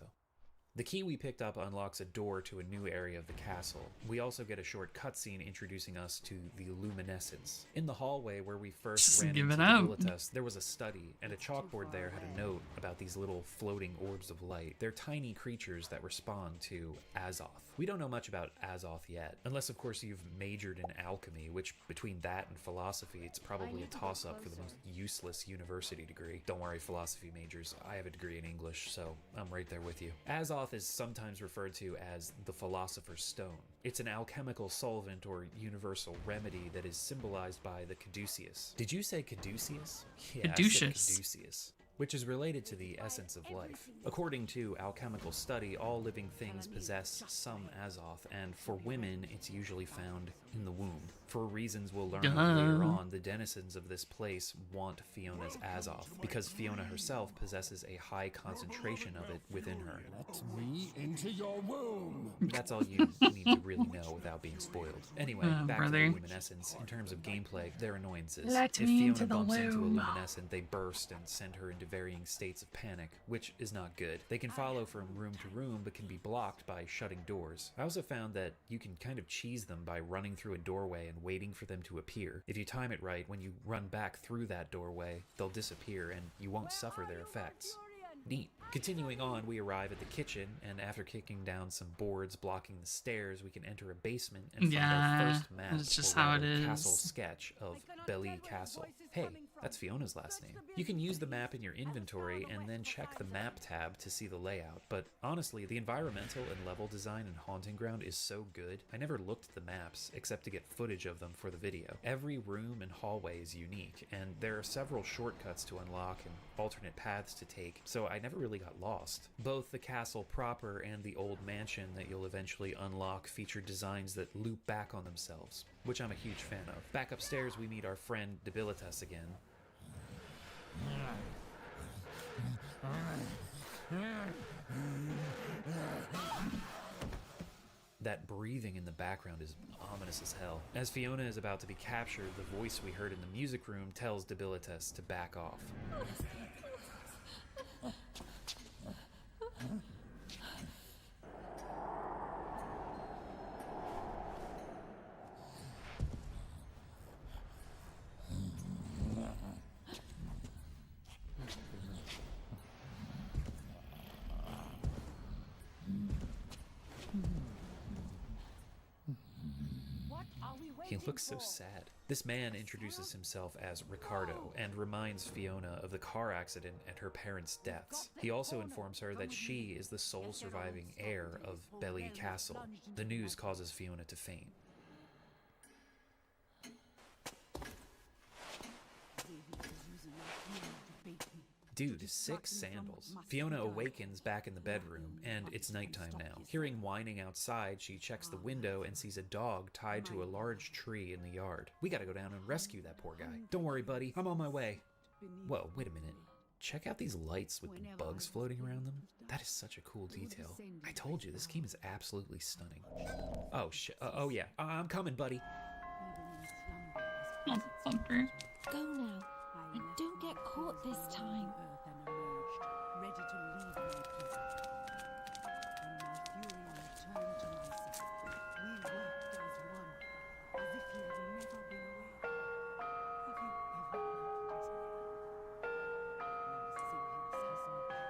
The key we picked up unlocks a door to a new area of the castle. We also get a short cutscene introducing us to the luminescence. In the hallway where we first ran into Debilitas, there was a study, and a chalkboard there had a note about these little floating orbs of light. They're tiny creatures that respond to Azoth. We don't know much about Azoth yet, unless of course you've majored in alchemy, which between that and philosophy, it's probably a toss-up for the most useless university degree. Don't worry, philosophy majors, I have a degree in English, so I'm right there with you. Azoth is sometimes referred to as the Philosopher's Stone. It's an alchemical solvent or universal remedy that is symbolized by the caduceus. Did you say caduceus? Yeah,
Caduceus.
I said caduceus. Which is related to the essence of life. According to alchemical study, all living things possess some Azoth, and for women, it's usually found in the womb. For reasons we'll learn later on, the denizens of this place want Fiona's Azoth, because Fiona herself possesses a high concentration of it within her.
Let me into your womb.
That's all you need to really know without being spoiled. Anyway, back to the luminescence. In terms of gameplay, they're annoyances.
Let
if
me
Fiona
into the
bumps into a
womb.
luminescent, they burst and send her into varying states of panic, which is not good. They can follow from room to room, but can be blocked by shutting doors. I also found that you can kind of cheese them by running through a doorway and waiting for them to appear. If you time it right, when you run back through that doorway, they'll disappear and you won't suffer their effects. Neat. Continuing on, we arrive at the kitchen, and after kicking down some boards blocking the stairs, we can enter a basement and find our first map,
that's just
or
how it
rather,
is.
castle sketch of Belly Castle. Hey, that's Fiona's last name. You can use the map in your inventory and then check the map tab to see the layout, but honestly, the environmental and level design in Haunting Ground is so good, I never looked at the maps except to get footage of them for the video. Every room and hallway is unique, and there are several shortcuts to unlock and alternate paths to take, so I never really got lost. Both the castle proper and the old mansion that you'll eventually unlock feature designs that loop back on themselves, which I'm a huge fan of. Back upstairs, we meet our friend Debilitas again. That breathing in the background is ominous as hell. As Fiona is about to be captured, the voice we heard in the music room tells Debilitas to back off. He looks so sad. This man introduces himself as Ricardo and reminds Fiona of the car accident and her parents' deaths. He also informs her that she is the sole surviving heir of Belly Castle. The news causes Fiona to faint. Dude, 6 sandals. Fiona awakens back in the bedroom, and it's nighttime now. Hearing whining outside, she checks the window and sees a dog tied to a large tree in the yard. We gotta go down and rescue that poor guy. Don't worry, buddy, I'm on my way. Whoa, wait a minute. Check out these lights with the bugs floating around them. That is such a cool detail. I told you, this game is absolutely stunning. Oh, shit. Oh, yeah. I'm coming, buddy.
Oh, fucker.
Go now. And don't get caught this time.
Ready to leave my people. And my fury returned to myself. We worked as one, as if he had never been away. Have you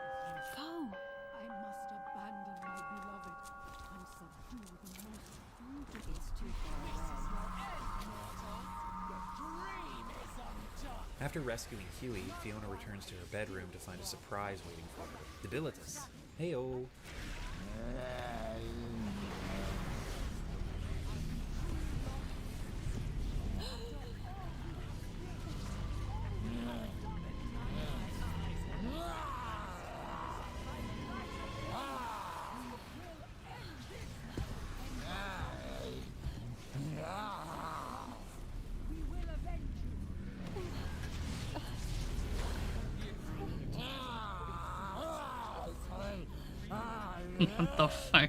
ever felt
Go.
I must abandon my beloved and subdue the most brutal. It's too far away. Your dream is undone.
After rescuing Huey, Fiona returns to her bedroom to find a surprise waiting for her. Debilitas. Heyo.
What the fuck?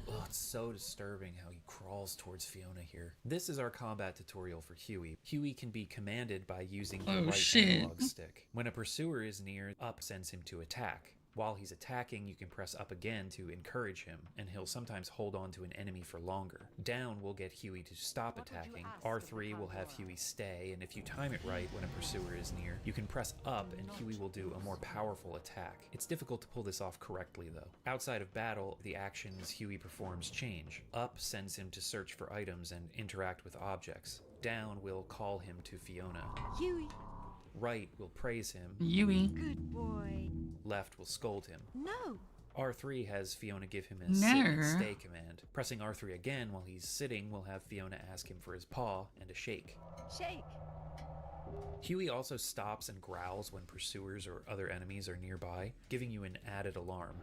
Oh, it's so disturbing how he crawls towards Fiona here. This is our combat tutorial for Huey. Huey can be commanded by using the right analog stick. When a pursuer is near, up sends him to attack. While he's attacking, you can press up again to encourage him, and he'll sometimes hold on to an enemy for longer. Down will get Huey to stop attacking. R3 will have Huey stay, and if you time it right when a pursuer is near, you can press up and Huey will do a more powerful attack. It's difficult to pull this off correctly though. Outside of battle, the actions Huey performs change. Up sends him to search for items and interact with objects. Down will call him to Fiona.
Huey.
Right will praise him.
Huey.
Good boy.
Left will scold him.
No.
R3 has Fiona give him a sit and stay command. Pressing R3 again while he's sitting will have Fiona ask him for his paw and a shake.
Shake.
Huey also stops and growls when pursuers or other enemies are nearby, giving you an added alarm.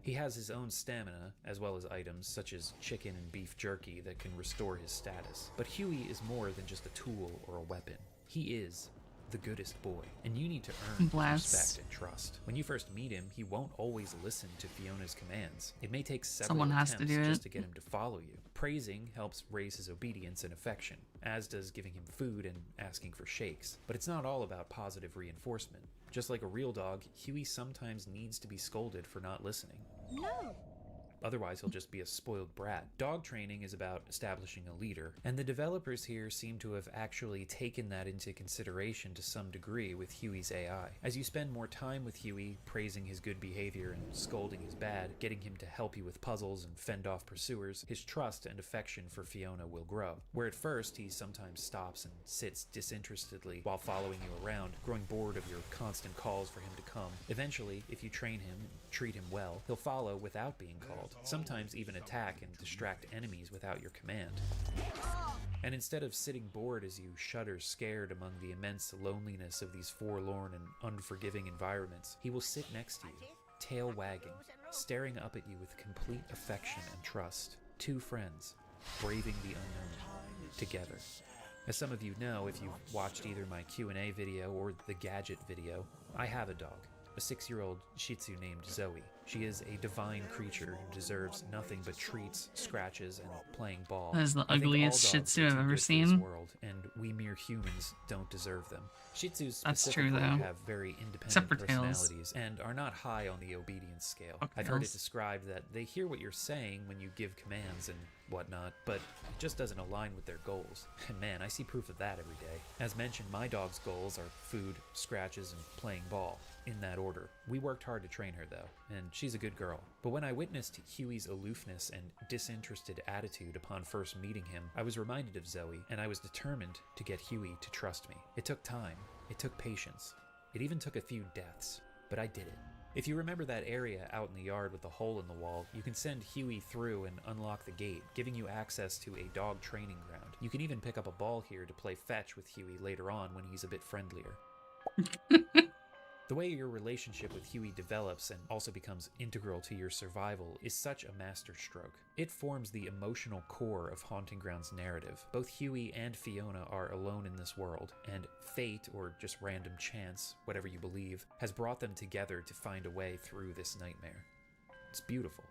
He has his own stamina, as well as items such as chicken and beef jerky that can restore his status. But Huey is more than just a tool or a weapon. He is the goodest boy, and you need to earn his respect and trust. When you first meet him, he won't always listen to Fiona's commands. It may take several attempts just to get him to follow you. Praising helps raise his obedience and affection, as does giving him food and asking for shakes. But it's not all about positive reinforcement. Just like a real dog, Huey sometimes needs to be scolded for not listening.
No.
Otherwise, he'll just be a spoiled brat. Dog training is about establishing a leader, and the developers here seem to have actually taken that into consideration to some degree with Huey's AI. As you spend more time with Huey, praising his good behavior and scolding his bad, getting him to help you with puzzles and fend off pursuers, his trust and affection for Fiona will grow. Where at first he sometimes stops and sits disinterestedly while following you around, growing bored of your constant calls for him to come. Eventually, if you train him and treat him well, he'll follow without being called. Sometimes even attack and distract enemies without your command. And instead of sitting bored as you shudder scared among the immense loneliness of these forlorn and unforgiving environments, he will sit next to you, tail wagging, staring up at you with complete affection and trust. Two friends, braving the unknown, together. As some of you know, if you've watched either my Q&A video or the Gadget video, I have a dog. A 6-year-old Shih Tzu named Zoe. She is a divine creature who deserves nothing but treats, scratches, and playing ball.
That is the ugliest Shih Tzu I've ever seen.
World, and we mere humans don't deserve them. Shih Tzus
That's
specifically
true, though.
have very independent personalities and are not high on the obedience scale. I've heard it described that they hear what you're saying when you give commands and whatnot, but it just doesn't align with their goals. And man, I see proof of that every day. As mentioned, my dog's goals are food, scratches, and playing ball, in that order. We worked hard to train her though, and she's a good girl. But when I witnessed Huey's aloofness and disinterested attitude upon first meeting him, I was reminded of Zoe, and I was determined to get Huey to trust me. It took time, it took patience, it even took a few deaths, but I did it. If you remember that area out in the yard with the hole in the wall, you can send Huey through and unlock the gate, giving you access to a dog training ground. You can even pick up a ball here to play fetch with Huey later on when he's a bit friendlier. The way your relationship with Huey develops and also becomes integral to your survival is such a masterstroke. It forms the emotional core of Haunting Ground's narrative. Both Huey and Fiona are alone in this world, and fate, or just random chance, whatever you believe, has brought them together to find a way through this nightmare. It's beautiful.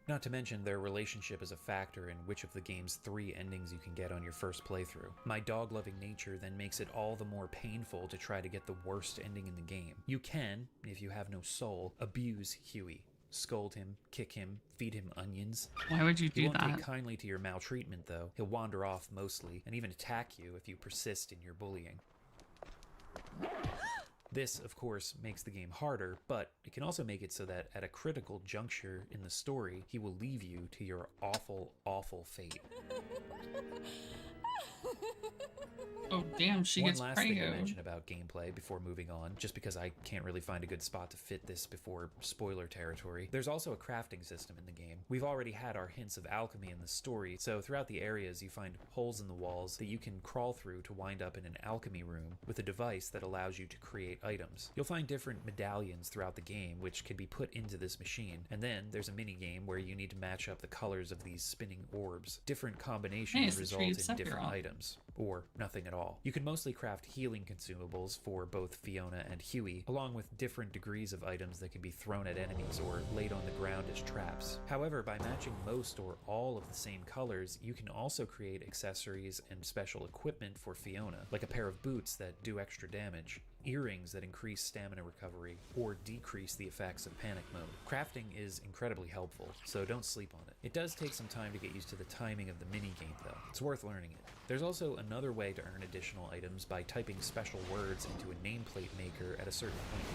Not to mention their relationship is a factor in which of the game's 3 endings you can get on your first playthrough. My dog-loving nature then makes it all the more painful to try to get the worst ending in the game. You can, if you have no soul, abuse Huey. Scold him, kick him, feed him onions.
Why would you do
He won't
that?
take kindly to your maltreatment though. He'll wander off mostly, and even attack you if you persist in your bullying. This, of course, makes the game harder, but it can also make it so that at a critical juncture in the story, he will leave you to your awful, awful fate.
Oh Damn, she
One
gets
last thing to
Prego.
mention about gameplay before moving on, just because I can't really find a good spot to fit this before spoiler territory. There's also a crafting system in the game. We've already had our hints of alchemy in the story, so throughout the areas you find holes in the walls that you can crawl through to wind up in an alchemy room with a device that allows you to create items. You'll find different medallions throughout the game which can be put into this machine, and then there's a mini game where you need to match up the colors of these spinning orbs. Different combinations result in different items, or nothing at all. You can mostly craft healing consumables for both Fiona and Huey, along with different degrees of items that can be thrown at enemies or laid on the ground as traps. However, by matching most or all of the same colors, you can also create accessories and special equipment for Fiona, like a pair of boots that do extra damage, earrings that increase stamina recovery or decrease the effects of panic mode. Crafting is incredibly helpful, so don't sleep on it. It does take some time to get used to the timing of the minigame though. It's worth learning it. There's also another way to earn additional items by typing special words into a nameplate maker at a certain point.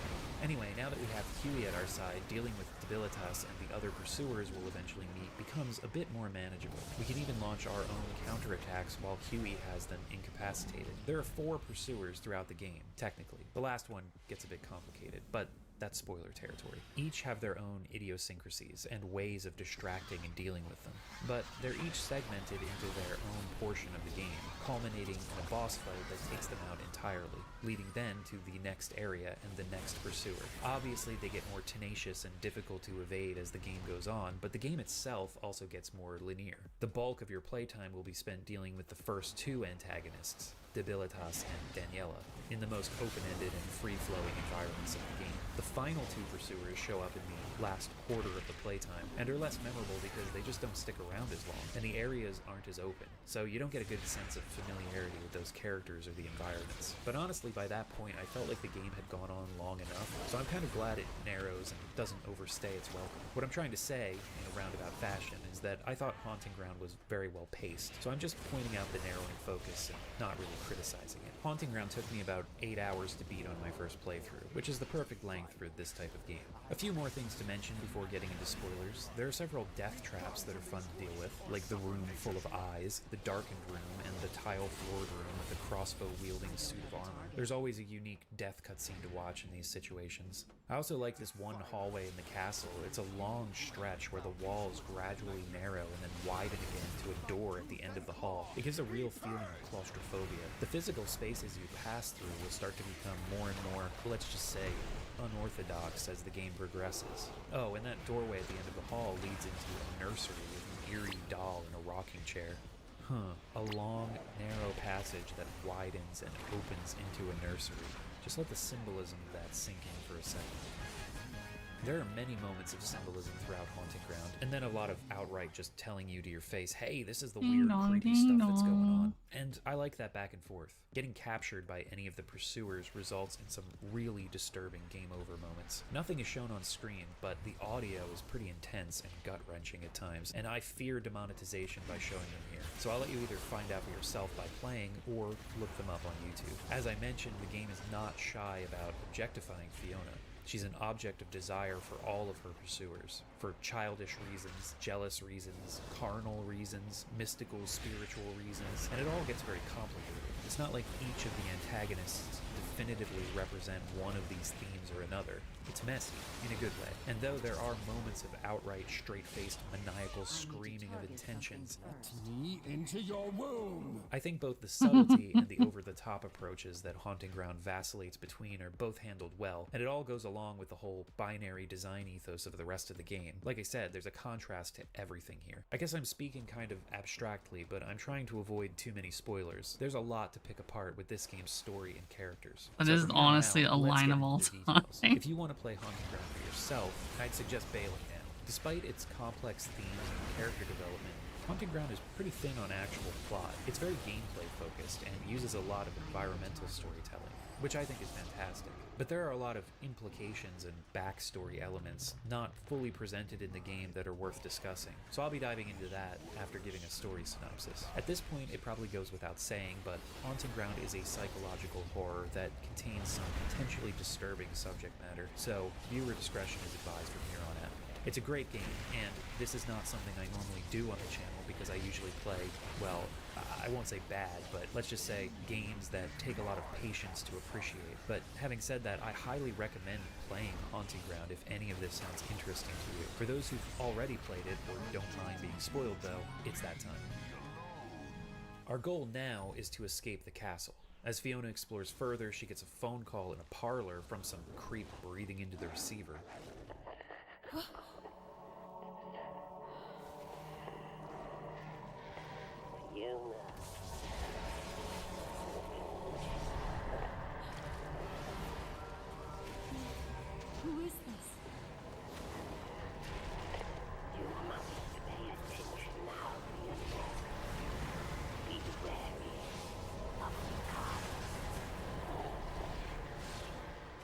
Anyway, now that we have Huey at our side, dealing with Debilitas and the other pursuers we'll eventually meet becomes a bit more manageable. We can even launch our own counterattacks while Huey has them incapacitated. There are 4 pursuers throughout the game, technically. The last one gets a bit complicated, but that's spoiler territory. Each have their own idiosyncrasies and ways of distracting and dealing with them, but they're each segmented into their own portion of the game, culminating in a boss fight that takes them out entirely, leading then to the next area and the next pursuer. Obviously, they get more tenacious and difficult to evade as the game goes on, but the game itself also gets more linear. The bulk of your playtime will be spent dealing with the first 2 antagonists, Debilitas and Daniela, in the most open-ended and free-flowing environments of the game. The final 2 pursuers show up in the last quarter of the playtime, and are less memorable because they just don't stick around as long, and the areas aren't as open, so you don't get a good sense of familiarity with those characters or the environments. But honestly, by that point, I felt like the game had gone on long enough, so I'm kind of glad it narrows and doesn't overstay its welcome. What I'm trying to say, in a roundabout fashion, is that I thought Haunting Ground was very well paced, so I'm just pointing out the narrowing focus and not really criticizing it. Haunting Ground took me about 8 hours to beat on my first playthrough, which is the perfect length for this type of game. A few more things to mention before getting into spoilers. There are several death traps that are fun to deal with, like the room full of eyes, the darkened room, and the tile-floored room with the crossbow-wielding suit of armor. There's always a unique death cutscene to watch in these situations. I also like this one hallway in the castle. It's a long stretch where the walls gradually narrow and then widen again to a door at the end of the hall. It gives a real feeling of claustrophobia. The physical spaces you pass through will start to become more and more, let's just say, unorthodox as the game progresses. Oh, and that doorway at the end of the hall leads into a nursery with an eerie doll in a rocking chair. A long, narrow passage that widens and opens into a nursery. Just let the symbolism of that sink in for a second. There are many moments of symbolism throughout Haunting Ground, and then a lot of outright just telling you to your face, hey, this is the weird, creepy stuff that's going on. And I like that back and forth. Getting captured by any of the pursuers results in some really disturbing game over moments. Nothing is shown on screen, but the audio is pretty intense and gut-wrenching at times, and I fear demonetization by showing them here. So I'll let you either find out for yourself by playing, or look them up on YouTube. As I mentioned, the game is not shy about objectifying Fiona. She's an object of desire for all of her pursuers, for childish reasons, jealous reasons, carnal reasons, mystical, spiritual reasons, and it all gets very complicated. It's not like each of the antagonists definitively represent one of these themes or another. It's messy, in a good way. And though there are moments of outright, straight-faced, maniacal screaming of intentions,
Me into your womb.
I think both the subtlety and the over-the-top approaches that Haunting Ground vacillates between are both handled well, and it all goes along with the whole binary design ethos of the rest of the game. Like I said, there's a contrast to everything here. I guess I'm speaking kind of abstractly, but I'm trying to avoid too many spoilers. There's a lot to pick apart with this game's story and characters.
That
So
is
from here
honestly
on out,
a
let's
line
get
of all
into the
time.
details. If you want to play Haunting Ground for yourself, I'd suggest bailing now. Despite its complex themes and character development, Haunting Ground is pretty thin on actual plot. It's very gameplay focused and uses a lot of environmental storytelling, which I think is fantastic. But there are a lot of implications and backstory elements not fully presented in the game that are worth discussing, so I'll be diving into that after giving a story synopsis. At this point, it probably goes without saying, but Haunting Ground is a psychological horror that contains some potentially disturbing subject matter, so viewer discretion is advised from here on out. It's a great game, and this is not something I normally do on the channel because I usually play, well, I won't say bad, but let's just say games that take a lot of patience to appreciate. But having said that, I highly recommend playing Haunting Ground if any of this sounds interesting to you. For those who've already played it or don't mind being spoiled though, it's that time. Our goal now is to escape the castle. As Fiona explores further, she gets a phone call in a parlor from some creep breathing into the receiver.
Who is this?
You must pay attention now, Fiona. Be wary of Ricardo.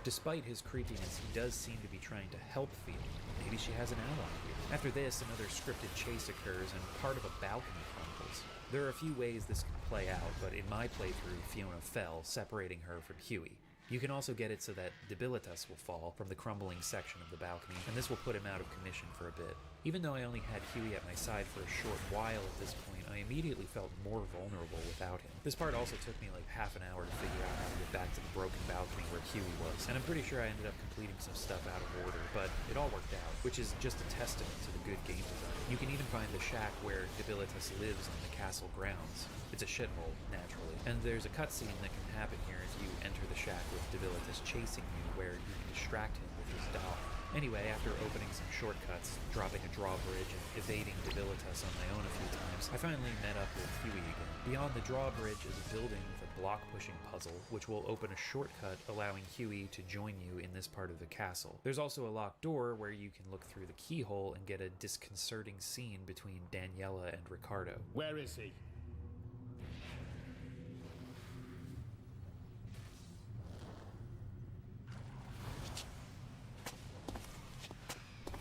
Despite his creepiness, he does seem to be trying to help Fiona. Maybe she has an ally here. After this, another scripted chase occurs and part of a balcony crumbles. There are a few ways this can play out, but in my playthrough, Fiona fell, separating her from Huey. You can also get it so that Debilitas will fall from the crumbling section of the balcony, and this will put him out of commission for a bit. Even though I only had Huey at my side for a short while at this point, I immediately felt more vulnerable without him. This part also took me like half an hour to figure out how to get back to the broken balcony where Huey was, and I'm pretty sure I ended up completing some stuff out of order, but it all worked out, which is just a testament to the good game design. You can even find the shack where Debilitas lives on the castle grounds. It's a shithole, naturally, and there's a cutscene that can happen here if you enter the shack with Debilitas chasing you, where you can distract him with his doll. Anyway, after opening some shortcuts, dropping a drawbridge, and evading Debilitas on my own a few times, I finally met up with Huey again. Beyond the drawbridge is a building with a block-pushing puzzle, which will open a shortcut allowing Huey to join you in this part of the castle. There's also a locked door where you can look through the keyhole and get a disconcerting scene between Daniela and Ricardo.
Where is he?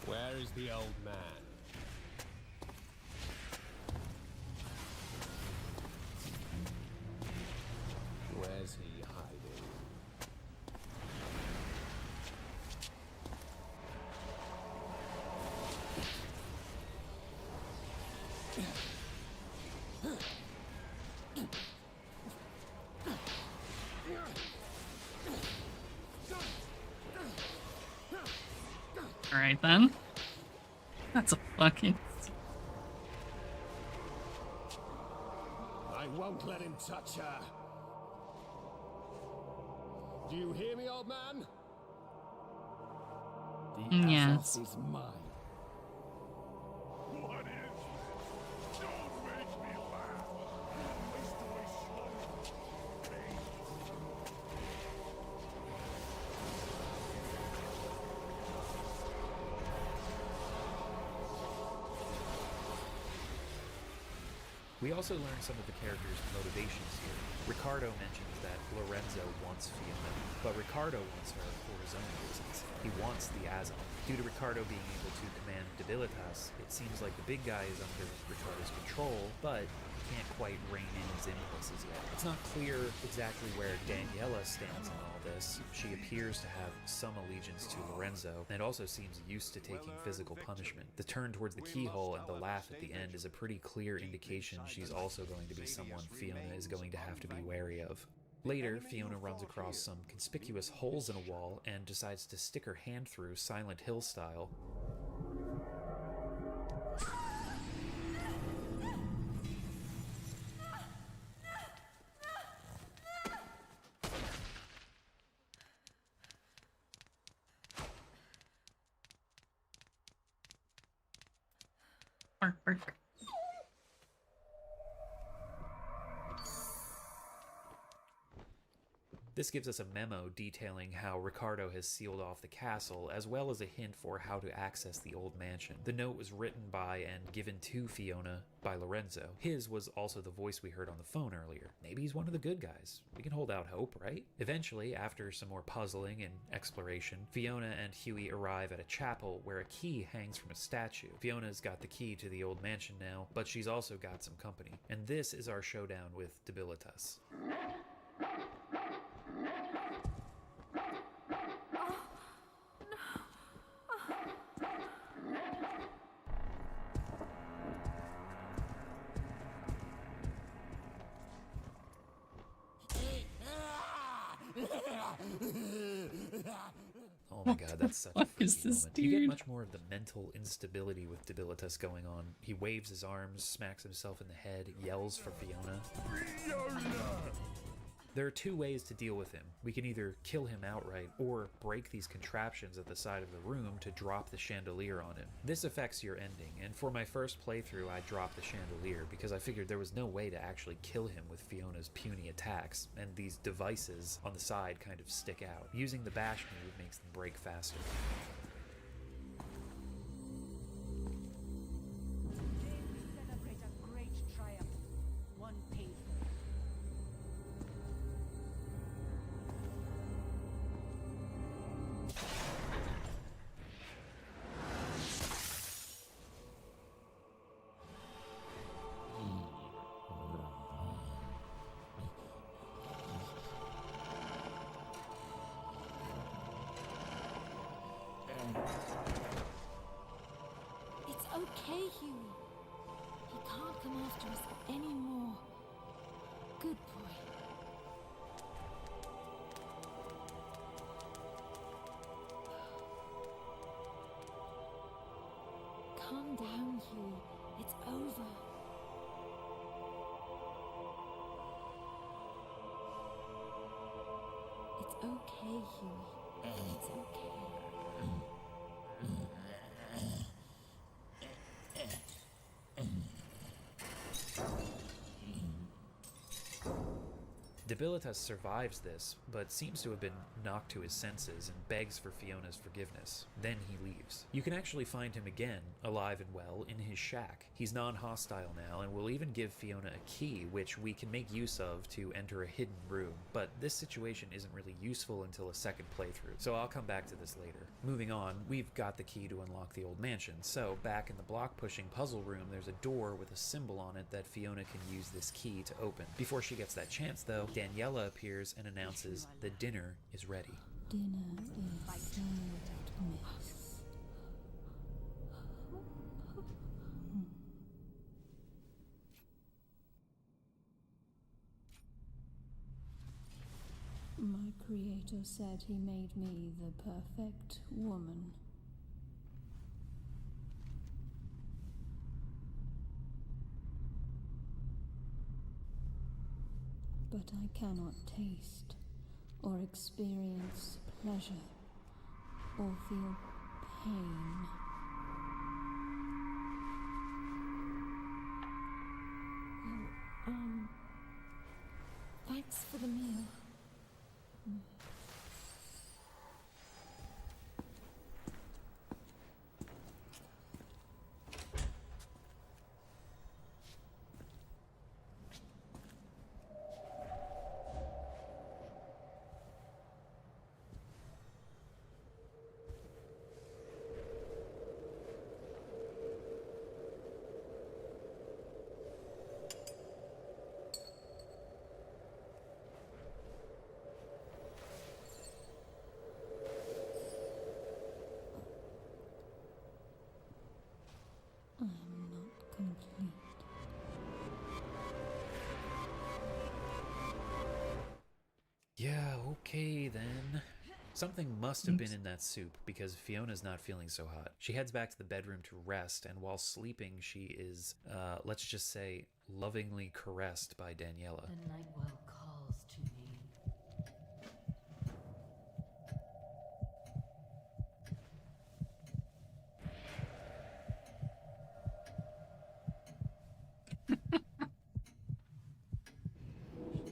Where is the old man? Where's he hiding?
Alright then. That's a fucking...
I won't let him touch her. Do you hear me, old man? The
Yes.
Azoth is mine. What is this? Don't make me laugh. Waste away slowly.
We also learn some of the characters' motivations here. Ricardo mentions that Lorenzo wants Fiona, but Ricardo wants her for his own reasons. He wants the Azoth. Due to Ricardo being able to command Debilitas, it seems like the big guy is under Ricardo's control, but he can't quite rein in his impulses yet. It's not clear exactly where Daniela stands in all this. She appears to have some allegiance to Lorenzo, and also seems used to taking physical punishment. The turn towards the keyhole and the laugh at the end is a pretty clear indication she's also going to be someone Fiona is going to have to be wary of. Later, Fiona runs across some conspicuous holes in a wall and decides to stick her hand through Silent Hill style.
Bark, bark.
This gives us a memo detailing how Ricardo has sealed off the castle, as well as a hint for how to access the old mansion. The note was written by and given to Fiona by Lorenzo. His was also the voice we heard on the phone earlier. Maybe he's one of the good guys. We can hold out hope, right? Eventually, after some more puzzling and exploration, Fiona and Huey arrive at a chapel where a key hangs from a statue. Fiona's got the key to the old mansion now, but she's also got some company. And this is our showdown with Debilitas.
my god, that's such a
What is
freaky
this
moment. You
dude?
get much more of the mental instability with Debilitus going on. He waves his arms, smacks himself in the head, yells for Fiona. There are two ways to deal with him. We can either kill him outright or break these contraptions at the side of the room to drop the chandelier on him. This affects your ending, and for my first playthrough I dropped the chandelier because I figured there was no way to actually kill him with Fiona's puny attacks, and these devices on the side kind of stick out. Using the bash move makes them break faster.
Celebrate a great triumph, one painful.
It's okay, Huey. He can't come after us anymore. Good boy. Calm down, Huey. It's over. It's okay, Huey. It's okay.
Debilitus survives this, but seems to have been knocked to his senses and begs for Fiona's forgiveness. Then he leaves. You can actually find him again, alive and well, in his shack. He's non-hostile now and will even give Fiona a key, which we can make use of to enter a hidden room. But this situation isn't really useful until a second playthrough, so I'll come back to this later. Moving on, we've got the key to unlock the old mansion, so back in the block-pushing puzzle room there's a door with a symbol on it that Fiona can use this key to open. Before she gets that chance though, Daniela appears and announces the dinner is ready.
Dinner is served, miss. My creator said he made me the perfect woman. But I cannot taste or experience pleasure or feel pain. Oh, thanks for the meal. I am not complete.
Yeah, okay then. Something must have been in that soup because Fiona's not feeling so hot. She heads back to the bedroom to rest, and while sleeping she is, let's just say, lovingly caressed by Daniela.
The night well calls to me.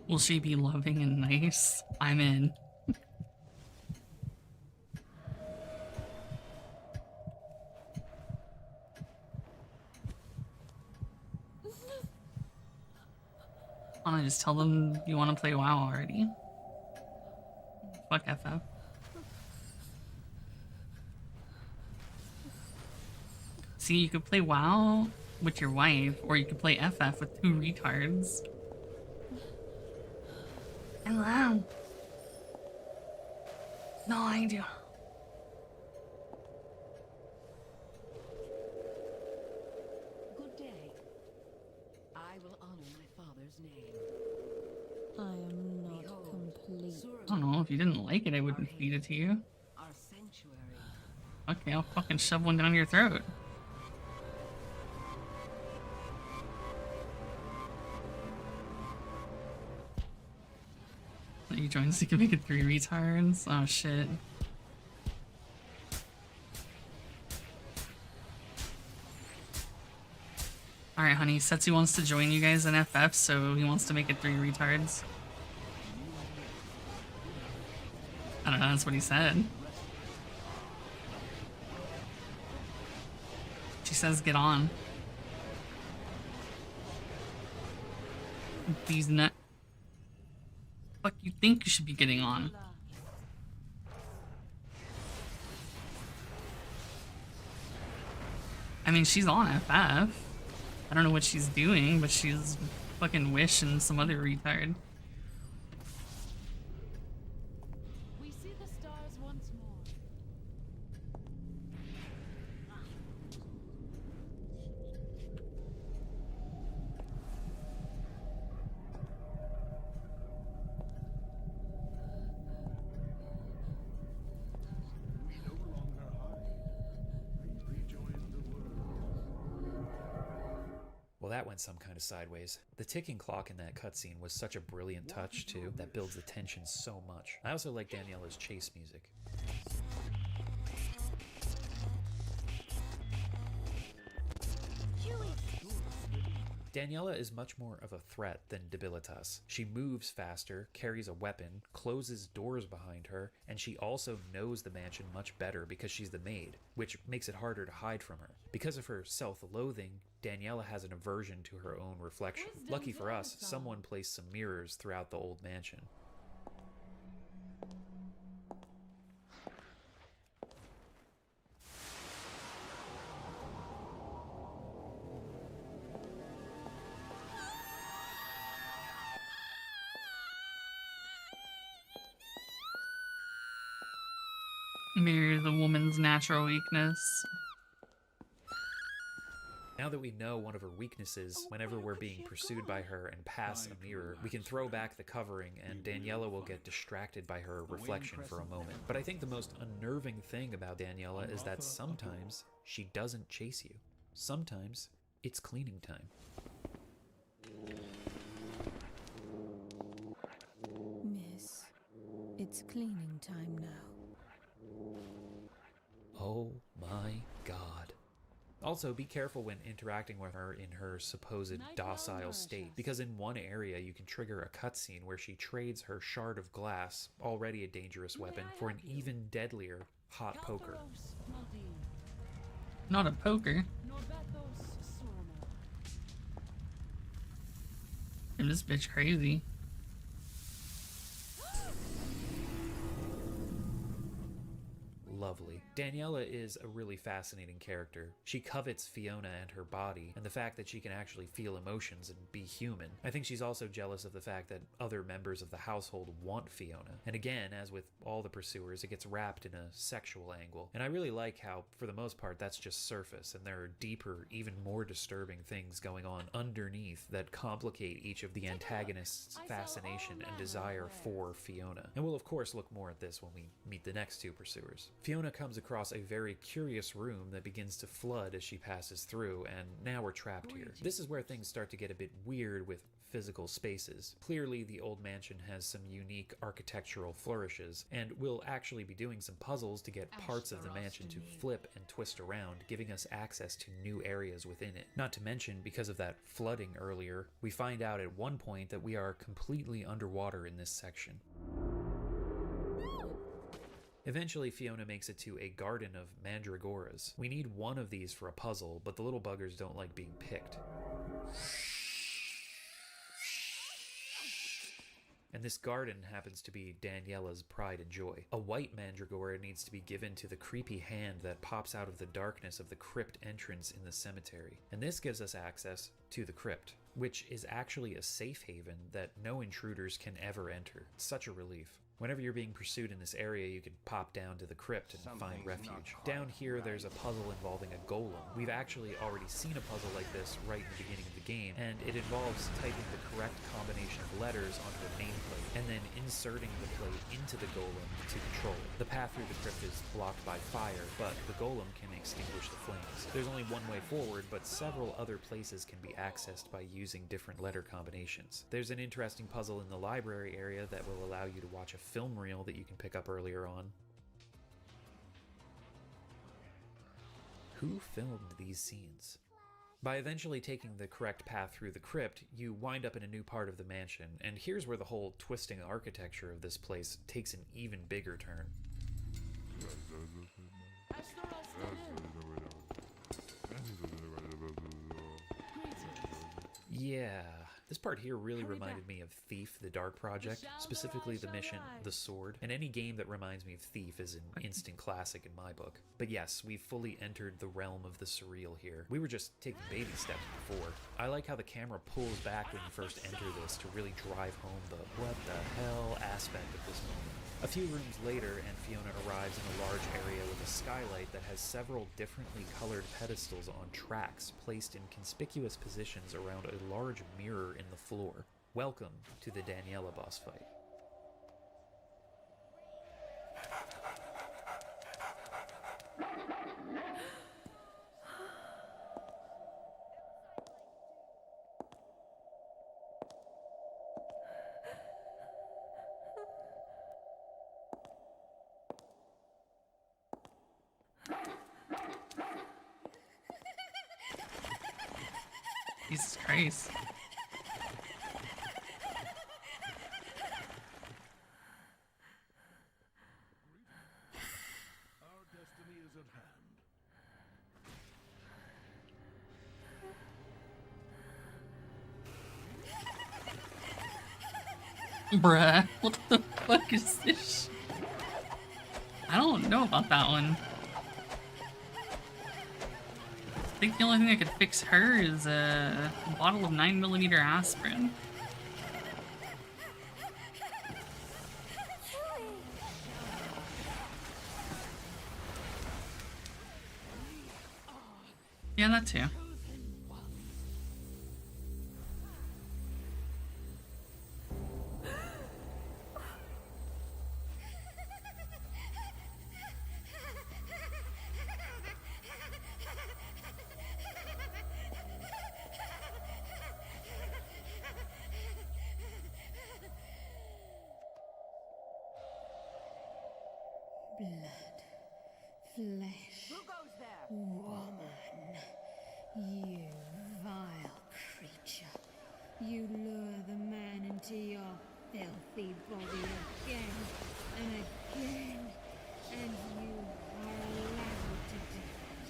Will she be loving and nice? I'm in. Wanna just tell them you want to play WoW already? Fuck FF. See, you could play WoW with your wife, or you could play FF with two retards. Hello. No, I do.
Good day. I will honor my father's name.
I am not complete.
I don't know, if you didn't like it, I wouldn't feed it to you.
Our sanctuary
Okay, I'll fucking shove one down your throat. You joined so you can make it 3 retards? Oh shit. Alright, honey. Setsu wants to join you guys in FF, so he wants to make it 3 retards. I don't know, that's what he said. She says get on. These nut. Fuck you think you should be getting on? I mean, she's on FF. I don't know what she's doing, but she's fucking Wish and some other retard.
We see the stars once more.
Well, that went some kind of sideways. The ticking clock in that cutscene was such a brilliant touch, too, that builds the tension so much. I also like Daniela's chase music. Daniela is much more of a threat than Debilitas. She moves faster, carries a weapon, closes doors behind her, and she also knows the mansion much better because she's the maid, which makes it harder to hide from her. Because of her self-loathing, Daniela has an aversion to her own reflection. Lucky for us, someone placed some mirrors throughout the old mansion.
Mirror the woman's natural weakness.
Now that we know one of her weaknesses, whenever we're being pursued by her and pass a mirror, we can throw back the covering and Daniela will get distracted by her reflection for a moment. But I think the most unnerving thing about Daniela is that sometimes she doesn't chase you. Sometimes it's cleaning time.
Miss, it's cleaning time now.
Oh my god. Also, be careful when interacting with her in her supposed docile state, because in one area you can trigger a cutscene where she trades her shard of glass, already a dangerous weapon, for an even deadlier hot poker.
Not a poker. And this bitch crazy.
Lovely. Daniela is a really fascinating character. She covets Fiona and her body, and the fact that she can actually feel emotions and be human. I think she's also jealous of the fact that other members of the household want Fiona. And again, as with all the pursuers, it gets wrapped in a sexual angle. And I really like how, for the most part, that's just surface, and there are deeper, even more disturbing things going on underneath that complicate each of the antagonists' fascination and desire for Fiona. And we'll of course look more at this when we meet the next 2 pursuers. Fiona comes across a very curious room that begins to flood as she passes through, and now we're trapped here. This is where things start to get a bit weird with physical spaces. Clearly, the old mansion has some unique architectural flourishes, and we'll actually be doing some puzzles to get parts of the mansion to flip and twist around, giving us access to new areas within it. Not to mention, because of that flooding earlier, we find out at one point that we are completely underwater in this section. Eventually, Fiona makes it to a garden of mandragoras. We need one of these for a puzzle, but the little buggers don't like being picked. And this garden happens to be Daniela's pride and joy. A white mandragora needs to be given to the creepy hand that pops out of the darkness of the crypt entrance in the cemetery. And this gives us access to the crypt, which is actually a safe haven that no intruders can ever enter. It's such a relief.
Whenever you're being pursued in this area, you can pop down to the crypt and find refuge. Down here, there's a puzzle involving a golem. We've actually already seen a puzzle like this right in the beginning of the game, and it involves typing the correct combination of letters onto a nameplate, and then inserting the plate into the golem to control it. The path through the crypt is blocked by fire, but the golem can extinguish the flames. There's only one way forward, but several other places can be accessed by using different letter combinations. There's an interesting puzzle in the library area that will allow you to watch a film reel that you can pick up earlier on. Who filmed these scenes? By eventually taking the correct path through the crypt, you wind up in a new part of the mansion, and here's where the whole twisting architecture of this place takes an even bigger turn. Yeah, this part here really reminded me of Thief, the Dark Project, specifically the mission, The Sword, and any game that reminds me of Thief is an instant classic in my book. But yes, we've fully entered the realm of the surreal here. We were just taking baby steps before. I like how the camera pulls back when you first enter this to really drive home the what the hell aspect of this moment. A few rooms later, and Fiona arrives in a large area with a skylight that has several differently colored pedestals on tracks placed in conspicuous positions around a large mirror in the floor. Welcome to the Daniela boss fight.
Jesus Christ.
Our destiny is at hand.
Bruh, what the fuck is this? I don't know about that one. I think the only thing that could fix her is a bottle of 9mm aspirin. Yeah, that too.
Blood, flesh, woman, you vile creature. You lure the man into your filthy body again and again, and you are allowed to do it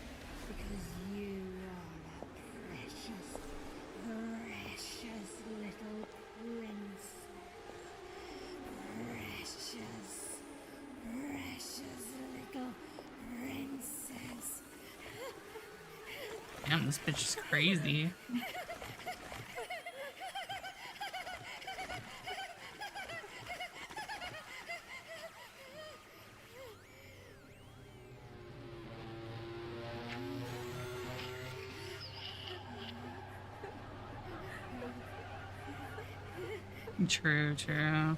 because you are a precious, precious little princess. Precious little princess.
Damn, this bitch is crazy. True, true.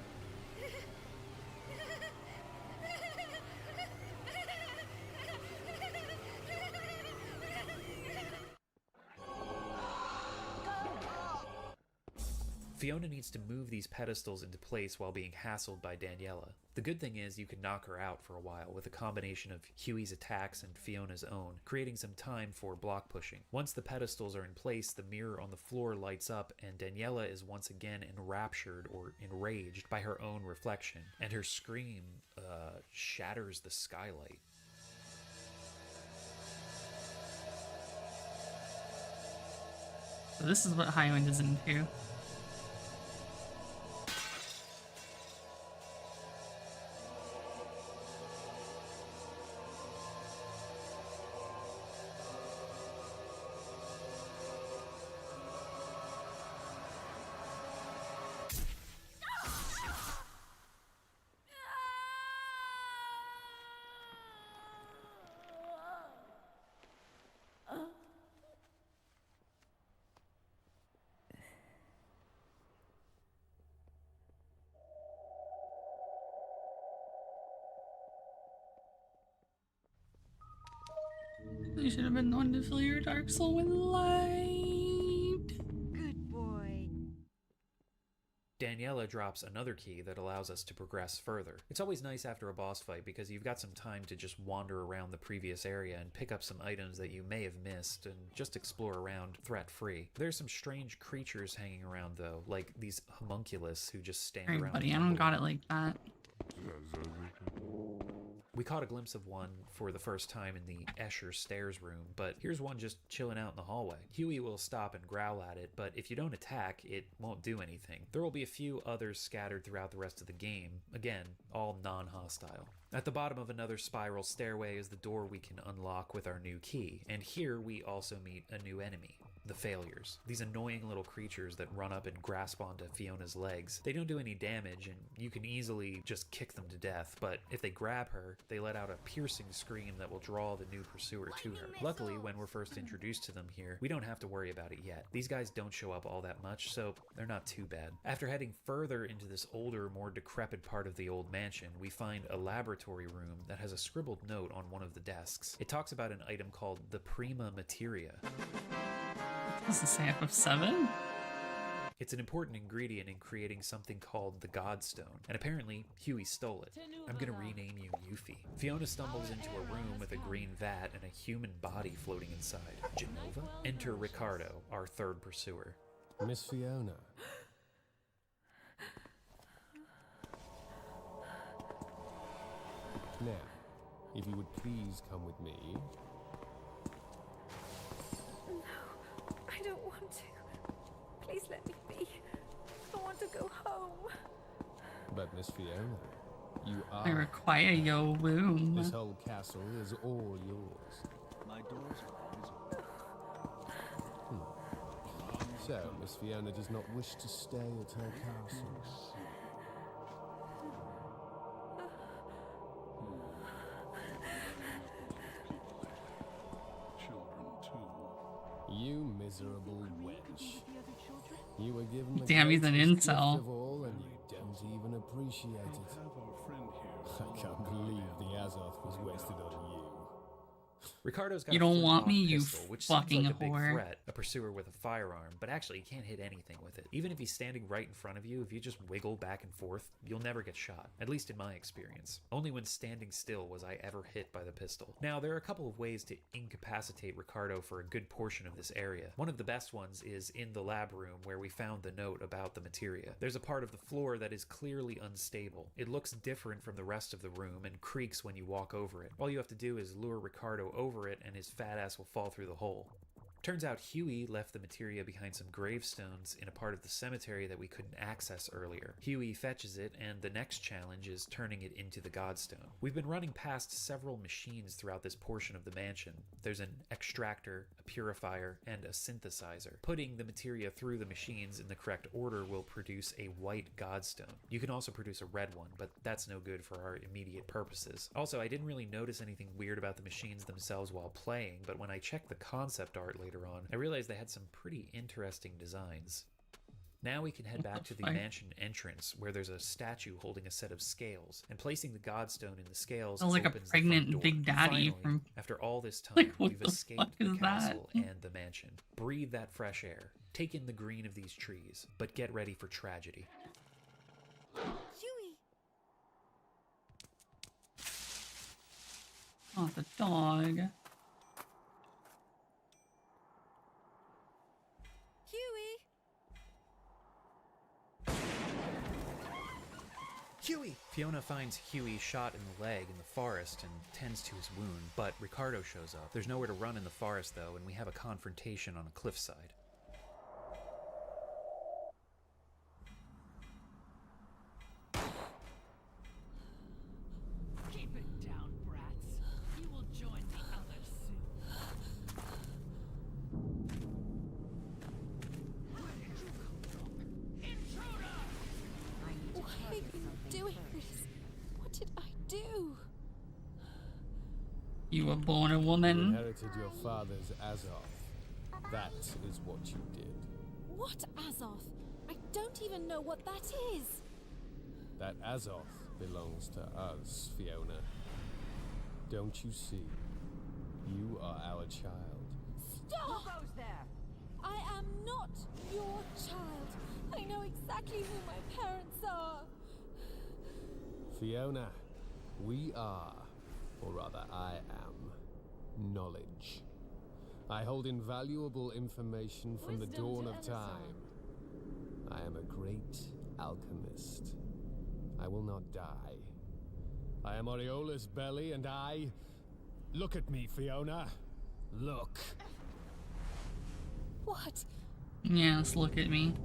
Fiona needs to move these pedestals into place while being hassled by Daniela. The good thing is you can knock her out for a while with a combination of Huey's attacks and Fiona's own, creating some time for block pushing. Once the pedestals are in place, the mirror on the floor lights up and Daniela is once again enraptured or enraged by her own reflection, and her scream shatters the skylight.
So this is what Highwind is into. You should have been the one to fill your dark soul with light.
Good boy.
Daniela drops another key that allows us to progress further. It's always nice after a boss fight because you've got some time to just wander around the previous area and pick up some items that you may have missed and just explore around threat-free. There's some strange creatures hanging around though, like these homunculus who just stand
Alright,
around.
buddy, I don't got it like that.
We caught a glimpse of one for the first time in the Escher Stairs room, but here's one just chilling out in the hallway. Huey will stop and growl at it, but if you don't attack, it won't do anything. There will be a few others scattered throughout the rest of the game, again, all non-hostile. At the bottom of another spiral stairway is the door we can unlock with our new key, and here we also meet a new enemy. The Failures. These annoying little creatures that run up and grasp onto Fiona's legs. They don't do any damage and you can easily just kick them to death, but if they grab her, they let out a piercing scream that will draw the new pursuer to her. Luckily, when we're first introduced to them here, we don't have to worry about it yet. These guys don't show up all that much, so they're not too bad. After heading further into this older, more decrepit part of the old mansion, we find a laboratory room that has a scribbled note on one of the desks. It talks about an item called the Prima Materia.
Does it say FF7?
It's an important ingredient in creating something called the Godstone, and apparently Huey stole it. I'm gonna rename you Yuffie. Fiona stumbles into a room with a green vat and a human body floating inside. Genova? Enter Ricardo, our third pursuer.
Miss Fiona. Now, if you would please come with me.
I don't want to. Please let me be. I want to go home.
But Miss Fiona, you are.
I require your womb.
This whole castle is all yours.
My doors are always open.
So, Miss Fiona does not wish to stay at her castle. You miserable wench. You were given the
Damn, he's an
greatest gift
incel.
of all, and you don't even appreciate it. I can't believe the Azoth was wasted on you.
Ricardo's got
You
a
don't
flint-lock
want me, you
pistol, which seems
fucking
like a big
whore.
threat, a pursuer with a firearm, but actually he can't hit anything with it. Even if he's standing right in front of you, if you just wiggle back and forth, you'll never get shot, at least in my experience. Only when standing still was I ever hit by the pistol. Now, there are a couple of ways to incapacitate Ricardo for a good portion of this area. One of the best ones is in the lab room where we found the note about the materia. There's a part of the floor that is clearly unstable. It looks different from the rest of the room and creaks when you walk over it. All you have to do is lure Ricardo over it and his fat ass will fall through the hole. Turns out Huey left the materia behind some gravestones in a part of the cemetery that we couldn't access earlier. Huey fetches it, and the next challenge is turning it into the Godstone. We've been running past several machines throughout this portion of the mansion. There's an extractor, a purifier, and a synthesizer. Putting the materia through the machines in the correct order will produce a white Godstone. You can also produce a red one, but that's no good for our immediate purposes. Also, I didn't really notice anything weird about the machines themselves while playing, but when I checked the concept art later on, I realized they had some pretty interesting designs. Now we can head back to the mansion entrance, where there's a statue holding a set of scales, and placing the Godstone in the scales
Sounds like a
opens
pregnant
the front door.
Big Daddy
Finally,
from-
after all this time,
Like, what
we've
the
escaped
fuck
the
is that?
castle and the mansion. Breathe that fresh air. Take in the green of these trees, but get ready for tragedy.
Huey!
Oh, the dog.
Huey! Fiona finds Huey shot in the leg in the forest and tends to his wound, but Ricardo shows up. There's nowhere to run in the forest though, and we have a confrontation on a cliffside.
Keep it down, brats. You will join the others soon. Where did you come from? Intruder!
Why are you doing this? What did I do?
You were born a
You
woman.
inherited your father's Azoth. That is what you did.
What Azoth? I don't even know what that is.
That Azoth belongs to us, Fiona. Don't you see? You are our child.
Stop! Who goes there? I am not your child. I know exactly who my parents are.
Fiona, we are, or rather I am, knowledge. I hold invaluable information from the dawn of time. I am a great alchemist. I will not die. I am Aureolus Belli, and I... Look at me, Fiona. Look.
What?
Yes, look at me.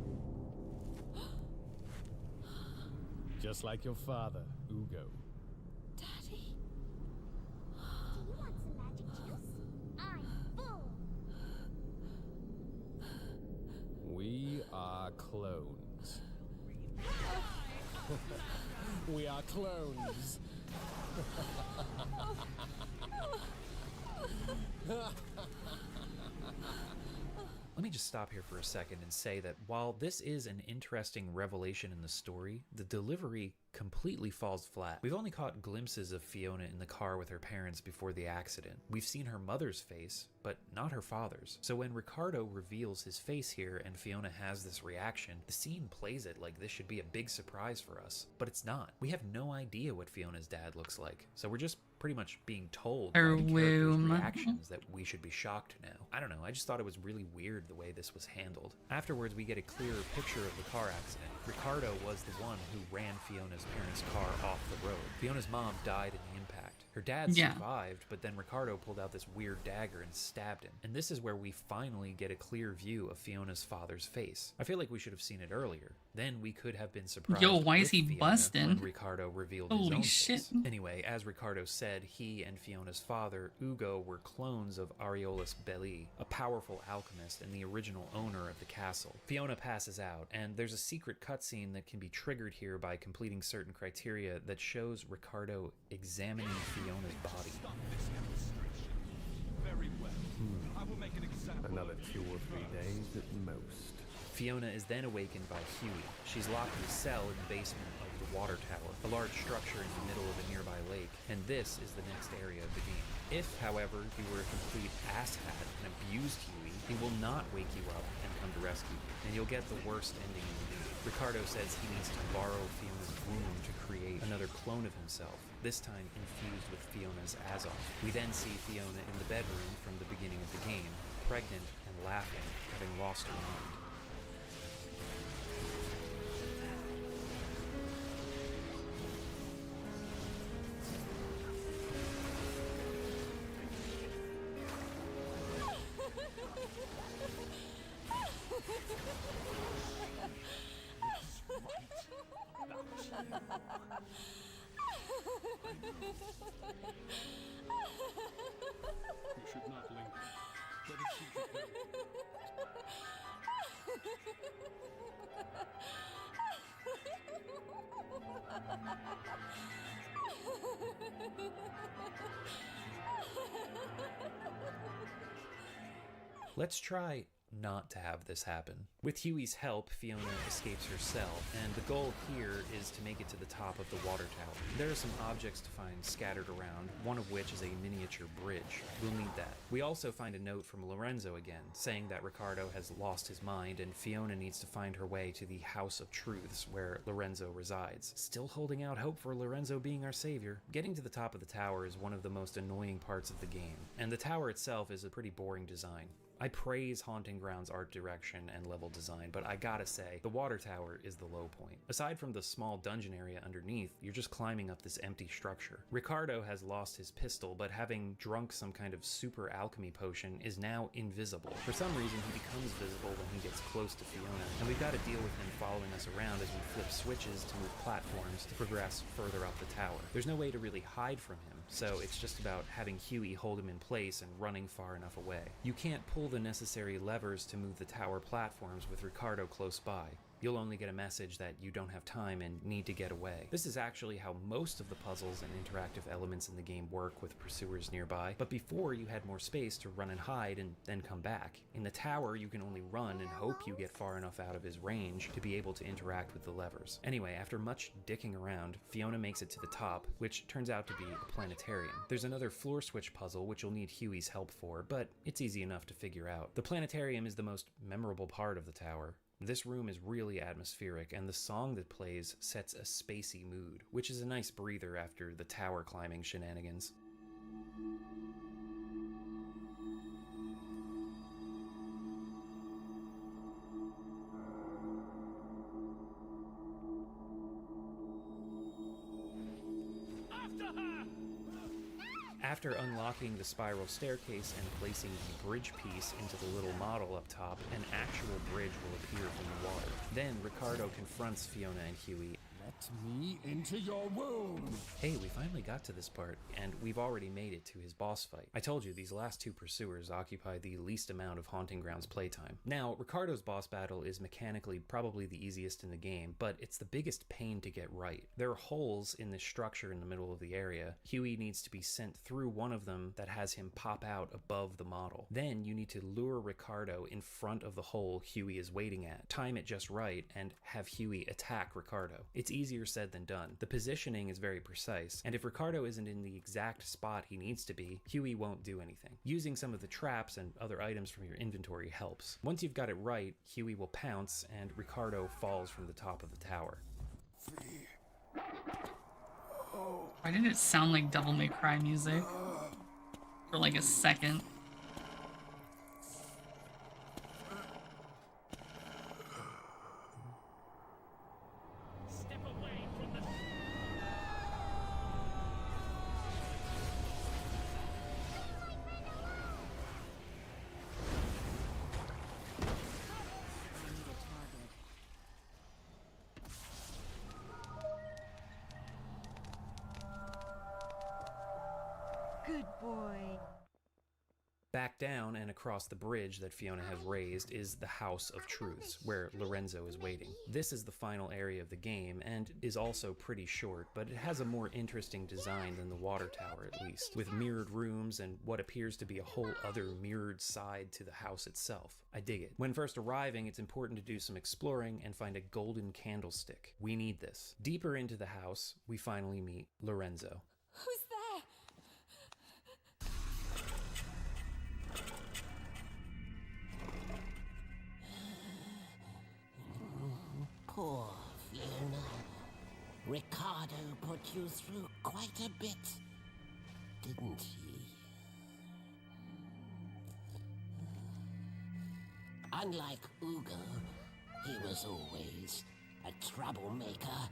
Just like your father, Ugo.
Daddy?
Do you want some magic juice? I'm full.
We are clones. We are clones.
Let me just stop here for a second and say that while this is an interesting revelation in the story, the delivery completely falls flat. We've only caught glimpses of Fiona in the car with her parents before the accident. We've seen her mother's face, but not her father's. So when Ricardo reveals his face here and Fiona has this reaction, the scene plays it like this should be a big surprise for us, but it's not. We have no idea what Fiona's dad looks like, so we're just pretty much being told by the character's reactions that we should be shocked now. I don't know, I just thought it was really weird the way this was handled. Afterwards, we get a clearer picture of the car accident. Ricardo was the one who ran Fiona's parents' car off the road. Fiona's mom died in the impact. Her dad survived, but then Ricardo pulled out this weird dagger and stabbed him. And this is where we finally get a clear view of Fiona's father's face. I feel like we should have seen it earlier. Then we could have been surprised.
Yo, why is
with
he
Fiona
busting?
when Ricardo revealed his
Holy
own
shit.
face. Anyway, as Ricardo said, he and Fiona's father, Ugo, were clones of Aureolus Belli, a powerful alchemist and the original owner of the castle. Fiona passes out, and there's a secret cutscene that can be triggered here by completing certain criteria that shows Ricardo examining Fiona's body.
Very well. I will make an example.
Another 2 or 3 days at most.
Fiona is then awakened by Huey. She's locked in a cell in the basement of the water tower, a large structure in the middle of a nearby lake, and this is the next area of the game. If, however, you were a complete asshat and abused Huey, he will not wake you up and come to rescue you, and you'll get the worst ending in the game. Ricardo says he needs to borrow Fiona's womb to create another clone of himself, this time infused with Fiona's Azoth. We then see Fiona in the bedroom from the beginning of the game, pregnant and laughing, having lost her mind.
You should not linger. Let us see the
Let's try not to have this happen. With Huey's help, Fiona escapes her cell, and the goal here is to make it to the top of the water tower. There are some objects to find scattered around, one of which is a miniature bridge. We'll need that. We also find a note from Lorenzo again, saying that Ricardo has lost his mind and Fiona needs to find her way to the House of Truths, where Lorenzo resides. Still holding out hope for Lorenzo being our savior. Getting to the top of the tower is one of the most annoying parts of the game, and the tower itself is a pretty boring design. I praise Haunting Grounds' art direction and level design, but I gotta say, the water tower is the low point. Aside from the small dungeon area underneath, you're just climbing up this empty structure. Ricardo has lost his pistol, but having drunk some kind of super alchemy potion is now invisible. For some reason, he becomes visible when he gets close to Fiona, and we've got to deal with him following us around as we flip switches to move platforms to progress further up the tower. There's no way to really hide from him, so it's just about having Huey hold him in place and running far enough away. You can't pull the necessary levers to move the tower platforms with Ricardo close by. You'll only get a message that you don't have time and need to get away. This is actually how most of the puzzles and interactive elements in the game work with pursuers nearby, but before you had more space to run and hide and then come back. In the tower, you can only run and hope you get far enough out of his range to be able to interact with the levers. Anyway, after much dicking around, Fiona makes it to the top, which turns out to be a planetarium. There's another floor switch puzzle which you'll need Huey's help for, but it's easy enough to figure out. The planetarium is the most memorable part of the tower. This room is really atmospheric, and the song that plays sets a spacey mood, which is a nice breather after the tower climbing shenanigans. After unlocking the spiral staircase and placing the bridge piece into the little model up top, an actual bridge will appear from the water. Then Ricardo confronts Fiona and Huey.
Let me into your womb!
Hey, we finally got to this part, and we've already made it to his boss fight. I told you, these last two pursuers occupy the least amount of Haunting Grounds playtime. Now, Ricardo's boss battle is mechanically probably the easiest in the game, but it's the biggest pain to get right. There are holes in this structure in the middle of the area. Huey needs to be sent through one of them that has him pop out above the model. Then you need to lure Ricardo in front of the hole Huey is waiting at, time it just right, and have Huey attack Ricardo. It's easier said than done. The positioning is very precise, and if Ricardo isn't in the exact spot he needs to be, Huey won't do anything. Using some of the traps and other items from your inventory helps. Once you've got it right, Huey will pounce, and Ricardo falls from the top of the tower.
Why did it sound like Devil May Cry music? For like a second.
Good boy.
Back down and across the bridge that Fiona has raised is the House of Truths, where Lorenzo is waiting. This is the final area of the game, and is also pretty short, but it has a more interesting design than the water tower at least, with mirrored rooms and what appears to be a whole other mirrored side to the house itself. I dig it. When first arriving, it's important to do some exploring and find a golden candlestick. We need this. Deeper into the house, we finally meet Lorenzo.
Who's there?
Poor Fiona. Ricardo put you through quite a bit, didn't he? Unlike Ugo, he was always a troublemaker,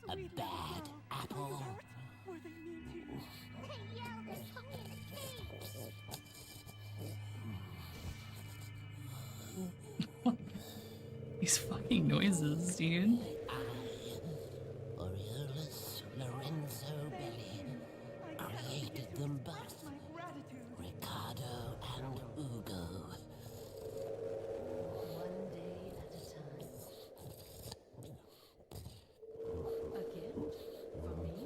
a bad apple.
These fucking noises, dude.
Aureolus Lorenzo Belli created them both, Ricardo and Ugo.
One day at a time. A gift for me?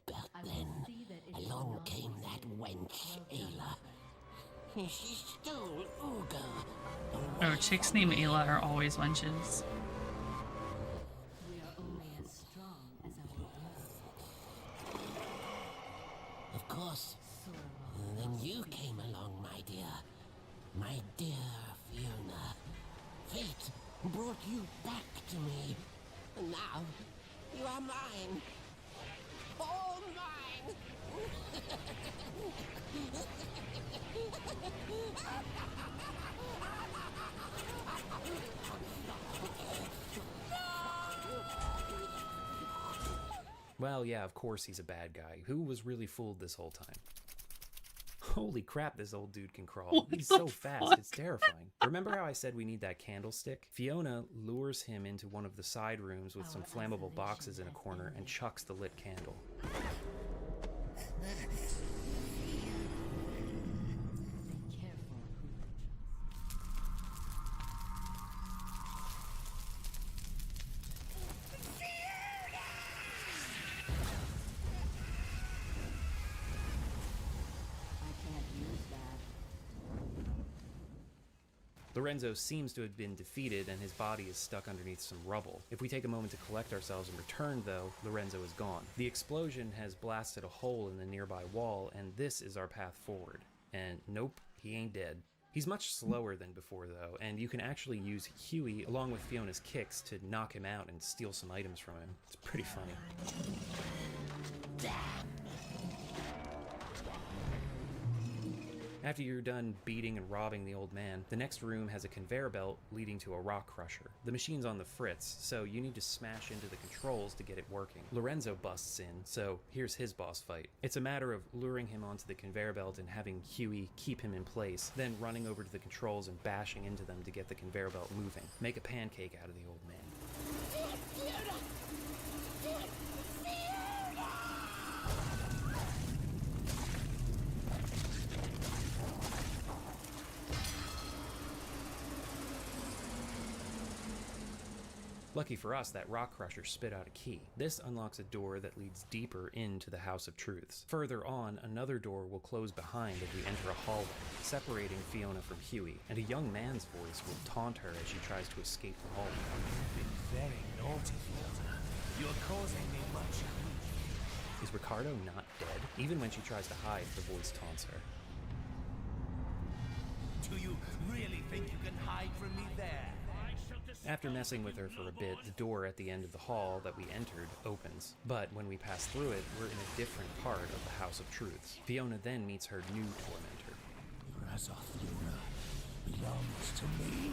But then, along came that wench, Ayla. She stole Ugo.
Oh, chicks named Ayla are always wenches.
We are only as strong as our will.
Of course. Then you came along, my dear Fiona. Fate brought you back to me. And now, you are mine. All mine.
Well, yeah, of course he's a bad guy. Who was really fooled this whole time? Holy crap, this old dude can crawl. He's so fast, it's terrifying. Remember how I said we need that candlestick? Fiona lures him into one of the side rooms with some flammable boxes in a corner and chucks the lit candle.
Be careful who
Lorenzo seems to have been defeated and his body is stuck underneath some rubble. If we take a moment to collect ourselves and return, though, Lorenzo is gone. The explosion has blasted a hole in the nearby wall, and this is our path forward. And nope, he ain't dead. He's much slower than before, though, and you can actually use Huey along with Fiona's kicks to knock him out and steal some items from him. It's pretty funny. After you're done beating and robbing the old man, the next room has a conveyor belt leading to a rock crusher. The machine's on the fritz, so you need to smash into the controls to get it working. Lorenzo busts in, so here's his boss fight. It's a matter of luring him onto the conveyor belt and having Huey keep him in place, then running over to the controls and bashing into them to get the conveyor belt moving. Make a pancake out of the old man. Lucky for us, that rock crusher spit out a key. This unlocks a door that leads deeper into the House of Truths. Further on, another door will close behind as we enter a hallway, separating Fiona from Huey, and a young man's voice will taunt her as she tries to escape the hallway.
You've been very naughty, Fiona. You're causing me much grief.
Is Ricardo not dead? Even when she tries to hide, the voice taunts her.
Do you really think you can hide from me there?
After messing with her for a bit, the door at the end of the hall that we entered opens. But when we pass through it, we're in a different part of the House of Truths. Fiona then meets her new tormentor.
Fiona belongs to me.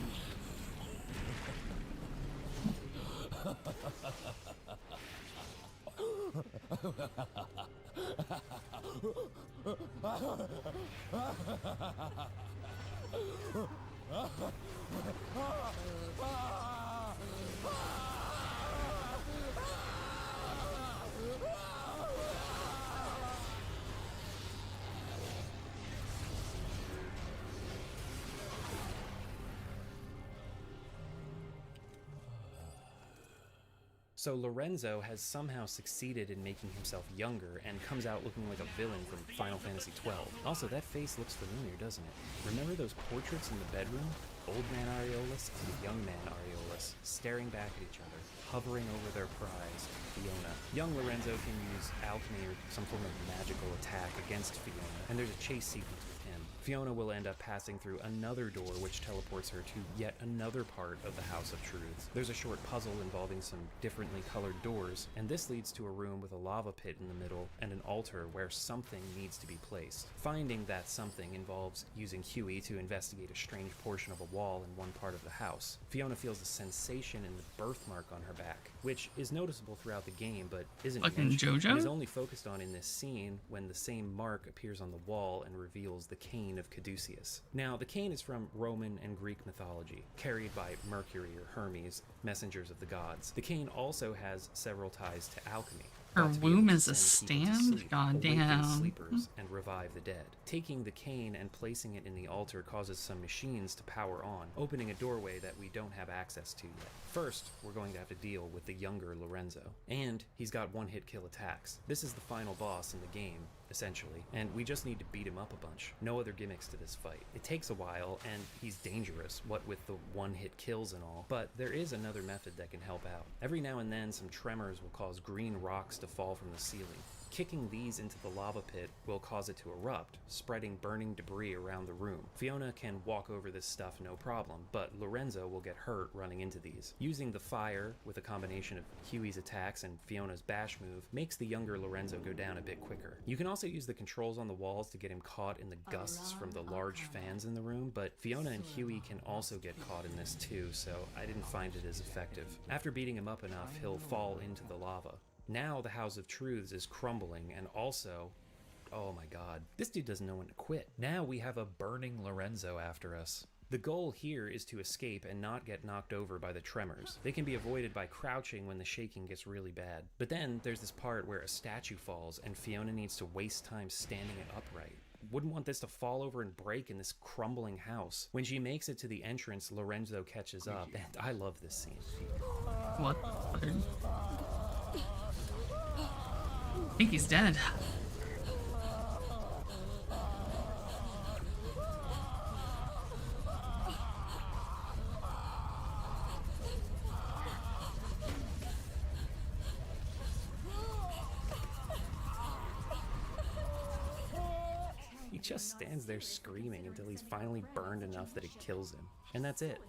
So Lorenzo has somehow succeeded in making himself younger and comes out looking like a villain from Final Fantasy XII. Also, that face looks familiar, doesn't it? Remember those portraits in the bedroom? Old man Aureolus and young man Aureolus, staring back at each other, hovering over their prize, Fiona. Young Lorenzo can use alchemy or some form of magical attack against Fiona, and there's a chase sequence with him. Fiona will end up passing through another door which teleports her to yet another part of the House of Truths. There's a short puzzle involving some differently colored doors, and this leads to a room with a lava pit in the middle and an altar where something needs to be placed. Finding that something involves using Huey to investigate a strange portion of a wall in one part of the house. Fiona feels a sensation in the birthmark on her back, which is noticeable throughout the game but isn't mentioned. It is only focused on in this scene when the same mark appears on the wall and reveals the cane of Caduceus. Now, the cane is from Roman and Greek mythology, carried by Mercury or Hermes, messengers of the gods. The cane also has several ties to alchemy.
Her womb is a stand? Goddamn.
Sleepers and revive the dead. Taking the cane and placing it in the altar causes some machines to power on, opening a doorway that we don't have access to yet. First, we're going to have to deal with the younger Lorenzo. And he's got one-hit kill attacks. This is the final boss in the game, essentially, and we just need to beat him up a bunch. No other gimmicks to this fight. It takes a while, and he's dangerous, what with the one-hit kills and all, but there is another method that can help out. Every now and then, some tremors will cause green rocks to fall from the ceiling. Kicking these into the lava pit will cause it to erupt, spreading burning debris around the room. Fiona can walk over this stuff no problem, but Lorenzo will get hurt running into these. Using the fire, with a combination of Huey's attacks and Fiona's bash move, makes the younger Lorenzo go down a bit quicker. You can also use the controls on the walls to get him caught in the gusts from the large fans in the room, but Fiona and Huey can also get caught in this too, so I didn't find it as effective. After beating him up enough, he'll fall into the lava. Now the House of Truths is crumbling, and also, oh my god, this dude doesn't know when to quit.
Now we have a burning Lorenzo after us.
The goal here is to escape and not get knocked over by the tremors. They can be avoided by crouching when the shaking gets really bad. But then there's this part where a statue falls and Fiona needs to waste time standing it upright. Wouldn't want this to fall over and break in this crumbling house. When she makes it to the entrance, Lorenzo catches up, and I love this scene.
What? I think he's dead.
just stands there screaming until he's finally burned enough that it kills him. And that's it.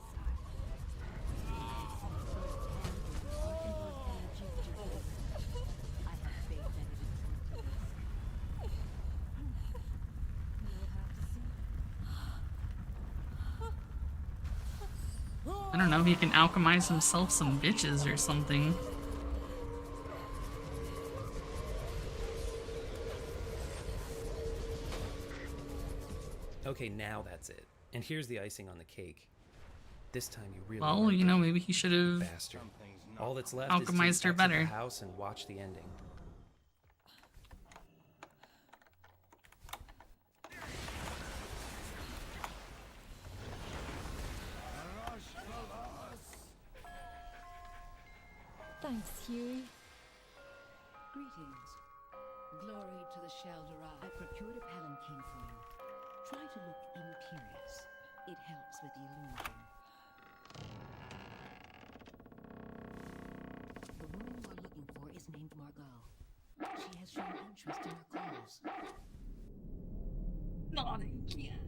I don't know, he can alchemize himself some bitches or something.
Okay, now that's it. And here's the icing on the cake. This time you really
Well, you know, maybe he should have
bastard. All that's left
alchemized
is to
her
exit
better.
the house and watch the ending.
Thanks, Huey.
Greetings. Glory to the Sheldera. I procured a palanquin for you. Try to look imperious. It helps with the illusion. The woman you are looking for is named Margot. She has shown interest in our cause.
Not again.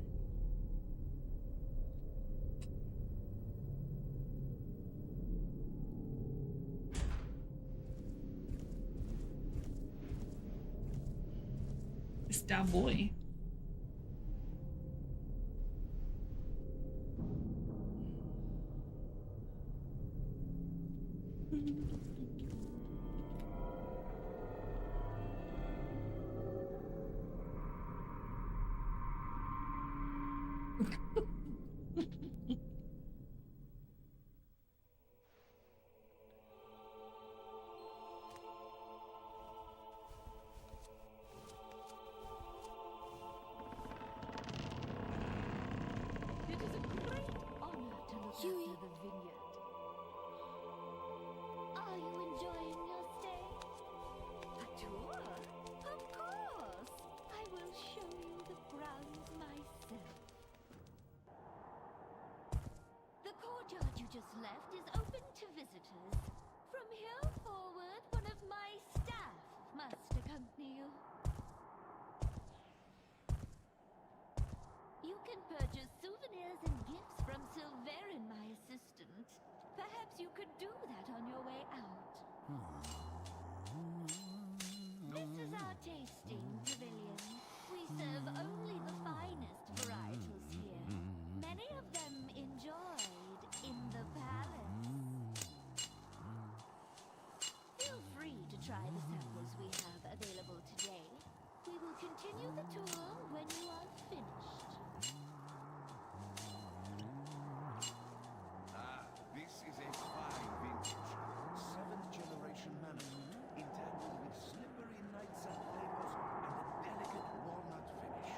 It's that boy.
Huey.
The vineyard. Are you enjoying your stay? A tour? Of course. I will show you the grounds myself. The courtyard you just left is open to visitors. From here forward, one of my staff must accompany you. You can purchase souvenirs and gifts from Sylverin, my assistant. Perhaps you could do that on your way out. This is our tasting pavilion. We serve only the finest varietals here. Many of them enjoyed in the palace. Feel free to try the samples we have available today. We will continue the tour when you are finished.
This is a fine vintage, 7th generation manor, intangled with slippery nights and flavors and a delicate walnut finish.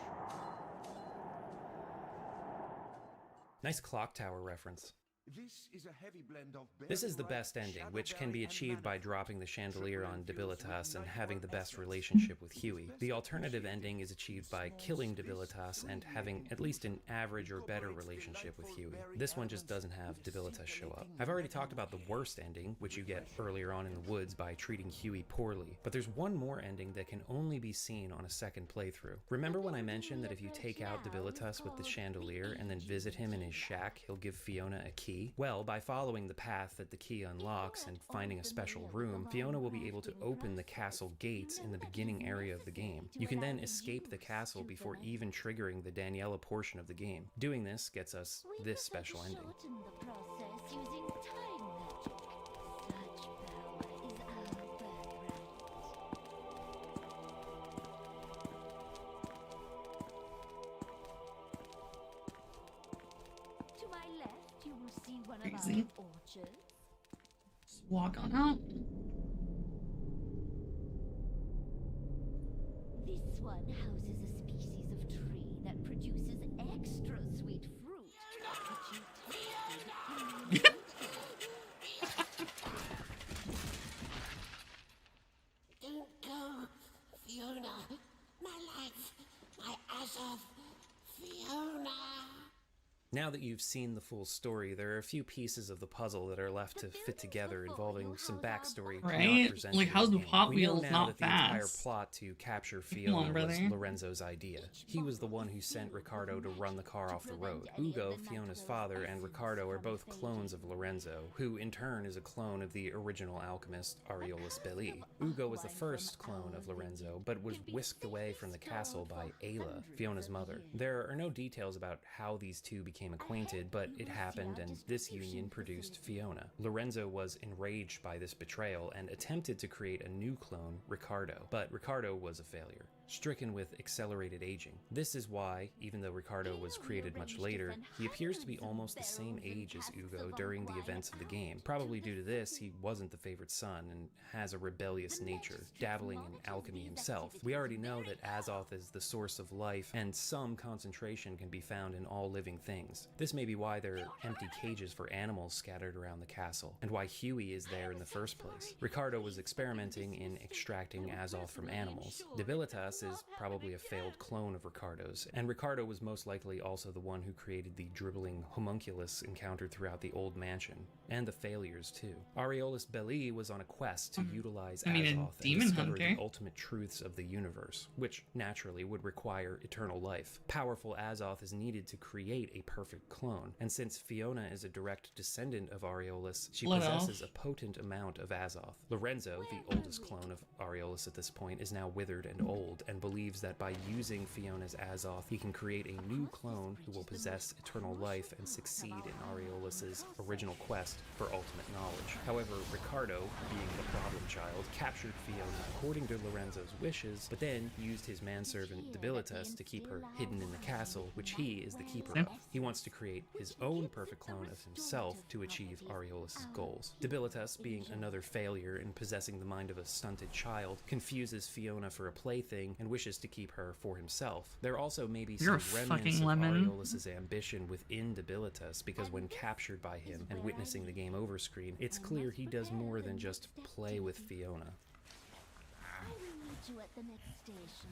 Nice clock tower reference.
This is a heavy blend of
This is the best ending, which can be achieved by dropping the chandelier on Debilitas and having the best relationship with Huey. The alternative ending is achieved by killing Debilitas and having at least an average or better relationship with Huey. This one just doesn't have Debilitas show up. I've already talked about the worst ending, which you get earlier on in the woods by treating Huey poorly, but there's one more ending that can only be seen on a second playthrough. Remember when I mentioned that if you take out Debilitas with the chandelier and then visit him in his shack, he'll give Fiona a key? Well, by following the path that the key unlocks and finding a special room, Fiona will be able to open the castle gates in the beginning area of the game. You can then escape the castle before even triggering the Daniela portion of the game. Doing this gets us this special ending.
Shorten the process using time magic. Such power is our birthright. To my left, you will see one of
Easy.
our orchards.
Just walk on out.
This one houses a species of tree that produces extra sweet fruit, which you tasted
Don't go, Fiona. My life, my Azov, Fiona.
Now Now that you've seen the full story, there are a few pieces of the puzzle that are left to fit together involving some backstory
Right?
not presented
Like,
in
how's the
game.
Hot
We know
Wheels
now
not
that the entire
fast?
plot to capture
Come
Fiona
on,
was
brother.
Lorenzo's idea. He was the one who sent Ricardo to run the car off the road. Ugo, Fiona's father, and Ricardo are both clones of Lorenzo, who in turn is a clone of the original alchemist Aureolus Belli. Ugo was the first clone of Lorenzo, but was whisked away from the castle by Ayla, Fiona's mother. There are no details about how these two became acquainted, but it happened, and this union produced Fiona. Lorenzo was enraged by this betrayal and attempted to create a new clone, Ricardo, but Ricardo was a failure, stricken with accelerated aging. This is why, even though Ricardo was created much later, he appears to be almost the same age as Ugo during the events of the game. Probably due to this, he wasn't the favorite son and has a rebellious nature, dabbling in alchemy himself. We already know that Azoth is the source of life, and some concentration can be found in all living things. This may be why there are empty cages for animals scattered around the castle, and why Huey is there in the first place. Ricardo was experimenting in extracting Azoth from animals. Debilitas is probably a failed clone of Ricardo's, and Ricardo was most likely also the one who created the dribbling homunculus encountered throughout the old mansion, and the failures too. Aureolus Belli was on a quest to utilize
I mean, a
Azoth and
demon
discover
hunter.
the ultimate truths of the universe, which naturally would require eternal life. Powerful Azoth is needed to create a perfect clone, and since Fiona is a direct descendant of Aureolus, she
What
possesses
else?
a potent amount of Azoth. Lorenzo, the oldest clone of Aureolus at this point, is now withered and old, and believes that by using Fiona's Azoth, he can create a new clone who will possess eternal life and succeed in Aureolus's original quest for ultimate knowledge. However, Ricardo, being the problem child, captured Fiona according to Lorenzo's wishes, but then used his manservant Debilitas to keep her hidden in the castle, which he is the keeper of. He wants to create his own perfect clone of himself to achieve Aureolus' goals. Debilitas, being another failure and possessing the mind of a stunted child, confuses Fiona for a plaything and wishes to keep her for himself. There also may be
You're
some
a
remnants
fucking
of
lemon.
Aureolus' ambition within Debilitas, because when captured by him and witnessing the game over screen, it's clear he does more than just play with Fiona.
I will meet you at the next station.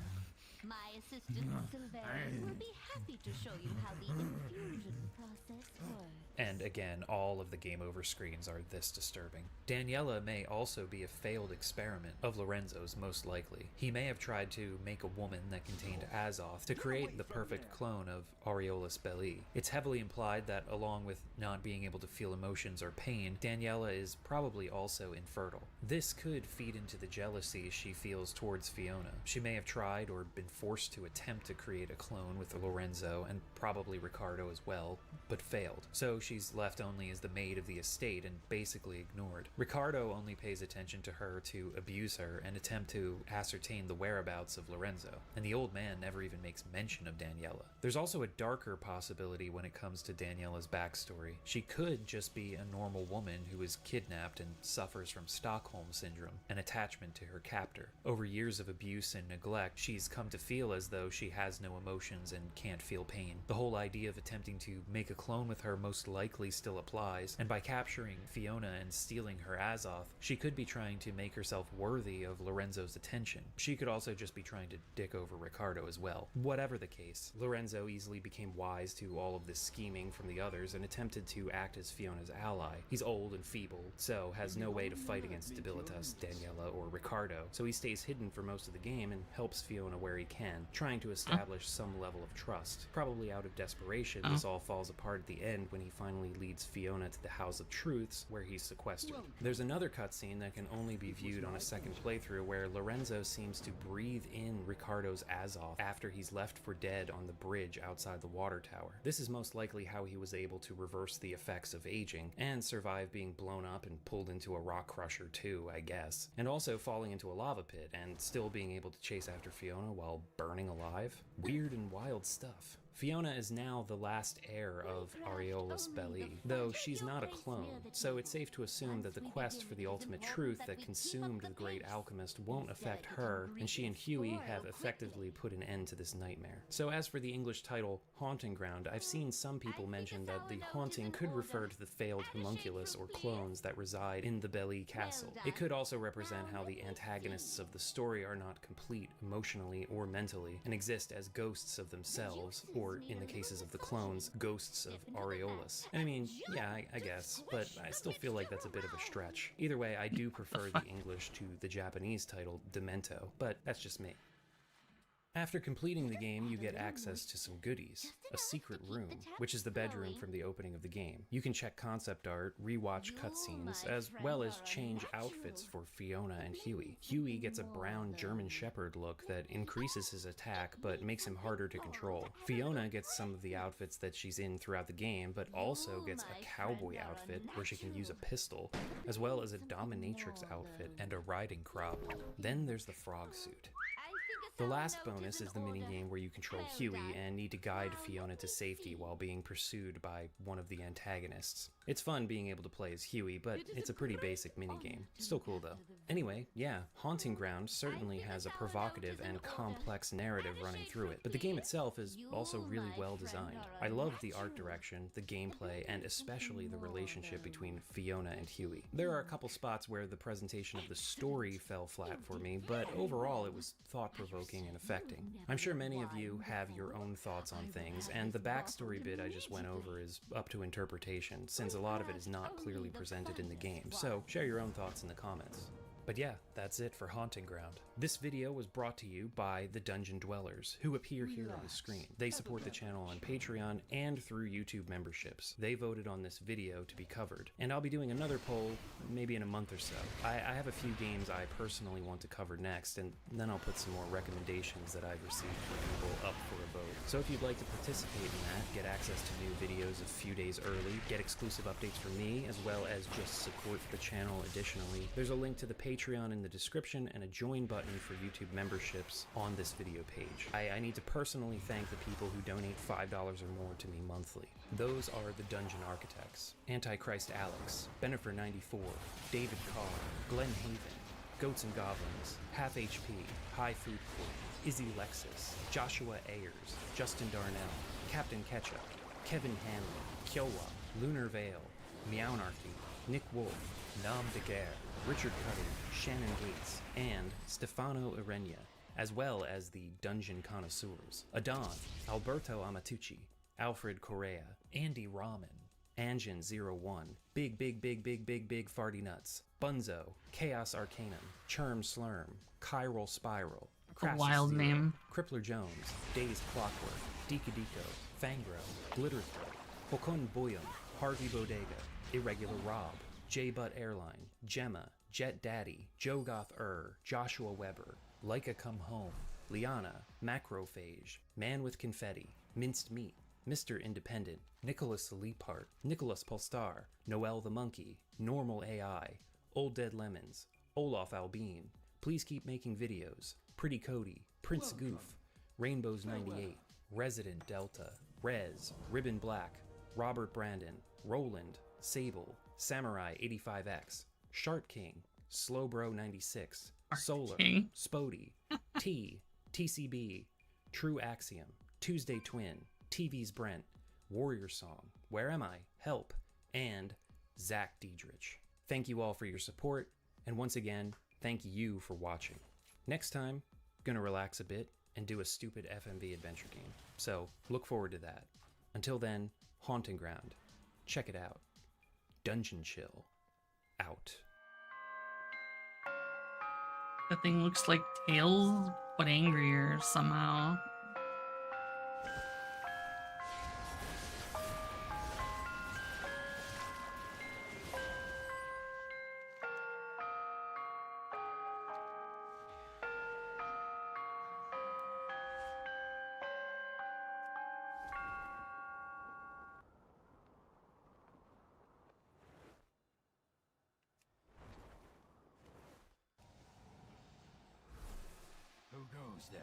My assistant, Sylvain, will be happy to show you how the infusion process works.
And again, all of the game over screens are this disturbing. Daniela may also be a failed experiment of Lorenzo's, most likely. He may have tried to make a woman that contained Azoth to create the perfect clone of Aureolus Belli. It's heavily implied that along with not being able to feel emotions or pain, Daniela is probably also infertile. This could feed into the jealousy she feels towards Fiona. She may have tried or been forced to attempt to create a clone with Lorenzo and probably Ricardo as well, but failed. So she's left only as the maid of the estate and basically ignored. Ricardo only pays attention to her to abuse her and attempt to ascertain the whereabouts of Lorenzo, and the old man never even makes mention of Daniela. There's also a darker possibility when it comes to Daniela's backstory. She could just be a normal woman who is kidnapped and suffers from Stockholm Syndrome, an attachment to her captor. Over years of abuse and neglect, she's come to feel as though she has no emotions and can't feel pain. The whole idea of attempting to make a clone with her most likely still applies, and by capturing Fiona and stealing her Azoth, she could be trying to make herself worthy of Lorenzo's attention. She could also just be trying to dick over Ricardo as well. Whatever the case, Lorenzo easily became wise to all of this scheming from the others and attempted to act as Fiona's ally. He's old and feeble, so has no way to fight against Debilitas, Daniela, or Ricardo, so he stays hidden for most of the game and helps Fiona where he can, trying to establish some level of trust. Probably out of desperation, this all falls apart at the end when he finally leads Fiona to the House of Truths, where he's sequestered. There's another cutscene that can only be viewed on a second playthrough where Lorenzo seems to breathe in Ricardo's Azoth after he's left for dead on the bridge outside the water tower. This is most likely how he was able to reverse the effects of aging and survive being blown up and pulled into a rock crusher too, I guess, and also falling into a lava pit and still being able to chase after Fiona while burning alive. Weird and wild stuff. Fiona is now the last heir of Aureolus Belli, though she's not a clone, so it's safe to assume that the quest for the ultimate truth that consumed the great alchemist won't affect her, and she and Huey have effectively put an end to this nightmare. So as for the English title, Haunting Ground, I've seen some people mention that the haunting could refer to the failed homunculus or clones that reside in the Belli castle. It could also represent how the antagonists of the story are not complete emotionally or mentally, and exist as ghosts of themselves, or in the cases of the clones, ghosts of Aureolus. And I mean, yeah, I guess, but I still feel like that's a bit of a stretch. Either way, I do prefer the English to the Japanese title, Demento, but that's just me. After completing the game, you get access to some goodies. A secret room, which is the bedroom from the opening of the game. You can check concept art, rewatch cutscenes, as well as change outfits for Fiona and Huey. Huey gets a brown German Shepherd look that increases his attack, but makes him harder to control. Fiona gets some of the outfits that she's in throughout the game, but also gets a cowboy outfit where she can use a pistol, as well as a dominatrix outfit and a riding crop. Then there's the frog suit. The last bonus is the minigame where you control Huey and need to guide Fiona to safety while being pursued by one of the antagonists. It's fun being able to play as Huey, but it's a pretty basic minigame. Still cool though. Anyway, yeah, Haunting Ground certainly has a provocative and complex narrative running through it, but the game itself is also really well designed. I love the art direction, the gameplay, and especially the relationship between Fiona and Huey. There are a couple spots where the presentation of the story fell flat for me, but overall it was thought-provoking and affecting. I'm sure many of you have your own thoughts on things, and the backstory bit I just went over is up to interpretation, since a lot of it is not clearly presented in the game, so share your own thoughts in the comments. But yeah, that's it for Haunting Ground. This video was brought to you by the Dungeon Dwellers, who appear here on the screen. They support the channel on Patreon and through YouTube memberships. They voted on this video to be covered, and I'll be doing another poll maybe in a month or so. I have a few games I personally want to cover next, and then I'll put some more recommendations that I've received from people up for a vote. So if you'd like to participate in that, get access to new videos a few days early, get exclusive updates from me, as well as just support the channel additionally, there's a link to the Patreon in the description and a join button for YouTube memberships on this video page. I need to personally thank the people who donate $5 or more to me monthly. Those are the Dungeon Architects, Antichrist Alex, Benifer94, David Carr, Glenn Haven, Goats and Goblins, Half HP, High Food Court, Izzy Lexus, Joshua Ayers, Justin Darnell, Captain Ketchup, Kevin Hanley, Kyowa, Lunar Vale, Meownarchy, Nick Wolf, Nam DeGuerre, Richard Cuddy, Shannon Gates, and Stefano Irenia, as well as the Dungeon Connoisseurs, Adon, Alberto Amatucci, Alfred Correa, Andy Rahman, Anjin01, Big Farty Nuts, Bunzo, Chaos Arcanum, Churm Slurm, Chiral Spiral,
A wild
Zero,
name.
Crippler Jones, Dazed Clockwork, Dika Diko, Fangro, Glitterthroat, Hokon Boyum, Harvey Bodega, Irregular Rob, J-Butt Airline, Gemma, Jet Daddy, Joe Goth Joshua Weber, Leica Come Home, Liana, Macrophage, Man with Confetti, Minced Meat, Mr. Independent, Nicholas Leapart, Nicholas Polstar, Noel the Monkey, Normal AI, Old Dead Lemons, Olaf Albine, Please Keep Making Videos, Pretty Cody, Prince Goof, Rainbows 98, Resident Delta, Rez, Ribbon Black, Robert Brandon, Roland, Sable, Samurai 85X, Shark King, Slowbro 96, Solar,
King.
Spody, T, TCB, True Axiom, Tuesday Twin, TV's Brent, Warrior Song, Where Am I? Help, and Zach Diedrich. Thank you all for your support, and once again, thank you for watching. Next time, gonna relax a bit and do a stupid FMV adventure game, so look forward to that. Until then, Haunting Ground. Check it out. Dungeon Chill. Out.
That thing looks like Tails, but angrier somehow.
Who goes there?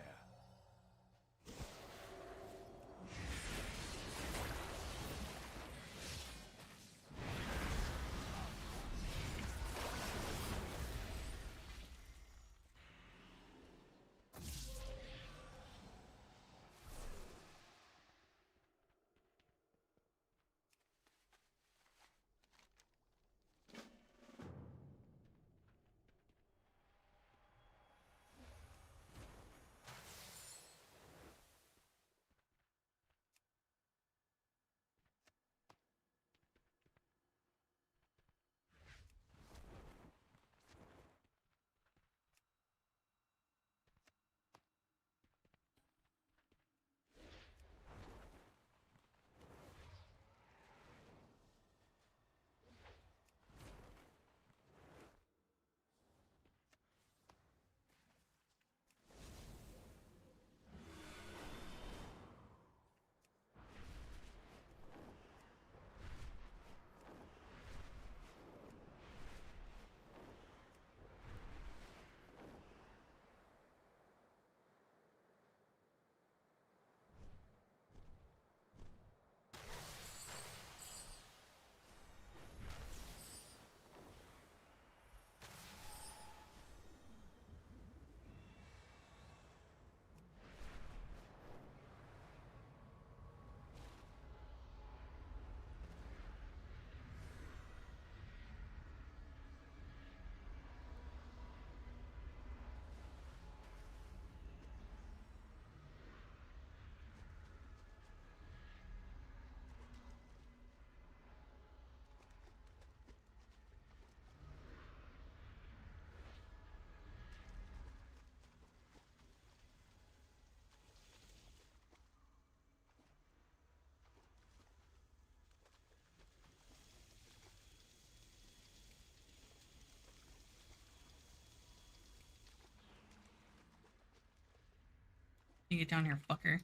You get down here, fucker.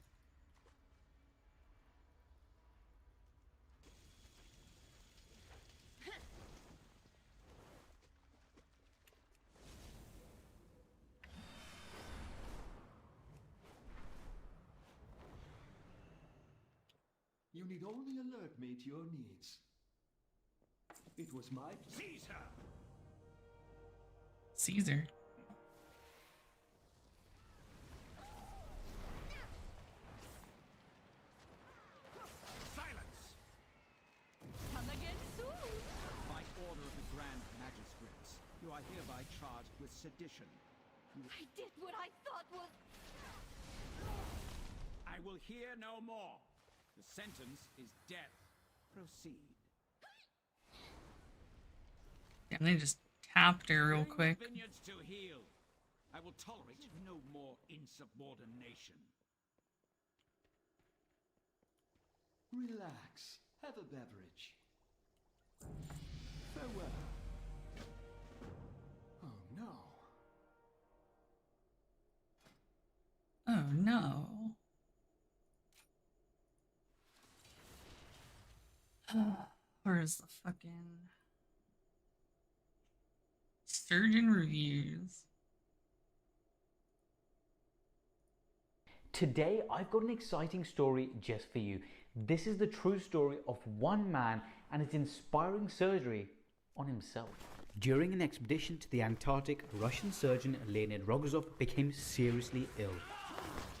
You need only alert me to your needs. It was my Caesar.
Caesar.
Silence!
Come again soon.
By order of the Grand Magistrates, you are hereby charged with sedition.
I did what I thought was...
I will hear no more. The sentence is death. Proceed.
Yeah, they just tapped her real quick.
Vineyards to heal. I will tolerate no more insubordination.
Relax. Have a beverage. Farewell. Oh no.
Oh no. Where's the fucking surgeon reviews?
Today, I've got an exciting story just for you. This is the true story of one man and his inspiring surgery on himself. During an expedition to the Antarctic, Russian surgeon Leonid Rogozov became seriously ill.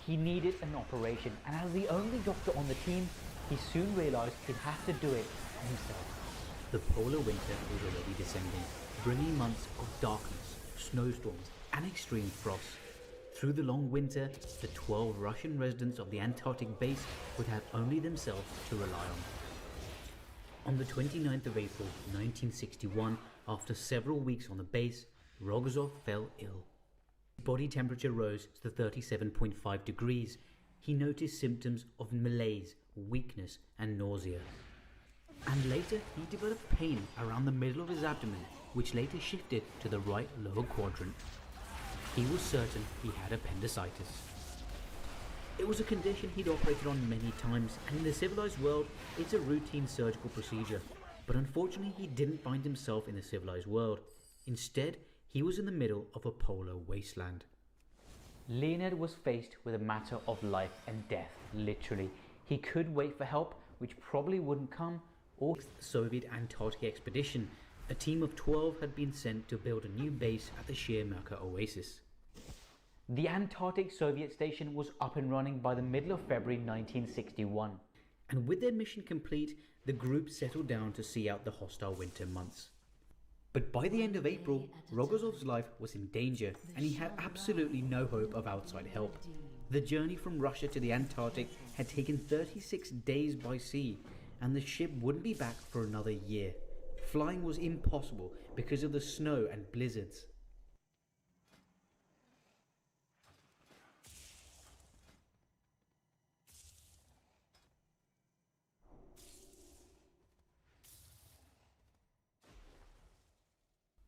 He needed an operation, and as the only doctor on the team, he soon realized he'd have to do it himself. The polar winter was already descending, bringing months of darkness, snowstorms, and extreme frost. Through the long winter, the 12 Russian residents of the Antarctic base would have only themselves to rely on. On the 29th of April 1961, after several weeks on the base, Rogozov fell ill. His body temperature rose to 37.5 degrees. He noticed symptoms of malaise, weakness, and nausea. And later, he developed pain around the middle of his abdomen, which later shifted to the right lower quadrant. He was certain he had appendicitis. It was a condition he'd operated on many times, and in the civilized world, it's a routine surgical procedure. But unfortunately, he didn't find himself in the civilized world. Instead, he was in the middle of a polar wasteland. Leonid was faced with a matter of life and death, literally. He could wait for help, which probably wouldn't come, or the Soviet Antarctic expedition. A team of 12 had been sent to build a new base at the Shirmaka Oasis. The Antarctic Soviet station was up and running by the middle of February 1961. And with their mission complete, the group settled down to see out the hostile winter months. But by the end of April, Rogozov's life was in danger, and he had absolutely no hope of outside help. The journey from Russia to the Antarctic had taken 36 days by sea, and the ship wouldn't be back for another year. Flying was impossible because of the snow and blizzards.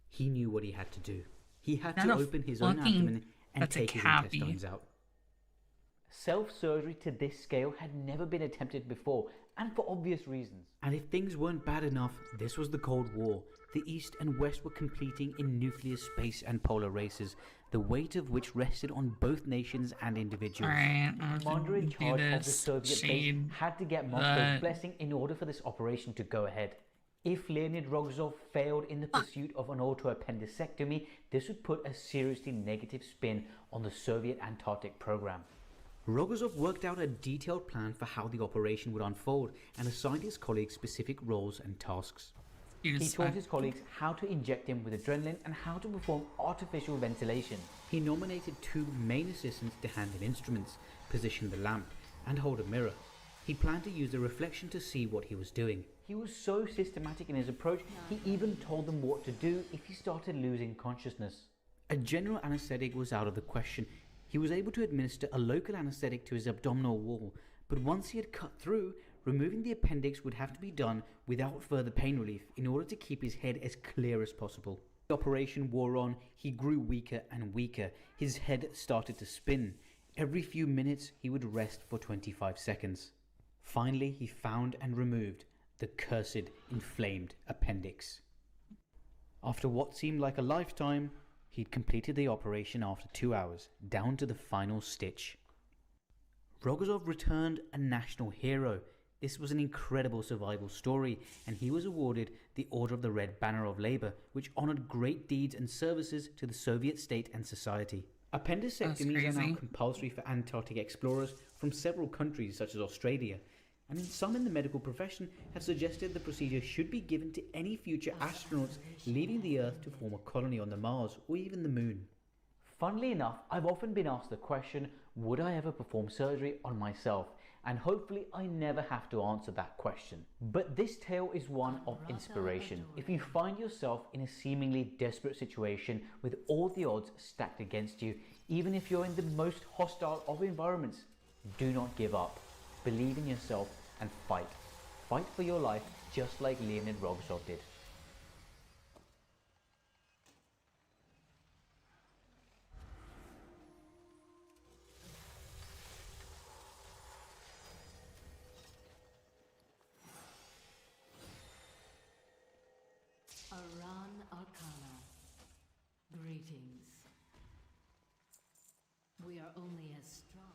He knew what he had to do. He had to open his own abdomen and take his intestines out. Self-surgery to this scale had never been attempted before, and for obvious reasons. And if things weren't bad enough, this was the Cold War. The East and West were competing in nuclear, space, and polar races, the weight of which rested on both nations and individuals. The commander in charge of the Soviet base had to get Moscow's blessing in order for this operation to go ahead. If Leonid Rogozov failed in the pursuit of an autoappendicectomy, this would put a seriously negative spin on the Soviet Antarctic program. Rogozov worked out a detailed plan for how the operation would unfold and assigned his colleagues specific roles and tasks. He taught his colleagues how to inject him with adrenaline and how to perform artificial ventilation. He nominated 2 main assistants to handle instruments, position the lamp, and hold a mirror. He planned to use the reflection to see what he was doing. He was so systematic in his approach, he even told them what to do if he started losing consciousness. A general anesthetic was out of the question. He was able to administer a local anesthetic to his abdominal wall, but once he had cut through, removing the appendix would have to be done without further pain relief in order to keep his head as clear as possible. The operation wore on, he grew weaker and weaker. His head started to spin. Every few minutes, he would rest for 25 seconds. Finally, he found and removed the cursed, inflamed appendix. After what seemed like a lifetime, he'd completed the operation after 2 hours, down to the final stitch. Rogozov returned a national hero. This was an incredible survival story, and he was awarded the Order of the Red Banner of Labour, which honoured great deeds and services to the Soviet state and society. Appendicectomies are now compulsory for Antarctic explorers from several countries such as Australia, and some in the medical profession have suggested the procedure should be given to any future astronauts leaving the Earth to form a colony on the Mars or even the Moon. Funnily enough, I've often been asked the question, would I ever perform surgery on myself? And hopefully I never have to answer that question. But this tale is one of inspiration. If you find yourself in a seemingly desperate situation with all the odds stacked against you, even if you're in the most hostile of environments, do not give up. Believe in yourself and fight. Fight for your life just like Leonid Rogozov did.
Aran Arcana. Greetings. We are only as strong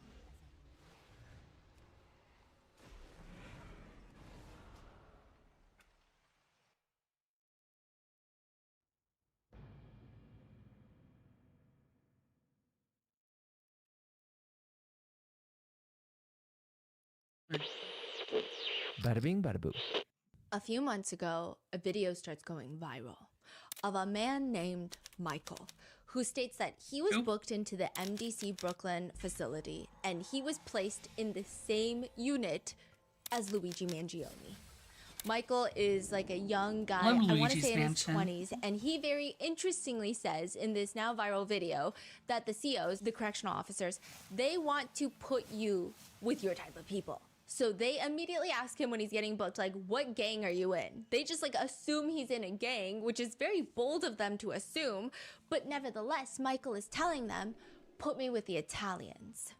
Bada bing, bada boo.
A few months ago, a video starts going viral of a man named Michael, who states that he was booked into the MDC Brooklyn facility and he was placed in the same unit as Luigi Mangione. Michael is like a young guy, I want to say in his 20s, and he very interestingly says in this now viral video that the COs, the correctional officers, they want to put you with your type of people. So they immediately ask him when he's getting booked, like, what gang are you in? They just like assume he's in a gang, which is very bold of them to assume. But nevertheless, Michael is telling them, put me with the Italians.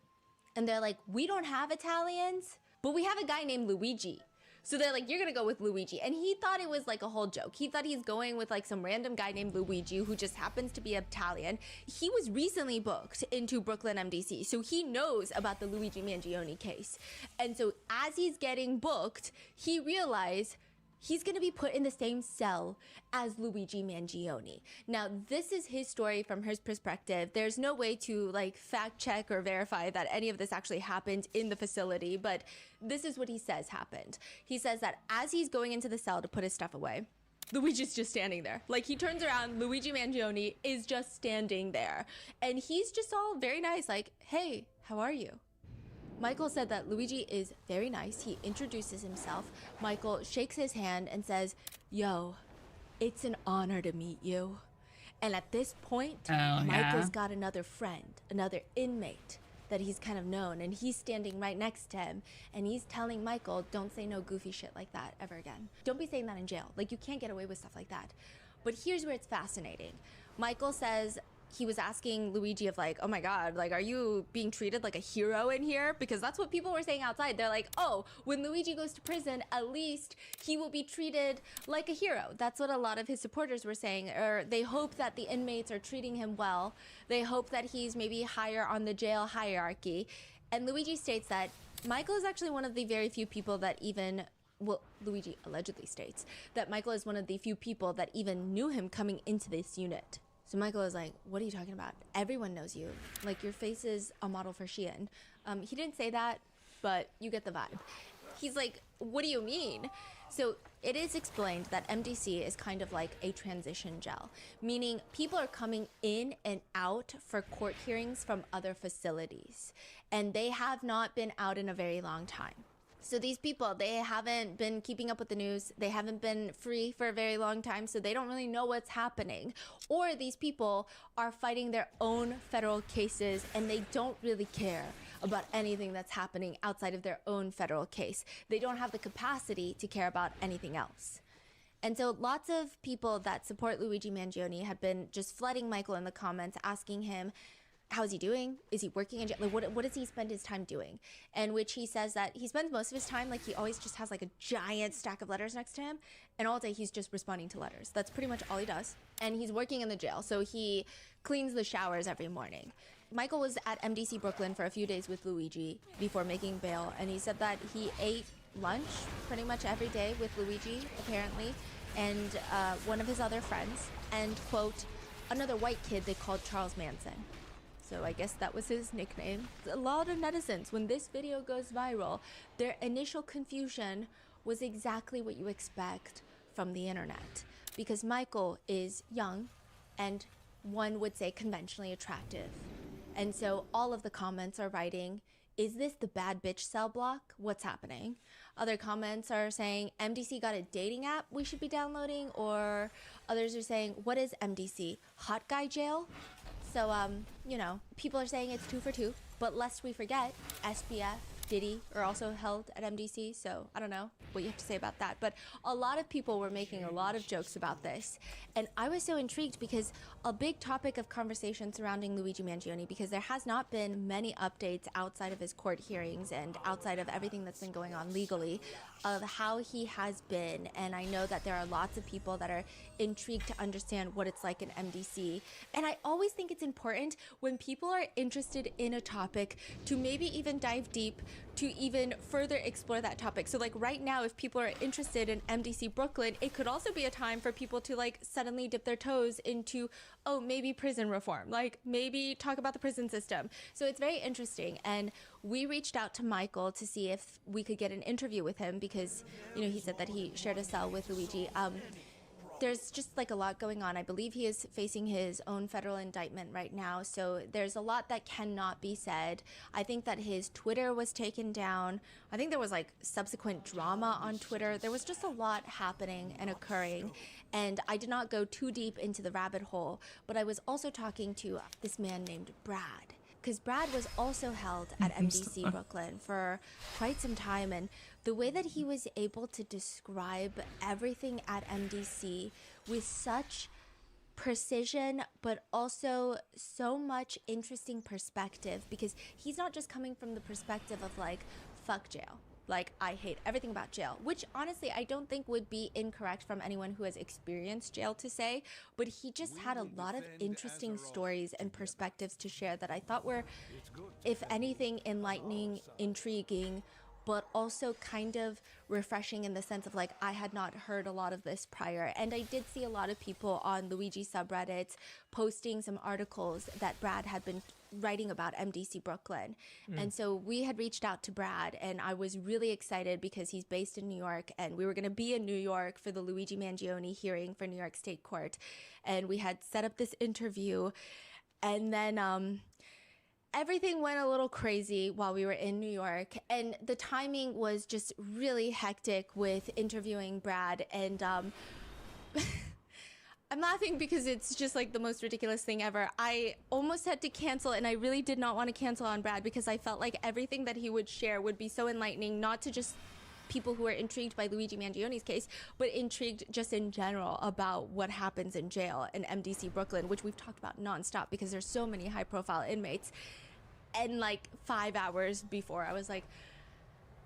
And they're like, we don't have Italians, but we have a guy named Luigi. So they're like, you're gonna go with Luigi. And he thought it was like a whole joke. He thought he's going with like some random guy named Luigi who just happens to be Italian. He was recently booked into Brooklyn MDC, so he knows about the Luigi Mangione case. And so as he's getting booked, he realized he's gonna be put in the same cell as Luigi Mangione. Now, this is his story from his perspective. There's no way to like fact check or verify that any of this actually happened in the facility, but this is what he says happened. He says that as he's going into the cell to put his stuff away, Luigi's just standing there. Like, he turns around, Luigi Mangione is just standing there. And he's just all very nice, like, hey, how are you? Michael said that Luigi is very nice. He introduces himself. Michael shakes his hand and says, yo, it's an honor to meet you. And at this point, Michael's got another friend, another inmate that he's kind of known, and he's standing right next to him, and he's telling Michael, don't say no goofy shit like that ever again. Don't be saying that in jail. Like, you can't get away with stuff like that. But here's where it's fascinating. Michael says he was asking Luigi of like, oh my God, like, are you being treated like a hero in here? Because that's what people were saying outside. They're like, oh, when Luigi goes to prison, at least he will be treated like a hero. That's what a lot of his supporters were saying, or they hope that the inmates are treating him well. They hope that he's maybe higher on the jail hierarchy. And Luigi states that Michael is actually one of the very few people that even, well, Luigi allegedly states that Michael is one of the few people that even knew him coming into this unit. So Michael is like, what are you talking about? Everyone knows you. Like, your face is a model for Shein. He didn't say that, but you get the vibe. He's like, what do you mean? So it is explained that MDC is kind of like a transition gel, meaning people are coming in and out for court hearings from other facilities, and they have not been out in a very long time. So these people, they haven't been keeping up with the news. They haven't been free for a very long time, so they don't really know what's happening. Or these people are fighting their own federal cases and they don't really care about anything that's happening outside of their own federal case. They don't have the capacity to care about anything else. And so lots of people that support Luigi Mangione have been just flooding Michael in the comments, asking him, how's he doing? Is he working in jail? Like, what does he spend his time doing? And which he says that he spends most of his time, like he always just has like a giant stack of letters next to him, and all day he's just responding to letters. That's pretty much all he does. And he's working in the jail, so he cleans the showers every morning. Michael was at MDC Brooklyn for a few days with Luigi before making bail, and he said that he ate lunch pretty much every day with Luigi, apparently, and one of his other friends, and, quote, another white kid they called Charles Manson. So I guess that was his nickname. A lot of netizens, when this video goes viral, their initial confusion was exactly what you expect from the internet. Because Michael is young and one would say conventionally attractive. And so all of the comments are writing, is this the bad bitch cell block? What's happening? Other comments are saying, MDC got a dating app we should be downloading? Or others are saying, what is MDC? Hot guy jail? So, you know, people are saying it's 2 for 2, but lest we forget, SBF, Diddy are also held at MDC, so I don't know what you have to say about that. But a lot of people were making a lot of jokes about this, and I was so intrigued because a big topic of conversation surrounding Luigi Mangione, because there has not been many updates outside of his court hearings and outside of everything that's been going on legally of how he has been. And I know that there are lots of people that are intrigued to understand what it's like in MDC. And I always think it's important when people are interested in a topic to maybe even dive deep to even further explore that topic. So like right now, if people are interested in MDC Brooklyn, it could also be a time for people to like suddenly dip their toes into, oh, maybe prison reform, like maybe talk about the prison system. So it's very interesting. And we reached out to Michael to see if we could get an interview with him because, you know, he said that he shared a cell with Luigi. There's just like a lot going on. I believe he is facing his own federal indictment right now. So there's a lot that cannot be said. I think that his Twitter was taken down. I think there was like subsequent drama on Twitter. There was just a lot happening and occurring. And I did not go too deep into the rabbit hole, but I was also talking to this man named Brad. Because Brad was also held at MDC Brooklyn for quite some time, and the way that he was able to describe everything at MDC with such precision, but also so much interesting perspective, because he's not just coming from the perspective of like, fuck jail. Like, I hate everything about jail, which honestly I don't think would be incorrect from anyone who has experienced jail to say, but he just had a lot of interesting stories and perspectives to share that I thought were, if anything, enlightening, intriguing, but also kind of refreshing in the sense of like, I had not heard a lot of this prior. And I did see a lot of people on Luigi subreddits posting some articles that Brad had been writing about MDC Brooklyn. And so we had reached out to Brad, and I was really excited because he's based in New York, and we were going to be in New York for the Luigi Mangione hearing for New York State Court. And we had set up this interview, and then everything went a little crazy while we were in New York, and the timing was just really hectic with interviewing Brad. And I'm laughing because it's just like the most ridiculous thing ever. I almost had to cancel, and I really did not want to cancel on Brad because I felt like everything that he would share would be so enlightening, not to just people who are intrigued by Luigi Mangione's case, but intrigued just in general about what happens in jail in MDC Brooklyn, which we've talked about nonstop because there's so many high-profile inmates. And like 5 hours before,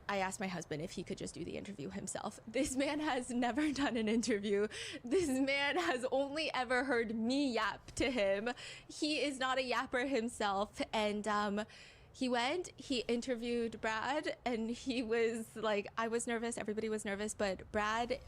I asked my husband if he could just do the interview himself. This man has never done an interview. This man has only ever heard me yap to him. He is not a yapper himself. And he went, he interviewed Brad, and he was like, I was nervous, everybody was nervous, but Brad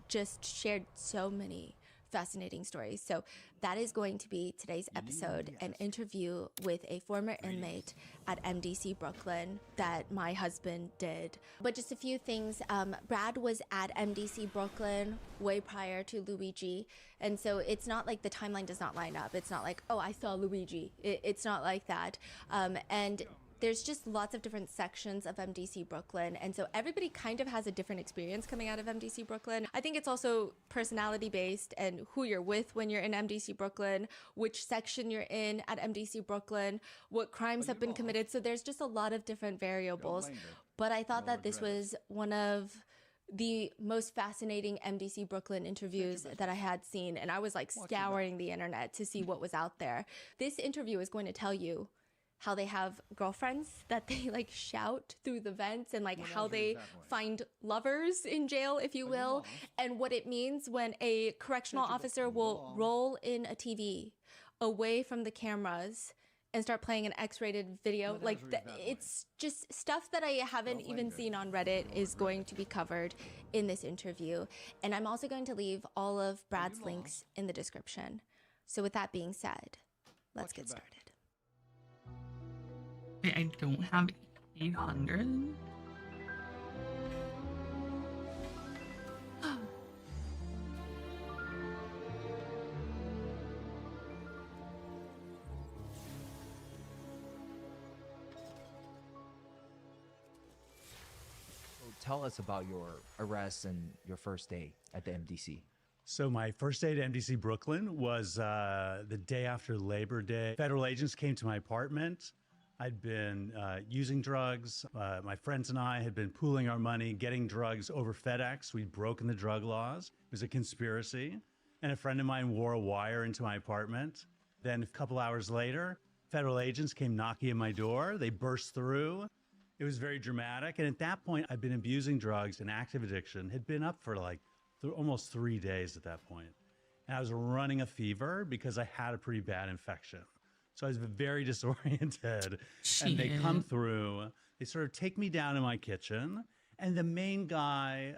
just shared so many fascinating stories. So that is going to be today's episode, an interview with a former inmate at MDC Brooklyn that my husband did. But just a few things. Brad was at MDC Brooklyn way prior to Luigi. And so it's not like the timeline does not line up. It's not like, oh, I saw Luigi. It's not like that. And there's just lots of different sections of MDC Brooklyn, and so everybody kind of has a different experience coming out of MDC Brooklyn. I think it's also personality based and who you're with when you're in MDC Brooklyn, which section you're in at MDC Brooklyn, what crimes have been committed. So there's just a lot of different variables. But I thought that this was one of the most fascinating MDC Brooklyn interviews that I had seen, and I was like scouring the internet to see what was out there. This interview is going to tell you how they have girlfriends that they like shout through the vents, and like how they find lovers in jail, if you will, and what it means when a correctional officer will roll in a TV away from the cameras and start playing an X-rated video. Like, it's just stuff that I haven't even seen on Reddit is going to be covered in this interview. And I'm also going to leave all of Brad's links in the description. So with that being said, let's get started.
Wait, I don't have 800?
Tell us about your arrest and your first day at the MDC.
So my first day at MDC Brooklyn was the day after Labor Day. Federal agents came to my apartment. I'd been using drugs. My friends and I had been pooling our money, getting drugs over FedEx. We'd broken the drug laws. It was a conspiracy. And a friend of mine wore a wire into my apartment. Then a couple hours later, federal agents came knocking at my door. They burst through. It was very dramatic. And at that point, I'd been abusing drugs and active addiction, had been up for like almost 3 days at that point. And I was running a fever because I had a pretty bad infection. So I was very disoriented. And they come through, they sort of take me down in my kitchen. And the main guy,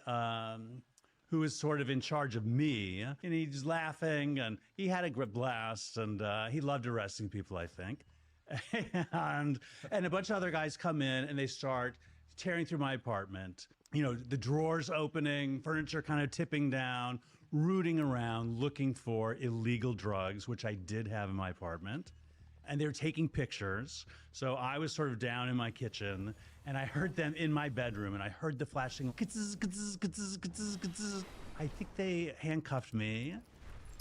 who was sort of in charge of me, and he's laughing, and he had a grip blast, and he loved arresting people, I think. and a bunch of other guys come in and they start tearing through my apartment. You know, the drawers opening, furniture kind of tipping down, rooting around, looking for illegal drugs, which I did have in my apartment. And they were taking pictures. So I was sort of down in my kitchen and I heard them in my bedroom and I heard the flashing. I think they handcuffed me.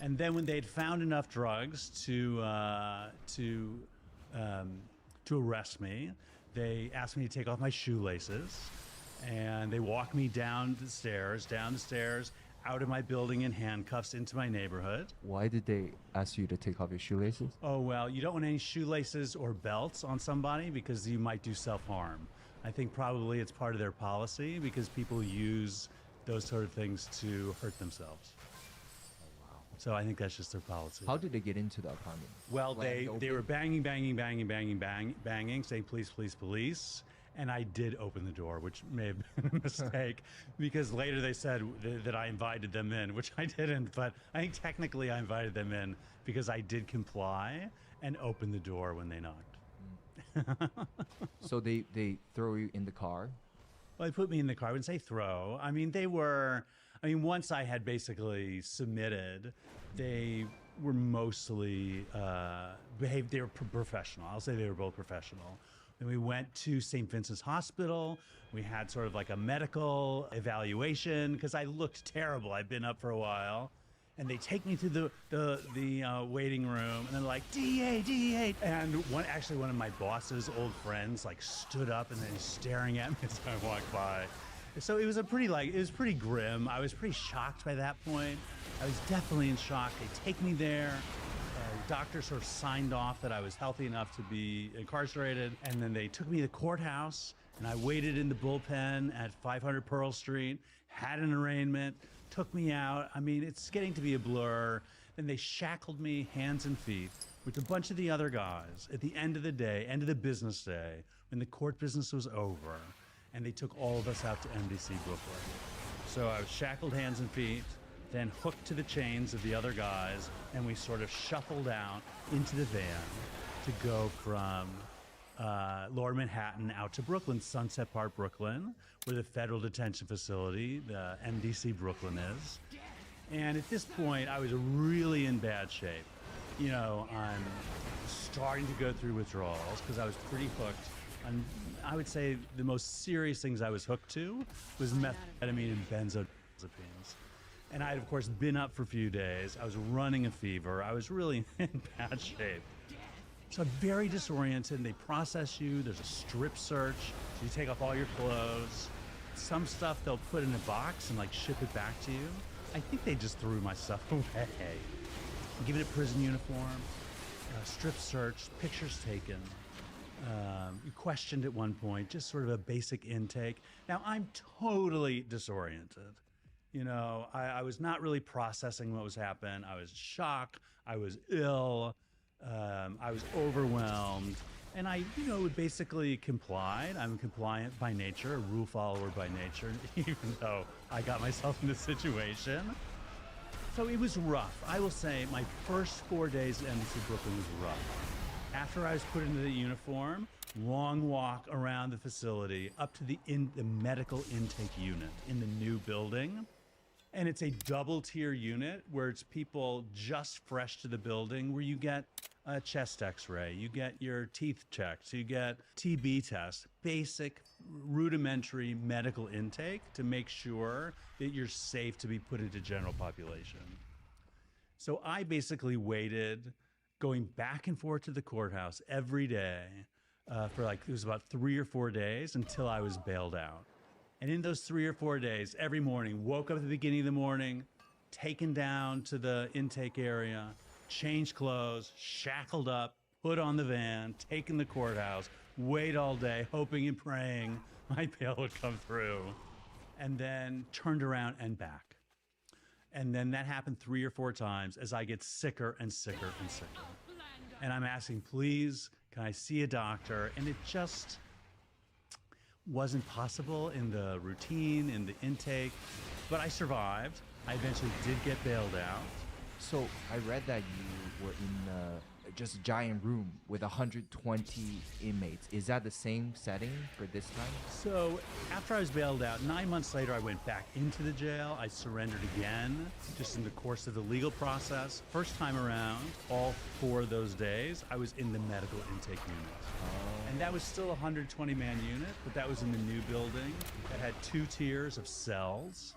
And then when they'd found enough drugs to arrest me, they asked me to take off my shoelaces, and they walked me down the stairs, out of my building in handcuffs into my neighborhood.
Why did they ask you to take off your shoelaces?
Oh, well, you don't want any shoelaces or belts on somebody because you might do self-harm. I think probably it's part of their policy because people use those sort of things to hurt themselves. So I think that's just their policy.
How did they get into the apartment?
Well, they were banging, saying, please, please, police. And I did open the door, which may have been a mistake, because later they said that I invited them in, which I didn't. But I think technically I invited them in because I did comply and open the door when they knocked.
So they throw you in the car?
Well, they put me in the car. I wouldn't say throw. I mean, once I had basically submitted, they were mostly behaved. They were professional. I'll say they were both professional. Then we went to St. Vincent's Hospital. We had sort of like a medical evaluation because I looked terrible. I'd been up for a while. And they take me to the waiting room, and they're like, DEA. And one of my boss's old friends like stood up and then staring at me as I walked by. So it was pretty grim. I was pretty shocked by that point. I was definitely in shock. They take me there. The doctor sort of signed off that I was healthy enough to be incarcerated. And then they took me to the courthouse, and I waited in the bullpen at 500 Pearl Street, had an arraignment, took me out. I mean, it's getting to be a blur. Then they shackled me hands and feet with a bunch of the other guys at the end of the day, end of the business day, when the court business was over. And they took all of us out to MDC Brooklyn. So I was shackled hands and feet, then hooked to the chains of the other guys, and we sort of shuffled out into the van to go from Lower Manhattan out to Brooklyn, Sunset Park, Brooklyn, where the federal detention facility, the MDC Brooklyn is. And at this point, I was really in bad shape. You know, I'm starting to go through withdrawals because I was pretty hooked. And I would say the most serious things I was hooked to was methamphetamine and benzodiazepines. And I had, of course, been up for a few days. I was running a fever. I was really in bad shape. So I'm very disoriented. They process you. There's a strip search. So you take off all your clothes. some stuff they'll put in a box and like ship it back to you. I think they just threw my stuff away. Given it prison uniform, strip searched, pictures taken. Questioned at one point, just sort of a basic intake. Now, I'm totally disoriented. You know, I was not really processing what was happening. I was shocked. I was ill. I was overwhelmed. And I, basically complied. I'm compliant by nature, a rule follower by nature, even though I got myself in this situation. So it was rough. I will say my first 4 days at Embassy Brooklyn was rough. After I was put into the uniform, long walk around the facility up to the medical intake unit in the new building. And it's a double tier unit where it's people just fresh to the building, where you get a chest x-ray, you get your teeth checked, you get TB tests, basic rudimentary medical intake to make sure that you're safe to be put into general population. So I basically waited, going back and forth to the courthouse every day for it was about 3 or 4 days until I was bailed out. And in those 3 or 4 days, every morning, woke up at the beginning of the morning, taken down to the intake area, changed clothes, shackled up, put on the van, taken the courthouse, wait all day, hoping and praying my bail would come through, and then turned around and back. And then that happened 3 or 4 times as I get sicker and sicker and sicker. And I'm asking, please, can I see a doctor? And it just wasn't possible in the routine, in the intake, but I survived. I eventually did get bailed out.
So I read that you were in just a giant room with 120 inmates. Is that the same setting for this time?
So after I was bailed out, 9 months later, I went back into the jail. I surrendered again, just in the course of the legal process. First time around, all 4 of those days, I was in the medical intake unit. And that was still a 120-man unit, but that was in the new building that had 2 tiers of cells.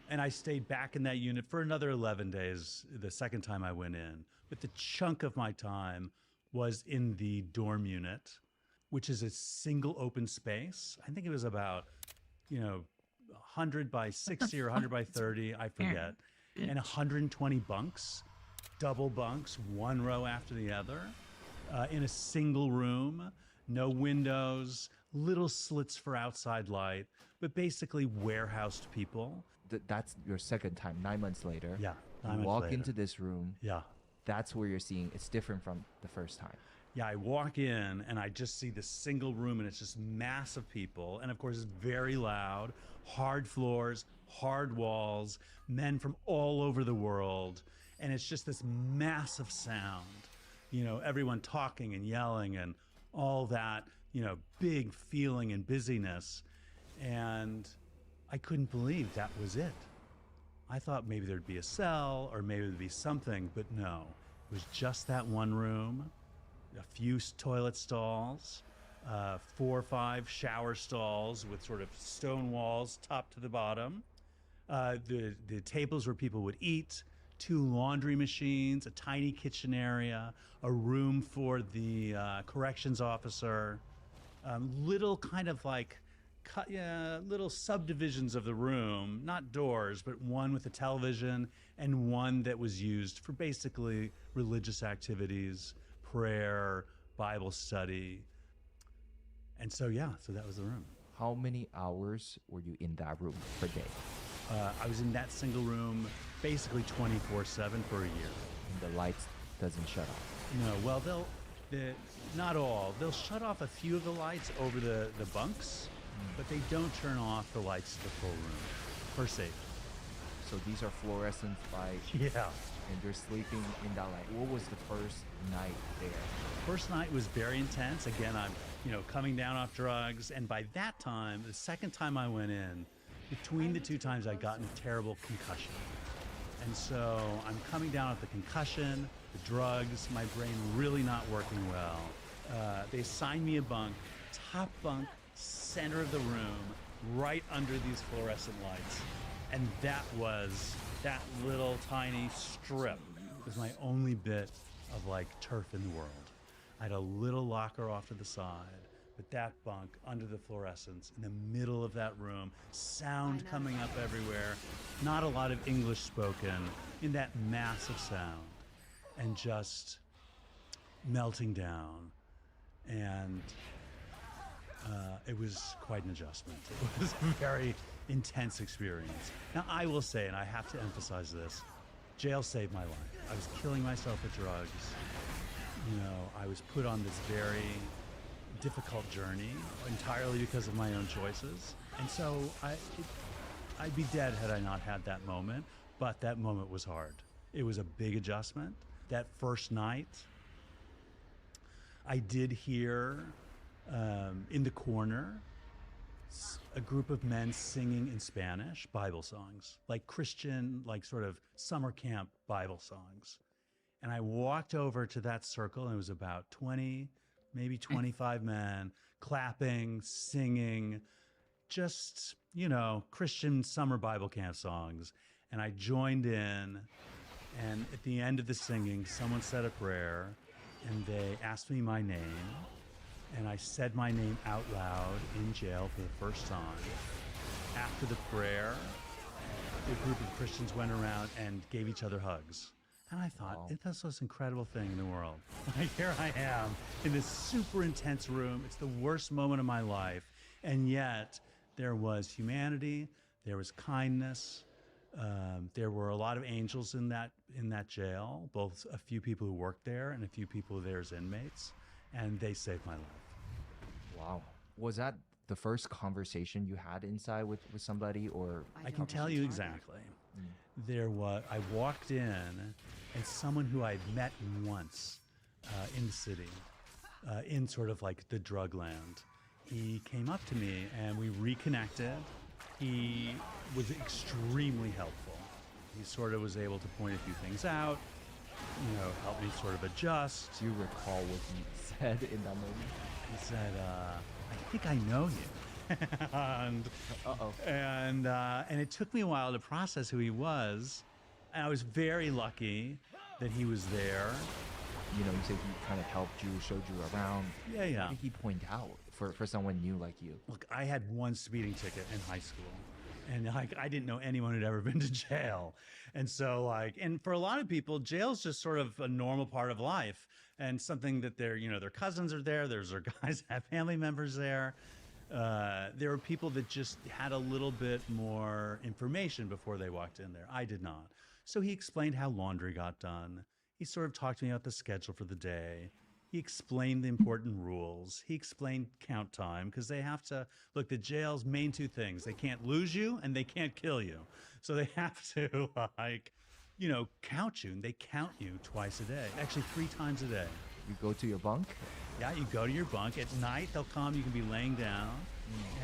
And I stayed back in that unit for another 11 days the second time I went in. But the chunk of my time was in the dorm unit, which is a single open space. I think it was about, 100 by 60 or 100 by 30, I forget. And 120 bunks, double bunks, one row after the other, in a single room, no windows, little slits for outside light, but basically warehoused people.
That's your second time, 9 months later.
Yeah.
You walk into this room.
Yeah.
That's where you're seeing it's different from the first time.
Yeah, I walk in and I just see this single room and it's just massive people. And of course, it's very loud, hard floors, hard walls, men from all over the world. And it's just this massive sound, everyone talking and yelling and all that, big feeling and busyness. And I couldn't believe that was it. I thought maybe there'd be a cell or maybe there'd be something, but no. It was just that one room, a few toilet stalls, 4 or 5 shower stalls with sort of stone walls top to the bottom. The tables where people would eat, 2 laundry machines, a tiny kitchen area, a room for the corrections officer, little kind of like little subdivisions of the room, not doors, but one with a television and one that was used for basically religious activities, prayer, Bible study. And so that was the room.
How many hours were you in that room per day?
I was in that single room basically 24/7 for a year.
And the lights doesn't shut off?
No, well, not all. They'll shut off a few of the lights over the bunks, but they don't turn off the lights to the full room for safety.
So these are fluorescent lights.
Yeah.
And you're sleeping in that light. What was the first night there?
First night was very intense. Again, I'm, coming down off drugs. And by that time, the second time I went in, between the 2 times I'd gotten a terrible concussion. And so I'm coming down with the concussion, the drugs, my brain really not working well. They assigned me a bunk, top bunk, center of the room, right under these fluorescent lights. And that little tiny strip was my only bit of turf in the world. I had a little locker off to the side, But that bunk under the fluorescents in the middle of that room, sound coming up everywhere, not a lot of English spoken, in that massive sound, and just melting down. And it was quite an adjustment. It was a very intense experience. Now, I will say, and I have to emphasize this, jail saved my life. I was killing myself with drugs. You know, I was put on this very difficult journey entirely because of my own choices. And so I'd be dead had I not had that moment, but that moment was hard. It was a big adjustment. That first night, I did hear in the corner a group of men singing in Spanish Bible songs, like Christian, like sort of summer camp Bible songs. And I walked over to that circle, and it was about 20, maybe 25 men clapping, singing, just, you know, Christian summer Bible camp songs. And I joined in, and at the end of the singing, someone said a prayer, and they asked me my name, and I said my name out loud in jail for the first time. After the prayer, a group of Christians went around and gave each other hugs. And I thought, that's the most incredible thing in the world. Like, here I am in this super intense room. It's the worst moment of my life. And yet there was humanity, there was kindness. There were a lot of angels in that jail, both a few people who worked there and a few people there as inmates. And they saved my life.
Wow. Was that the first conversation you had inside with somebody, or?
I can tell you exactly. I walked in, and someone who I'd met once in the city, in sort of like the drug land, he came up to me and we reconnected. He was extremely helpful. He sort of was able to point a few things out, you know, help me sort of adjust.
Do you recall what he said in that moment?
He said, I think I know you. And it took me a while to process who he was. And I was very lucky that he was there.
You know, you said he kind of helped you, showed you around.
Yeah.
What did he point out for someone new like you?
Look, I had one speeding ticket in high school. And like, I didn't know anyone who'd ever been to jail. And so like, and for a lot of people, jail's just sort of a normal part of life, and something that their cousins are there. There's their guys have family members there. There were people that just had a little bit more information before they walked in there. I did not. So he explained how laundry got done. He sort of talked to me about the schedule for the day. He explained the important rules. He explained count time, because they have to, look, the jail's main two things. They can't lose you and they can't kill you. So they have to, like, you know, count you, and they count you twice a day, actually 3 times a day.
You go to your bunk?
Yeah, you go to your bunk. At night, they'll come, you can be laying down.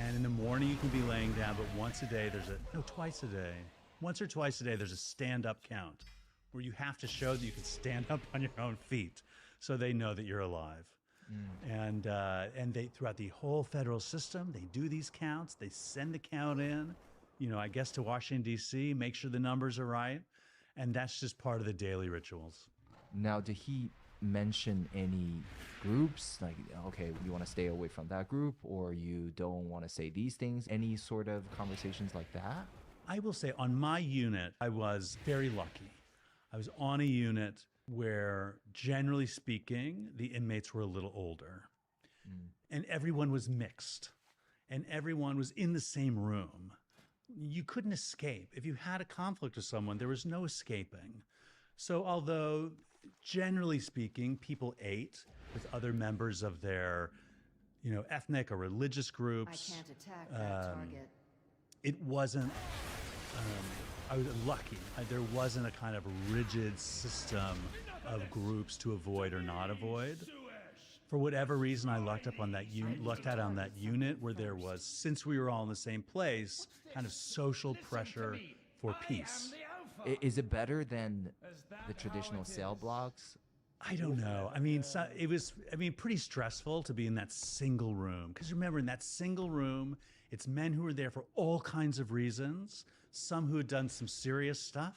And in the morning, you can be laying down, but twice a day. Once or twice a day, there's a stand-up count where you have to show that you can stand up on your own feet so they know that you're alive. And they, throughout the whole federal system, they do these counts. They send the count in, you know, I guess to Washington, D.C., make sure the numbers are right. And that's just part of the daily rituals.
Now, did he mention any groups? Like, okay, you want to stay away from that group, or you don't want to say these things? Any sort of conversations like that?
I will say on my unit, I was very lucky. I was on a unit where, generally speaking, the inmates were a little older. And everyone was mixed. And everyone was in the same room. You couldn't escape. If you had a conflict with someone, there was no escaping. So although, generally speaking, people ate with other members of their, you know, ethnic or religious groups.
I can't attack that target.
It wasn't, I was lucky. There wasn't a kind of rigid system of groups to avoid or not avoid. For whatever reason, I lucked out on that unit where there was, since we were all in the same place, kind of social pressure for peace.
Is it better than the traditional cell blocks?
I don't know. I mean, it was, pretty stressful to be in that single room. Because remember, in that single room, it's men who were there for all kinds of reasons. Some who had done some serious stuff.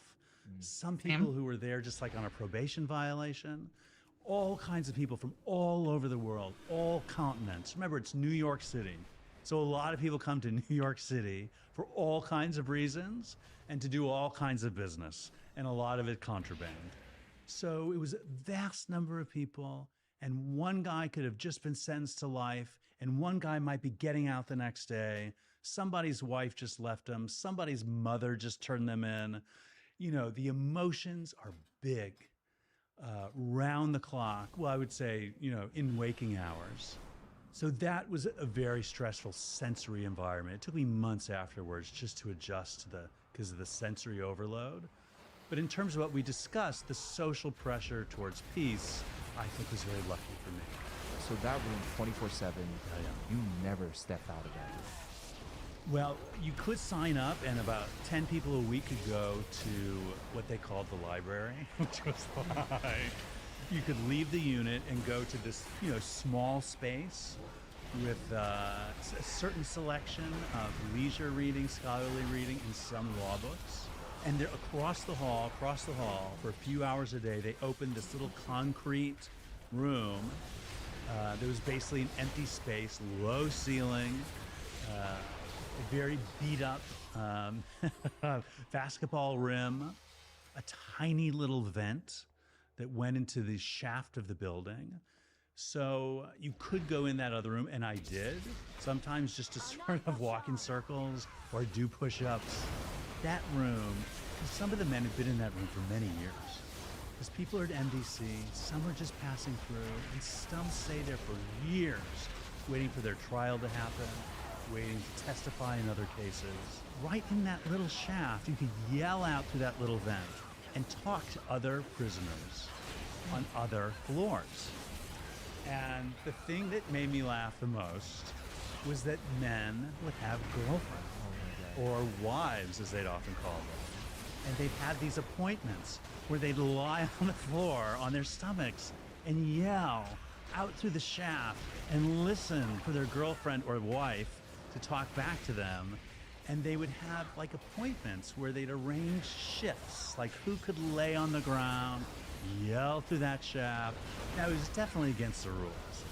Some people who were there just like on a probation violation. all kinds of people from all over the world, all continents. Remember, it's New York City. So a lot of people come to New York City for all kinds of reasons and to do all kinds of business, and a lot of it contraband. So it was a vast number of people, and one guy could have just been sentenced to life, and one guy might be getting out the next day. Somebody's wife just left him. Somebody's mother just turned them in. You know, the emotions are big, round the clock. Well, I would say, you know, in waking hours. So that was a very stressful sensory environment. It took me months afterwards just to adjust to because of the sensory overload. But in terms of what we discussed, the social pressure towards peace, I think was very lucky for me.
So that room, 24/7, you never stepped out of that room.
Well, you could sign up, and about 10 people a week could go to what they called the library, which was like, you could leave the unit and go to this, you know, small space with a certain selection of leisure reading, scholarly reading, and some law books. And they're across the hall, for a few hours a day, they opened this little concrete room. There was basically an empty space, low ceiling, a very beat up basketball rim, a tiny little vent that went into the shaft of the building. So you could go in that other room, and I did, sometimes just to sort of walk in circles or do push-ups. That room, some of the men have been in that room for many years. Because people are at MDC, some are just passing through, and some stay there for years, waiting for their trial to happen, waiting to testify in other cases. Right in that little shaft, you could yell out through that little vent and talk to other prisoners on other floors. And the thing that made me laugh the most was that men would have girlfriends, or wives, as they'd often call them. And they'd have these appointments where they'd lie on the floor on their stomachs and yell out through the shaft and listen for their girlfriend or wife to talk back to them. And they would have like appointments where they'd arrange shifts, like who could lay on the ground, yell through that shaft. Now, it was definitely against the rules.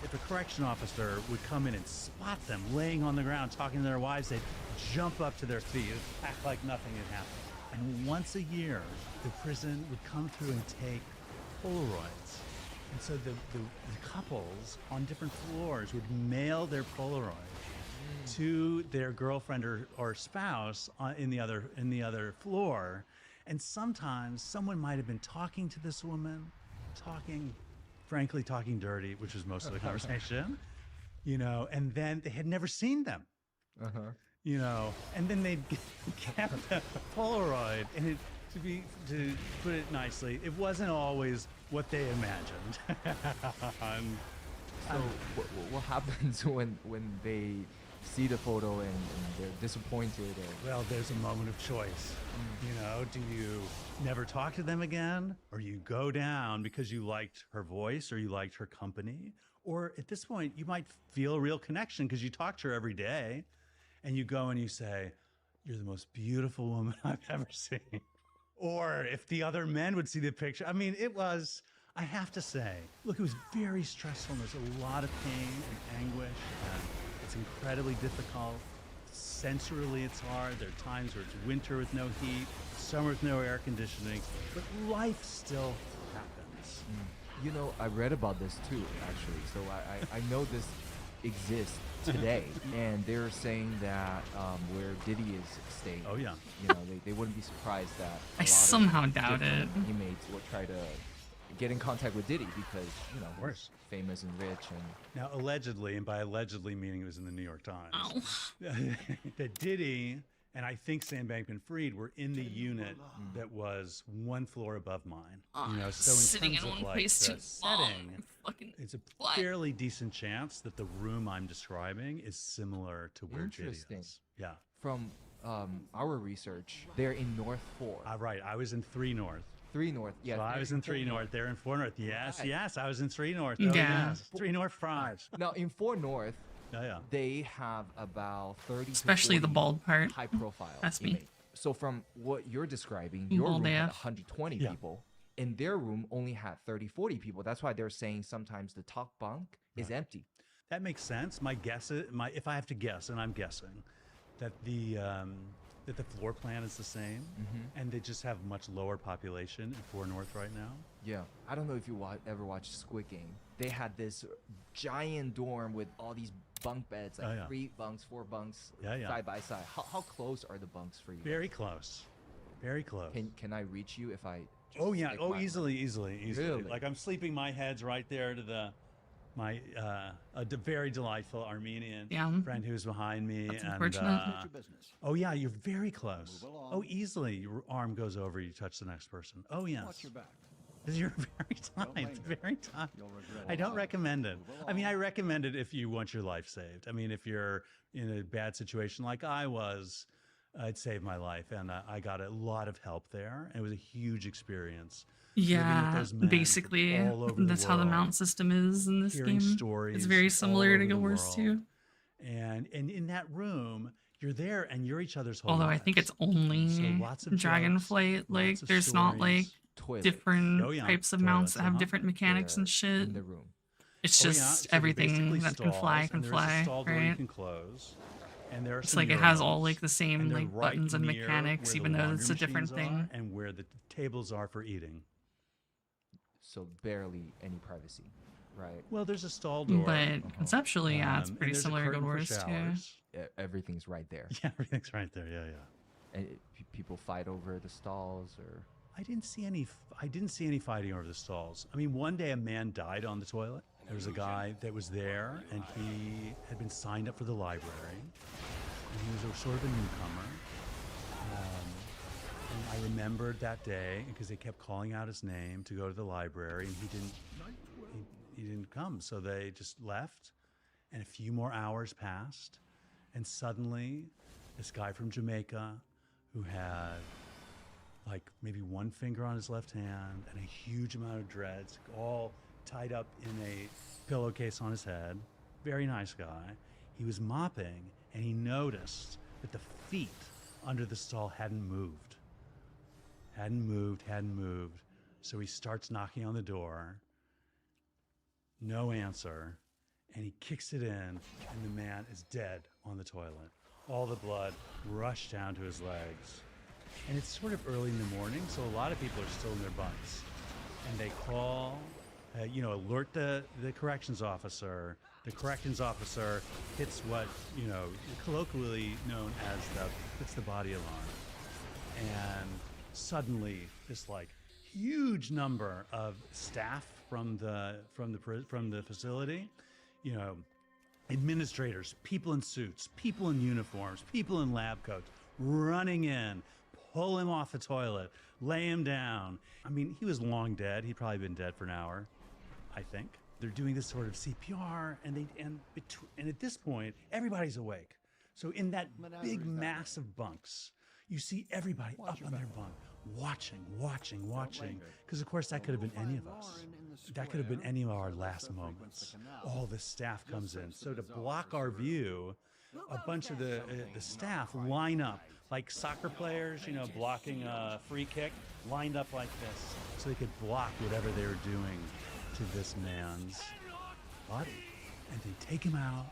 If a correction officer would come in and spot them laying on the ground talking to their wives, they'd jump up to their feet, act like nothing had happened. And once a year, the prison would come through and take Polaroids. And so the couples on different floors would mail their Polaroid to their girlfriend or spouse in the other floor. And sometimes someone might have been talking to this woman, frankly talking dirty, which was most of the conversation, you know, and then they had never seen them. You know, and then they'd get the Polaroid, and to put it nicely, it wasn't always what they imagined.
So what happens when they see the photo and they're disappointed?
Well, there's a moment of choice. You know, do you never talk to them again, or you go down because you liked her voice or you liked her company? Or at this point, you might feel a real connection because you talk to her every day, and you go and you say, "You're the most beautiful woman I've ever seen." Or if the other men would see the picture, I mean, it was, I have to say, look, it was very stressful. And there's a lot of pain and anguish, and it's incredibly difficult. Sensorily, it's hard. There are times where it's winter with no heat, summer with no air conditioning, but life still happens.
You know, I read about this too, actually. So I know this exists today, and they're saying that where Diddy is staying, you know, they wouldn't be surprised that
I somehow doubt it.
Inmates will try to get in contact with Diddy because, you know, he's famous and rich. And
now, allegedly, and by allegedly meaning it was in the New York Times, that Diddy and I think Sam Bankman-Fried were in the unit that was one floor above mine. You know, so in
sitting
terms
in
of
one
like
place
the
too
setting,
long.
it's a fairly decent chance that the room I'm describing is similar to where Diddy
Interesting.
is. Yeah.
From our research, they're in North 4.
Right. I was in 3 North.
3 North, yeah.
So I was in 3 North. They're in 4 North. Yes,
Right.
yes. I was in 3 North.
Yeah.
Oh, yes. 3 North Fries.
Now, in 4 North,
yeah.
they have about 30
Especially
to 40
the bald part.
high profile.
That's me.
inmates. So from what you're describing, your
Bald
room had
AF.
120 people. in their room only had 30, 40 people. That's why they're saying sometimes the top bunk is empty.
That makes sense. My guess is, if I have to guess, and I'm guessing, that the floor plan is the same, and they just have much lower population in 4 North right now.
Yeah, I don't know if you ever watched Squid Game. They had this giant dorm with all these bunk beds, like 3 bunks, 4 bunks, side by side. How close are the bunks for you?
Very close, very close.
Can I reach you if I?
Oh yeah, easily.
Really?
Like I'm sleeping, my head's right there to my very delightful Armenian friend who's behind me.
That's
and
unfortunate.
oh yeah, you're very close. Oh, easily your arm goes over, you touch the next person. Oh yes.
Watch your back.
You're very tight. I don't recommend it. I mean, I recommend it if you want your life saved. I mean, if you're in a bad situation like I was, it saved my life, and I got a lot of help there. It was a huge experience.
Yeah, basically, that's how the mount system is in this game. It's very similar to Guild Wars 2.
And in that room, you're there and you're each other's whole
Although
lives.
I think it's only Dragonflight. Like, there's not like different types of mounts that have different mechanics and shit. It's just everything that can fly,
right? You can close. And there are it's like it
has all like the same like buttons and mechanics, even though it's a different thing.
And where the tables are for eating.
So barely any privacy, right?
Well, there's a stall door.
But conceptually, yeah, it's pretty similar to Guild Wars 2.
Everything's right there.
Yeah, everything's right there. Yeah.
And people fight over the stalls, or
I didn't see any fighting over the stalls. I mean, one day a man died on the toilet. There was a guy that was there, and he had been signed up for the library, and he was sort of a newcomer. And I remembered that day because they kept calling out his name to go to the library, and he didn't come. So they just left, and a few more hours passed, and suddenly, this guy from Jamaica, who had like maybe one finger on his left hand and a huge amount of dreads, all tied up in a pillowcase on his head, very nice guy. He was mopping, and he noticed that the feet under the stall hadn't moved. So he starts knocking on the door. No answer. And he kicks it in, and the man is dead on the toilet. All the blood rushed down to his legs. And it's sort of early in the morning, so a lot of people are still in their bunks. And they call, alert the corrections officer. The corrections officer hits what, colloquially known as hits the body alarm. And suddenly, this like huge number of staff from the facility, administrators, people in suits, people in uniforms, people in lab coats, running in, pull him off the toilet, lay him down. I mean, he was long dead. He'd probably been dead for an hour, I think. They're doing this sort of CPR, and at this point, everybody's awake. So in that big mass of bunks, you see everybody up on their bunk, watching. Because of course that could have been any of us. That could have been any of our last moments. All the staff comes in. So to block our view, a bunch of the staff line up like soccer players, blocking a free kick, lined up like this, so they could block whatever they were doing to this man's body. And they take him out,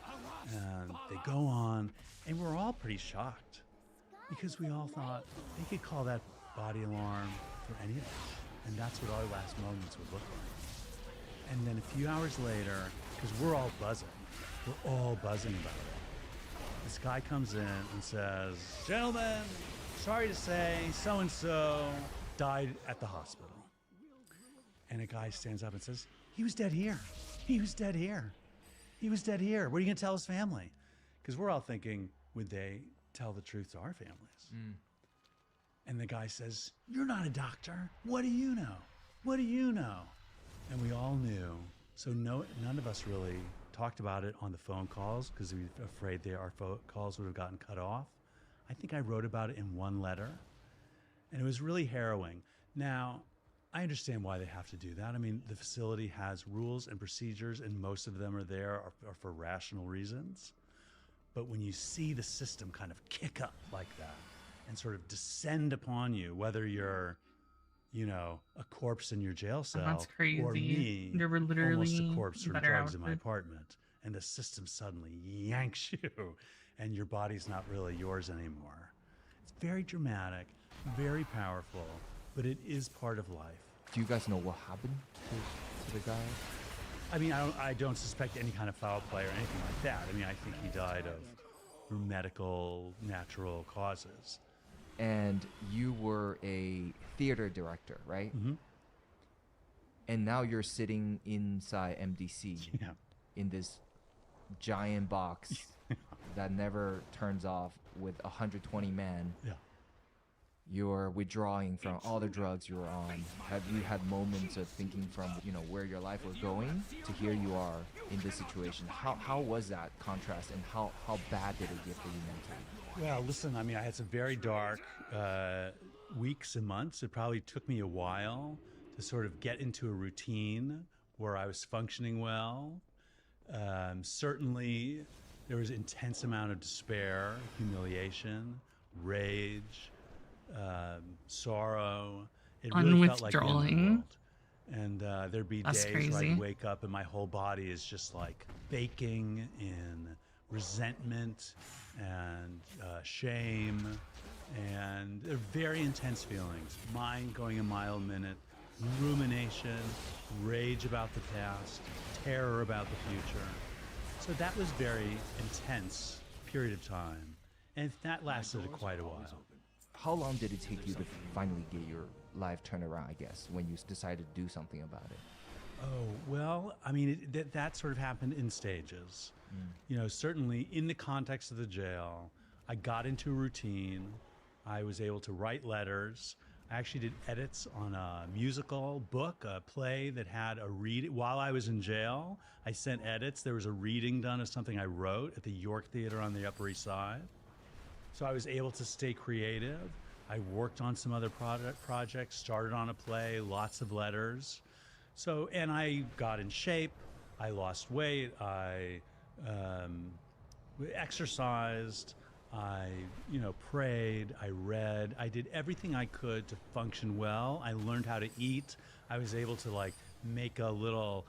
and they go on, and we're all pretty shocked because we all thought they could call that body alarm for any of us, and that's what our last moments would look like. And then a few hours later, because we're all buzzing about it, this guy comes in and says, "Gentlemen, sorry to say, so-and-so died at the hospital." And a guy stands up and says, "He was dead here. He was dead here. He was dead here. What are you going to tell his family?" Because we're all thinking, would they tell the truth to our families? And the guy says, "You're not a doctor. What do you know? What do you know?" And we all knew. So none of us really talked about it on the phone calls because we were afraid our phone calls would have gotten cut off. I think I wrote about it in one letter, and it was really harrowing. Now, I understand why they have to do that. I mean, the facility has rules and procedures, and most of them are for rational reasons. But when you see the system kind of kick up like that and sort of descend upon you, whether you're, you know, a corpse in your jail cell,
That's crazy.
or me,
There were
almost
literally
a corpse from
better
drugs in my
outfits.
apartment, and the system suddenly yanks you, and your body's not really yours anymore. It's very dramatic, very powerful, but it is part of life.
Do you guys know what happened to the guy?
I mean, I don't suspect any kind of foul play or anything like that. I mean, I think he died of medical, natural causes.
And you were a theater director, right?
Mm-hmm.
And now you're sitting inside MDC in this giant box that never turns off with 120 men.
Yeah.
You're withdrawing from all the drugs you were on. Have you had moments of thinking from, you know, where your life was going to here you are in this situation? How was that contrast, and how bad did it get for you mentally?
Well, listen, I mean, I had some very dark weeks and months. It probably took me a while to sort of get into a routine where I was functioning well. Certainly, there was intense amount of despair, humiliation, rage, sorrow. It really felt like the end of the
Unwithdrawing.
world. And there'd be
That's
days where
crazy.
I'd wake up and my whole body is just like baking in resentment and shame, and they're very intense feelings. Mind going a mile a minute, rumination, rage about the past, terror about the future. So that was very intense period of time, and that lasted quite a while.
How long did it take you to finally get your life turned around, I guess, when you decided to do something about it?
Oh, well, I mean, that sort of happened in stages. You know, certainly in the context of the jail, I got into a routine. I was able to write letters. I actually did edits on a musical book, a play that had a read. While I was in jail, I sent edits. There was a reading done of something I wrote at the York Theater on the Upper East Side. So I was able to stay creative. I worked on some other projects, started on a play, lots of letters. So, and I got in shape. I lost weight. I exercised. I, you know, prayed. I read. I did everything I could to function well. I learned how to eat. I was able to like make a little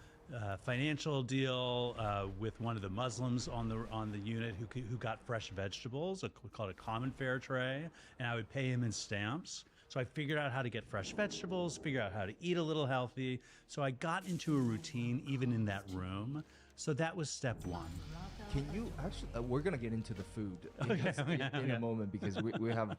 financial deal with one of the Muslims on the unit who got fresh vegetables, called a common fare tray, and I would pay him in stamps. So I figured out how to get fresh vegetables, figure out how to eat a little healthy. So I got into a routine even in that room. So that was step one.
Can you actually? We're gonna get into the food in a moment because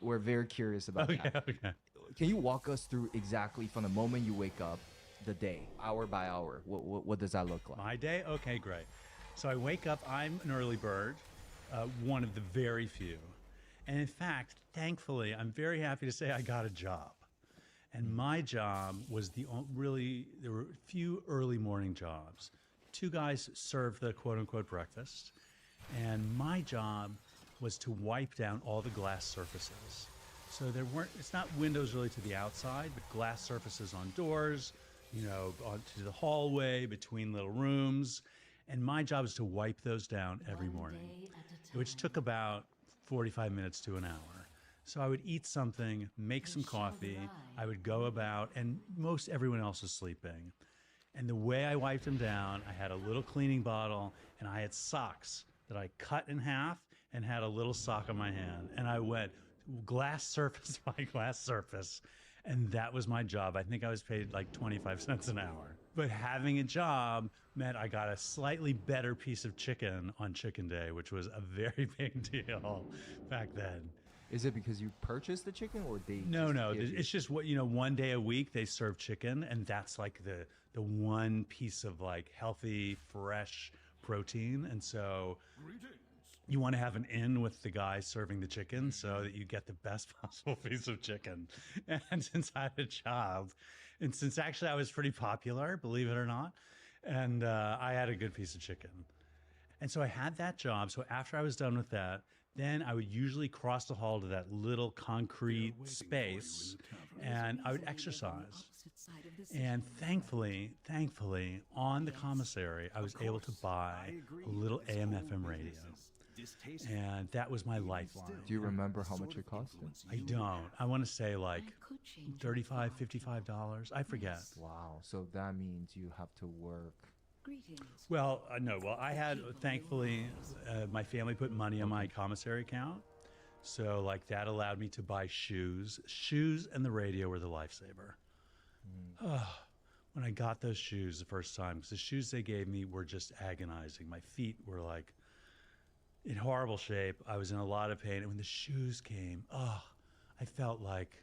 we're very curious about that.
Okay.
Can you walk us through exactly from the moment you wake up, the day, hour by hour? What does that look like?
My day? Okay, great. So I wake up. I'm an early bird, one of the very few. And in fact, thankfully, I'm very happy to say I got a job. And my job was there were a few early morning jobs. Two guys served the quote unquote breakfast. And my job was to wipe down all the glass surfaces. So it's not windows really to the outside, but glass surfaces on doors, you know, onto the hallway, between little rooms. And my job is to wipe those down every morning, which took about 45 minutes to an hour. So I would eat something, make some coffee, I would go about, and most everyone else was sleeping. And the way I wiped them down, I had a little cleaning bottle, and I had socks that I cut in half and had a little sock on my hand. And I went glass surface by glass surface. And that was my job. I think I was paid like 25 cents an hour. But having a job meant I got a slightly better piece of chicken on Chicken Day, which was a very big deal back then.
Is it because you purchased the chicken, or they?
No. It's just what, you know, one day a week they serve chicken, and that's like the one piece of like healthy, fresh protein. And so you want to have an in with the guy serving the chicken so that you get the best possible piece of chicken. And since I had a job, and since actually I was pretty popular, believe it or not, and I had a good piece of chicken. And so I had that job. So after I was done with that, then I would usually cross the hall to that little concrete space, and I would exercise. And thankfully, on the commissary, I was able to buy a little AM/FM radio. And that was my lifeline.
Do you remember how much it cost?
I don't. I want to say like $35, $55. I forget.
Wow. So that means you have to work.
Well, no. Well, I had, thankfully, my family put money on my commissary account. So like that allowed me to buy shoes. Shoes and the radio were the lifesaver. When I got those shoes the first time, because the shoes they gave me were just agonizing. My feet were like in horrible shape. I was in a lot of pain. And when the shoes came, I felt like,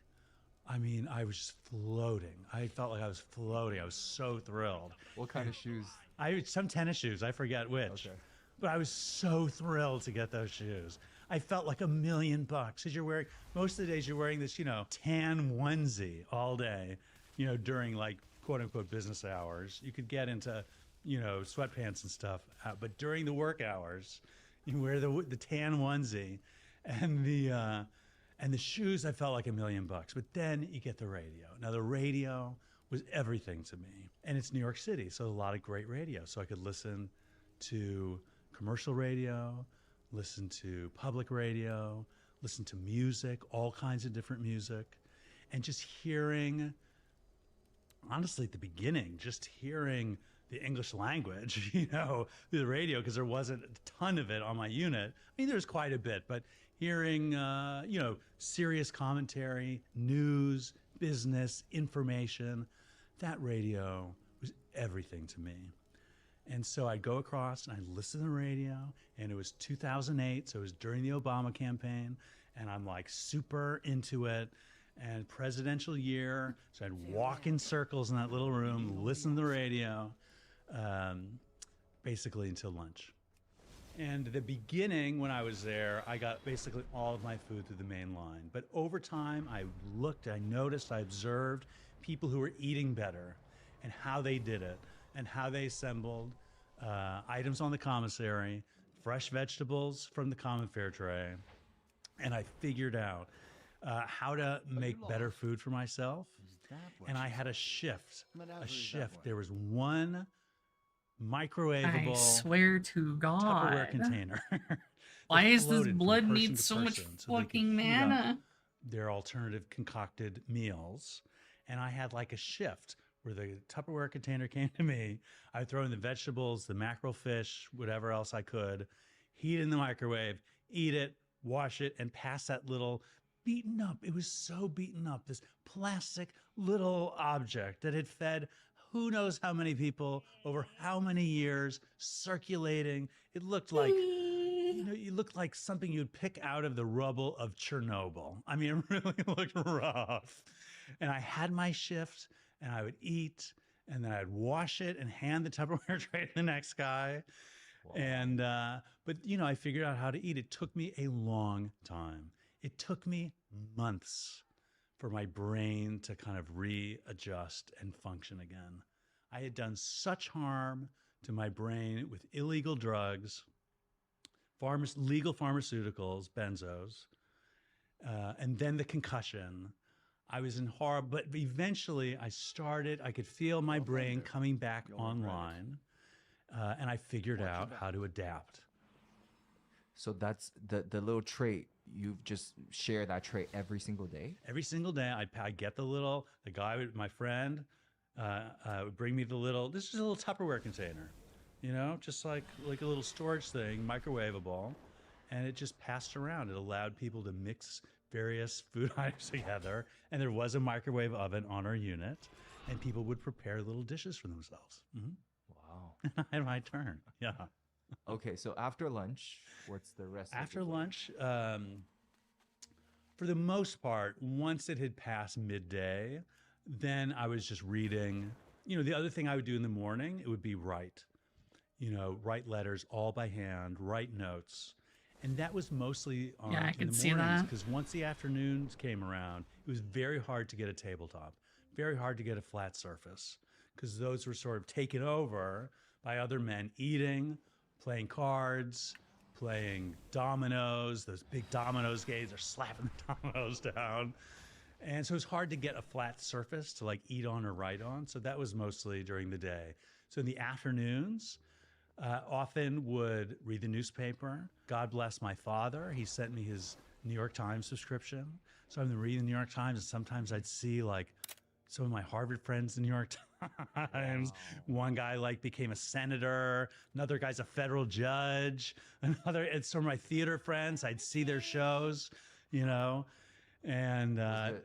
I mean, I was just floating. I felt like I was floating. I was so thrilled.
What kind of shoes?
Some tennis shoes. I forget which.
Okay.
But I was so thrilled to get those shoes. I felt like $1 million because you're wearing, most of the days you're wearing this, tan onesie all day, during like quote unquote business hours. You could get into, sweatpants and stuff. But during the work hours, you wear the tan onesie and the shoes. I felt like $1 million. But then you get the radio. Now the radio was everything to me. And it's New York City, so a lot of great radio. So I could listen to commercial radio, listen to public radio, listen to music, all kinds of different music, and just hearing, honestly, at the beginning, just hearing the English language, through the radio, because there wasn't a ton of it on my unit. I mean, there's quite a bit, but hearing, serious commentary, news, business, information, that radio was everything to me. And so I'd go across and I'd listen to the radio, and it was 2008, so it was during the Obama campaign, and I'm like super into it, and presidential year, so I'd walk in circles in that little room, listen to the radio, basically until lunch. And the beginning, when I was there, I got basically all of my food through the main line. But over time, I looked, I noticed, I observed people who were eating better and how they did it and how they assembled items on the commissary, fresh vegetables from the common fare tray. And I figured out how to make better food for myself. And I had a shift. There was one microwavable,
I swear to God,
Tupperware container.
Why is this
floated from
blood
person
need
to
so much
person so they could
fucking
heat up
mana?
Their alternative concocted meals. And I had like a shift where the Tupperware container came to me. I would throw in the vegetables, the mackerel fish, whatever else I could, heat it in the microwave, eat it, wash it, and pass that little beaten up. It was so beaten up, this plastic little object that had fed who knows how many people over how many years, circulating. It looked like, it looked like something you'd pick out of the rubble of Chernobyl. I mean, it really looked rough. And I had my shift, and I would eat, and then I'd wash it and hand the Tupperware tray to the next guy. Wow. And, but I figured out how to eat. It took me a long time. It took me months for my brain to kind of readjust and function again. I had done such harm to my brain with illegal drugs, legal pharmaceuticals, benzos, and then the concussion. I was in horror, but eventually I could feel my brain coming back online, and I figured out how to adapt.
So that's the little trait. You've just share that trait every single day?
Every single day, I'd get my friend would bring me this is a little Tupperware container, just like a little storage thing, microwavable, and it just passed around. It allowed people to mix various food items together, and there was a microwave oven on our unit, and people would prepare little dishes for themselves. Mm-hmm.
Wow.
And my turn, yeah.
Okay, so after lunch, what's the rest
After
of the day?
lunch, for the most part, once it had passed midday, then I was just reading. The other thing I would do in the morning, it would be write letters all by hand, write notes. And that was mostly in the mornings, because once the afternoons came around, it was very hard to get a tabletop, very hard to get a flat surface, because those were sort of taken over by other men eating, playing cards, playing dominoes. Those big dominoes games are slapping the dominoes down. And so it's hard to get a flat surface to eat on or write on. So that was mostly during the day. So in the afternoons, Often would read the newspaper. God bless my father. He sent me his New York Times subscription. So I've been reading the New York Times, and sometimes I'd see like some of my Harvard friends in the New York Times. Wow. One guy like became a senator. Another guy's a federal judge. Another, it's some of my theater friends. I'd see their shows, you know. And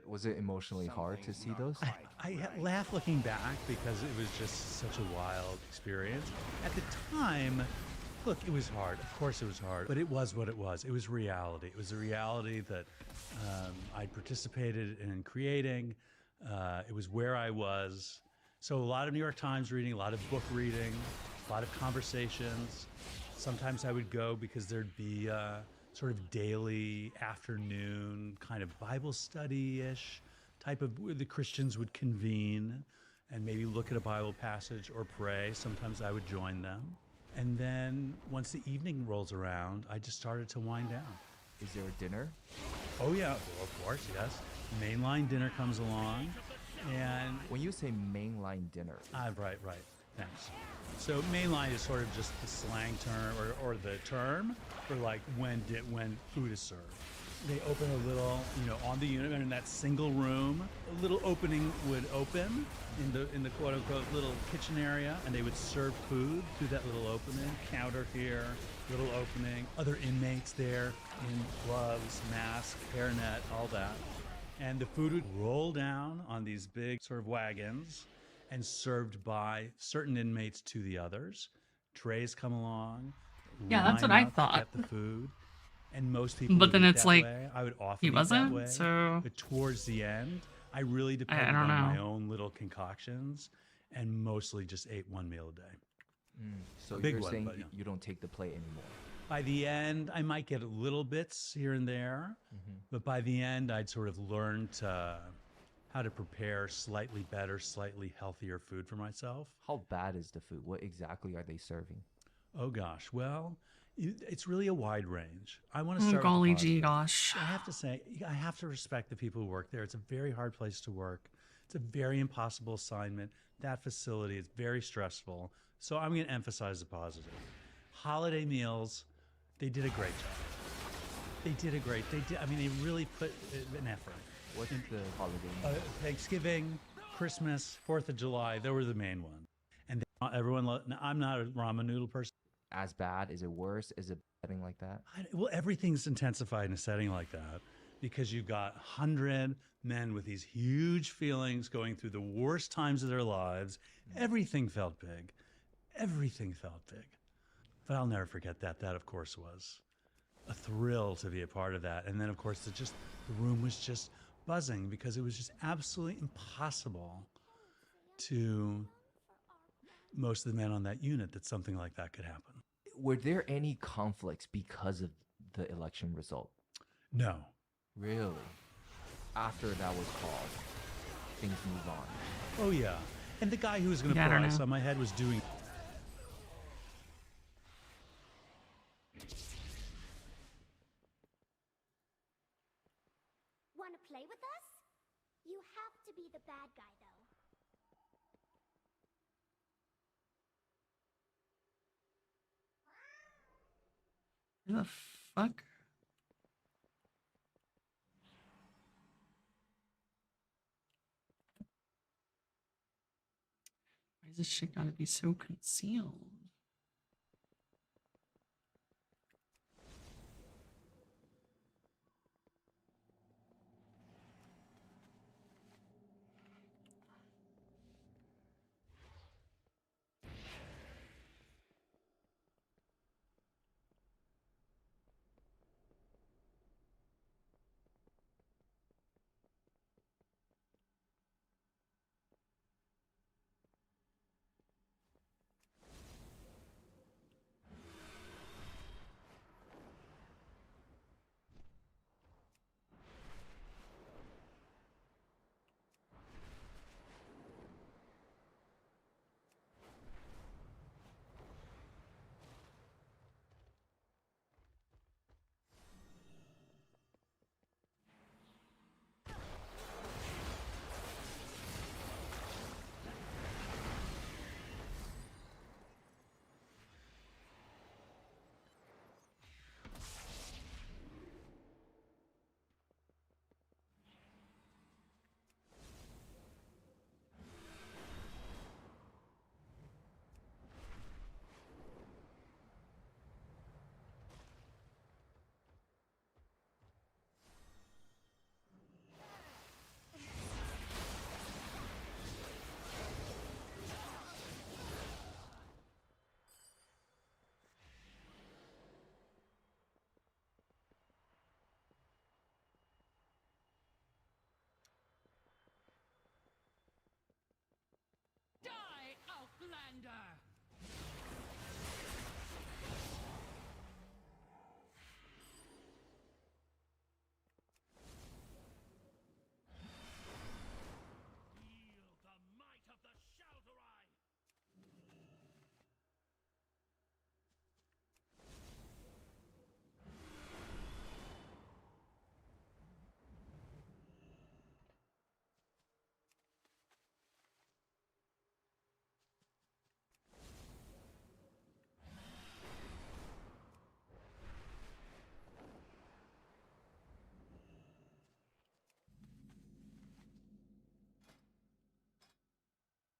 was it emotionally hard to see those?
I laugh looking back because it was just such a wild experience. At the time, look, it was hard. Of course it was hard, but it was what it was. It was reality. It was a reality that I'd participated in creating. It was where I was. So a lot of New York Times reading, a lot of book reading, a lot of conversations. Sometimes I would go because there'd be sort of daily afternoon kind of Bible study-ish type of, where the Christians would convene and maybe look at a Bible passage or pray. Sometimes I would join them. And then once the evening rolls around, I just started to wind down.
Is there a dinner?
Oh yeah, well, of course, yes. Mainline dinner comes along, and
when you say mainline dinner,
right, thanks. So mainline is sort of just the slang term or the term for like when food is served. They open a little, on the unit, and in that single room, a little opening would open in the quote unquote little kitchen area, and they would serve food through that little opening. Counter here, little opening, other inmates there in gloves, mask, hairnet, all that. And the food would roll down on these big sort of wagons and served by certain inmates to the others. Trays come along.
Yeah, that's what I
to
thought.
Get the food. And most people
But then
would eat
it's
that
like,
way. I would often
he
eat
wasn't,
that way.
so...
But towards the end, I really depended on my own little concoctions and mostly just ate one meal a day.
So
big
you're
one,
saying
but,
you don't take the plate anymore?
By the end, I might get little bits here and there, but by the end, I'd sort of learned how to prepare slightly better, slightly healthier food for myself.
How bad is the food? What exactly are they serving?
Oh gosh, well, it's really a wide range. I want to start
golly
with the
gee
positive.
gosh.
I have to say, I have to respect the people who work there. It's a very hard place to work. It's a very impossible assignment. That facility is very stressful. So I'm going to emphasize the positive. Holiday meals, they did a great job. They really put an effort.
What's the holiday?
Thanksgiving, Christmas, 4th of July, they were the main ones. And everyone, I'm not a ramen noodle person.
As bad? Is it worse? Is it setting like that?
Well, everything's intensified in a setting like that because you've got 100 men with these huge feelings going through the worst times of their lives. Everything felt big. Everything felt big. But I'll never forget that. That, of course, was a thrill to be a part of that. And then, of course, the room was just buzzing because it was just absolutely impossible to most of the men on that unit that something like that could happen.
Were there any conflicts because of the election result?
No.
Really? After that was called, things move on.
Oh, yeah. And the guy who was going to put ice on my head was doing...
Want to play with us? You have to be the bad guy, though.
Who the fuck? Why is this shit gotta be so concealed?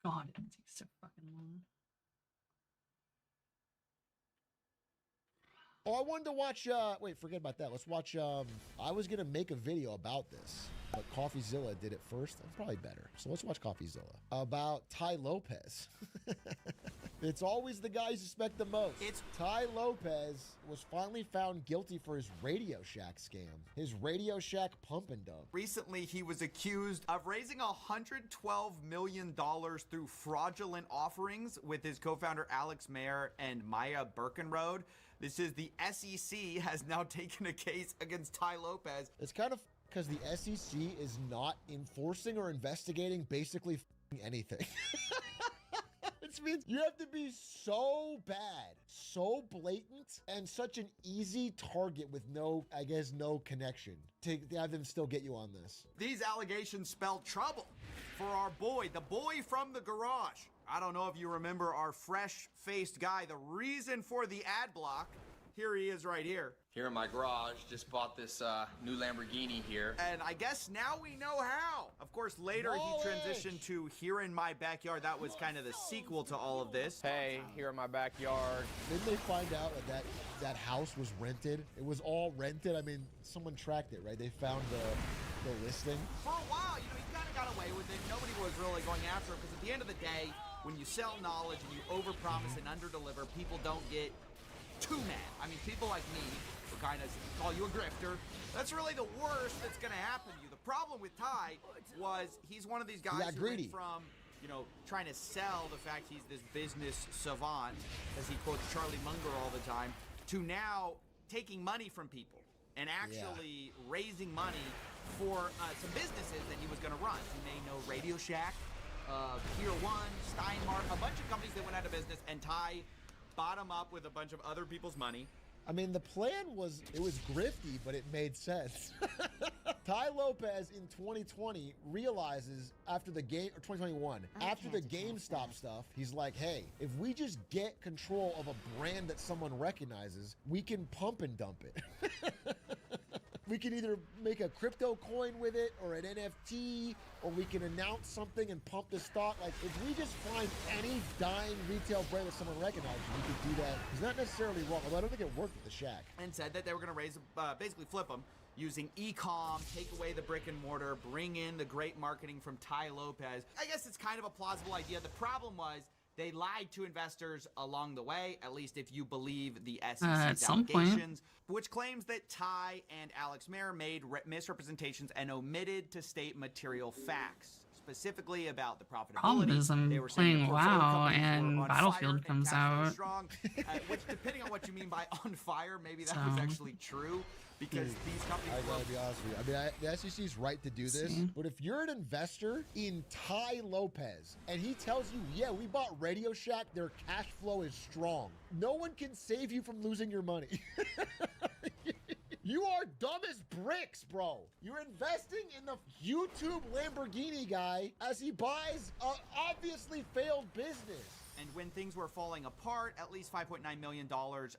God, it takes so fucking long.
Oh, I wanted to watch, wait, forget about that. Let's watch, I was going to make a video about this, but CoffeeZilla did it first. That's probably better. So let's watch CoffeeZilla. About Ty Lopez. It's always the guy you suspect the most. It's Ty Lopez was finally found guilty for his Radio Shack scam. His Radio Shack pump and dump.
Recently, he was accused of raising $112 million through fraudulent offerings with his co-founder Alex Mayer and Maya Birkenrode. This is the SEC has now taken a case against Ty Lopez.
It's kind of because the SEC is not enforcing or investigating basically anything. Which means you have to be so bad, so blatant, and such an easy target with no, I guess, no connection to have them still get you on this.
These allegations spell trouble for our boy, the boy from the garage. I don't know if you remember our fresh-faced guy, the reason for the ad block. Here he is right here.
Here in my garage, just bought this new Lamborghini here.
And I guess now we know how. Of course, later he transitioned to Here in My Backyard. That was kind of the sequel to all of this.
Hey, here in my backyard.
Didn't they find out that house was rented? It was all rented. I mean, someone tracked it, right? They found the listing.
For a while, he kind of got away with it. Nobody was really going after him because at the end of the day, when you sell knowledge and you overpromise and underdeliver, people don't get too mad. I mean, people like me will kind of call you a grifter. That's really the worst that's going to happen to you. The problem with Ty was he's one of these guys who went from, trying to sell the fact he's this business savant, as he quotes Charlie Munger all the time, to now taking money from people and actually raising money for some businesses that he was going to run. You may know Radio Shack, Pier 1, Steinmart, a bunch of companies that went out of business, and Ty bought them up with a bunch of other people's money.
I mean, the plan was grifty, but it made sense. Ty Lopez in 2020 realizes after the game, or 2021, after the GameStop stuff, he's like, hey, if we just get control of a brand that someone recognizes, we can pump and dump it. We can either make a crypto coin with it or an NFT, or we can announce something and pump the stock. Like, if we just find any dying retail brand that someone recognizes, we could do that. It's not necessarily wrong, although I don't think it worked with the Shack.
And said that they were going to basically flip them using e-com, take away the brick and mortar, bring in the great marketing from Ty Lopez. I guess it's kind of a plausible idea. The problem was they lied to investors along the way, at least if you believe the SEC's allegations, which claims that Ty and Alex Mayer made misrepresentations and omitted to state material facts, specifically about the profitability.
Problem is I'm playing WoW and Battlefield comes out.
Strong, which, depending on what you mean by on fire, maybe that was actually true. Because these companies,
I gotta be honest with you. I mean, the SEC's right to do this, but if you're an investor in Ty Lopez and he tells you, yeah, we bought Radio Shack, their cash flow is strong, no one can save you from losing your money. You are dumb as bricks, bro. You're investing in the YouTube Lamborghini guy as he buys an obviously failed business.
And when things were falling apart, at least $5.9 million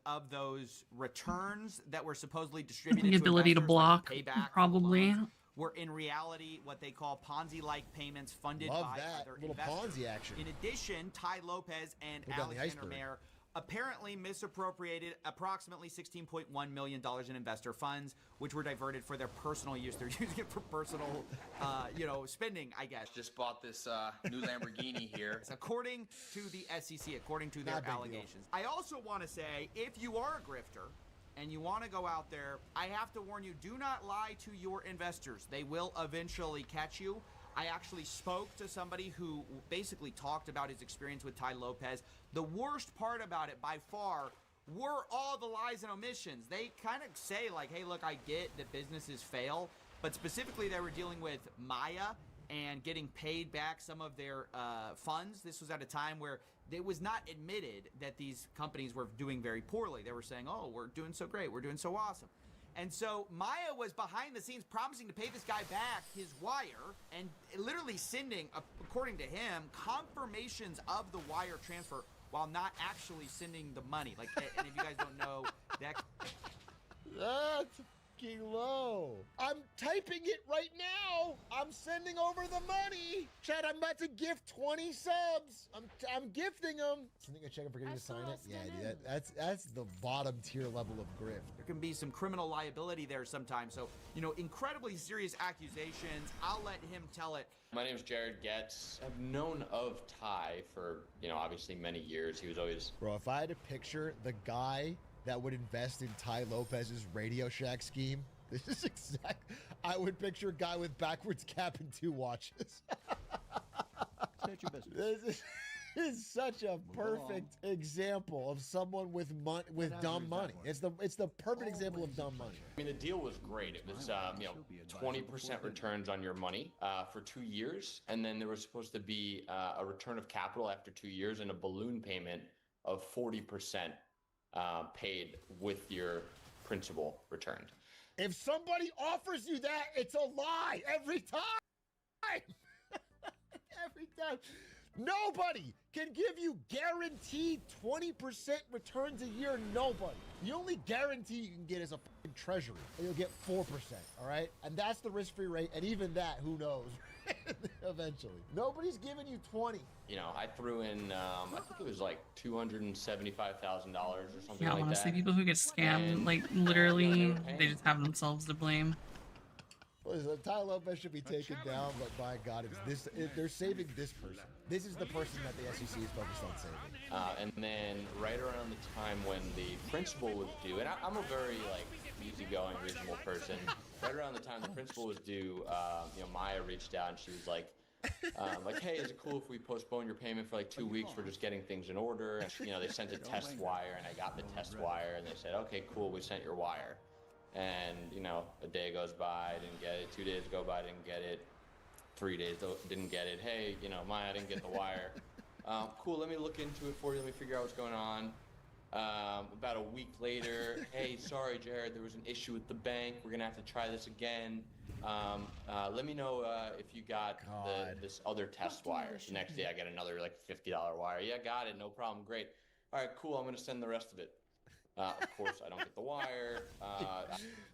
of those returns that were supposedly distributed
the ability to block, probably,
were in reality what they call Ponzi-like payments funded by other investors.
Ponzi action.
In addition, Ty Lopez and Alexander Mayer apparently misappropriated approximately $16.1 million in investor funds, which were diverted for their personal use. They're using it for personal, spending, I guess.
Just bought this new Lamborghini here.
According to the SEC, according to their allegations. I also want to say, if you are a grifter and you want to go out there, I have to warn you, do not lie to your investors. They will eventually catch you. I actually spoke to somebody who basically talked about his experience with Ty Lopez. The worst part about it, by far, were all the lies and omissions. They kind of say, like, hey, look, I get that businesses fail, but specifically they were dealing with Maya and getting paid back some of their funds. This was at a time where it was not admitted that these companies were doing very poorly. They were saying, oh, we're doing so great, we're doing so awesome. And so Maya was behind the scenes promising to pay this guy back his wire and literally sending, according to him, confirmations of the wire transfer while not actually sending the money. Like, and if you guys don't know, that...
fucking low. I'm typing it right now. I'm sending over the money. Chad, I'm about to gift 20 subs. I'm gifting them. Sending a check and forgetting to sign it. Yeah, dude, that's the bottom tier level of grift.
There can be some criminal liability there sometimes. So, you know, incredibly serious accusations. I'll let him tell it.
My name is Jared Getz. I've known of Ty for, obviously many years. He was always...
Bro, if I had to picture the guy that would invest in Ty Lopez's Radio Shack scheme, this is exact. I would picture a guy with backwards cap and 2 watches.
State your business.
This is such a perfect example of someone with dumb money. It's the perfect example of dumb money.
I mean, the deal was great. It was, 20% returns on your money for 2 years. And then there was supposed to be a return of capital after 2 years and a balloon payment of 40% paid with your principal returned.
If somebody offers you that, it's a lie every time. Every time. Nobody can give you guaranteed 20% returns a year. Nobody. The only guarantee you can get is a fucking treasury, and you'll get 4%. All right, and that's the risk-free rate. And even that, who knows? Eventually, nobody's giving you 20.
I threw in, I think it was like $275,000 or something
Yeah,
like
honestly,
that.
people who get scammed,
And,
like, literally, they just have themselves to blame.
Listen, Ty Lopez should be taken down, but by God, they're saving this person. This is the person that the SEC is focused on saving.
And then right around the time when the principal was due, and I'm a very easygoing, reasonable person. Right around the time the principal was due, Maya reached out and she was like, hey, is it cool if we postpone your payment for like 2 weeks? We're just getting things in order. And they sent a test wire, and I got the test wire, and they said, okay, cool, we sent your wire. And a day goes by, I didn't get it. 2 days go by, I didn't get it. 3 days, didn't get it. Hey, Maya, I didn't get the wire. Cool, let me look into it for you. Let me figure out what's going on. About a week later, hey, sorry, Jared, there was an issue with the bank. We're gonna have to try this again. Let me know if you got this other test wire. The next day, I get another $50 wire. Yeah, got it, no problem, great. All right, cool, I'm gonna send the rest of it. Of course, I don't get the wire.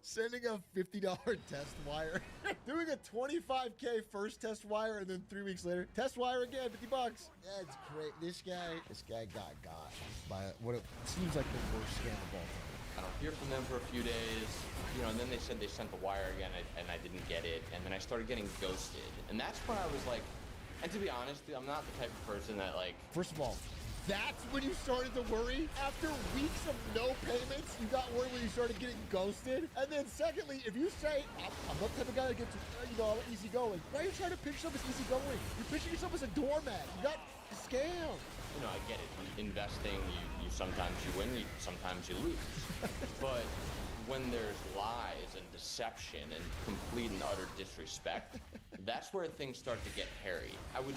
Sending a $50 test wire. Doing a $25K first test wire, and then 3 weeks later, test wire again, $50. That's great. This guy got by what it seems like the worst scam of all time.
I don't hear from them for a few days, and then they said they sent the wire again, and I didn't get it, and then I started getting ghosted. And that's when I was like, and to be honest, I'm not the type of person that
First of all, that's when you started to worry? After weeks of no payments, you got worried when you started getting ghosted? And then secondly, if you say, I'm not the type of guy that gets, easygoing, why are you trying to pitch yourself as easygoing? You're pitching yourself as a doormat. You got scammed.
I get it. Investing, you sometimes you win, sometimes you lose. But when there's lies and deception and complete and utter disrespect, that's where things start to get hairy. I would,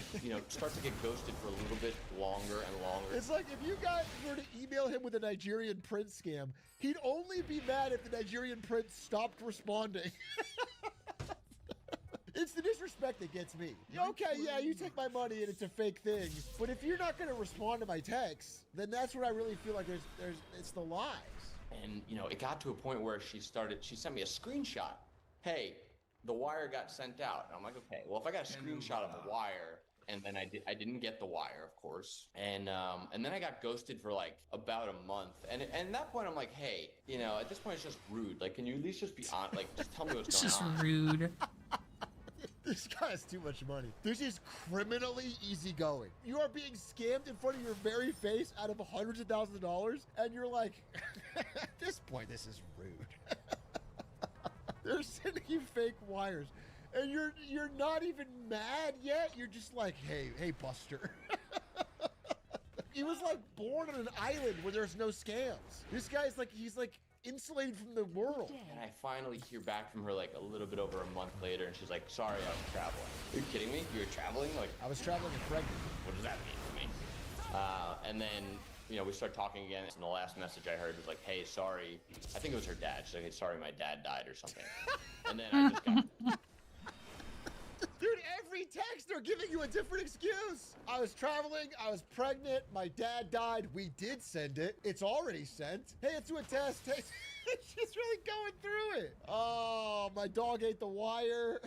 start to get ghosted for a little bit longer and longer.
It's like if you guys were to email him with a Nigerian prince scam, he'd only be mad if the Nigerian prince stopped responding. It's the disrespect that gets me. Okay, yeah, you take my money and it's a fake thing, but if you're not going to respond to my texts, then that's where I really feel like it's the lies.
And, it got to a point where she sent me a screenshot. Hey, the wire got sent out. And I'm like, okay, well, if I got a screenshot of the wire, and then I didn't get the wire, of course. And then I got ghosted for about a month. And at that point, I'm like, hey, at this point, it's just rude. Can you at least just be on, just tell me what's going on.
It's just rude.
This guy has too much money. This is criminally easygoing. You are being scammed in front of your very face out of hundreds of thousands of dollars, and you're like, at this point, this is rude. They're sending you fake wires, and you're not even mad yet. You're just like, hey, Buster. He was born on an island where there's no scams. This guy's he's insulated from the world.
And I finally hear back from her a little bit over a month later, and she's like, sorry, I was traveling. Are you kidding me? You were traveling?
I was traveling and pregnant.
What does that mean to me? And then, we start talking again, and the last message I heard was like, hey, sorry. I think it was her dad. She's like, hey, sorry, my dad died or something. And then I just got...
Dude, every text. They're giving you a different excuse. I was traveling. I was pregnant. My dad died. We did send it. It's already sent. Hey, it's to a test. Hey, she's really going through it. Oh, my dog ate the wire.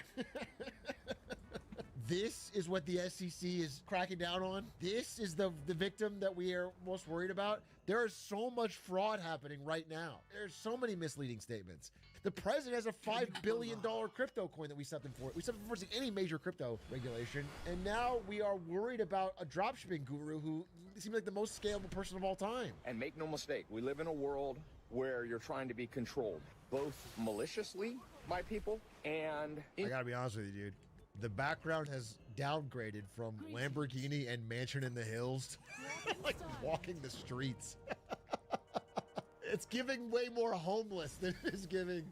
This is what the SEC is cracking down on. This is the victim that we are most worried about. There is so much fraud happening right now. There's so many misleading statements. The president has a $5 billion crypto coin that we stepped in for. We stepped in for any major crypto regulation. And now we are worried about a dropshipping guru who seems like the most scalable person of all time.
And make no mistake, we live in a world where you're trying to be controlled, both maliciously by people and...
I gotta be honest with you, dude. The background has downgraded from Lamborghini and Mansion in the Hills to like walking the streets. It's giving way more homeless than it's giving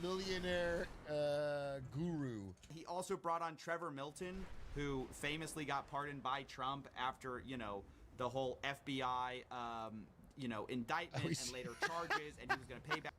millionaire guru.
He also brought on Trevor Milton, who famously got pardoned by Trump after, you know, the whole FBI, indictment and later charges, and he was going to pay back.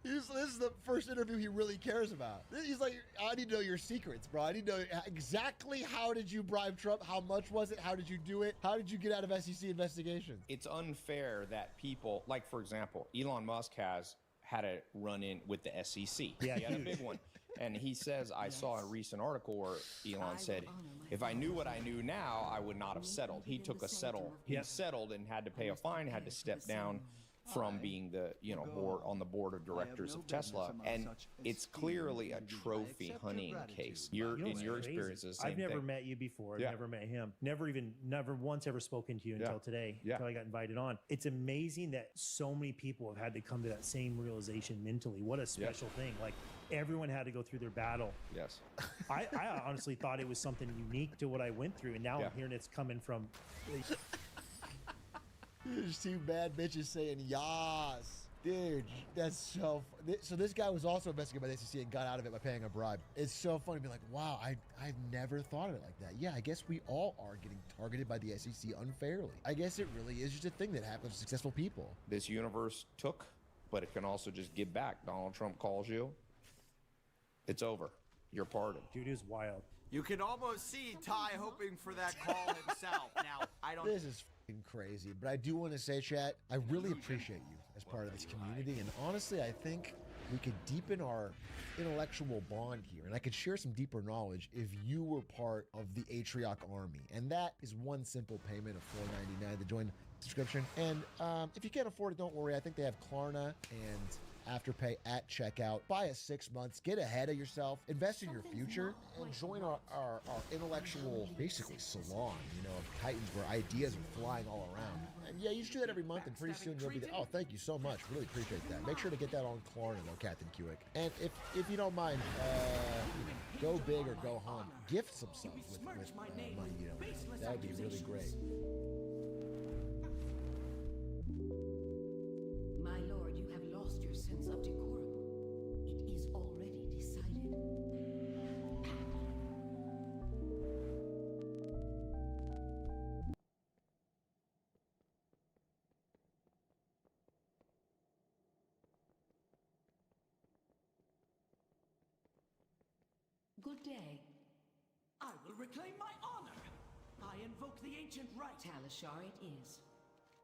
This is the first interview he really cares about. He's like, I need to know your secrets, bro. I need to know exactly how did you bribe Trump? How much was it? How did you do it? How did you get out of SEC investigations?
It's unfair that people, like, for example, Elon Musk has had a run-in with the SEC.
Yeah,
he had a big one. And he says, I saw a recent article where Elon said, if I knew what I knew now, I would not have settled. He took a settle. He settled and had to pay a fine, had to step down from being the on the board of directors of Tesla, and it's clearly a trophy hunting case. In your experiences,
I've never met you before. I've never met him. Never once ever spoken to you until today. Until I got invited on. It's amazing that so many people have had to come to that same realization mentally. What a special thing! Like everyone had to go through their battle.
Yes.
I honestly thought it was something unique to what I went through, and now I'm hearing it's coming from.
There's two bad bitches saying yas. Dude, that's so so this guy was also investigated by the SEC and got out of it by paying a bribe. It's so funny to be like, wow, I've never thought of it like that. Yeah, I guess we all are getting targeted by the SEC unfairly. I guess it really is just a thing that happens to successful people.
This universe took, but it can also just give back. Donald Trump calls you. It's over. You're pardoned.
Dude, it was wild.
You can almost see Ty hoping for that call himself. Now, I don't...
This is crazy, but I do want to say, chat, I really appreciate you as part of this community, and honestly, I think we could deepen our intellectual bond here, and I could share some deeper knowledge if you were part of the Atrioc army, and that is one simple payment of $4.99 to join subscription. And if you can't afford it, don't worry. I think they have Klarna and Afterpay at checkout. Buy a 6 months, get ahead of yourself, invest in your future, and join our intellectual, basically, salon, of Titans where ideas are flying all around. And yeah, you should do that every month, and pretty soon you'll be there. Oh, thank you so much. Really appreciate that. Make sure to get that on Klarna, though, Captain Kewick. And if you don't mind, go big or go home. Gift some stuff with money, that would be really great.
My lord, you have lost your sense of decorum. It is already decided. Good day.
I will reclaim my honor. I invoke the ancient right.
Talishar it is.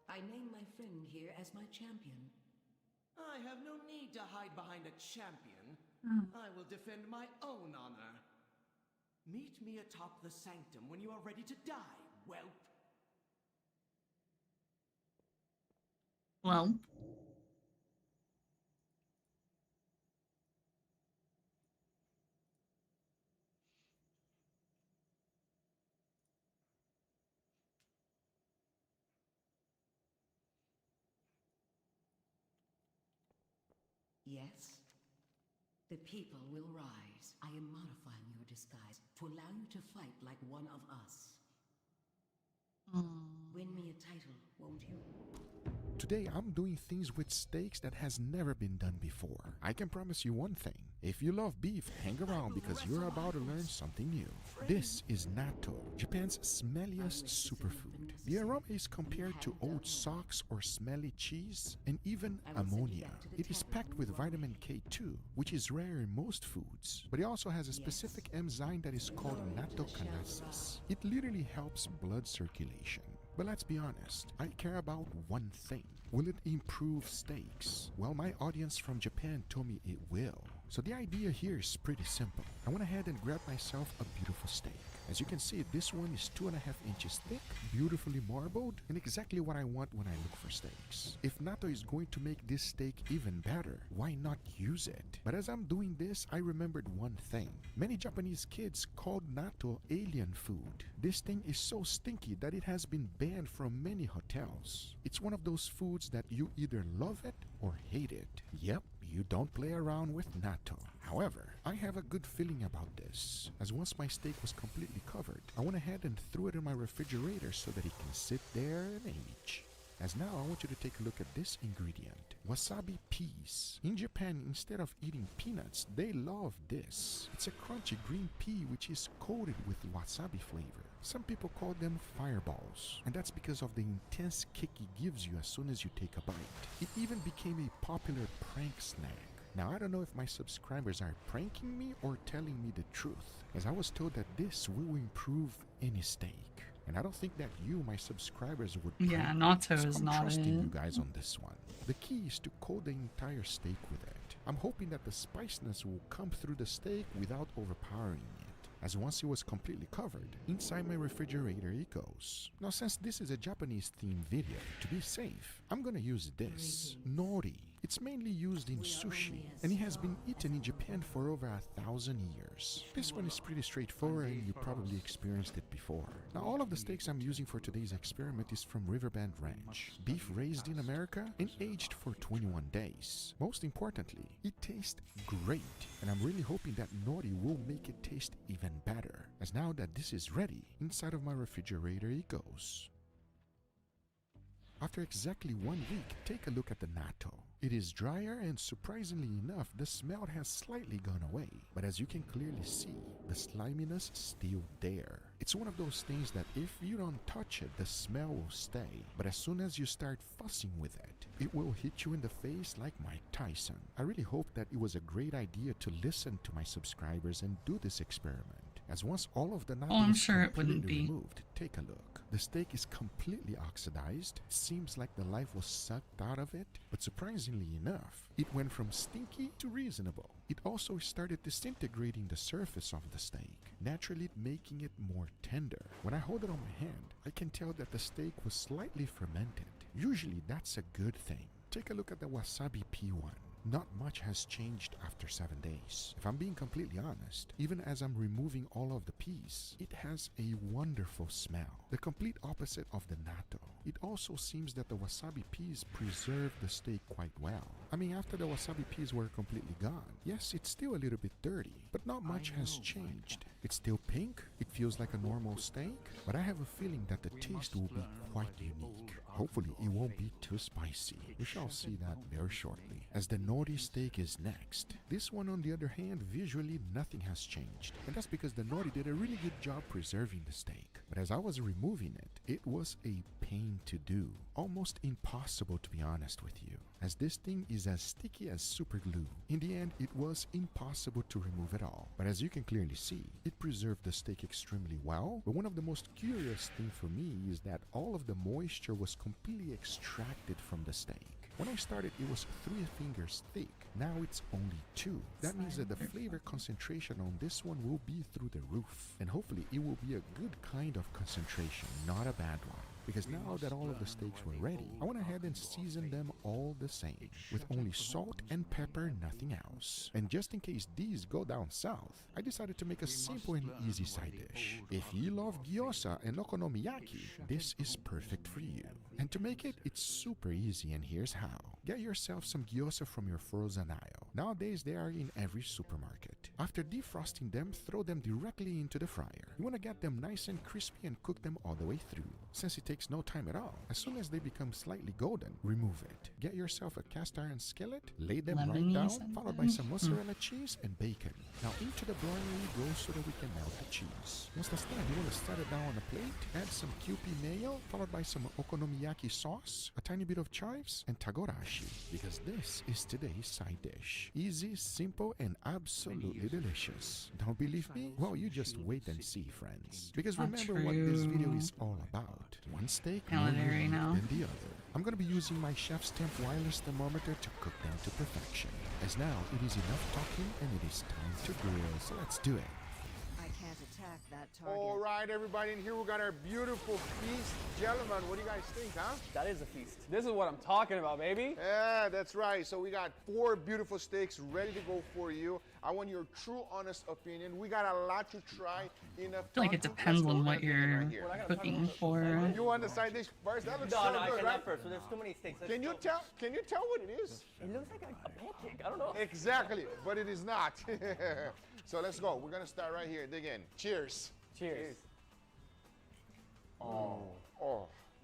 I name my friend here as my champion.
I have no need to hide behind a champion. I will defend my own honor. Meet me atop the sanctum when you are ready to die, whelp.
Well.
Yes? The people will rise. I am modifying your disguise to allow you to fight like one of us. Win me a title, won't you?
Today, I'm doing things with steaks that has never been done before. I can promise you one thing. If you love beef, hang around because you're about to learn something new. This is natto, Japan's smelliest superfood. The aroma is compared to old socks or smelly cheese and even ammonia. It is packed with vitamin K2, which is rare in most foods, but it also has a specific enzyme that is called nattochalasis. It literally helps blood circulation. But let's be honest, I care about one thing. Will it improve steaks? Well, my audience from Japan told me it will. So the idea here is pretty simple. I went ahead and grabbed myself a beautiful steak. As you can see, this one is 2.5 inches thick, beautifully marbled, and exactly what I want when I look for steaks. If natto is going to make this steak even better, why not use it? But as I'm doing this, I remembered one thing. Many Japanese kids called natto alien food. This thing is so stinky that it has been banned from many hotels. It's one of those foods that you either love it or hate it. Yep, you don't play around with natto. However, I have a good feeling about this, as once my steak was completely covered, I went ahead and threw it in my refrigerator so that it can sit there and age. As now, I want you to take a look at this ingredient, wasabi peas. In Japan, instead of eating peanuts, they love this. It's a crunchy green pea which is coated with wasabi flavor. Some people call them fireballs, and that's because of the intense kick it gives you as soon as you take a bite. It even became a popular prank snack. Now, I don't know if my subscribers are pranking me or telling me the truth, as I was told that this will improve any steak. And I don't think that you, my subscribers, would prank me.
natto
So
is
I'm
not
trusting
it.
you guys on this one. The key is to coat the entire steak with it. I'm hoping that the spiciness will come through the steak without overpowering it. As once it was completely covered, inside my refrigerator it goes. Now, since this is a Japanese themed video, to be safe, I'm gonna use this, nori. It's mainly used in sushi, and it has been eaten in Japan for over 1,000 years. This one is pretty straightforward and you probably experienced it before. Now, all of the steaks I'm using for today's experiment is from Riverbend Ranch. Beef raised in America and aged for 21 days. Most importantly, it tastes great, and I'm really hoping that nori will make it taste even better. As now that this is ready, inside of my refrigerator it goes. After exactly 1 week, take a look at the natto. It is drier and surprisingly enough, the smell has slightly gone away. But as you can clearly see, the sliminess is still there. It's one of those things that if you don't touch it, the smell will stay. But as soon as you start fussing with it, it will hit you in the face like Mike Tyson. I really hope that it was a great idea to listen to my subscribers and do this experiment. As once all of the natto is
sure it wouldn't
completely
be.
removed, take a look. The steak is completely oxidized. Seems like the life was sucked out of it. But surprisingly enough, it went from stinky to reasonable. It also started disintegrating the surface of the steak, naturally making it more tender. When I hold it on my hand, I can tell that the steak was slightly fermented. Usually that's a good thing. Take a look at the wasabi pea one. Not much has changed after 7 days. If I'm being completely honest, even as I'm removing all of the peas, it has a wonderful smell. The complete opposite of the natto. It also seems that the wasabi peas preserved the steak quite well. I mean, after the wasabi peas were completely gone, yes, it's still a little bit dirty, but not much has changed. It's still pink, it feels like a normal steak, but I have a feeling that the taste will be quite unique. Hopefully it won't be too spicy. We shall see that very shortly. As the nori steak is next. This one on the other hand, visually nothing has changed. And that's because the nori did a really good job preserving the steak. But as I was removing it, it was a pain to do. Almost impossible to be honest with you, as this thing is as sticky as super glue. In the end, it was impossible to remove it all. But as you can clearly see, it preserved the steak extremely well. But one of the most curious things for me is that all of the moisture was completely extracted from the steak. When I started, it was 3 fingers thick. Now it's only 2. That means that the flavor concentration on this one will be through the roof. And hopefully it will be a good kind of concentration, not a bad one. Because now that all of the steaks were ready, I went ahead and seasoned them all the same, with only salt and pepper, nothing else. And just in case these go down south, I decided to make a simple and easy side dish. If you love gyoza and okonomiyaki, this is perfect for you. And to make it, it's super easy, and here's how. Get yourself some gyoza from your frozen aisle. Nowadays, they are in every supermarket. After defrosting them, throw them directly into the fryer. You want to get them nice and crispy and cook them all the way through. since it takes no time at all. As soon as they become slightly golden, remove it. Get yourself a cast iron skillet, lay them right down, followed by some mozzarella cheese and bacon. Now into the broiler you go so that we can melt the cheese. Once that's done, you want to set it down on a plate, add some Kewpie mayo, followed by some okonomiyaki sauce, a tiny bit of chives, and tagorashi, because this is today's side dish. Easy, simple, and absolutely delicious. Don't believe me? Well, you just wait and see, friends. Because remember what this video is all about. One steak more unique than the other. I'm going to be using my Chef's Temp wireless thermometer to cook down to perfection. As now, it is enough talking and it is time to grill, so let's do it.
I can't attack that target.
All right, everybody, in here we got our beautiful feast. Gentlemen, what do you guys think, huh?
That is a feast. This is what I'm talking about, baby.
Yeah, that's right. So we got 4 beautiful steaks ready to go for you. I want your true, honest opinion. We got a lot to try. Enough.
I feel like it depends on what you're cooking for.
You want the side dish first? That looks
No,
so
no, I
good,
cannot
right?
first. So there's too many steaks.
Can you tell what it is?
It looks like a pancake. I don't know.
Exactly, but it is not. So let's go. We're gonna start right here. Dig in. Cheers.
Cheers.
Oh.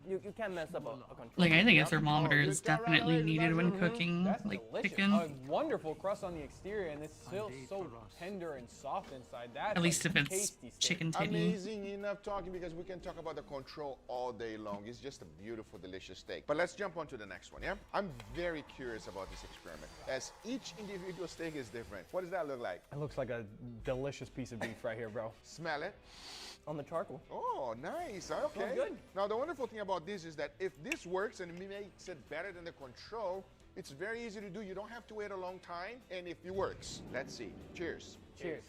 You can't mess up a control.
Like, I think a thermometer is definitely needed when cooking,
That's
like
delicious.
chicken.
A wonderful crust on the exterior, and it's still so tender and soft inside. That's
At least if it's
tasty steak.
chicken titty.
Amazing enough talking because we can talk about the control all day long. It's just a beautiful, delicious steak. But let's jump on to the next one, yeah? I'm very curious about this experiment as each individual steak is different. What does that look like?
It looks like a delicious piece of beef right here, bro.
Smell it.
On the charcoal.
Oh, nice. Okay.
Smells good.
Now, the wonderful thing about this is that if this works and it makes it better than the control, it's very easy to do. You don't have to wait a long time. And if it works, let's see. Cheers.
Cheers.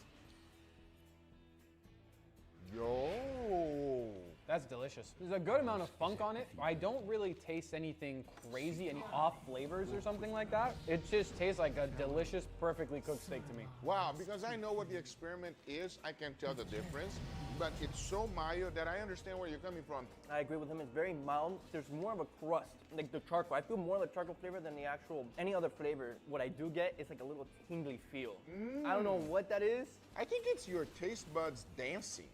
Yo.
That's delicious. There's a good amount of funk on it. I don't really taste anything crazy, any off flavors or something like that. It just tastes like a delicious, perfectly cooked steak to me.
Wow, because I know what the experiment is, I can tell the difference. But it's so mild that I understand where you're coming from.
I agree with him. It's very mild. There's more of a crust, like the charcoal. I feel more of the charcoal flavor than the actual any other flavor. What I do get is like a little tingly feel. I don't know what that is.
I think it's your taste buds dancing.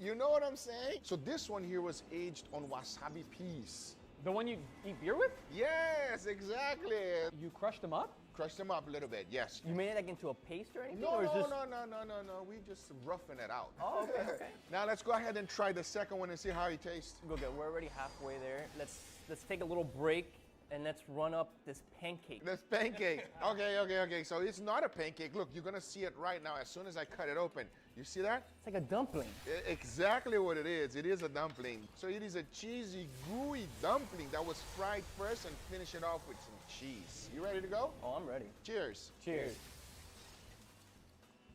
You know what I'm saying? So this one here was aged on wasabi peas.
The one you eat beer with?
Yes, exactly.
You crushed them up?
Crushed them up a little bit, yes.
You made it like into a paste or anything?
No,
or is this...
no. We just roughing it out.
Oh, okay.
Now let's go ahead and try the second one and see how it tastes.
Okay, we're already halfway there. Let's take a little break and let's run up this pancake.
This pancake. Okay. So it's not a pancake. Look, you're gonna see it right now as soon as I cut it open. You see that?
It's like a dumpling.
Exactly what it is. It is a dumpling. So it is a cheesy, gooey dumpling that was fried first and finish it off with some cheese. You ready to go?
Oh, I'm ready.
Cheers.
Cheers.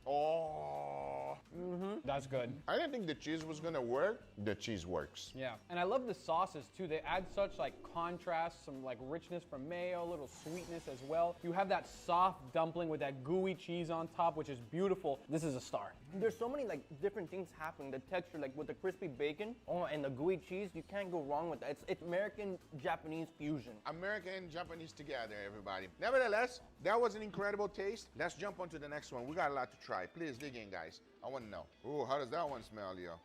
Oh.
That's good.
I didn't think the cheese was gonna work. The cheese works.
Yeah, and I love the sauces too. They add such like contrast, some like richness from mayo, a little sweetness as well. You have that soft dumpling with that gooey cheese on top, which is beautiful. This is a star. There's so many like different things happening. The texture, like with the crispy bacon, and the gooey cheese, you can't go wrong with that. It's American-Japanese fusion.
American and Japanese together, everybody. Nevertheless, that was an incredible taste. Let's jump on to the next one. We got a lot to try. Please dig in, guys. I want to know. Ooh, how does that one smell, Leo?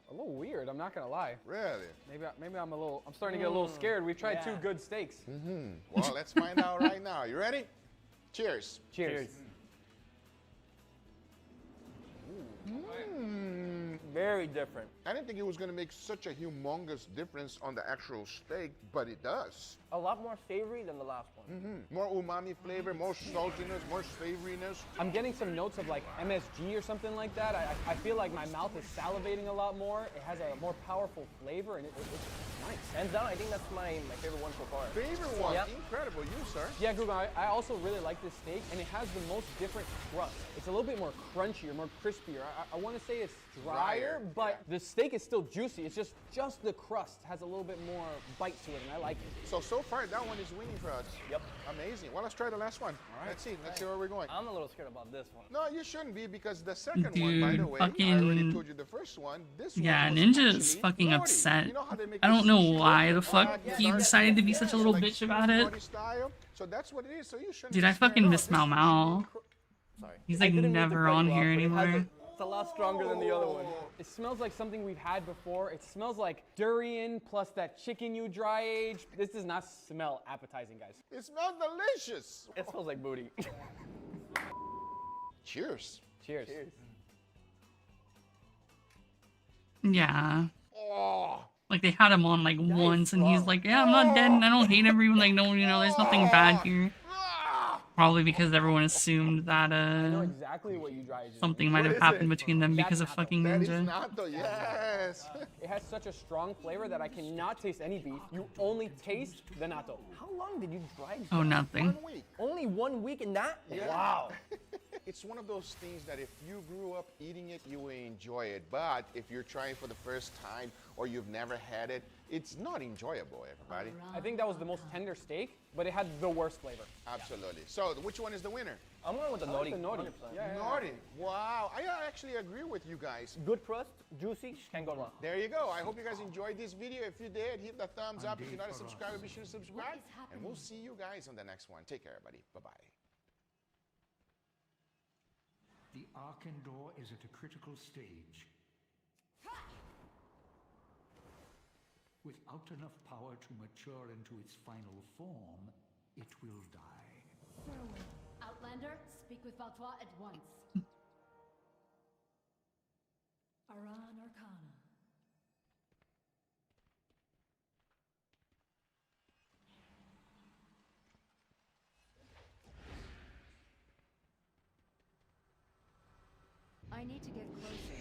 A little weird, I'm not gonna lie.
Really?
Maybe I'm starting to get a little scared. We've tried 2 good steaks.
Well, let's find out right now. You ready? Cheers.
Cheers. Very different.
I didn't think it was going to make such a humongous difference on the actual steak, but it does.
A lot more savory than the last one.
More umami flavor, more saltiness, more savoriness.
I'm getting some notes of like MSG or something like that. I feel like my mouth is salivating a lot more. It has a more powerful flavor and it's nice. Hands down, I think that's my favorite one so far.
Favorite one?
Yep.
Incredible. You, sir?
Yeah, Guga, I also really like this steak and it has the most different crust. It's a little bit more crunchier, more crispier. I want to say it's drier, but the steak is still juicy. It's just the crust has a little bit more bite to it and I like it.
So far, that one is winning for us.
Yep.
Amazing. Well, let's try the last one. All right. Let's see where we're going.
I'm a little scared about this one.
No, you shouldn't be because the second
Dude,
one, by the way, I already told you the first one. This
yeah,
one
Ninja is fucking upset. I don't know why the fuck he decided to be such a little bitch about it.
So that's what it is. So you shouldn't.
Dude, I fucking miss Mau Mau.
Sorry.
He's like never on here anymore.
It's a lot stronger than the other one. It smells like something we've had before. It smells like durian plus that chicken you dry aged. This does not smell appetizing, guys.
It smells delicious.
It smells like booty.
Cheers.
Cheers.
Yeah.
Oh.
Like they had him on like once, and he's like, "Yeah, I'm not dead, and I don't hate everyone. Like, no, you know, there's nothing bad here." Probably because everyone assumed that
I know exactly what you dry aged.
something might have happened between them because of fucking Ninja.
Natto, yes.
It has such a strong flavor that I cannot taste any beef. You only taste the natto. How long did you dry?
Oh, nothing.
1 week.
Only 1 week in that?
Yeah.
Wow.
It's one of those things that if you grew up eating it, you will enjoy it. But if you're trying for the first time or you've never had it, it's not enjoyable, everybody.
I think that was the most tender steak, but it had the worst flavor.
Absolutely. So which one is the winner?
I'm going with the nori.
Nori. Nori. Wow. I actually agree with you guys.
Good crust, juicy, can't go wrong.
There you go. I hope you guys enjoyed this video. If you did, hit the thumbs up. If you're not a subscriber, be sure to subscribe. And we'll see you guys on the next one. Take care, everybody. Bye-bye.
The Arcane Door is at a critical stage. Without enough power to mature into its final form, it will die.
Outlander, speak with Valtois at once. Aran Arcana.
I need to get closer.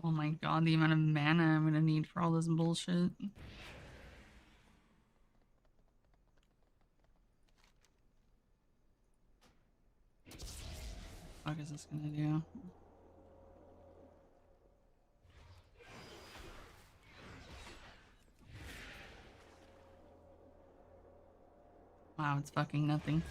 Oh my god, the amount of mana I'm gonna need for all this bullshit. fuck is this gonna do? Wow, it's fucking nothing.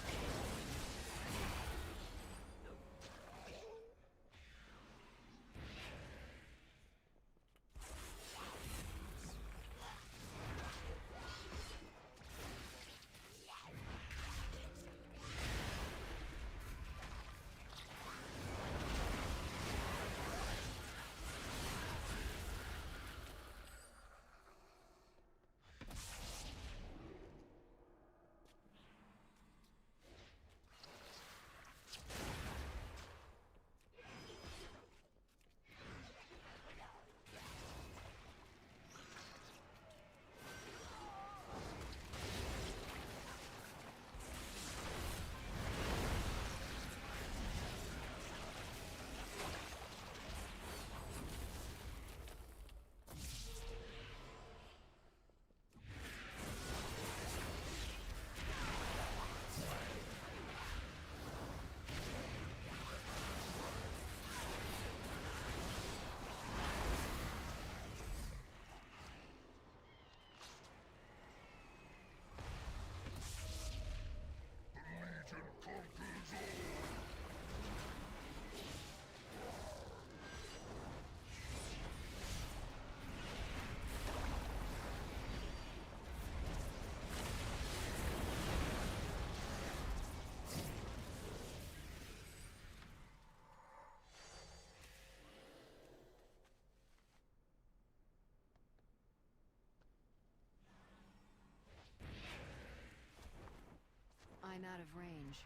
I'm out of range.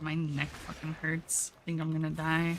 My neck fucking hurts. I think I'm gonna die.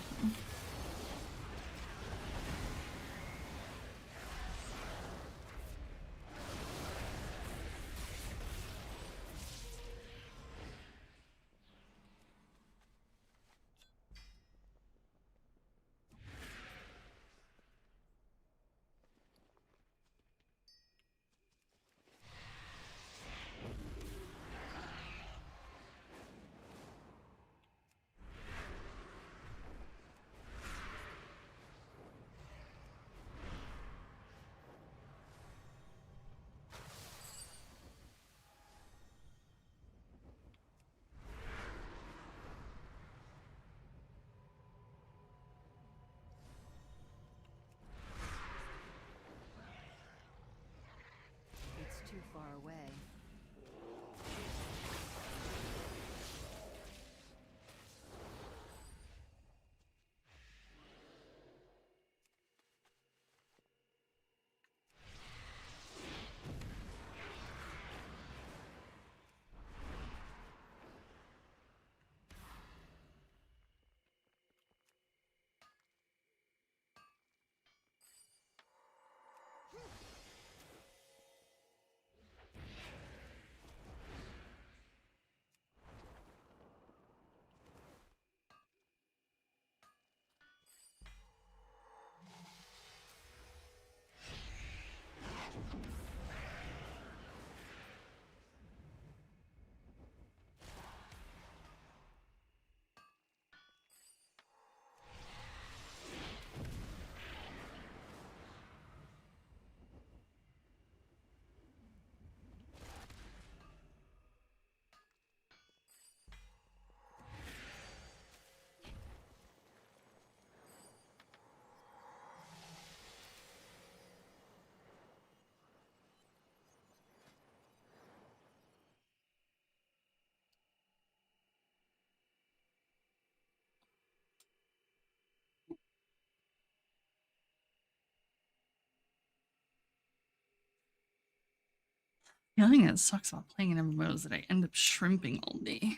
The other thing that sucks about playing in MMO is that I end up shrimping all day.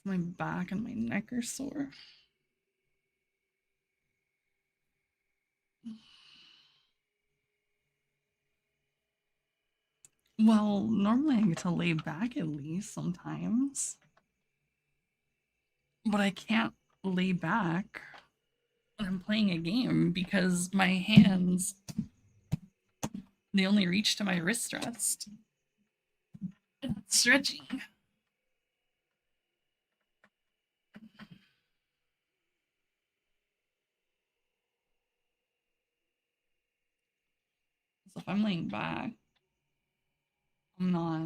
My back and my neck are sore. Well, normally I get to lay back at least sometimes. But I can't lay back when I'm playing a game because my hands, they only reach to my wrist rest. And it's stretching. So if I'm laying back, I'm not,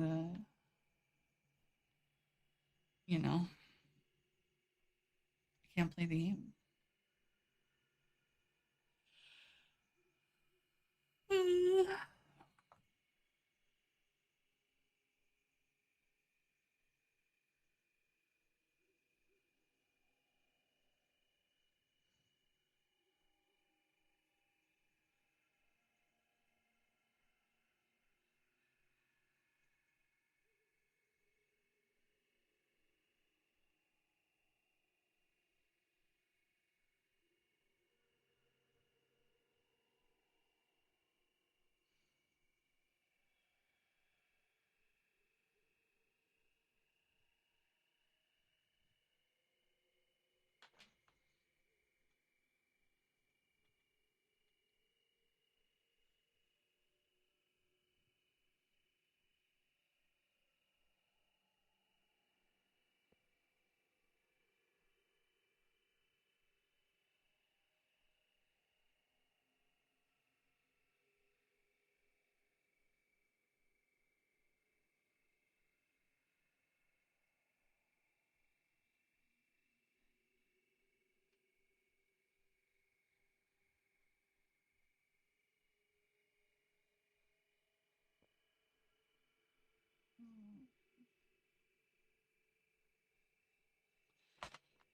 you know, I can't play the game.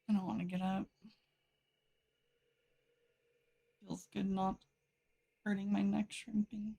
I don't want to get up. Feels good not hurting my neck shrimping.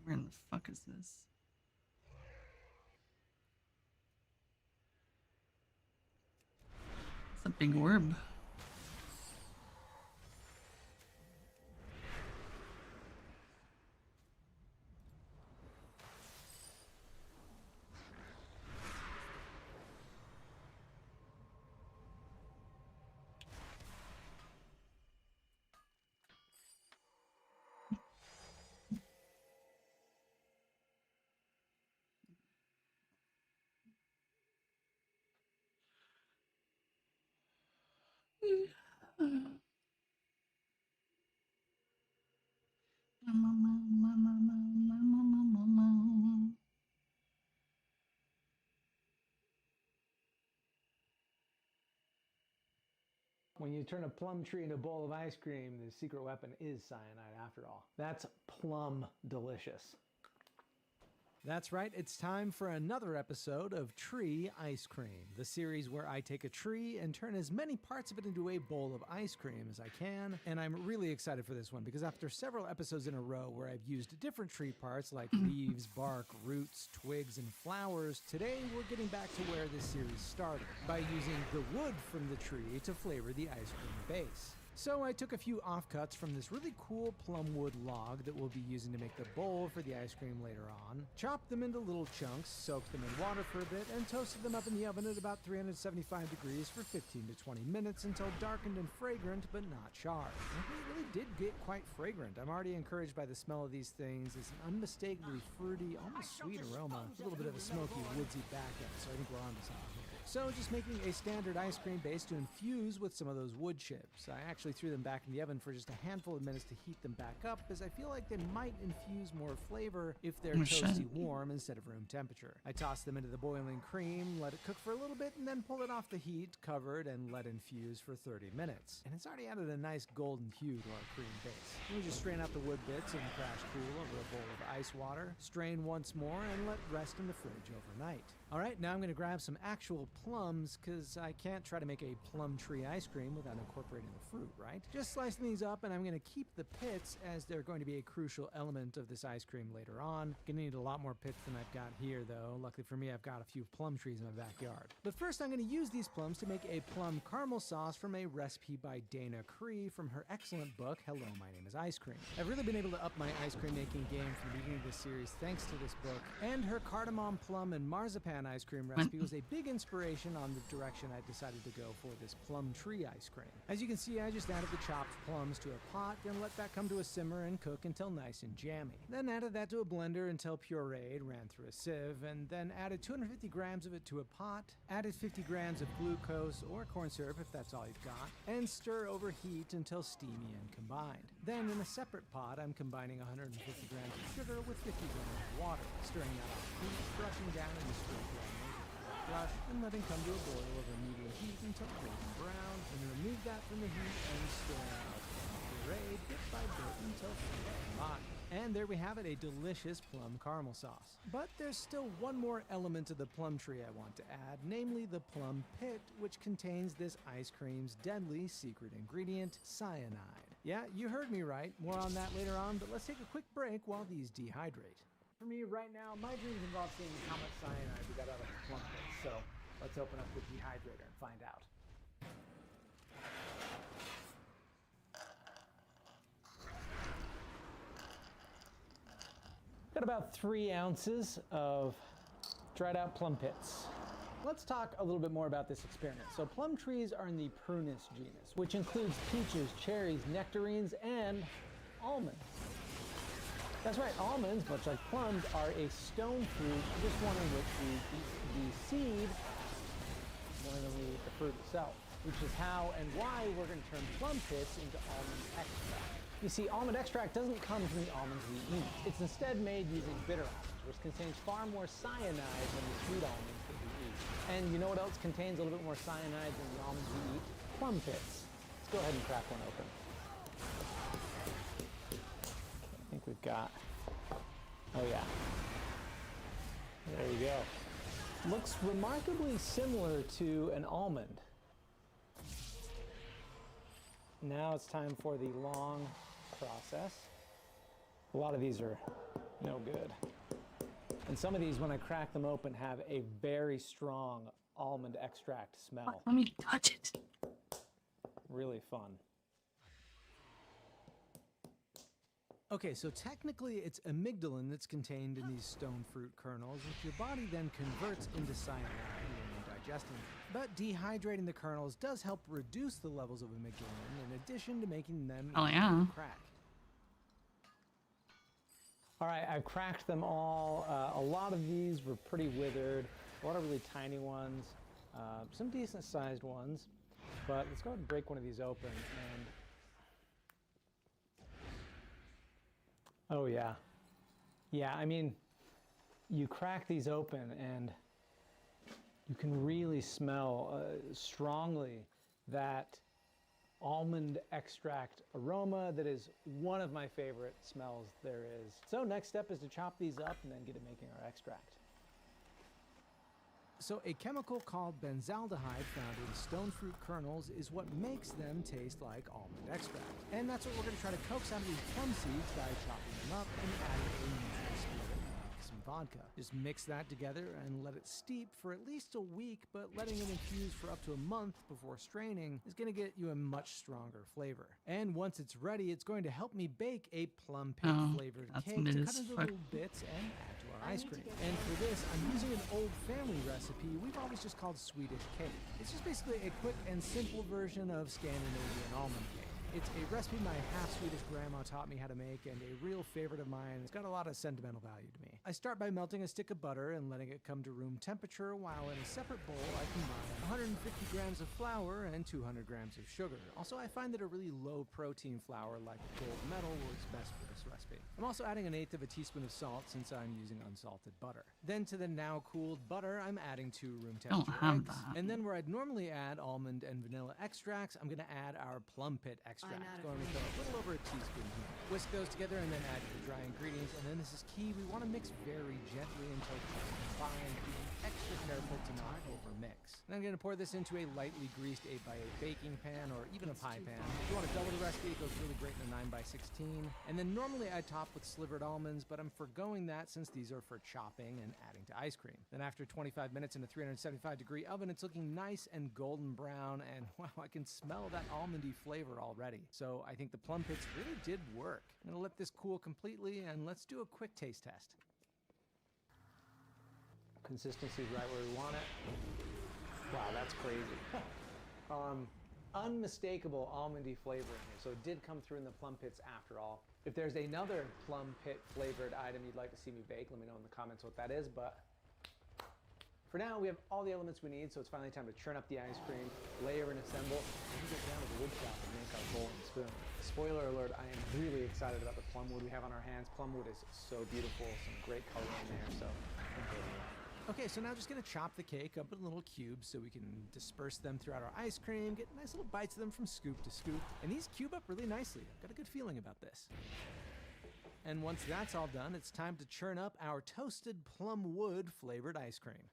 Where in the fuck is this? It's a big orb.
When you turn a plum tree into a bowl of ice cream, the secret weapon is cyanide after all. That's plum delicious. That's right, it's time for another episode of Tree Ice Cream, the series where I take a tree and turn as many parts of it into a bowl of ice cream as I can. And I'm really excited for this one because after several episodes in a row where I've used different tree parts like leaves, bark, roots, twigs, and flowers, today we're getting back to where this series started, by using the wood from the tree to flavor the ice cream base. So I took a few offcuts from this really cool plum wood log that we'll be using to make the bowl for the ice cream later on, chopped them into little chunks, soaked them in water for a bit, and toasted them up in the oven at about 375 degrees for 15 to 20 minutes until darkened and fragrant but not charred. And it really did get quite fragrant. I'm already encouraged by the smell of these things. It's an unmistakably fruity, almost sweet aroma, a little bit of a smoky, woodsy back end, so I think we're onto something here. So just making a standard ice cream base to infuse with some of those wood chips. I actually threw them back in the oven for just a handful of minutes to heat them back up, as I feel like they might infuse more flavor if they're toasty warm instead of room temperature. I tossed them into the boiling cream, let it cook for a little bit, and then pull it off the heat, covered, and let infuse for 30 minutes. And it's already added a nice golden hue to our cream base. Then we just strain out the wood bits and crash cool over a bowl of ice water, strain once more, and let rest in the fridge overnight. Alright, now I'm going to grab some actual plums, because I can't try to make a plum tree ice cream without incorporating the fruit, right? Just slicing these up, and I'm going to keep the pits, as they're going to be a crucial element of this ice cream later on. Gonna need a lot more pits than I've got here, though. Luckily for me, I've got a few plum trees in my backyard. But first, I'm going to use these plums to make a plum caramel sauce from a recipe by Dana Cree from her excellent book, Hello, My Name is Ice Cream. I've really been able to up my ice cream making game from the beginning of this series thanks to this book, and her cardamom, plum, and marzipan ice cream recipe was a big inspiration on the direction I decided to go for this plum tree ice cream. As you can see, I just added the chopped plums to a pot and let that come to a simmer and cook until nice and jammy. Then added that to a blender until pureed, ran through a sieve, and then added 250 grams of it to a pot, added 50 grams of glucose or corn syrup if that's all you've got, and stir over heat until steamy and combined. Then in a separate pot, I'm combining 150 grams of sugar with 50 grams of water, stirring that off heat, brushing down into straight line brush, and letting come to a boil over medium heat until golden brown, and remove that from the heat and stir out. Puree bit by bit until fully combined. And there we have it, a delicious plum caramel sauce. But there's still one more element to the plum tree I want to add, namely the plum pit, which contains this ice cream's deadly secret ingredient, cyanide. Yeah, you heard me right. More on that later on, but let's take a quick break while these dehydrate. For me right now, my dreams involve seeing how much cyanide we got out of the plum pit. So let's open up the dehydrator and find out. Got about 3 ounces of dried out plum pits. Let's talk a little bit more about this experiment. So plum trees are in the Prunus genus, which includes peaches, cherries, nectarines, and almonds. That's right, almonds, much like plums, are a stone fruit, this one in which we eat the seed more than we eat the fruit itself, which is how and why we're going to turn plum pits into almond extract. You see, almond extract doesn't come from the almonds we eat. It's instead made using bitter almonds, which contains far more cyanide than the sweet almonds that we eat. And you know what else contains a little bit more cyanide than the almonds we eat? Plum pits. Let's go ahead and crack one open. I think we've got, oh yeah, there you go. Looks remarkably similar to an almond. Now it's time for the long process. A lot of these are no good. And some of these, when I crack them open, have a very strong almond extract smell.
Let me touch it.
Really fun. Okay, so technically it's amygdalin that's contained in these stone fruit kernels, which your body then converts into cyanide when digesting them. But dehydrating the kernels does help reduce the levels of amygdalin, in addition to making them easier to crack. All right, I've cracked them all. A lot of these were pretty withered, a lot of really tiny ones, some decent sized ones. But let's go ahead and break one of these open. And oh yeah. Yeah, I mean, you crack these open and you can really smell strongly that almond extract aroma that is one of my favorite smells there is. So next step is to chop these up and then get to making our extract. So a chemical called benzaldehyde found in stone fruit kernels is what makes them taste like almond extract. And that's what we're going to try to coax out of these plum seeds by chopping them up and adding a neutral spirit like some vodka. Just mix that together and let it steep for at least a week, but letting it infuse for up to a month before straining is going to get you a much stronger flavor. And once it's ready, it's going to help me bake a plum pit flavored cake to cut into little bits and add to our ice cream. And for this, I'm using an old family recipe we've always just called Swedish cake. It's just basically a quick and simple version of Scandinavian almond cake. It's a recipe my half-Swedish grandma taught me how to make and a real favorite of mine. It's got a lot of sentimental value to me. I start by melting a stick of butter and letting it come to room temperature, while in a separate bowl I combine 150 grams of flour and 200 grams of sugar. Also, I find that a really low-protein flour like gold medal works best for this recipe. I'm also adding 1/8 of a teaspoon of salt since I'm using unsalted butter. Then to the now cooled butter, I'm adding 2 room temperature eggs. And then where I'd normally add almond and vanilla extracts, I'm gonna add our plum pit extract. Going to throw a little over a teaspoon here. Whisk those together and then add your dry ingredients. And then this is key, we want to mix very gently until it's combined, being extra careful to not overmix. And I'm going to pour this into a lightly greased 8x8 baking pan or even a pie pan. If you want to double the recipe, it goes really great in a 9x16. And then normally I top with slivered almonds, but I'm forgoing that since these are for chopping and adding to ice cream. Then after 25 minutes in a 375-degree oven, it's looking nice and golden brown, and wow, I can smell that almondy flavor already. So I think the plum pits really did work. I'm gonna let this cool completely and let's do a quick taste test. Consistency's right where we want it. Wow, that's crazy. Unmistakable almondy flavor in here, so it did come through in the plum pits after all. If there's another plum pit flavored item you'd like to see me bake, let me know in the comments what that is, but for now, we have all the elements we need, so it's finally time to churn up the ice cream, layer and assemble, and get down to the wood shop and make our bowl and spoon. Spoiler alert, I am really excited about the plum wood we have on our hands. Plum wood is so beautiful, some great color in there, so okay, so now just gonna chop the cake up in little cubes so we can disperse them throughout our ice cream, get nice little bites of them from scoop to scoop, and these cube up really nicely. I've got a good feeling about this. And once that's all done, it's time to churn up our toasted plum wood flavored ice cream.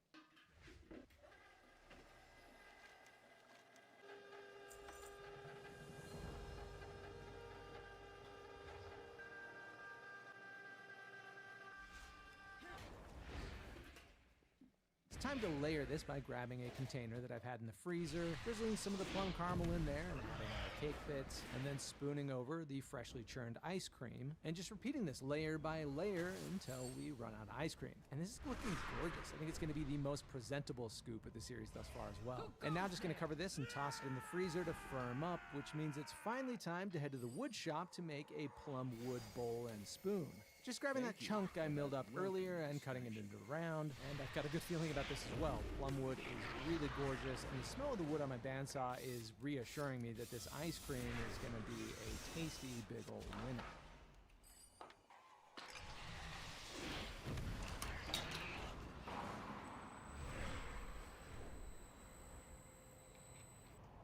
Time to layer this by grabbing a container that I've had in the freezer, drizzling some of the plum caramel in there and adding our cake bits, and then spooning over the freshly churned ice cream, and just repeating this layer by layer until we run out of ice cream. And this is looking gorgeous. I think it's going to be the most presentable scoop of the series thus far as well. And now just going to cover this and toss it in the freezer to firm up, which means it's finally time to head to the wood shop to make a plum wood bowl and spoon. Just grabbing that chunk I milled up earlier and cutting it into round, and I've got a good feeling about this as well. Plum wood is really gorgeous, and the smell of the wood on my bandsaw is reassuring me that this ice cream is going to be a tasty big old winner.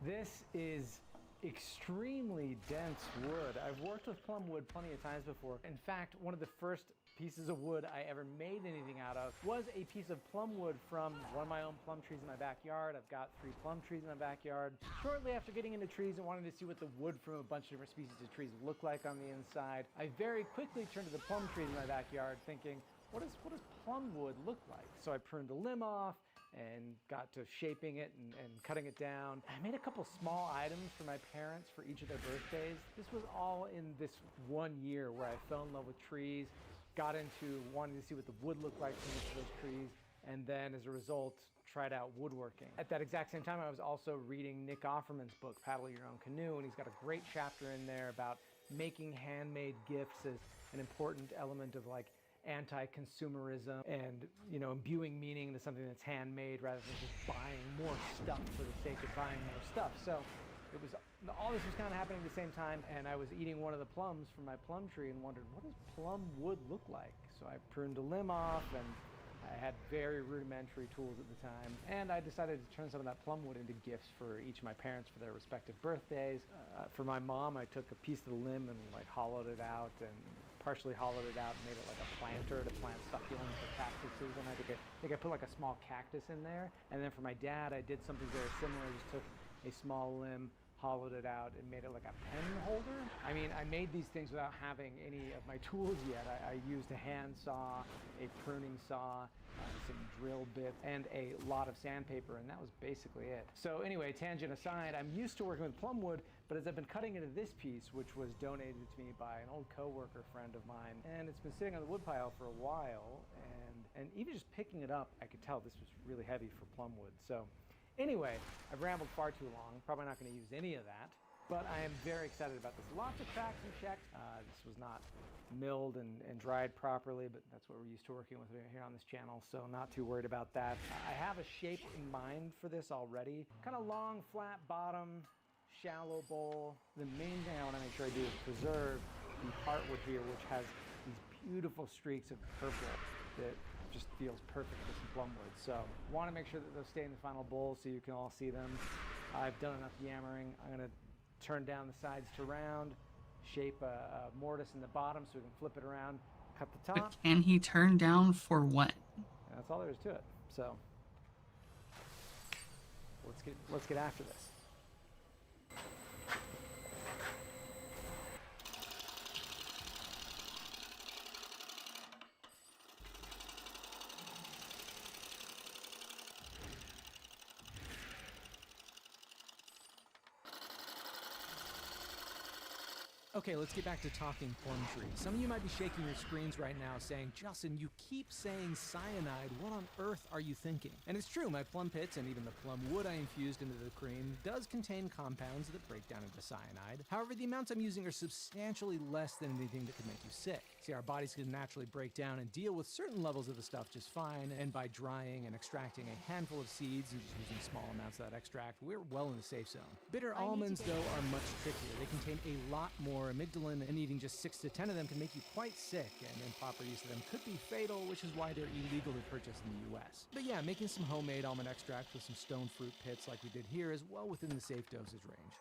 This is extremely dense wood. I've worked with plum wood plenty of times before. In fact, one of the first pieces of wood I ever made anything out of was a piece of plum wood from one of my own plum trees in my backyard. I've got 3 plum trees in my backyard. Shortly after getting into trees and wanting to see what the wood from a bunch of different species of trees look like on the inside, I very quickly turned to the plum trees in my backyard thinking, what does plum wood look like? So I pruned a limb off and got to shaping it and cutting it down. I made a couple small items for my parents for each of their birthdays. This was all in this one year where I fell in love with trees, got into wanting to see what the wood looked like from each of those trees, and then as a result, tried out woodworking. At that exact same time, I was also reading Nick Offerman's book, Paddle Your Own Canoe, and he's got a great chapter in there about making handmade gifts as an important element of like anti-consumerism and, you know, imbuing meaning into something that's handmade rather than just buying more stuff for the sake of buying more stuff. So it was, all this was kind of happening at the same time, and I was eating one of the plums from my plum tree and wondered, what does plum wood look like? So I pruned a limb off and I had very rudimentary tools at the time, and I decided to turn some of that plumwood into gifts for each of my parents for their respective birthdays. For my mom, I took a piece of the limb and like hollowed it out and partially hollowed it out and made it like a planter to plant succulents or cactuses, and I think I put like a small cactus in there. And then for my dad, I did something very similar. I just took a small limb, hollowed it out, and made it like a pen holder. I mean, I made these things without having any of my tools yet. I used a hand saw, a pruning saw, some drill bits, and a lot of sandpaper, and that was basically it. So anyway, tangent aside, I'm used to working with plumwood, but as I've been cutting into this piece, which was donated to me by an old coworker friend of mine, and it's been sitting on the woodpile for a while, and even just picking it up, I could tell this was really heavy for plumwood. So anyway, I've rambled far too long, probably not going to use any of that, but I am very excited about this. Lots of cracks and checks. This was not milled and dried properly, but that's what we're used to working with here on this channel, so not too worried about that. I have a shape in mind for this already. Kind of long, flat bottom, shallow bowl. The main thing I want to make sure I do is preserve the heartwood here, which has these beautiful streaks of purple that just feels perfect with some plumwood. So want to make sure that those stay in the final bowl so you can all see them. I've done enough yammering. I'm going to turn down the sides to round, shape a mortise in the bottom so we can flip it around, cut the top.
But can he turn down for what?
And that's all there is to it. So let's get after this. Okay, let's get back to talking plum trees. Some of you might be shaking your screens right now saying, Justin, you keep saying cyanide. What on earth are you thinking? And it's true, my plum pits and even the plum wood I infused into the cream does contain compounds that break down into cyanide. However, the amounts I'm using are substantially less than anything that could make you sick. See, our bodies can naturally break down and deal with certain levels of the stuff just fine, and by drying and extracting a handful of seeds and just using small amounts of that extract, we're well in the safe zone. Bitter almonds, though, are much trickier. They contain a lot more amygdalin, and eating just 6 to 10 of them can make you quite sick, and improper use of them could be fatal, which is why they're illegal to purchase in the US. But yeah, making some homemade almond extract with some stone fruit pits like we did here is well within the safe dosage range.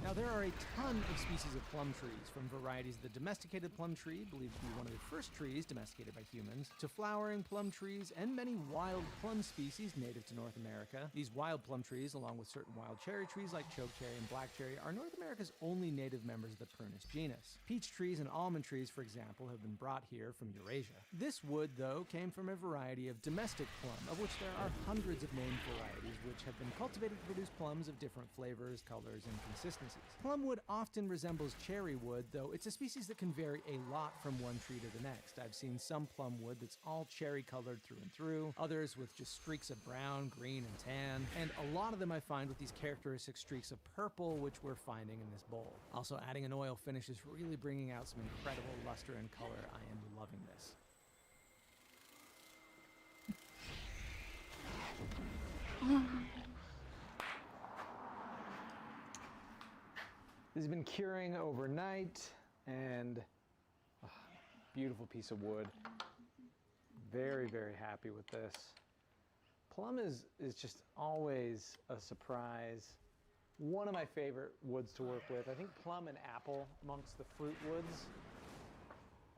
Now, there are a ton of species of plum trees, from varieties of the domesticated plum tree, believed to be one of the first trees domesticated by humans, to flowering plum trees, and many wild plum species native to North America. These wild plum trees, along with certain wild cherry trees like chokecherry and blackcherry, are North America's only native members of the Prunus genus. Peach trees and almond trees, for example, have been brought here from Eurasia. This wood, though, came from a variety of domestic plum, of which there are hundreds of named varieties which have been cultivated to produce plums of different flavors, colors, and consistencies. Plumwood often resembles cherry wood, though it's a species that can vary a lot from one tree to the next. I've seen some plumwood that's all cherry colored through and through, others with just streaks of brown, green, and tan, and a lot of them I find with these characteristic streaks of purple, which we're finding in this bowl. Also, adding an oil finish is really bringing out some incredible luster and color. I am loving this. This has been curing overnight, and beautiful piece of wood. Very, very happy with this. Plum is just always a surprise. One of my favorite woods to work with. I think plum and apple amongst the fruit woods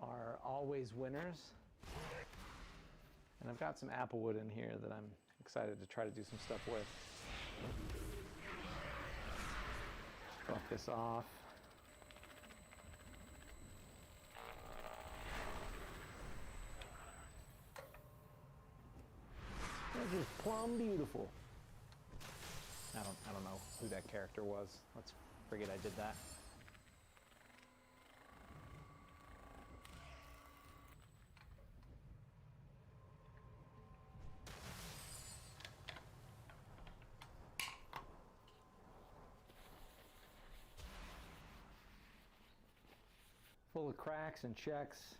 are always winners. And I've got some apple wood in here that I'm excited to try to do some stuff with. Buff this off. This is plum beautiful. I don't know who that character was. Let's forget I did that. Full of cracks and checks.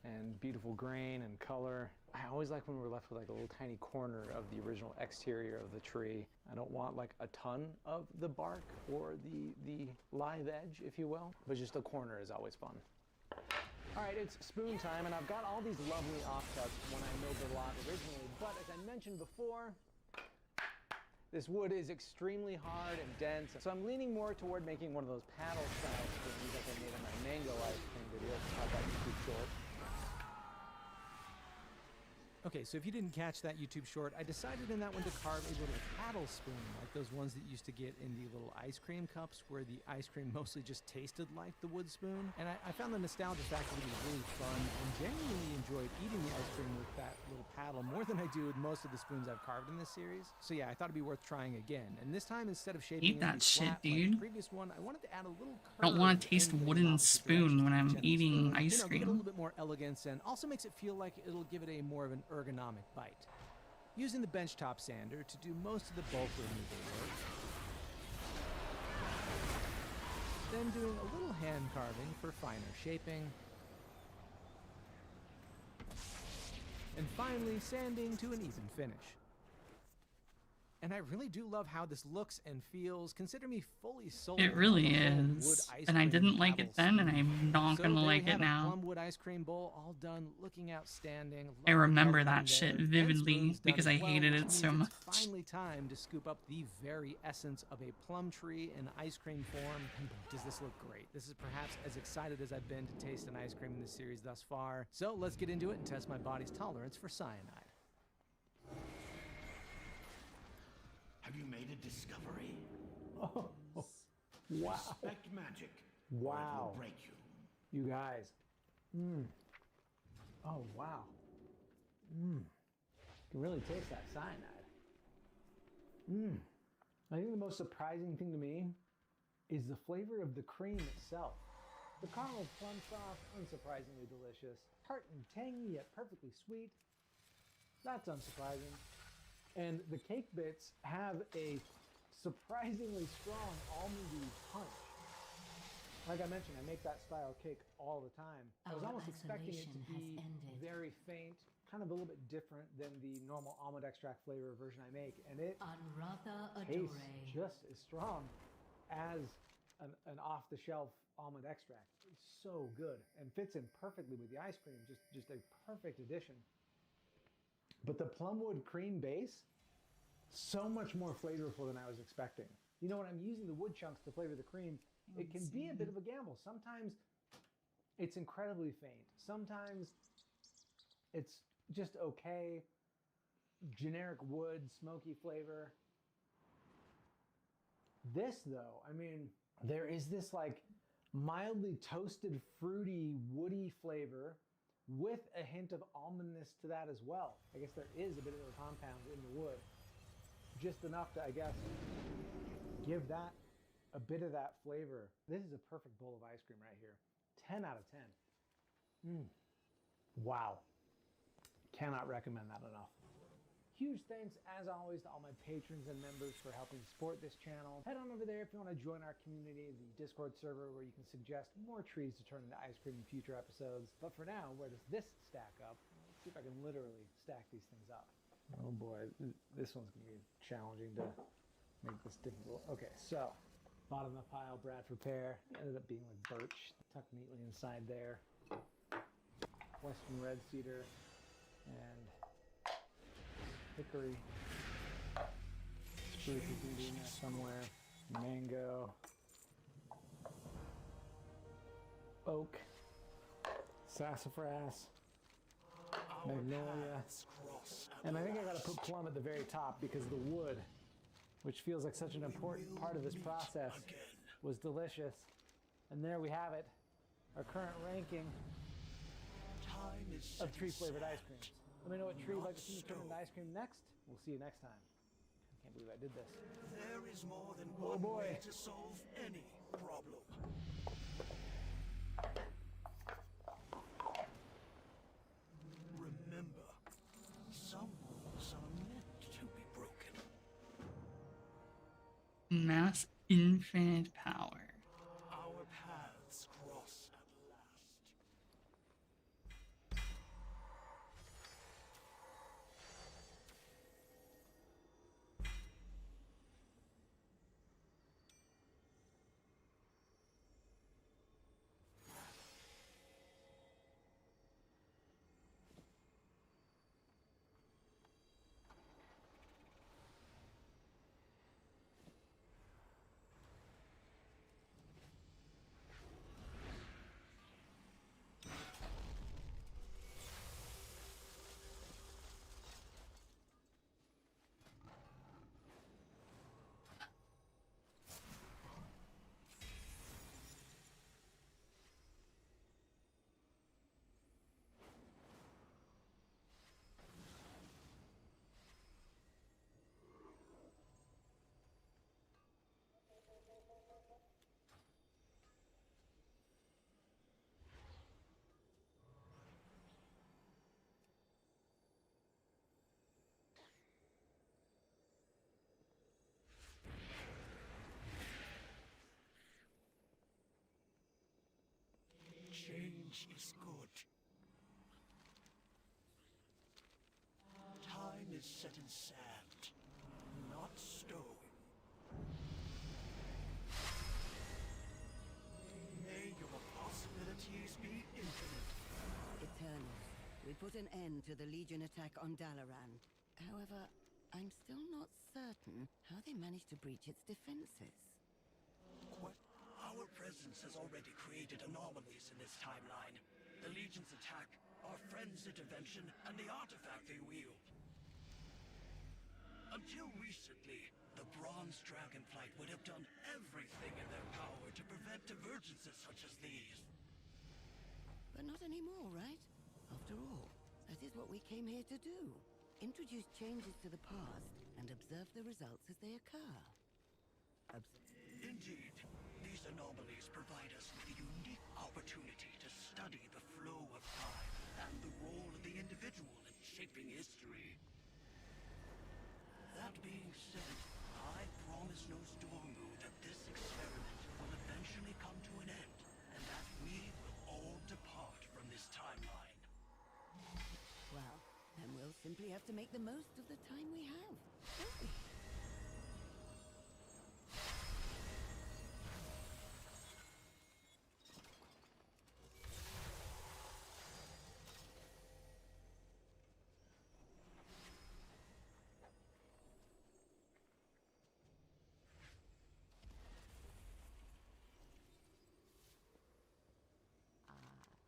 and beautiful grain and color. I always like when we're left with like a little tiny corner of the original exterior of the tree. I don't want like a ton of the bark or the live edge, if you will, but just a corner is always fun. All right, it's spoon time, and I've got all these lovely offcuts when I milled the lot originally, but as I mentioned before, this wood is extremely hard and dense, so I'm leaning more toward making one of those paddle style spoons like I made in my mango ice cream video. It's called that YouTube short. Okay, so if you didn't catch that YouTube short, I decided in that one to carve a little paddle spoon, like those ones that you used to get in the little ice cream cups where the ice cream mostly just tasted like the wood spoon. And I found the nostalgia factor to be really fun and genuinely enjoyed eating the ice cream with that little paddle more than I do with most of the spoons I've carved in this series. So yeah, I thought it'd be worth trying again. And this time, instead of shaping
Eat that shit,
flat,
dude.
like the previous one, I wanted to add a little curve.
I don't want to taste wooden spoon when I'm eating ice
Give it a
cream.
little bit more elegance and also makes it feel like it'll give it a more of an ergonomic bite. Using the benchtop sander to do most of the bulk removal work. Then doing a little hand carving for finer shaping. And finally sanding to an even finish. And I really do love how this looks and feels. Consider me fully sold.
It really
on the
is.
wood ice
And I
cream
didn't like
paddle
it then, and
spoon.
I'm not
So
gonna
there
like
you have
it now.
Plum wood ice cream bowl, all done, looking outstanding.
I
Lovely
remember
coloring
that shit
there, and
vividly
spoons done
because
as
I
well,
hated
which
it so
means
much.
It's finally time to scoop up the very essence of a plum tree in ice cream form. And does this look great? This is perhaps as excited as I've been to taste an ice cream in this series thus far. So let's get into it and test my body's tolerance for cyanide.
Have you made a discovery?
Oh, wow.
Respect magic.
Wow.
Or it will break you.
You guys. Oh, wow. You can really taste that cyanide. I think the most surprising thing to me is the flavor of the cream itself. The caramel plum sauce, unsurprisingly delicious. Tart and tangy, yet perfectly sweet. That's unsurprising. And the cake bits have a surprisingly strong almondy punch. Like I mentioned, I make that style cake all the time. I was almost expecting it to be very faint, kind of a little bit different than the normal almond extract flavor version I make, and it tastes just as strong as an off-the-shelf almond extract. It's so good and fits in perfectly with the ice cream, just a perfect addition. But the plumwood cream base, so much more flavorful than I was expecting. You know, when I'm using the wood chunks to flavor the cream, it can be a bit of a gamble. Sometimes it's incredibly faint. Sometimes it's just okay, generic wood, smoky flavor. This though, I mean, there is this like mildly toasted, fruity, woody flavor with a hint of almondness to that as well. I guess there is a bit of a compound in the wood. Just enough to, I guess, give that a bit of that flavor. This is a perfect bowl of ice cream right here. 10 out of 10. Wow. Cannot recommend that enough. Huge thanks, as always, to all my patrons and members for helping support this channel. Head on over there if you want to join our community, the Discord server, where you can suggest more trees to turn into ice cream in future episodes. But for now, where does this stack up? Let's see if I can literally stack these things up. Oh boy, this one's going to be challenging to make this difficult. Okay, so bottom of the pile, Bradford pear. Ended up being like birch, tucked neatly inside there. Western red cedar and hickory. Spruce is going to be in there somewhere. Mango. Oak. Sassafras. Magnolia. And I think I gotta put plum at the very top because the wood, which feels like such an important part of this process, was delicious. And there we have it, our current ranking of tree-flavored ice creams. Let me know what tree you'd like to see me turn into ice cream next. We'll see you next time. I can't believe I did this.
There is more than one way to solve any problem. Remember, some rules are meant to be broken.
Mass infinite power.
Our paths cross at last.
sand, not stone. May your possibilities be infinite.
Eternals, we put an end to the Legion attack on Dalaran. However, I'm still not certain how they managed to breach its defenses.
Our presence has already created anomalies in this timeline. The Legion's attack, our friend's intervention, and the artifact they wield. Until recently, the Bronze Dragonflight would have done everything in their power to prevent divergences such as these.
But not anymore, right? After all, that is what we came here to do. Introduce changes to the past and observe the results as they occur.
Indeed, these anomalies provide us with a unique opportunity to study the flow of time and the role of the individual in shaping history. That being said, I promise no Stormu that this experiment will eventually come to an end, and that we will all depart from this timeline.
Well, then we'll simply have to make the most of the time we have, won't we?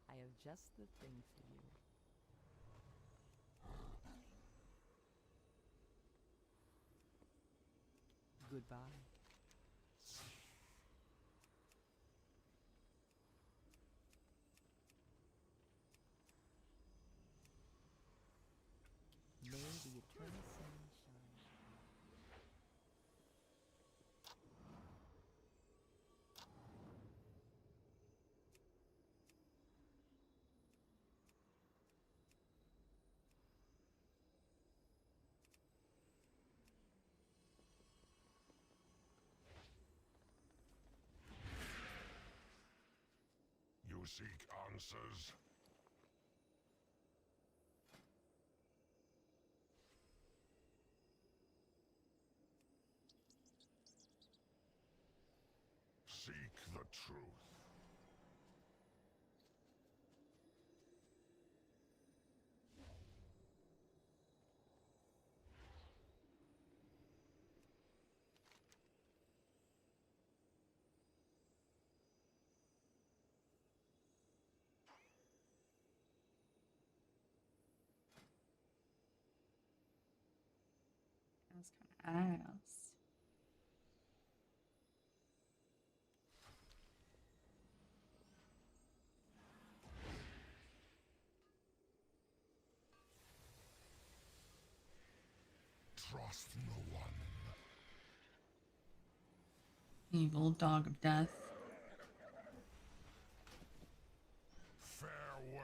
I have just the thing for you. Goodbye. May the eternal sun shine.
You seek answers? Seek the truth.
That's kind of ass.
Trust no one.
Evil dog of death.
Farewell.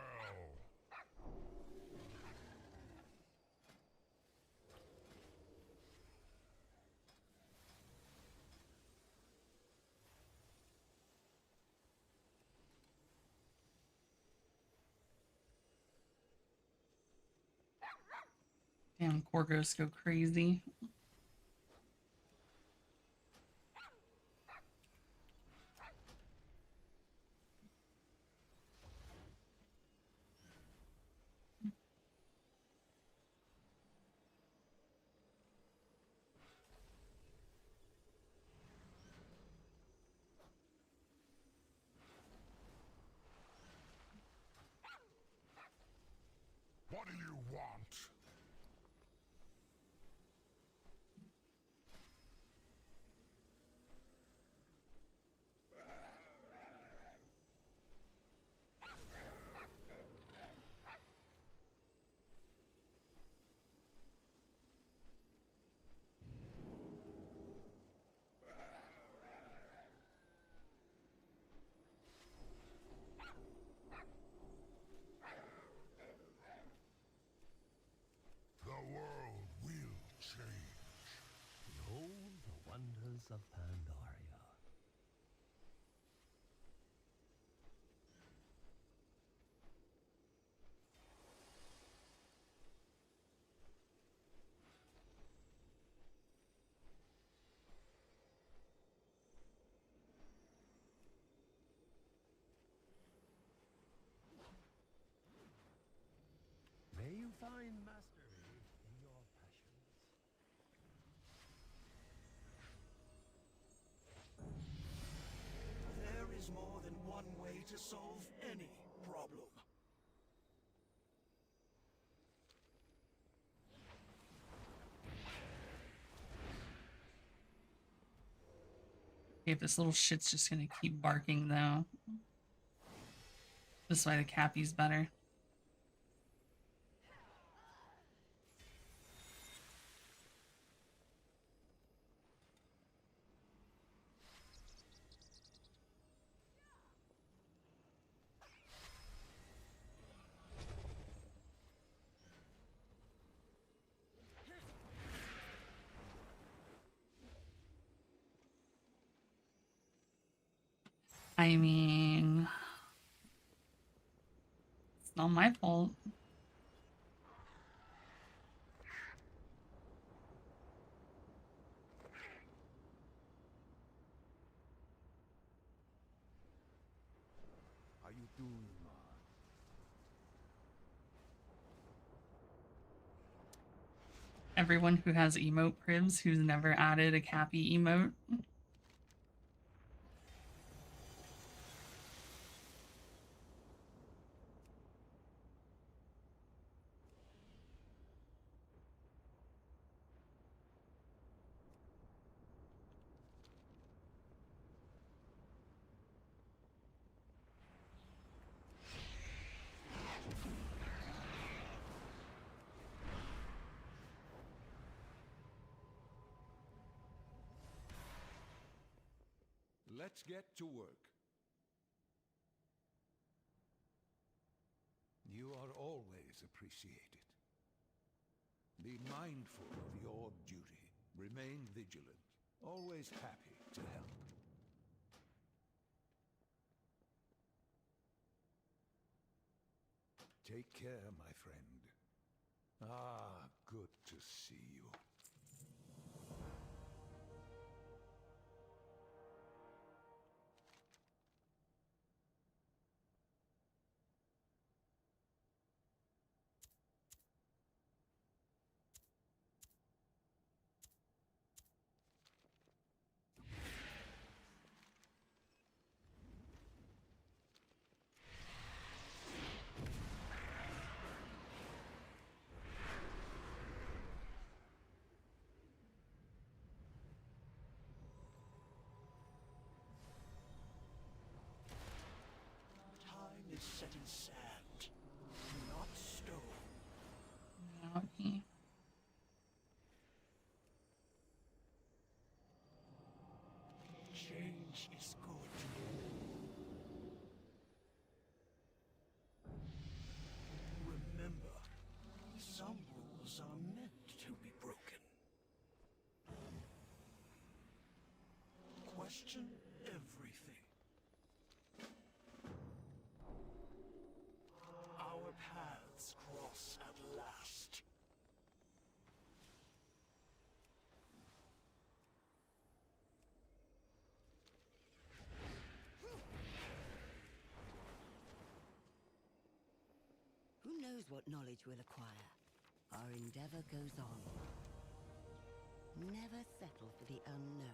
Damn, Corgos go crazy.
What do you want? The world will change.
Behold the wonders of Pandaria. fine mastery in your passions.
There is more than one way to solve any problem.
Okay, this little shit's just gonna keep barking though. This way the Cappy's better. I mean, it's not my fault.
How you doing, man?
Everyone who has emote cribs who's never added a Cappy emote.
Let's get to work. You are always appreciated. Be mindful of your duty. Remain vigilant. Always happy to help. Take care, my friend. Ah, good to see you.
Time is set in sand, not stone.
Okay.
Change is good. Remember, some rules are meant to be broken. Question everything. Our paths cross at last.
Who knows what knowledge we'll acquire? Our endeavor goes on. Never settle for the unknown.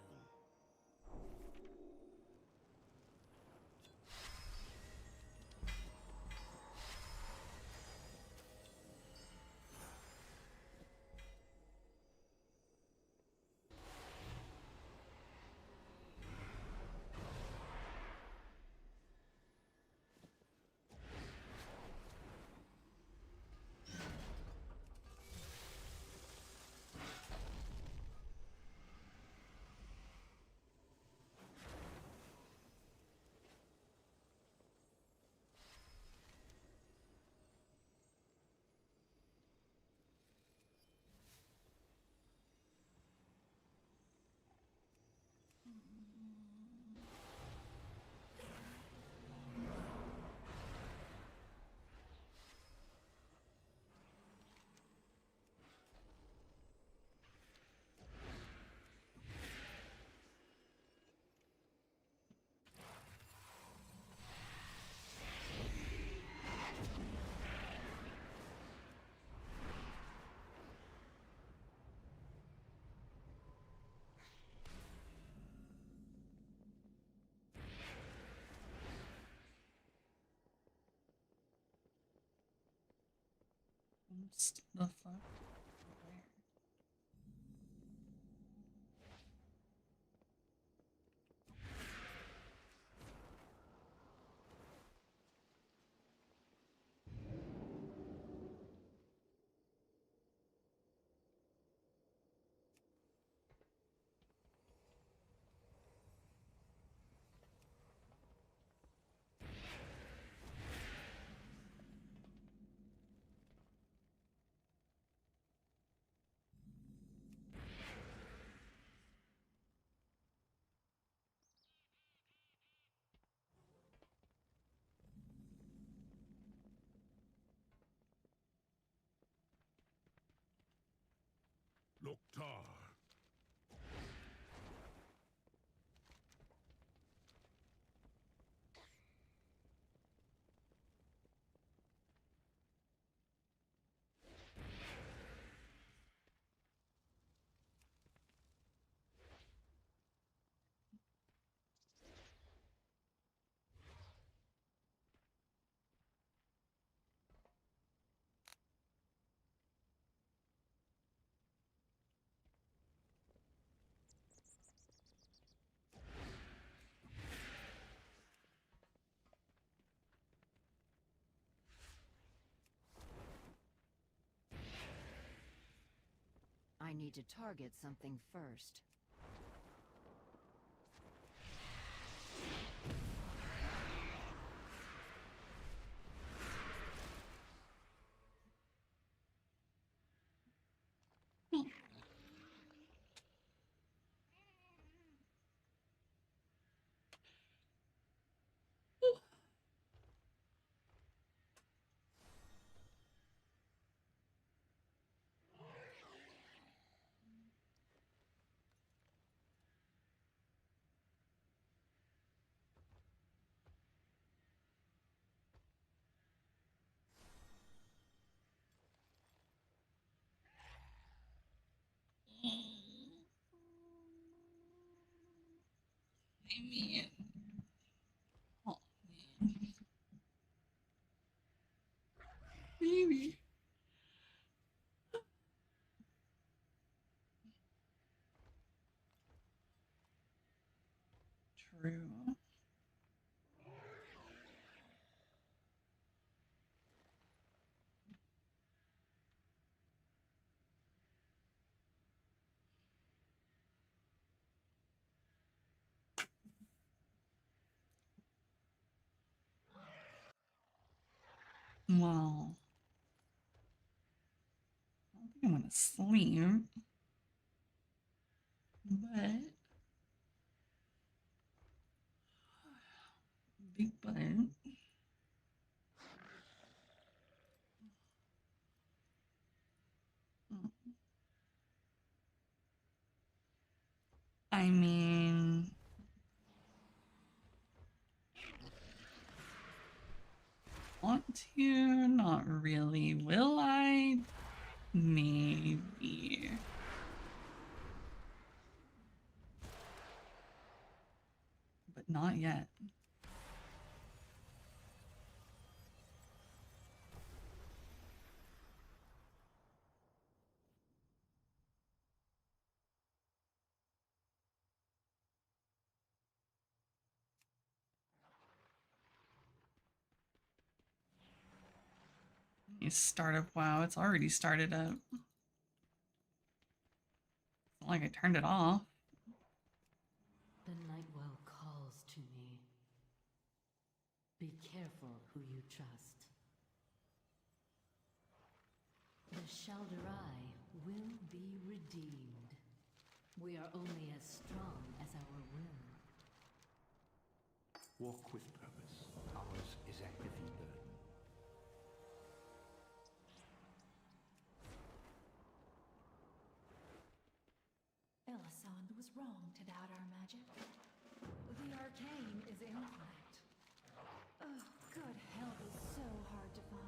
Just the fuck? Where?
Loktar.
I need to target something first.
I mean, oh man, maybe. True. Well, I don't think I'm gonna sleep, but big butt. I mean, want to? Not really. Will I? Maybe. But not yet. You start up. Wow, it's already started up. It's not like I turned it off.
The Nightwell calls to me. Be careful who you trust. The Shalderai will be redeemed. We are only as strong as our will.
Walk with purpose. Ours is a heavy burden.
Elisand was wrong to doubt our magic. The arcane is infinite. Oh, good help is so hard to find.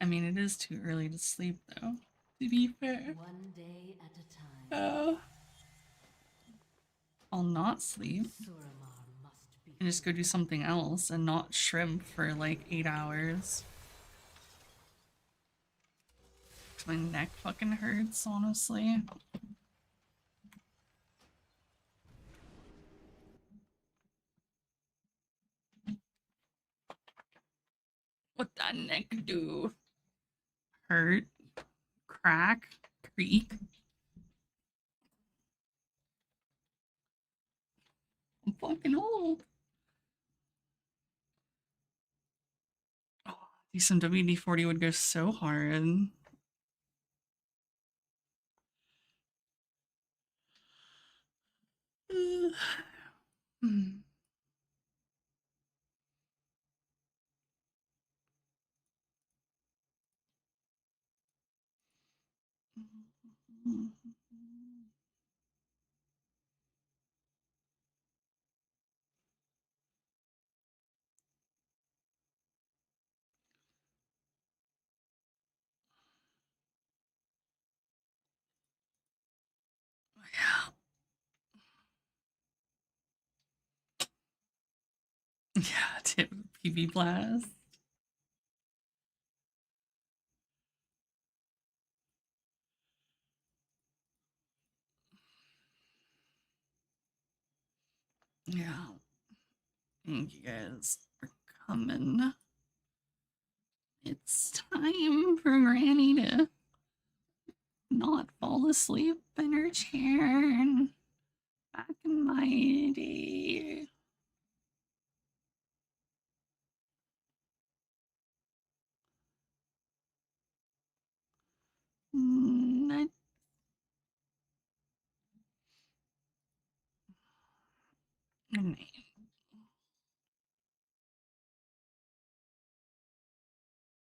I mean, it is too early to sleep, though, to be fair.
One day at a time.
I'll not sleep and just go do something else and not shrimp for like 8 hours. 'Cause my neck fucking hurts, honestly. What that neck do? Hurt? Crack? Creak? I'm fucking old. Oh, some WD-40 would go so hard. Hmm. Yeah, tip PB blast. Yeah. Thank you guys for coming. It's time for Granny to not fall asleep in her chair and back in my day. Night. Good night.